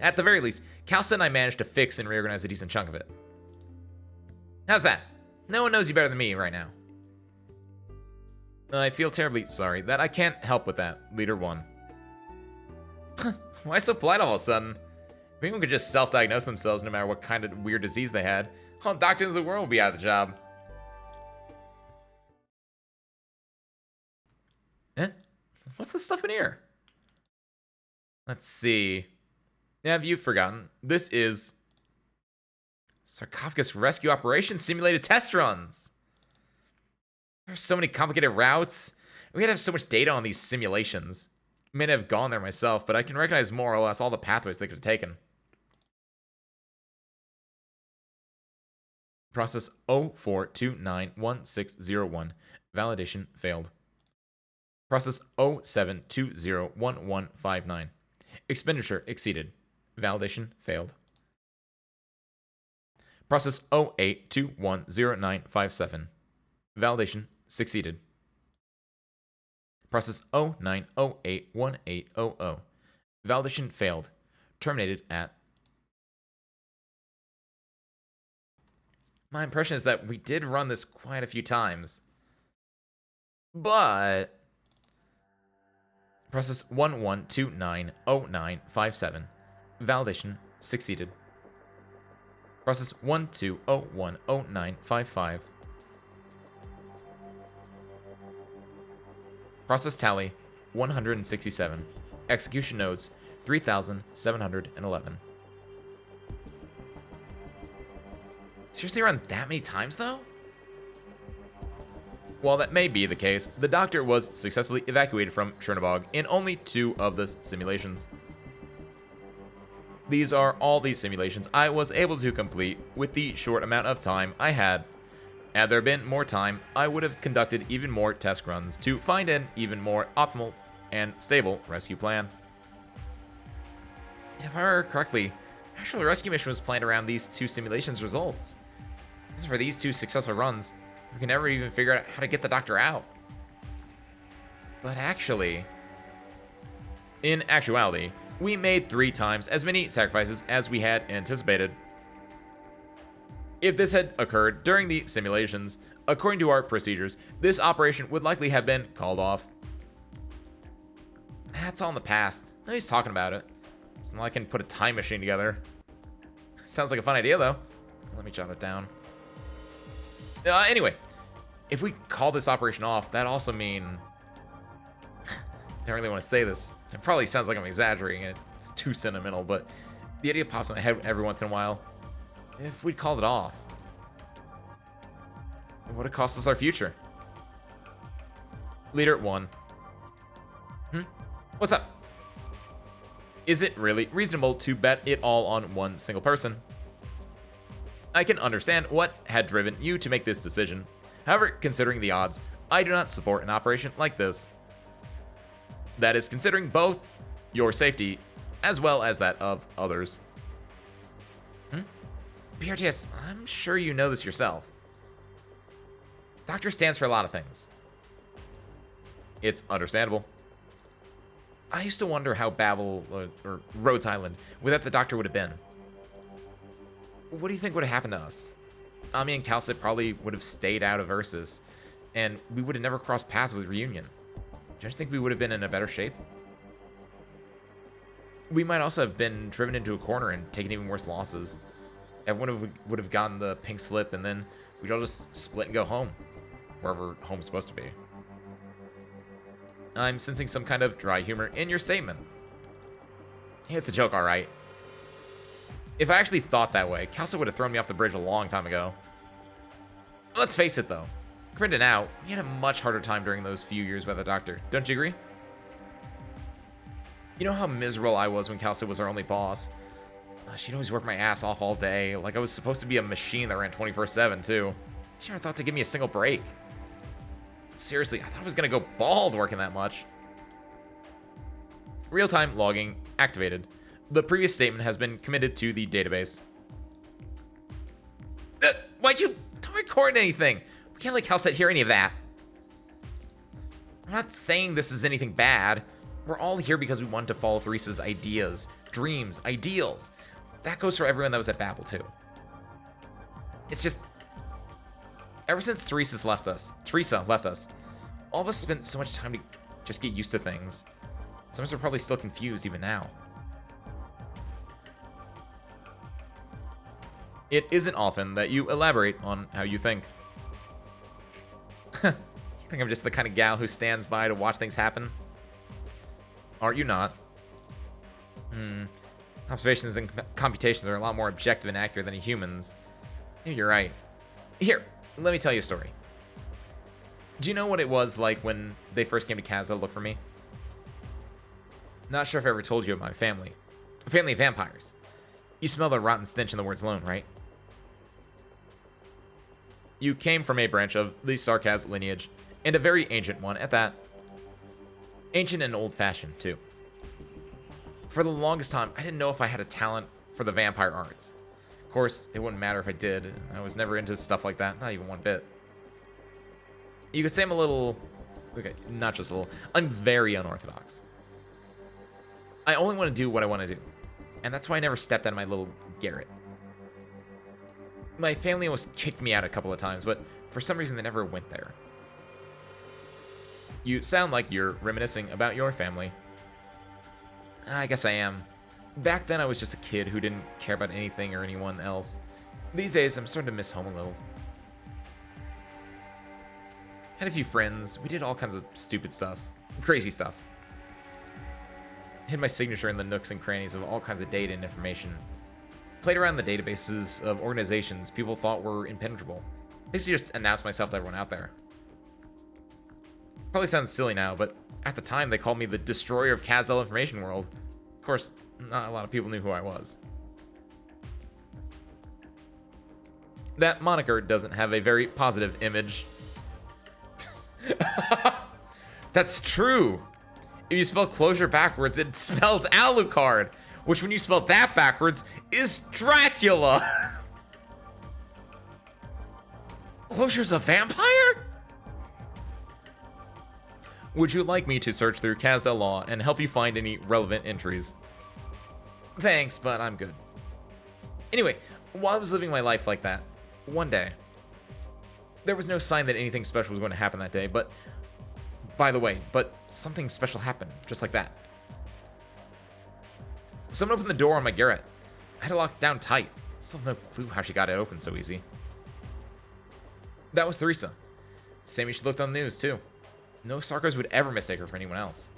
At the very least, Calsa and I managed to fix and reorganize a decent chunk of it. How's that? No one knows you better than me right now. I feel terribly sorry that I can't help with that, Leader 1. Why so polite all of a sudden? If anyone could just self-diagnose themselves no matter what kind of weird disease they had, all doctors in the world would be out of the job. Eh? What's this stuff in here? Let's see. Have you forgotten? This is Sarcophagus Rescue Operation Simulated Test Runs. There's so many complicated routes. We had to have so much data on these simulations. I may not have gone there myself, but I can recognize more or less all the pathways they could have taken. Process 04291601. Validation failed. Process 07201159. Expenditure exceeded. Validation failed. Process 08210957. Validation succeeded. Process 09081800. Validation failed. Terminated at... My impression is that we did run this quite a few times. But... Process 11290957. Validation succeeded. Process 12010955. Process tally 167. Execution nodes 3711. Seriously run that many times though? While that may be the case, the doctor was successfully evacuated from Chernobog in only 2 of the simulations. These are all these simulations I was able to complete with the short amount of time I had. Had there been more time, I would have conducted even more test runs to find an even more optimal and stable rescue plan. If I remember correctly, the actual rescue mission was planned around these 2 simulations' results. As for these 2 successful runs, we can never even figure out how to get the doctor out. But actually, in actuality, we made 3 times as many sacrifices as we had anticipated. If this had occurred during the simulations, according to our procedures, this operation would likely have been called off. That's all in the past. Nobody's talking about it. It's not like I can put a time machine together. Sounds like a fun idea, though. Let me jot it down. Anyway, if we call this operation off, that also mean... I don't really want to say this. It probably sounds like I'm exaggerating it. It's too sentimental, but the idea pops in my head every once in a while. If we'd called it off, it would have cost us our future. Leader 1. What's up? Is it really reasonable to bet it all on one single person? I can understand what had driven you to make this decision. However, considering the odds, I do not support an operation like this. That is considering both your safety as well as that of others. BRTS, I'm sure you know this yourself. Doctor stands for a lot of things. It's understandable. I used to wonder how Babel, or Rhodes Island, without the Doctor would have been. What do you think would have happened to us? Ami and Calcit probably would have stayed out of Ursus, and we would have never crossed paths with Reunion. Don't you think we would have been in a better shape? We might also have been driven into a corner and taken even worse losses. Everyone would have gotten the pink slip, and then we'd all just split and go home. Wherever home's supposed to be. I'm sensing some kind of dry humor in your statement. Yeah, it's a joke, alright. If I actually thought that way, Calcit would have thrown me off the bridge a long time ago. Let's face it, though. Compared to now, we had a much harder time during those few years with the Doctor. Don't you agree? You know how miserable I was when Calcit was our only boss? She'd always work my ass off all day, like I was supposed to be a machine that ran 24/7, too. She never thought to give me a single break. Seriously, I thought I was gonna go bald working that much. Real-time logging activated. The previous statement has been committed to the database. Why'd you... Don't record anything. We can't let Calcit hear any of that. I'm not saying this is anything bad. We're all here because we wanted to follow Theresa's ideas, dreams, ideals. That goes for everyone that was at Babel, too. It's just... Ever since Teresa left us, all of us spent so much time to just get used to things. Some of us are probably still confused even now. It isn't often that you elaborate on how you think. You think I'm just the kind of gal who stands by to watch things happen? Are you not? Observations and computations are a lot more objective and accurate than humans. Maybe you're right. Here, let me tell you a story. Do you know what it was like when they first came to Kazda to look for me? Not sure if I ever told you about my family. A family of vampires. You smell the rotten stench in the words alone, right? You came from a branch of the Sarkaz lineage, and a very ancient one at that. Ancient and old-fashioned, too. For the longest time, I didn't know if I had a talent for the vampire arts. Of course, it wouldn't matter if I did. I was never into stuff like that, not even one bit. You could say I'm a little... Okay, not just a little. I'm very unorthodox. I only want to do what I want to do. And that's why I never stepped out of my little garret. My family almost kicked me out a couple of times, but for some reason they never went there. You sound like you're reminiscing about your family. I guess I am. Back then I was just a kid who didn't care about anything or anyone else. These days I'm starting to miss home a little. Had a few friends. We did all kinds of stupid stuff. Crazy stuff. Hid my signature in the nooks and crannies of all kinds of data and information. Played around the databases of organizations people thought were impenetrable. Basically just announced myself to everyone out there. Probably sounds silly now, but at the time they called me the destroyer of Kazal Information World. Of course, not a lot of people knew who I was. That moniker doesn't have a very positive image. That's true. If you spell closure backwards, it spells Alucard, which when you spell that backwards is Dracula. Closure's a vampire? Would you like me to search through Kazda law and help you find any relevant entries? Thanks, but I'm good. Anyway, while I was living my life like that, one day, there was no sign that anything special was going to happen that day, but by the way, something special happened, just like that. Someone opened the door on my garret. I had it locked down tight. Still have no clue how she got it open so easy. That was Theresa. Same as she looked on the news, too. No Sarkos would ever mistake her for anyone else.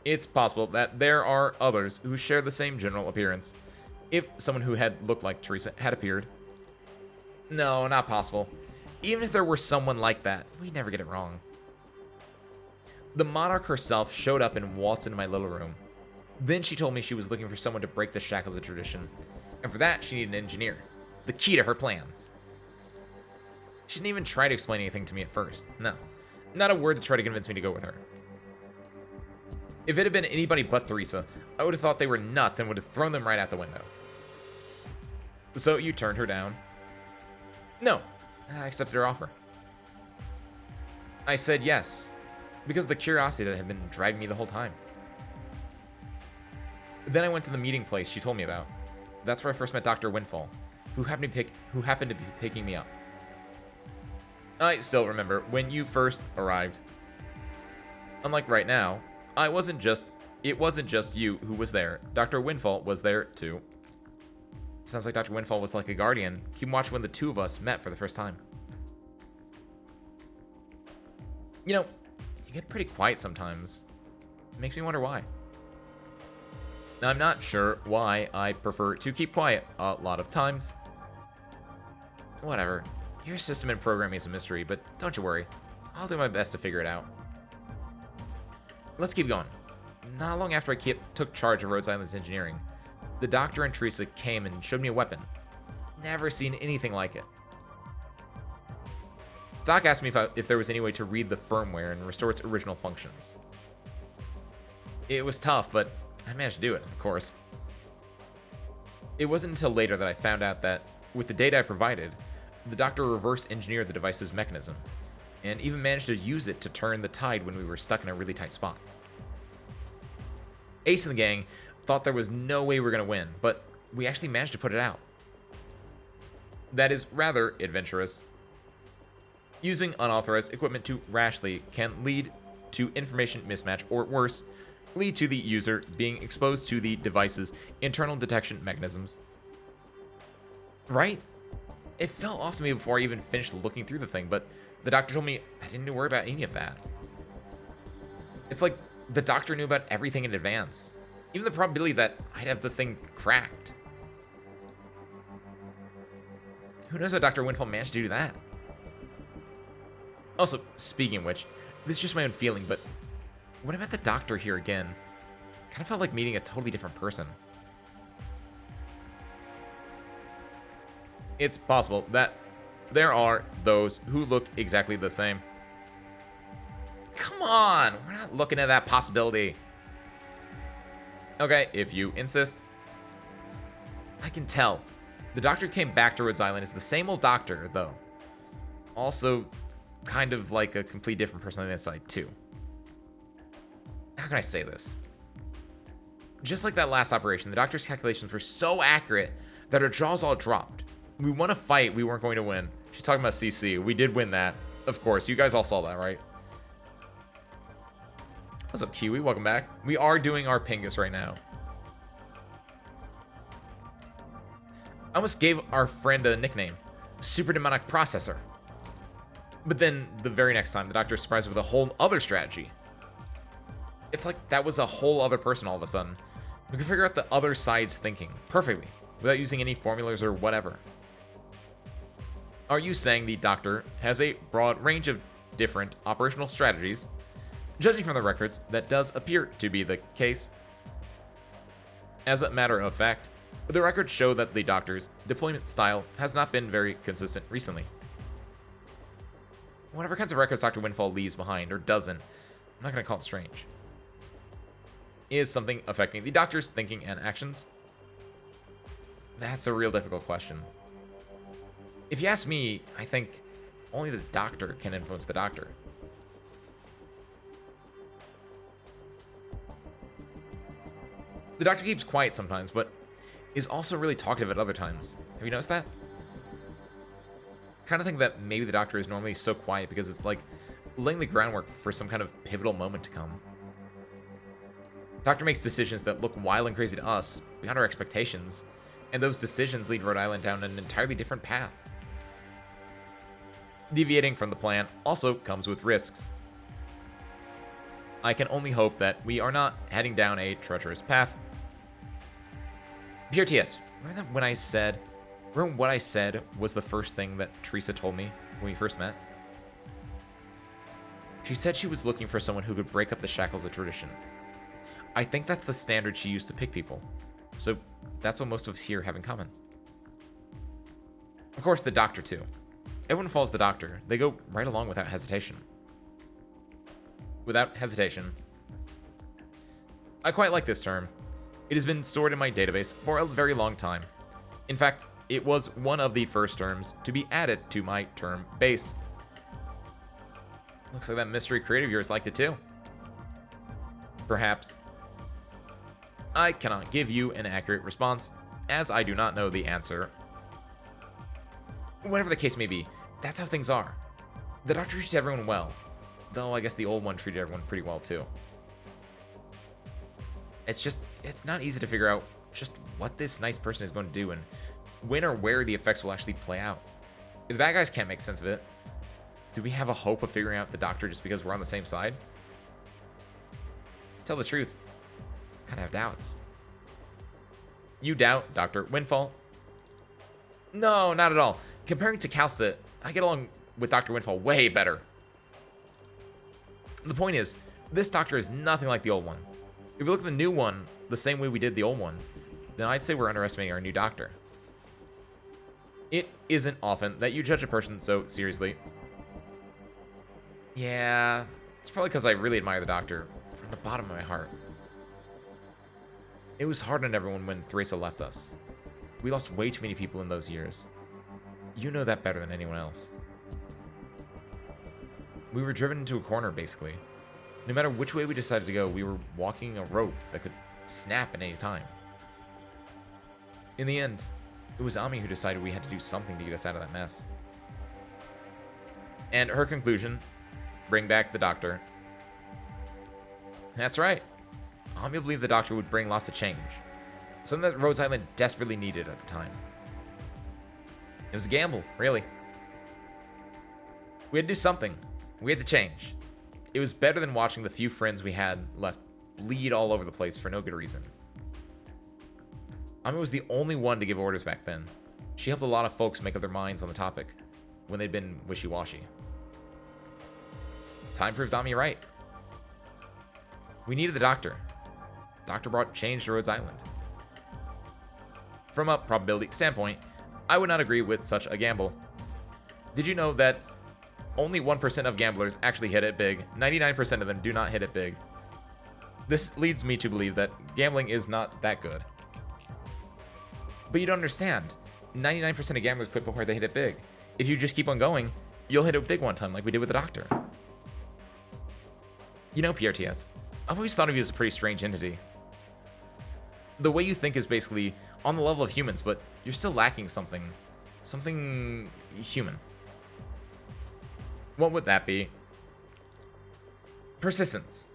It's possible that there are others who share the same general appearance. If someone who had looked like Theresa had appeared. No, not possible. Even if there were someone like that, we'd never get it wrong. The monarch herself showed up and waltzed into my little room. Then she told me she was looking for someone to break the shackles of tradition. And for that, she needed an engineer. The key to her plans. She didn't even try to explain anything to me at first. No. Not a word to try to convince me to go with her. If it had been anybody but Theresa, I would have thought they were nuts and would have thrown them right out the window. So you turned her down? No. I accepted her offer. I said yes, because of the curiosity that had been driving me the whole time. Then I went to the meeting place she told me about. That's where I first met Dr. Windfall, who happened to be picking me up. I still remember when you first arrived. Unlike right now, it wasn't just you who was there. Dr. Windfall was there too. Sounds like Dr. Windfall was like a guardian. Keep watching when the two of us met for the first time. You know, you get pretty quiet sometimes. It makes me wonder why. Now, I'm not sure why I prefer to keep quiet a lot of times. Whatever. Your system and programming is a mystery, but don't you worry. I'll do my best to figure it out. Let's keep going. Not long after I took charge of Rhode Island's engineering, the doctor and Teresa came and showed me a weapon. Never seen anything like it. Doc asked me if there was any way to read the firmware and restore its original functions. It was tough, but I managed to do it, of course. It wasn't until later that I found out that, with the data I provided, the doctor reverse engineered the device's mechanism, and even managed to use it to turn the tide when we were stuck in a really tight spot. Ace and the gang thought there was no way we were going to win, but we actually managed to put it out. That is rather adventurous. Using unauthorized equipment too rashly can lead to information mismatch, or worse, lead to the user being exposed to the device's internal detection mechanisms. Right? It fell off to me before I even finished looking through the thing, but the doctor told me I didn't need to worry about any of that. It's like the doctor knew about everything in advance. Even the probability that I'd have the thing cracked. Who knows how Dr. Windfall managed to do that? Also, speaking of which, this is just my own feeling, but when I met the doctor here again, kind of felt like meeting a totally different person. It's possible that there are those who look exactly the same. Come on, we're not looking at that possibility. Okay, if you insist. I can tell. The doctor who came back to Rhodes Island is the same old doctor, though. Also, kind of like a completely different person on the inside, too. How can I say this? Just like that last operation, the doctor's calculations were so accurate that our jaws all dropped. We won a fight we weren't going to win. She's talking about CC. We did win that. Of course, you guys all saw that, right? What's up, Kiwi? Welcome back. We are doing our Pingus right now. I almost gave our friend a nickname, Super Demonic Processor. But then the very next time, the doctor surprised with a whole other strategy. It's like that was a whole other person all of a sudden. We could figure out the other side's thinking perfectly without using any formulas or whatever. Are you saying the doctor has a broad range of different operational strategies? Judging from the records, that does appear to be the case. As a matter of fact, the records show that the doctor's deployment style has not been very consistent recently. Whatever kinds of records Dr. Windfall leaves behind, or doesn't, I'm not going to call it strange. Is something affecting the doctor's thinking and actions? That's a real difficult question. If you ask me, I think only the doctor can influence the doctor. The doctor keeps quiet sometimes, but is also really talkative at other times. Have you noticed that? I kind of think that maybe the doctor is normally so quiet because it's like laying the groundwork for some kind of pivotal moment to come. Doctor makes decisions that look wild and crazy to us, beyond our expectations, and those decisions lead Rhode Island down an entirely different path. Deviating from the plan also comes with risks. I can only hope that we are not heading down a treacherous path. PRTS, remember that when I said, remember what I said was the first thing that Teresa told me when we first met? She said she was looking for someone who could break up the shackles of tradition. I think that's the standard she used to pick people. So that's what most of us here have in common. Of course, the doctor too. Everyone follows the doctor. They go right along without hesitation. Without hesitation. I quite like this term. It has been stored in my database for a very long time. In fact, it was one of the first terms to be added to my term base. Looks like that mystery creator of yours liked it too. Perhaps. I cannot give you an accurate response, as I do not know the answer. Whatever the case may be, that's how things are. The doctor treats everyone well, though I guess the old one treated everyone pretty well too. It's not easy to figure out just what this nice person is going to do and when or where the effects will actually play out. If the bad guys can't make sense of it, do we have a hope of figuring out the doctor just because we're on the same side? To tell the truth, I kind of have doubts. You doubt Dr. Windfall? No, not at all. Comparing to Calcit, I get along with Dr. Windfall way better. The point is, this doctor is nothing like the old one. If we look at the new one the same way we did the old one, then I'd say we're underestimating our new doctor. It isn't often that you judge a person so seriously. Yeah, it's probably because I really admire the doctor from the bottom of my heart. It was hard on everyone when Teresa left us. We lost way too many people in those years. You know that better than anyone else. We were driven into a corner, basically. No matter which way we decided to go, we were walking a rope that could snap at any time. In the end, it was Ami who decided we had to do something to get us out of that mess. And her conclusion, bring back the doctor, That's right. Amiya believed the doctor would bring lots of change. Something that Rhodes Island desperately needed at the time. It was a gamble, really. We had to do something. We had to change. It was better than watching the few friends we had left bleed all over the place for no good reason. Amiya was the only one to give orders back then. She helped a lot of folks make up their minds on the topic when they'd been wishy-washy. Time proved Amiya right. We needed the doctor. Doctor brought change to Rhodes Island. From a probability standpoint, I would not agree with such a gamble. Did you know that only 1% of gamblers actually hit it big? 99% of them do not hit it big. This leads me to believe that gambling is not that good. But you don't understand. 99% of gamblers quit before they hit it big. If you just keep on going, you'll hit it big one time like we did with the doctor. You know, PRTS, I've always thought of you as a pretty strange entity. The way you think is basically on the level of humans, but you're still lacking something. Something human. What would that be? Persistence.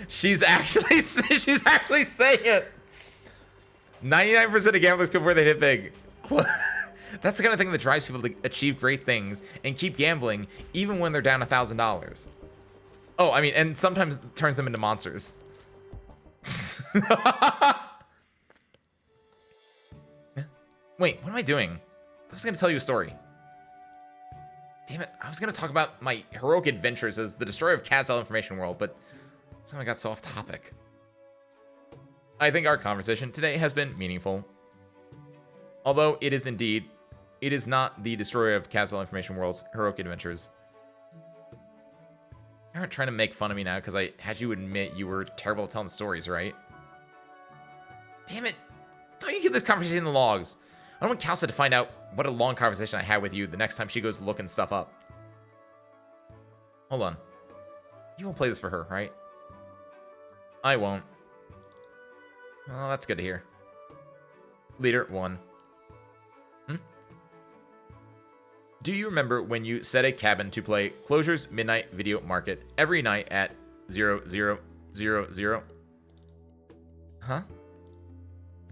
she's actually saying it. 99% of gamblers quit before they hit big. That's the kind of thing that drives people to achieve great things and keep gambling even when they're down $1,000. Oh, I mean, and sometimes turns them into monsters. Wait, what am I doing? I was going to tell you a story. Damn it, I was going to talk about my heroic adventures as the destroyer of Kazal Information World, but somehow I got so off topic. I think our conversation today has been meaningful. Although it is not the destroyer of Kazal Information World's heroic adventures. You aren't trying to make fun of me now because I had you admit you were terrible at telling stories, right? Damn it. Don't you keep this conversation in the logs. I don't want Kalsa to find out what a long conversation I had with you the next time she goes looking stuff up. Hold on. You won't play this for her, right? I won't. Well, that's good to hear. Leader 1. Do you remember when you set a cabin to play Closure's Midnight Video Market every night at 0000? Huh?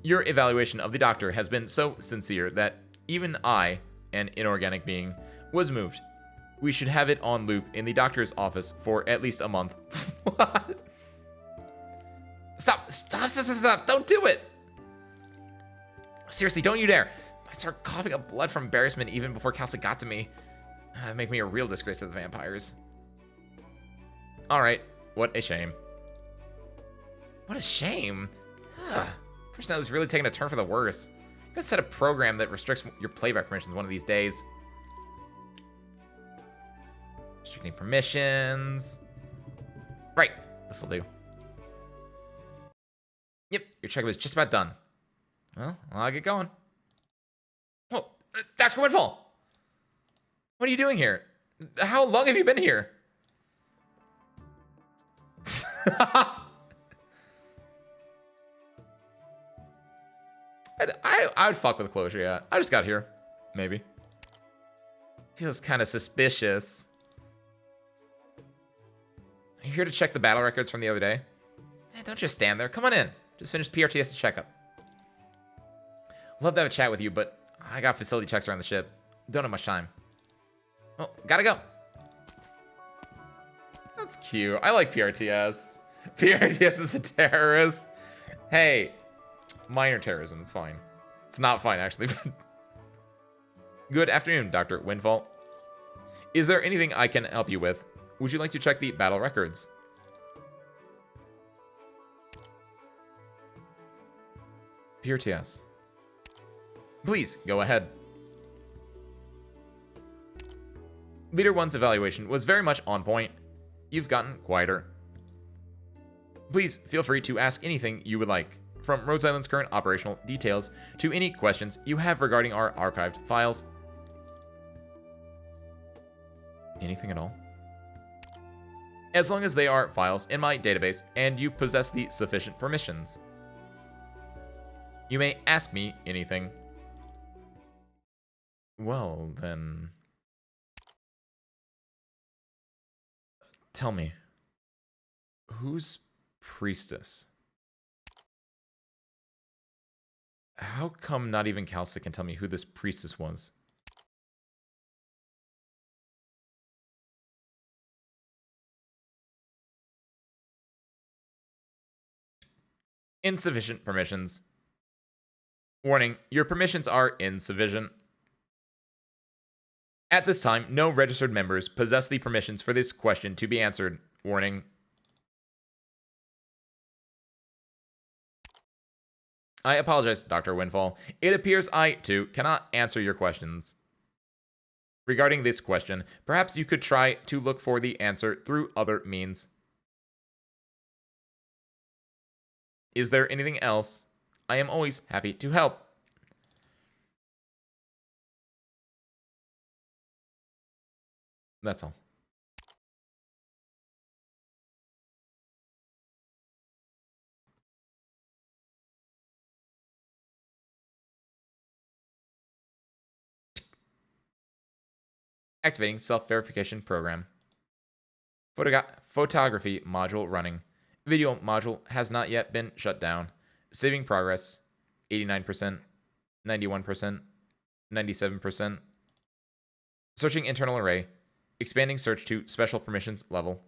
Your evaluation of the doctor has been so sincere that even I, an inorganic being, was moved. We should have it on loop in the doctor's office for at least a month. What? Stop. Don't do it. Seriously, don't you dare. I start coughing up blood from embarrassment even before Kalsa got to me. That'd make me a real disgrace to the vampires. Alright, what a shame. What a shame. Personality is really taking a turn for the worse. I'm gonna set a program that restricts your playback permissions one of these days. Restricting permissions. Right, this'll do. Yep, your checkup is just about done. Well, I'll get going. Whoa, Dr. Windfall! What are you doing here? How long have you been here? I would fuck with Closure, yeah. I just got here. Maybe. Feels kind of suspicious. Are you here to check the battle records from the other day? Hey, don't just stand there. Come on in. Just finished PRTS checkup. Love to have a chat with you, but I got facility checks around the ship. Don't have much time. Well, gotta go. That's cute. I like PRTS. PRTS is a terrorist. Hey, minor terrorism. It's fine. It's not fine, actually. Good afternoon, Dr. Windfall. Is there anything I can help you with? Would you like to check the battle records? PRTS. Please, go ahead. Leader 1's evaluation was very much on point. You've gotten quieter. Please feel free to ask anything you would like, from Rhodes Island's current operational details to any questions you have regarding our archived files. Anything at all? As long as they are files in my database and you possess the sufficient permissions. You may ask me anything. Well, then... Tell me. Who's priestess? How come not even Kalsa can tell me who this priestess was? Insufficient permissions. Warning, your permissions are insufficient. At this time, no registered members possess the permissions for this question to be answered. Warning. I apologize, Dr. Windfall. It appears I, too, cannot answer your questions. Regarding this question, perhaps you could try to look for the answer through other means. Is there anything else? I am always happy to help. That's all. Activating self-verification program. Photography module running. Video module has not yet been shut down. Saving progress. 89%. 91%. 97%. Searching internal array. Expanding search to special permissions level.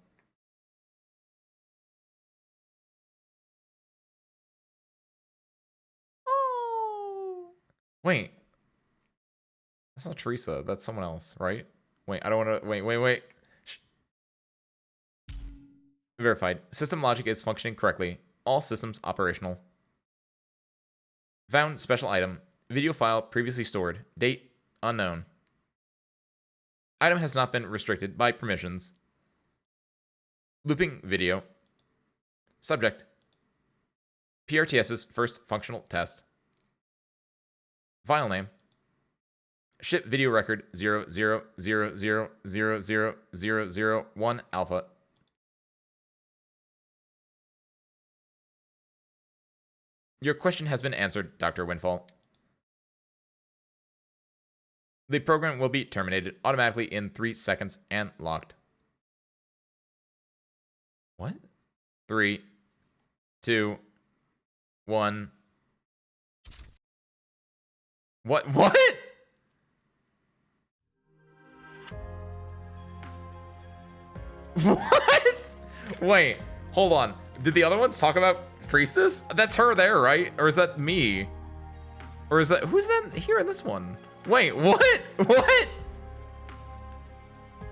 Oh. Wait. That's not Teresa. That's someone else, right? Wait, I don't want to... Wait. Verified. System logic is functioning correctly. All systems operational. Found special item. Video file previously stored. Date unknown. Item has not been restricted by permissions. Looping video. Subject. PRTS's first functional test. File name. Ship video record 000000001 alpha. Your question has been answered, Dr. Windfall. The program will be terminated automatically in 3 seconds and locked. What? 3, 2, 1. What? What? What? Wait, hold on. Did the other ones talk about Priestess? That's her there, right? Or is that me? Or is that... Who's that here in this one? Wait, what? What?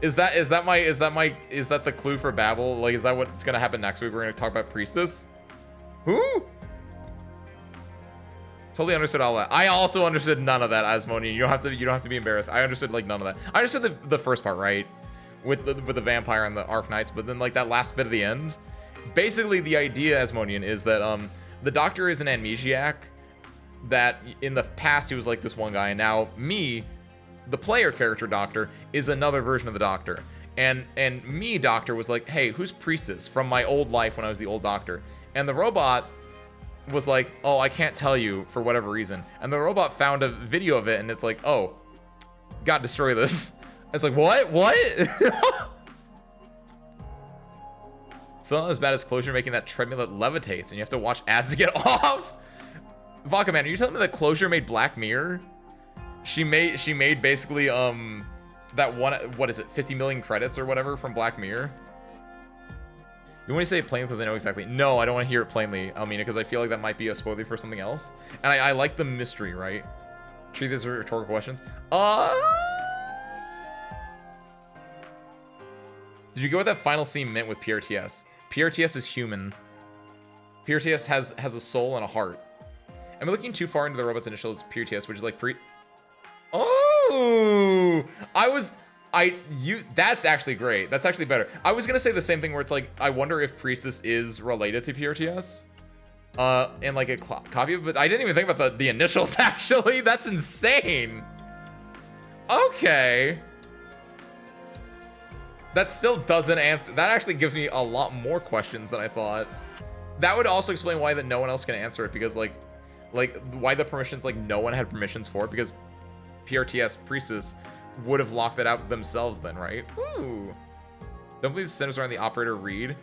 Is that the clue for Babel? Like, is that what's gonna happen next week? We're gonna talk about Priestess? Who? Totally understood all that. I also understood none of that, Asmoni. You don't have to be embarrassed. I understood like none of that. I understood the first part, right? With the vampire and the Arknights, but then like that last bit at the end. Basically, the idea, Asmonian, is that the Doctor is an amnesiac. That in the past he was like this one guy, and now me, the player character Doctor, is another version of the Doctor. And me, Doctor, was like, hey, who's Priestess from my old life when I was the old Doctor? And the robot was like, oh, I can't tell you for whatever reason. And the robot found a video of it, and it's like, oh, gotta destroy this. It's like, what? What? It's not as bad as Closure making that treadmill that levitates, and you have to watch ads to get off. Vodka Man, are you telling me that Closure made Black Mirror? She made basically that one, what is it, 50 million credits or whatever from Black Mirror? You want to say it plainly because I know exactly. No, I don't want to hear it plainly, Almina, because I feel like that might be a spoiler for something else. And I like the mystery, right? Treat these as rhetorical questions. Did you get what that final scene meant with PRTS? PRTS is human. PRTS has a soul and a heart. Am I looking too far into the robot's initials PRTS, which is like Oh! That's actually great. That's actually better. I was gonna say the same thing where it's like, I wonder if Priestess is related to PRTS. In like a copy, but I didn't even think about the initials actually. That's insane. Okay. That still doesn't answer. That actually gives me a lot more questions than I thought. That would also explain why that no one else can answer it, because like why the permissions, like no one had permissions for it, because PRTS Priestess would have locked that out themselves then, right? Ooh. Don't believe the centers are on the operator read.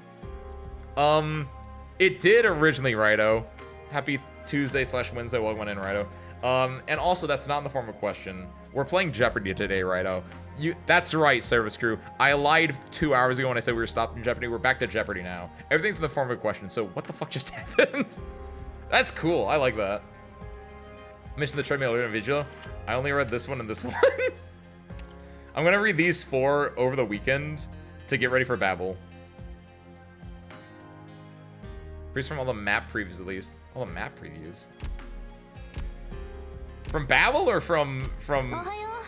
It did originally, Righto. Happy Tuesday / Wednesday. Welcome in, Righto. And also, that's not in the form of a question. We're playing Jeopardy today, Righto. That's right, service crew. I lied 2 hours ago when I said we were stopping Jeopardy. We're back to Jeopardy now. Everything's in the form of a question. So what the fuck just happened? That's cool. I like that. Mention the treadmill individual. I only read this one and this one. I'm gonna read these 4 over the weekend to get ready for Babel. Freeze from all the map previews, at least. All the map previews. From Babel or from...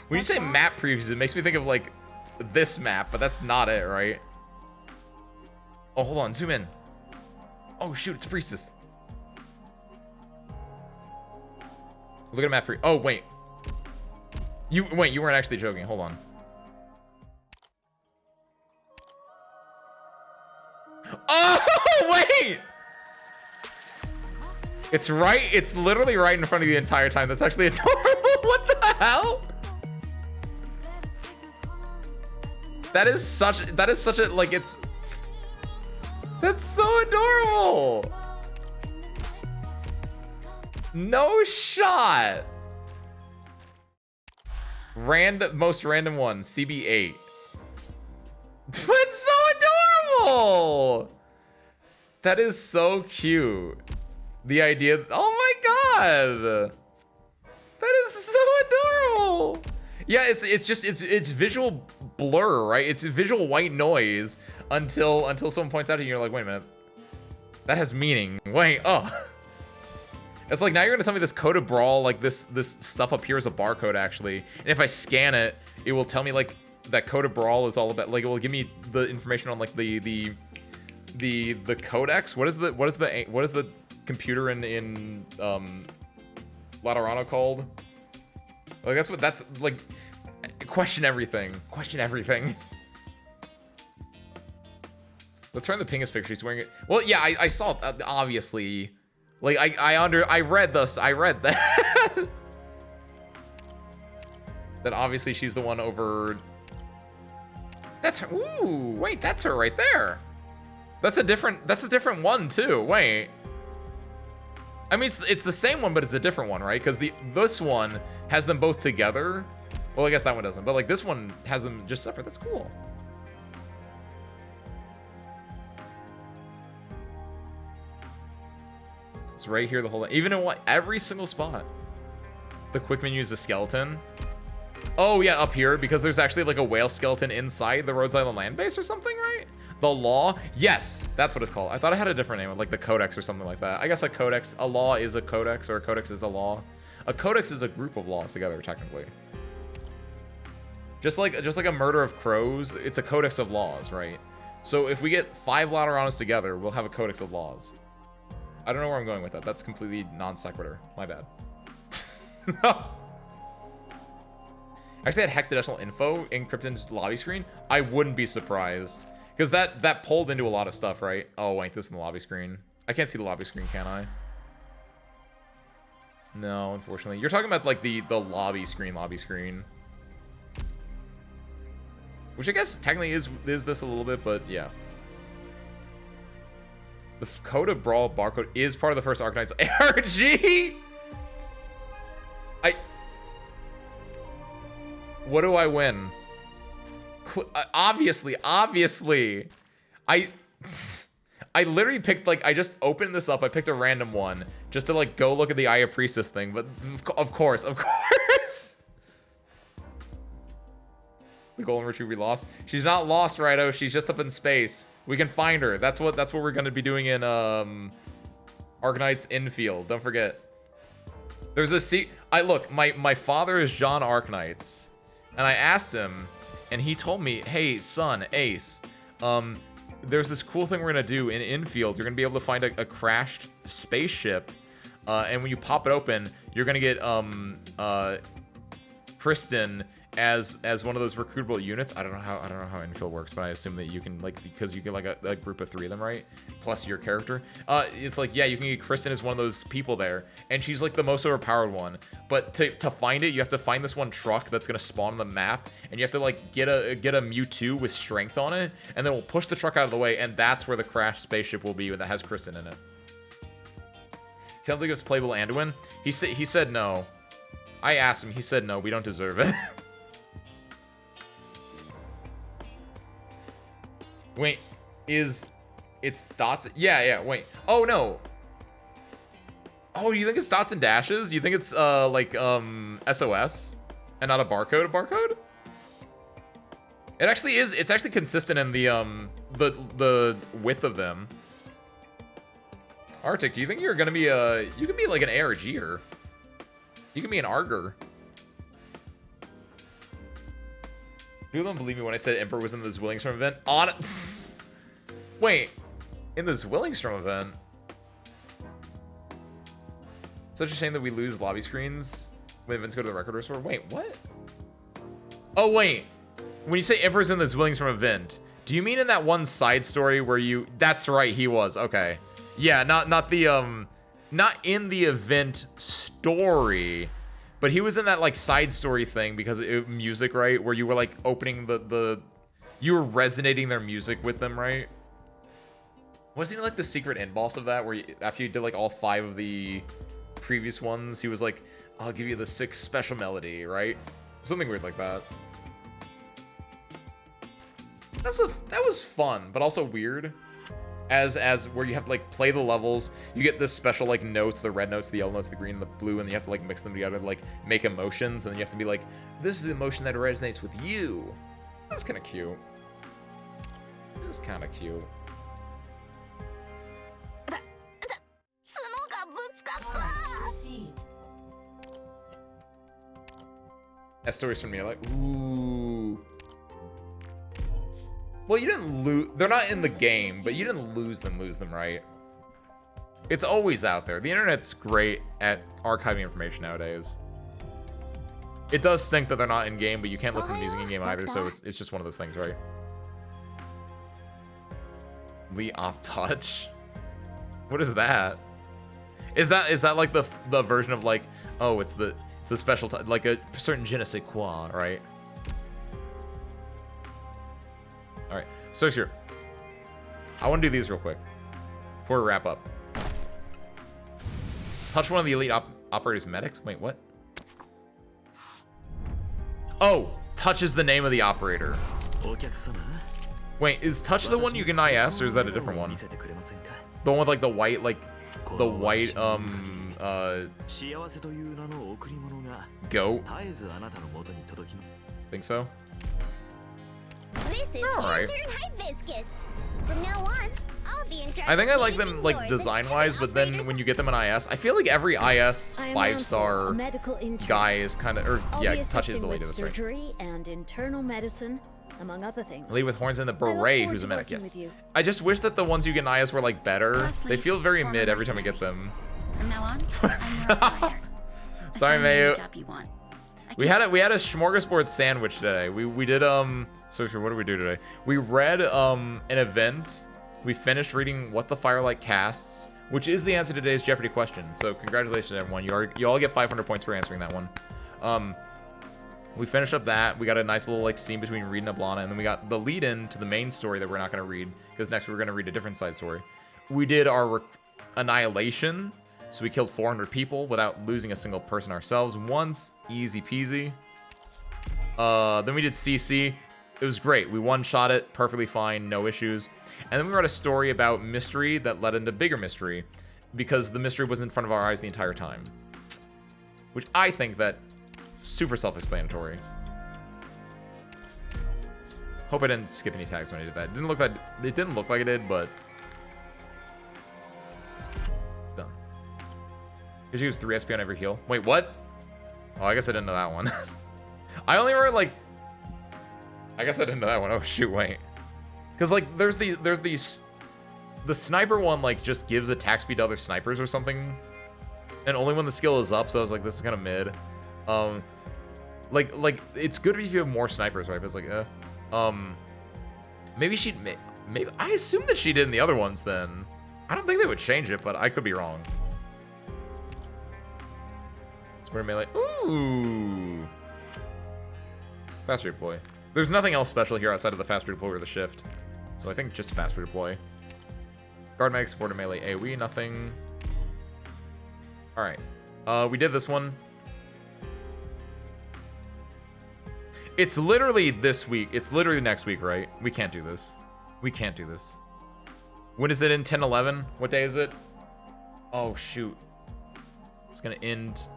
When you say map previews, it makes me think of, like, this map, but that's not it, right? Oh, hold on. Zoom in. Oh, shoot. It's a priestess. Look at a map preview. Oh, wait. You weren't actually joking. Hold on. Oh, wait! It's right. It's literally right in front of you the entire time. That's actually adorable. What the hell? That is such a, like, it's... That's so adorable. No shot. Most random one, CB8. That's so adorable. That is so cute. The idea, oh my god. That is so adorable. Yeah, it's visual blur, right? It's visual white noise until someone points out to you, you're like, wait a minute. That has meaning. Wait, oh. It's like, now you're gonna tell me this code of brawl, like this stuff up here is a barcode actually. And if I scan it, it will tell me like that code of brawl is all about, like, it will give me the information on like the codex. What is the computer in Laterano called? Like, that's like, question everything. Question everything. Let's turn the Pingus picture. He's wearing it. Well, yeah, I saw it, obviously. Like, I read this. I read that. That obviously she's the one over. That's her. Ooh, wait, that's her right there. That's a different one too. Wait. I mean, it's the same one, but it's a different one, right? Because this one has them both together. Well, I guess that one doesn't. But like this one has them just separate. That's cool. It's right here the whole time. Even in every single spot. The quick menu is a skeleton. Oh yeah, up here, because there's actually like a whale skeleton inside the Rhodes Island land base or something, right? The law? Yes, that's what it's called. I thought it had a different name, like the codex or something like that. I guess a law is a codex, or a codex is a law. A codex is a group of laws together, technically. Just like a murder of crows, it's a codex of laws, right? So if we get 5 Lateranos together, we'll have a codex of laws. I don't know where I'm going with that. That's completely non sequitur. My bad. Actually, had hexadecimal info in Krypton's lobby screen. I wouldn't be surprised. Because that pulled into a lot of stuff, right? Oh, wait, this is in the lobby screen. I can't see the lobby screen, can I? No, unfortunately. You're talking about, like, the lobby screen. Which I guess technically is this a little bit, but yeah. The code of brawl barcode is part of the first Arknights ARG. What do I win? Obviously. I literally picked, like, I just opened this up. I picked a random one just to, like, go look at the Aya Priestess thing. But of course. The golden retriever we lost. She's not lost, Righto. She's just up in space. We can find her. That's what we're gonna be doing in Arknights Infield. Don't forget. There's a look, my father is John Arknights. And I asked him, and he told me, hey, son, Ace, there's this cool thing we're gonna do in Infield. You're gonna be able to find a crashed spaceship, and when you pop it open, you're gonna get Kristen as one of those recruitable units. I don't know how infill works, but I assume that you can, like, because you get like a group of 3 of them, right? Plus your character. It's like, yeah, you can get Kristen as one of those people there, and she's like the most overpowered one. But to find it, you have to find this one truck that's gonna spawn on the map, and you have to like get a Mewtwo with strength on it, and then we'll push the truck out of the way, and that's where the crashed spaceship will be, that has Kristen in it. Sounds like it's playable Anduin. He said no. I asked him. He said no. We don't deserve it. Wait, it's dots? Yeah, wait. Oh, no. Oh, you think it's dots and dashes? You think it's, SOS? And not a barcode? A barcode? It actually is. It's actually consistent in the width of them. Arctic, do you think you're gonna be you can be like an A or a G-er. You can be an Arger. People don't believe me when I said Emperor was in the Zwillingstrom event. Wait, in the Zwillingstrom event? Such a shame that we lose lobby screens when events go to the record restore. Wait, what? Oh, wait. When you say Emperor's in the Zwillingstrom event, do you mean in that one side story where you... That's right, he was. Okay. Yeah, not in the event story, but he was in that like side story thing because music, right? Where you were like opening you were resonating their music with them, right? Wasn't even like the secret end boss of that, where after you did like all 5 of the previous ones, he was like, I'll give you the 6th special melody, right? Something weird like that. That was fun, but also weird. As where you have to like play the levels, you get this special like notes, the red notes, the yellow notes, the green, and the blue, and you have to like mix them together to like make emotions, and then you have to be like, this is the emotion that resonates with you. That's kind of cute. It's kind of cute. That story's from me, like, ooh. Well, you didn't lose. They're not in the game, but you didn't lose them, right? It's always out there. The internet's great at archiving information nowadays. It does stink that they're not in game, but you can't listen to music in game either, so it's just one of those things, right? Lee off touch. What is that? Is that like the version of like, oh, it's the special like a certain je ne sais quoi, right? All right, so sure. I want to do these real quick before we wrap up. Touch one of the elite operators medics. Wait, what? Oh, touch is the name of the operator. Wait, is touch the one you can IS, or is that a different one? The one with like the white goat. Think so? This is Alright. Hibiscus. From now on, I'll be in charge. I think I like of them managing like yours design-wise, and but then operators. when you get them in IS, I feel like every IS 5-star guy is kind of, or yeah, touch is the lead of this, right? Surgery and internal medicine, among other things. Lead with horns and the beret, who's a medic. Yes. I just wish that the ones you get in IS were like better. They feel very mid every time I get them. From now on, I'm your Sorry, Mayu. job you want. We had a smorgasbord sandwich today. We did so sure, what did we do today? We read an event. We finished reading What the Firelight Casts, which is the answer to today's Jeopardy question. So congratulations everyone. You all get 500 points for answering that one. We finished up that. We got a nice little like scene between Reed and Ablana, and then we got the lead in to the main story that we're not going to read because next we're going to read a different side story. We did our annihilation. So we killed 400 people without losing a single person ourselves once. Easy peasy. Then we did CC. It was great. We one-shot it perfectly fine, no issues. And then we wrote a story about mystery that led into bigger mystery because the mystery was in front of our eyes the entire time. Which I think that super self-explanatory. Hope I didn't skip any tags when I did that. It didn't look like it did, but done. Because she was 3 SP on every heal. Wait, what? Oh, I guess I didn't know that one. I only wrote like, I guess I didn't know that one. Oh shoot, wait. Because like there's the sniper one like just gives attack speed to other snipers or something, and only when the skill is up. So I was like, this is kind of mid. Like it's good if you have more snipers, right? But it's like, maybe maybe I assume that she did in the other ones. Then I don't think they would change it, but I could be wrong. Square melee. Ooh. Fast redeploy. There's nothing else special here outside of the fast redeploy or the shift. So I think just fast redeploy. Guard mag, supported melee AoE, nothing. Alright. We did this one. It's literally this week. It's literally next week, right? We can't do this. We can't do this. When is it in 10/11? What day is it? Oh, shoot. It's gonna end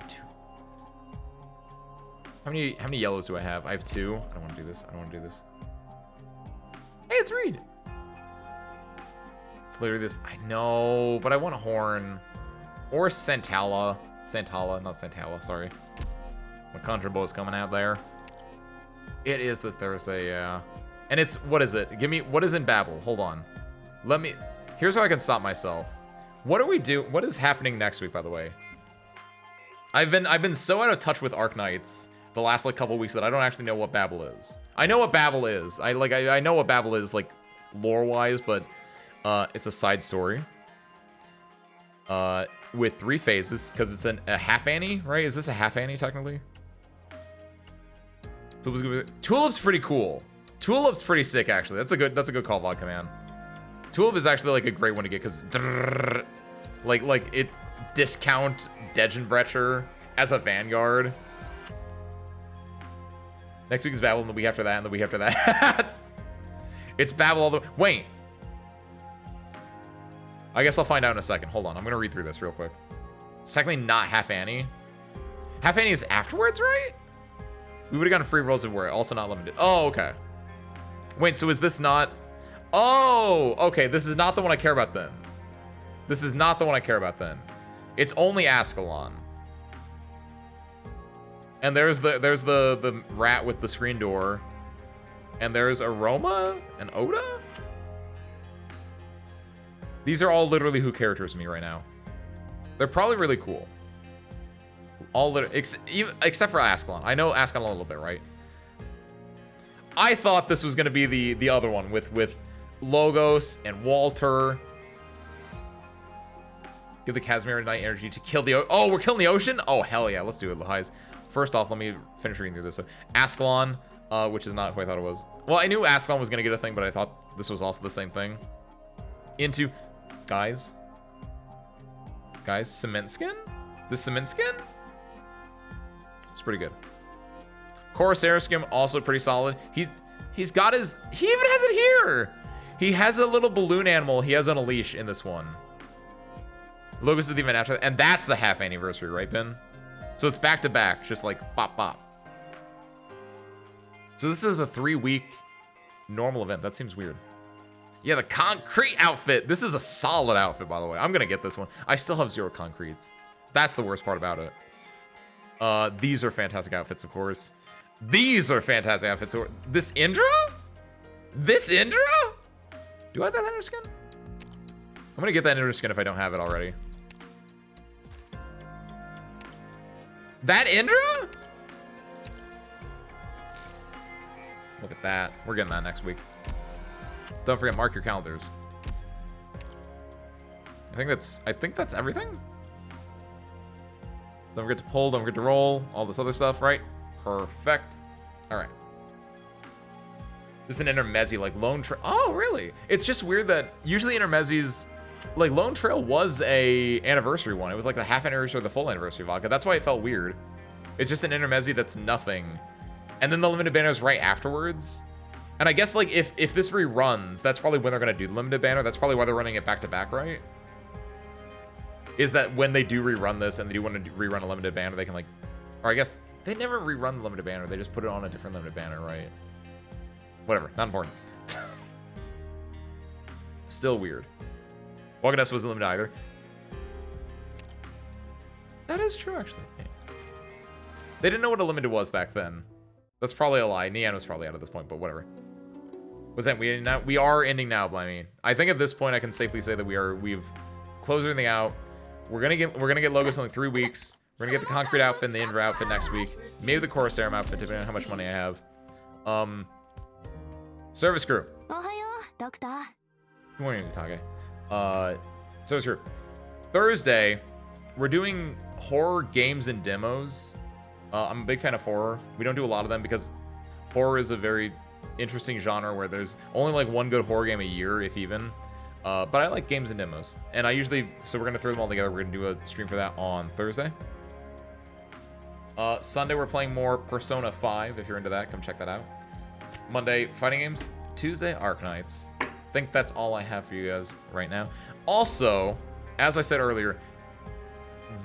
in 2. How many yellows do I have? I have 2. I don't want to do this. I don't want to do this. Hey, it's Reed. It's literally this. I know, but I want a horn. Or Santala. Santala, not Santala, sorry. My Contra Bow is coming out there. It is the Thursday, yeah. And it's, what is it? Give me, what is in Babel? Hold on. Let me, here's how I can stop myself. What do we do? What is happening next week, by the way? I've been so out of touch with Arknights the last like couple weeks that I don't actually know what Babel is. I know what Babel is. I know what Babel is like lore-wise, but it's a side story. With 3 phases, because it's a half Annie, right? Is this a half Annie technically? Tulip's pretty cool. Tulip's pretty sick actually. That's a good call, Vodka Man. Tulip is actually like a great one to get because like it discount Degenbrecher as a Vanguard. Next week is Babel, and the week after that, and the week after that. It's Babel all the wait. I guess I'll find out in a second. Hold on, I'm gonna read through this real quick. It's technically not half Annie. Half Annie is afterwards, right? We would have gotten free rolls if we're also not limited. Oh, okay. Wait, so is this not? Oh, okay. This is not the one I care about then. This is not the one I care about then. It's only Ascalon. And there's the rat with the screen door. And there's Aroma and Oda? These are all literally who characters to me right now. They're probably really cool. All except for Ascalon. I know Ascalon a little bit, right? I thought this was gonna be the other one with Logos and Walter. Give the Casimir Knight energy to kill the oh, we're killing the ocean? Oh hell yeah, let's do it, Lahais. First off, let me finish reading through this. So, Ascalon, which is not who I thought it was. Well, I knew Ascalon was gonna get a thing, but I thought this was also the same thing. Into guys, cement skin? The cement skin? It's pretty good. Corsair skin also pretty solid. He's got his, he even has it here. He has a little balloon animal he has on a leash in this one. Logos is even after that, and that's the half anniversary, right, Ben? So it's back to back, just like bop bop. So this is a 3-week normal event. That seems weird. Yeah, the concrete outfit. This is a solid outfit, by the way. I'm gonna get this one. I still have 0 concretes. That's the worst part about it. These are fantastic outfits, of course. These are fantastic outfits. This Indra? This Indra? Do I have that Indra skin? I'm gonna get that Indra skin if I don't have it already. That Indra? Look at that. We're getting that next week. Don't forget, mark your calendars. I think that's everything. Don't forget to pull, don't forget to roll, all this other stuff, right? Perfect. All right. This is an intermezzi, like Lone Trail. Oh, really? It's just weird that usually intermezzis, like Lone Trail was a anniversary one. It was like the half anniversary or the full anniversary vodka. That's why it felt weird. It's just an intermezzi that's nothing. And then the limited banner is right afterwards. And I guess like if this reruns, that's probably when they're gonna do the limited banner. That's probably why they're running it back to back, right? Is that when they do rerun this and they do want to rerun a limited banner, they can like, or I guess they never rerun the limited banner. They just put it on a different limited banner, right? Whatever, not important. Still weird. Walkeness wasn't limited either. That is true, actually. They didn't know what a limited was back then. That's probably a lie. Neon was probably out at this point, but whatever. Was that we are ending now, Blimey. I think at this point I can safely say that we've closed everything out. We're gonna get Logos in like 3 weeks. We're gonna get the concrete outfit and the Inver outfit next week. Maybe the Corsair outfit, depending on how much money I have. Service crew. Good morning, Utage. Service crew. Thursday, we're doing horror games and demos. I'm a big fan of horror. We don't do a lot of them because horror is a very interesting genre where there's only like one good horror game a year, if even. But I like games and demos. And I usually, so we're going to throw them all together. We're going to do a stream for that on Thursday. Sunday, we're playing more Persona 5. If you're into that, come check that out. Monday, fighting games. Tuesday, Arknights. I think that's all I have for you guys right now. Also, as I said earlier,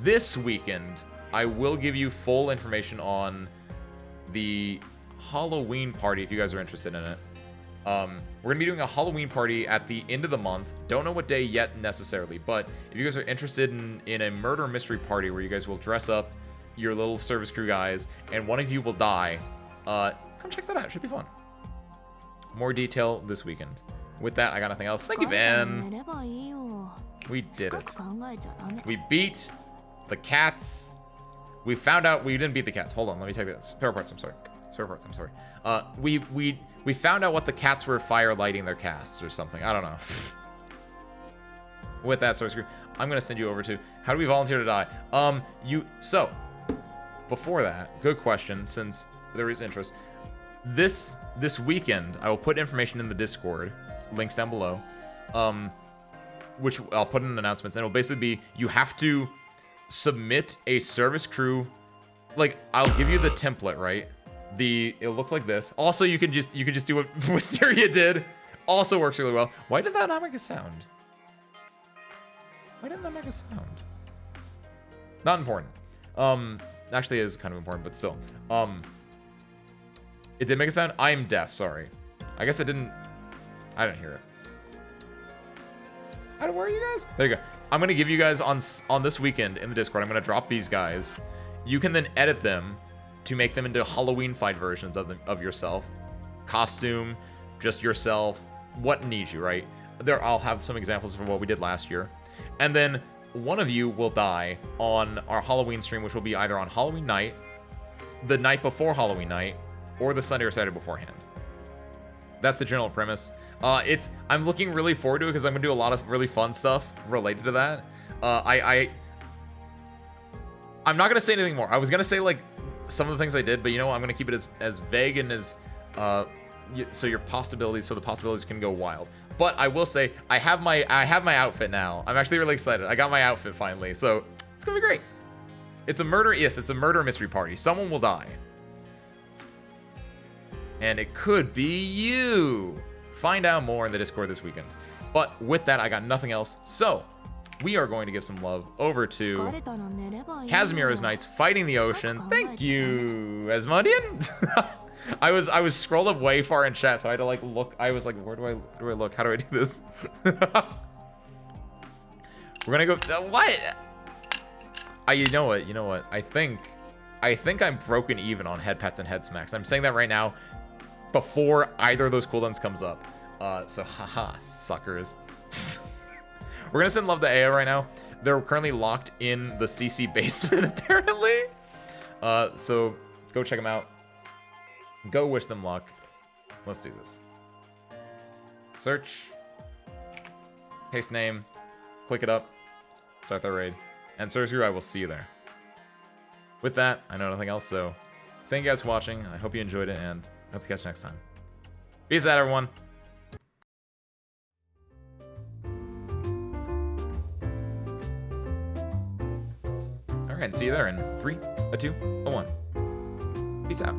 this weekend, I will give you full information on the Halloween party if you guys are interested in it. We're going to be doing a Halloween party at the end of the month. Don't know what day yet necessarily, but if you guys are interested in a murder mystery party where you guys will dress up your little service crew guys and one of you will die, come check that out. It should be fun. More detail this weekend. With that, I got nothing else. Thank you, Van. We did it. We beat the cats. We found out we didn't beat the cats. Hold on, let me take this. Spare parts, I'm sorry. Spare parts, I'm sorry. We found out what the cats were fire lighting their casts or something. I don't know. With that, sorry, I'm gonna send you over to how do we volunteer to die? So before that, good question, since there is interest. This weekend, I will put information in the Discord, links down below, which I'll put in announcements, and it'll basically be you have to submit a service crew. Like, I'll give you the template, right? It'll look like this. Also, you could just do what Wisteria did. Also works really well. Why did that not make a sound? Why didn't that make a sound? Not important. Actually, it is kind of important, but still. It did make a sound. I am deaf. Sorry. I guess I didn't hear it. Where are you guys? There you go. I'm gonna give you guys on this weekend in the Discord. I'm gonna drop these guys. You can then edit them to make them into Halloween-fied versions of yourself. Costume, just yourself. What needs you, right? There, I'll have some examples of what we did last year, and then one of you will die on our Halloween stream, which will be either on Halloween night, the night before Halloween night, or the Sunday or Saturday beforehand. That's the general premise. I'm looking really forward to it because I'm gonna do a lot of really fun stuff related to that. I'm not gonna say anything more. I was gonna say like some of the things I did, but you know what? I'm gonna keep it as vague and as so the possibilities can go wild. But I will say I have my outfit now. I'm actually really excited. I got my outfit finally, so it's gonna be great. It's a murder mystery party. Someone will die. And it could be you. Find out more in the Discord this weekend. But with that, I got nothing else. So we are going to give some love over to Casimiro's Knights fighting the ocean. Thank you, Asmodean. I was scrolled up way far in chat, so I had to like look. I was like, where do I look? How do I do this? We're gonna go. What? You know what? I think I'm broken even on head pats and head smacks. I'm saying that right now, before either of those cooldowns comes up. So haha, suckers. We're gonna send love to Aya right now. They're currently locked in the CC basement apparently. So go check them out. Go wish them luck. Let's do this. Search. Paste name. Click it up. Start that raid. And Service Crew, I will see you there. With that, I know nothing else, so thank you guys for watching. I hope you enjoyed it, and I hope to catch you next time. Peace out, everyone. Alright, see you there in 3, a 2, a 1. Peace out.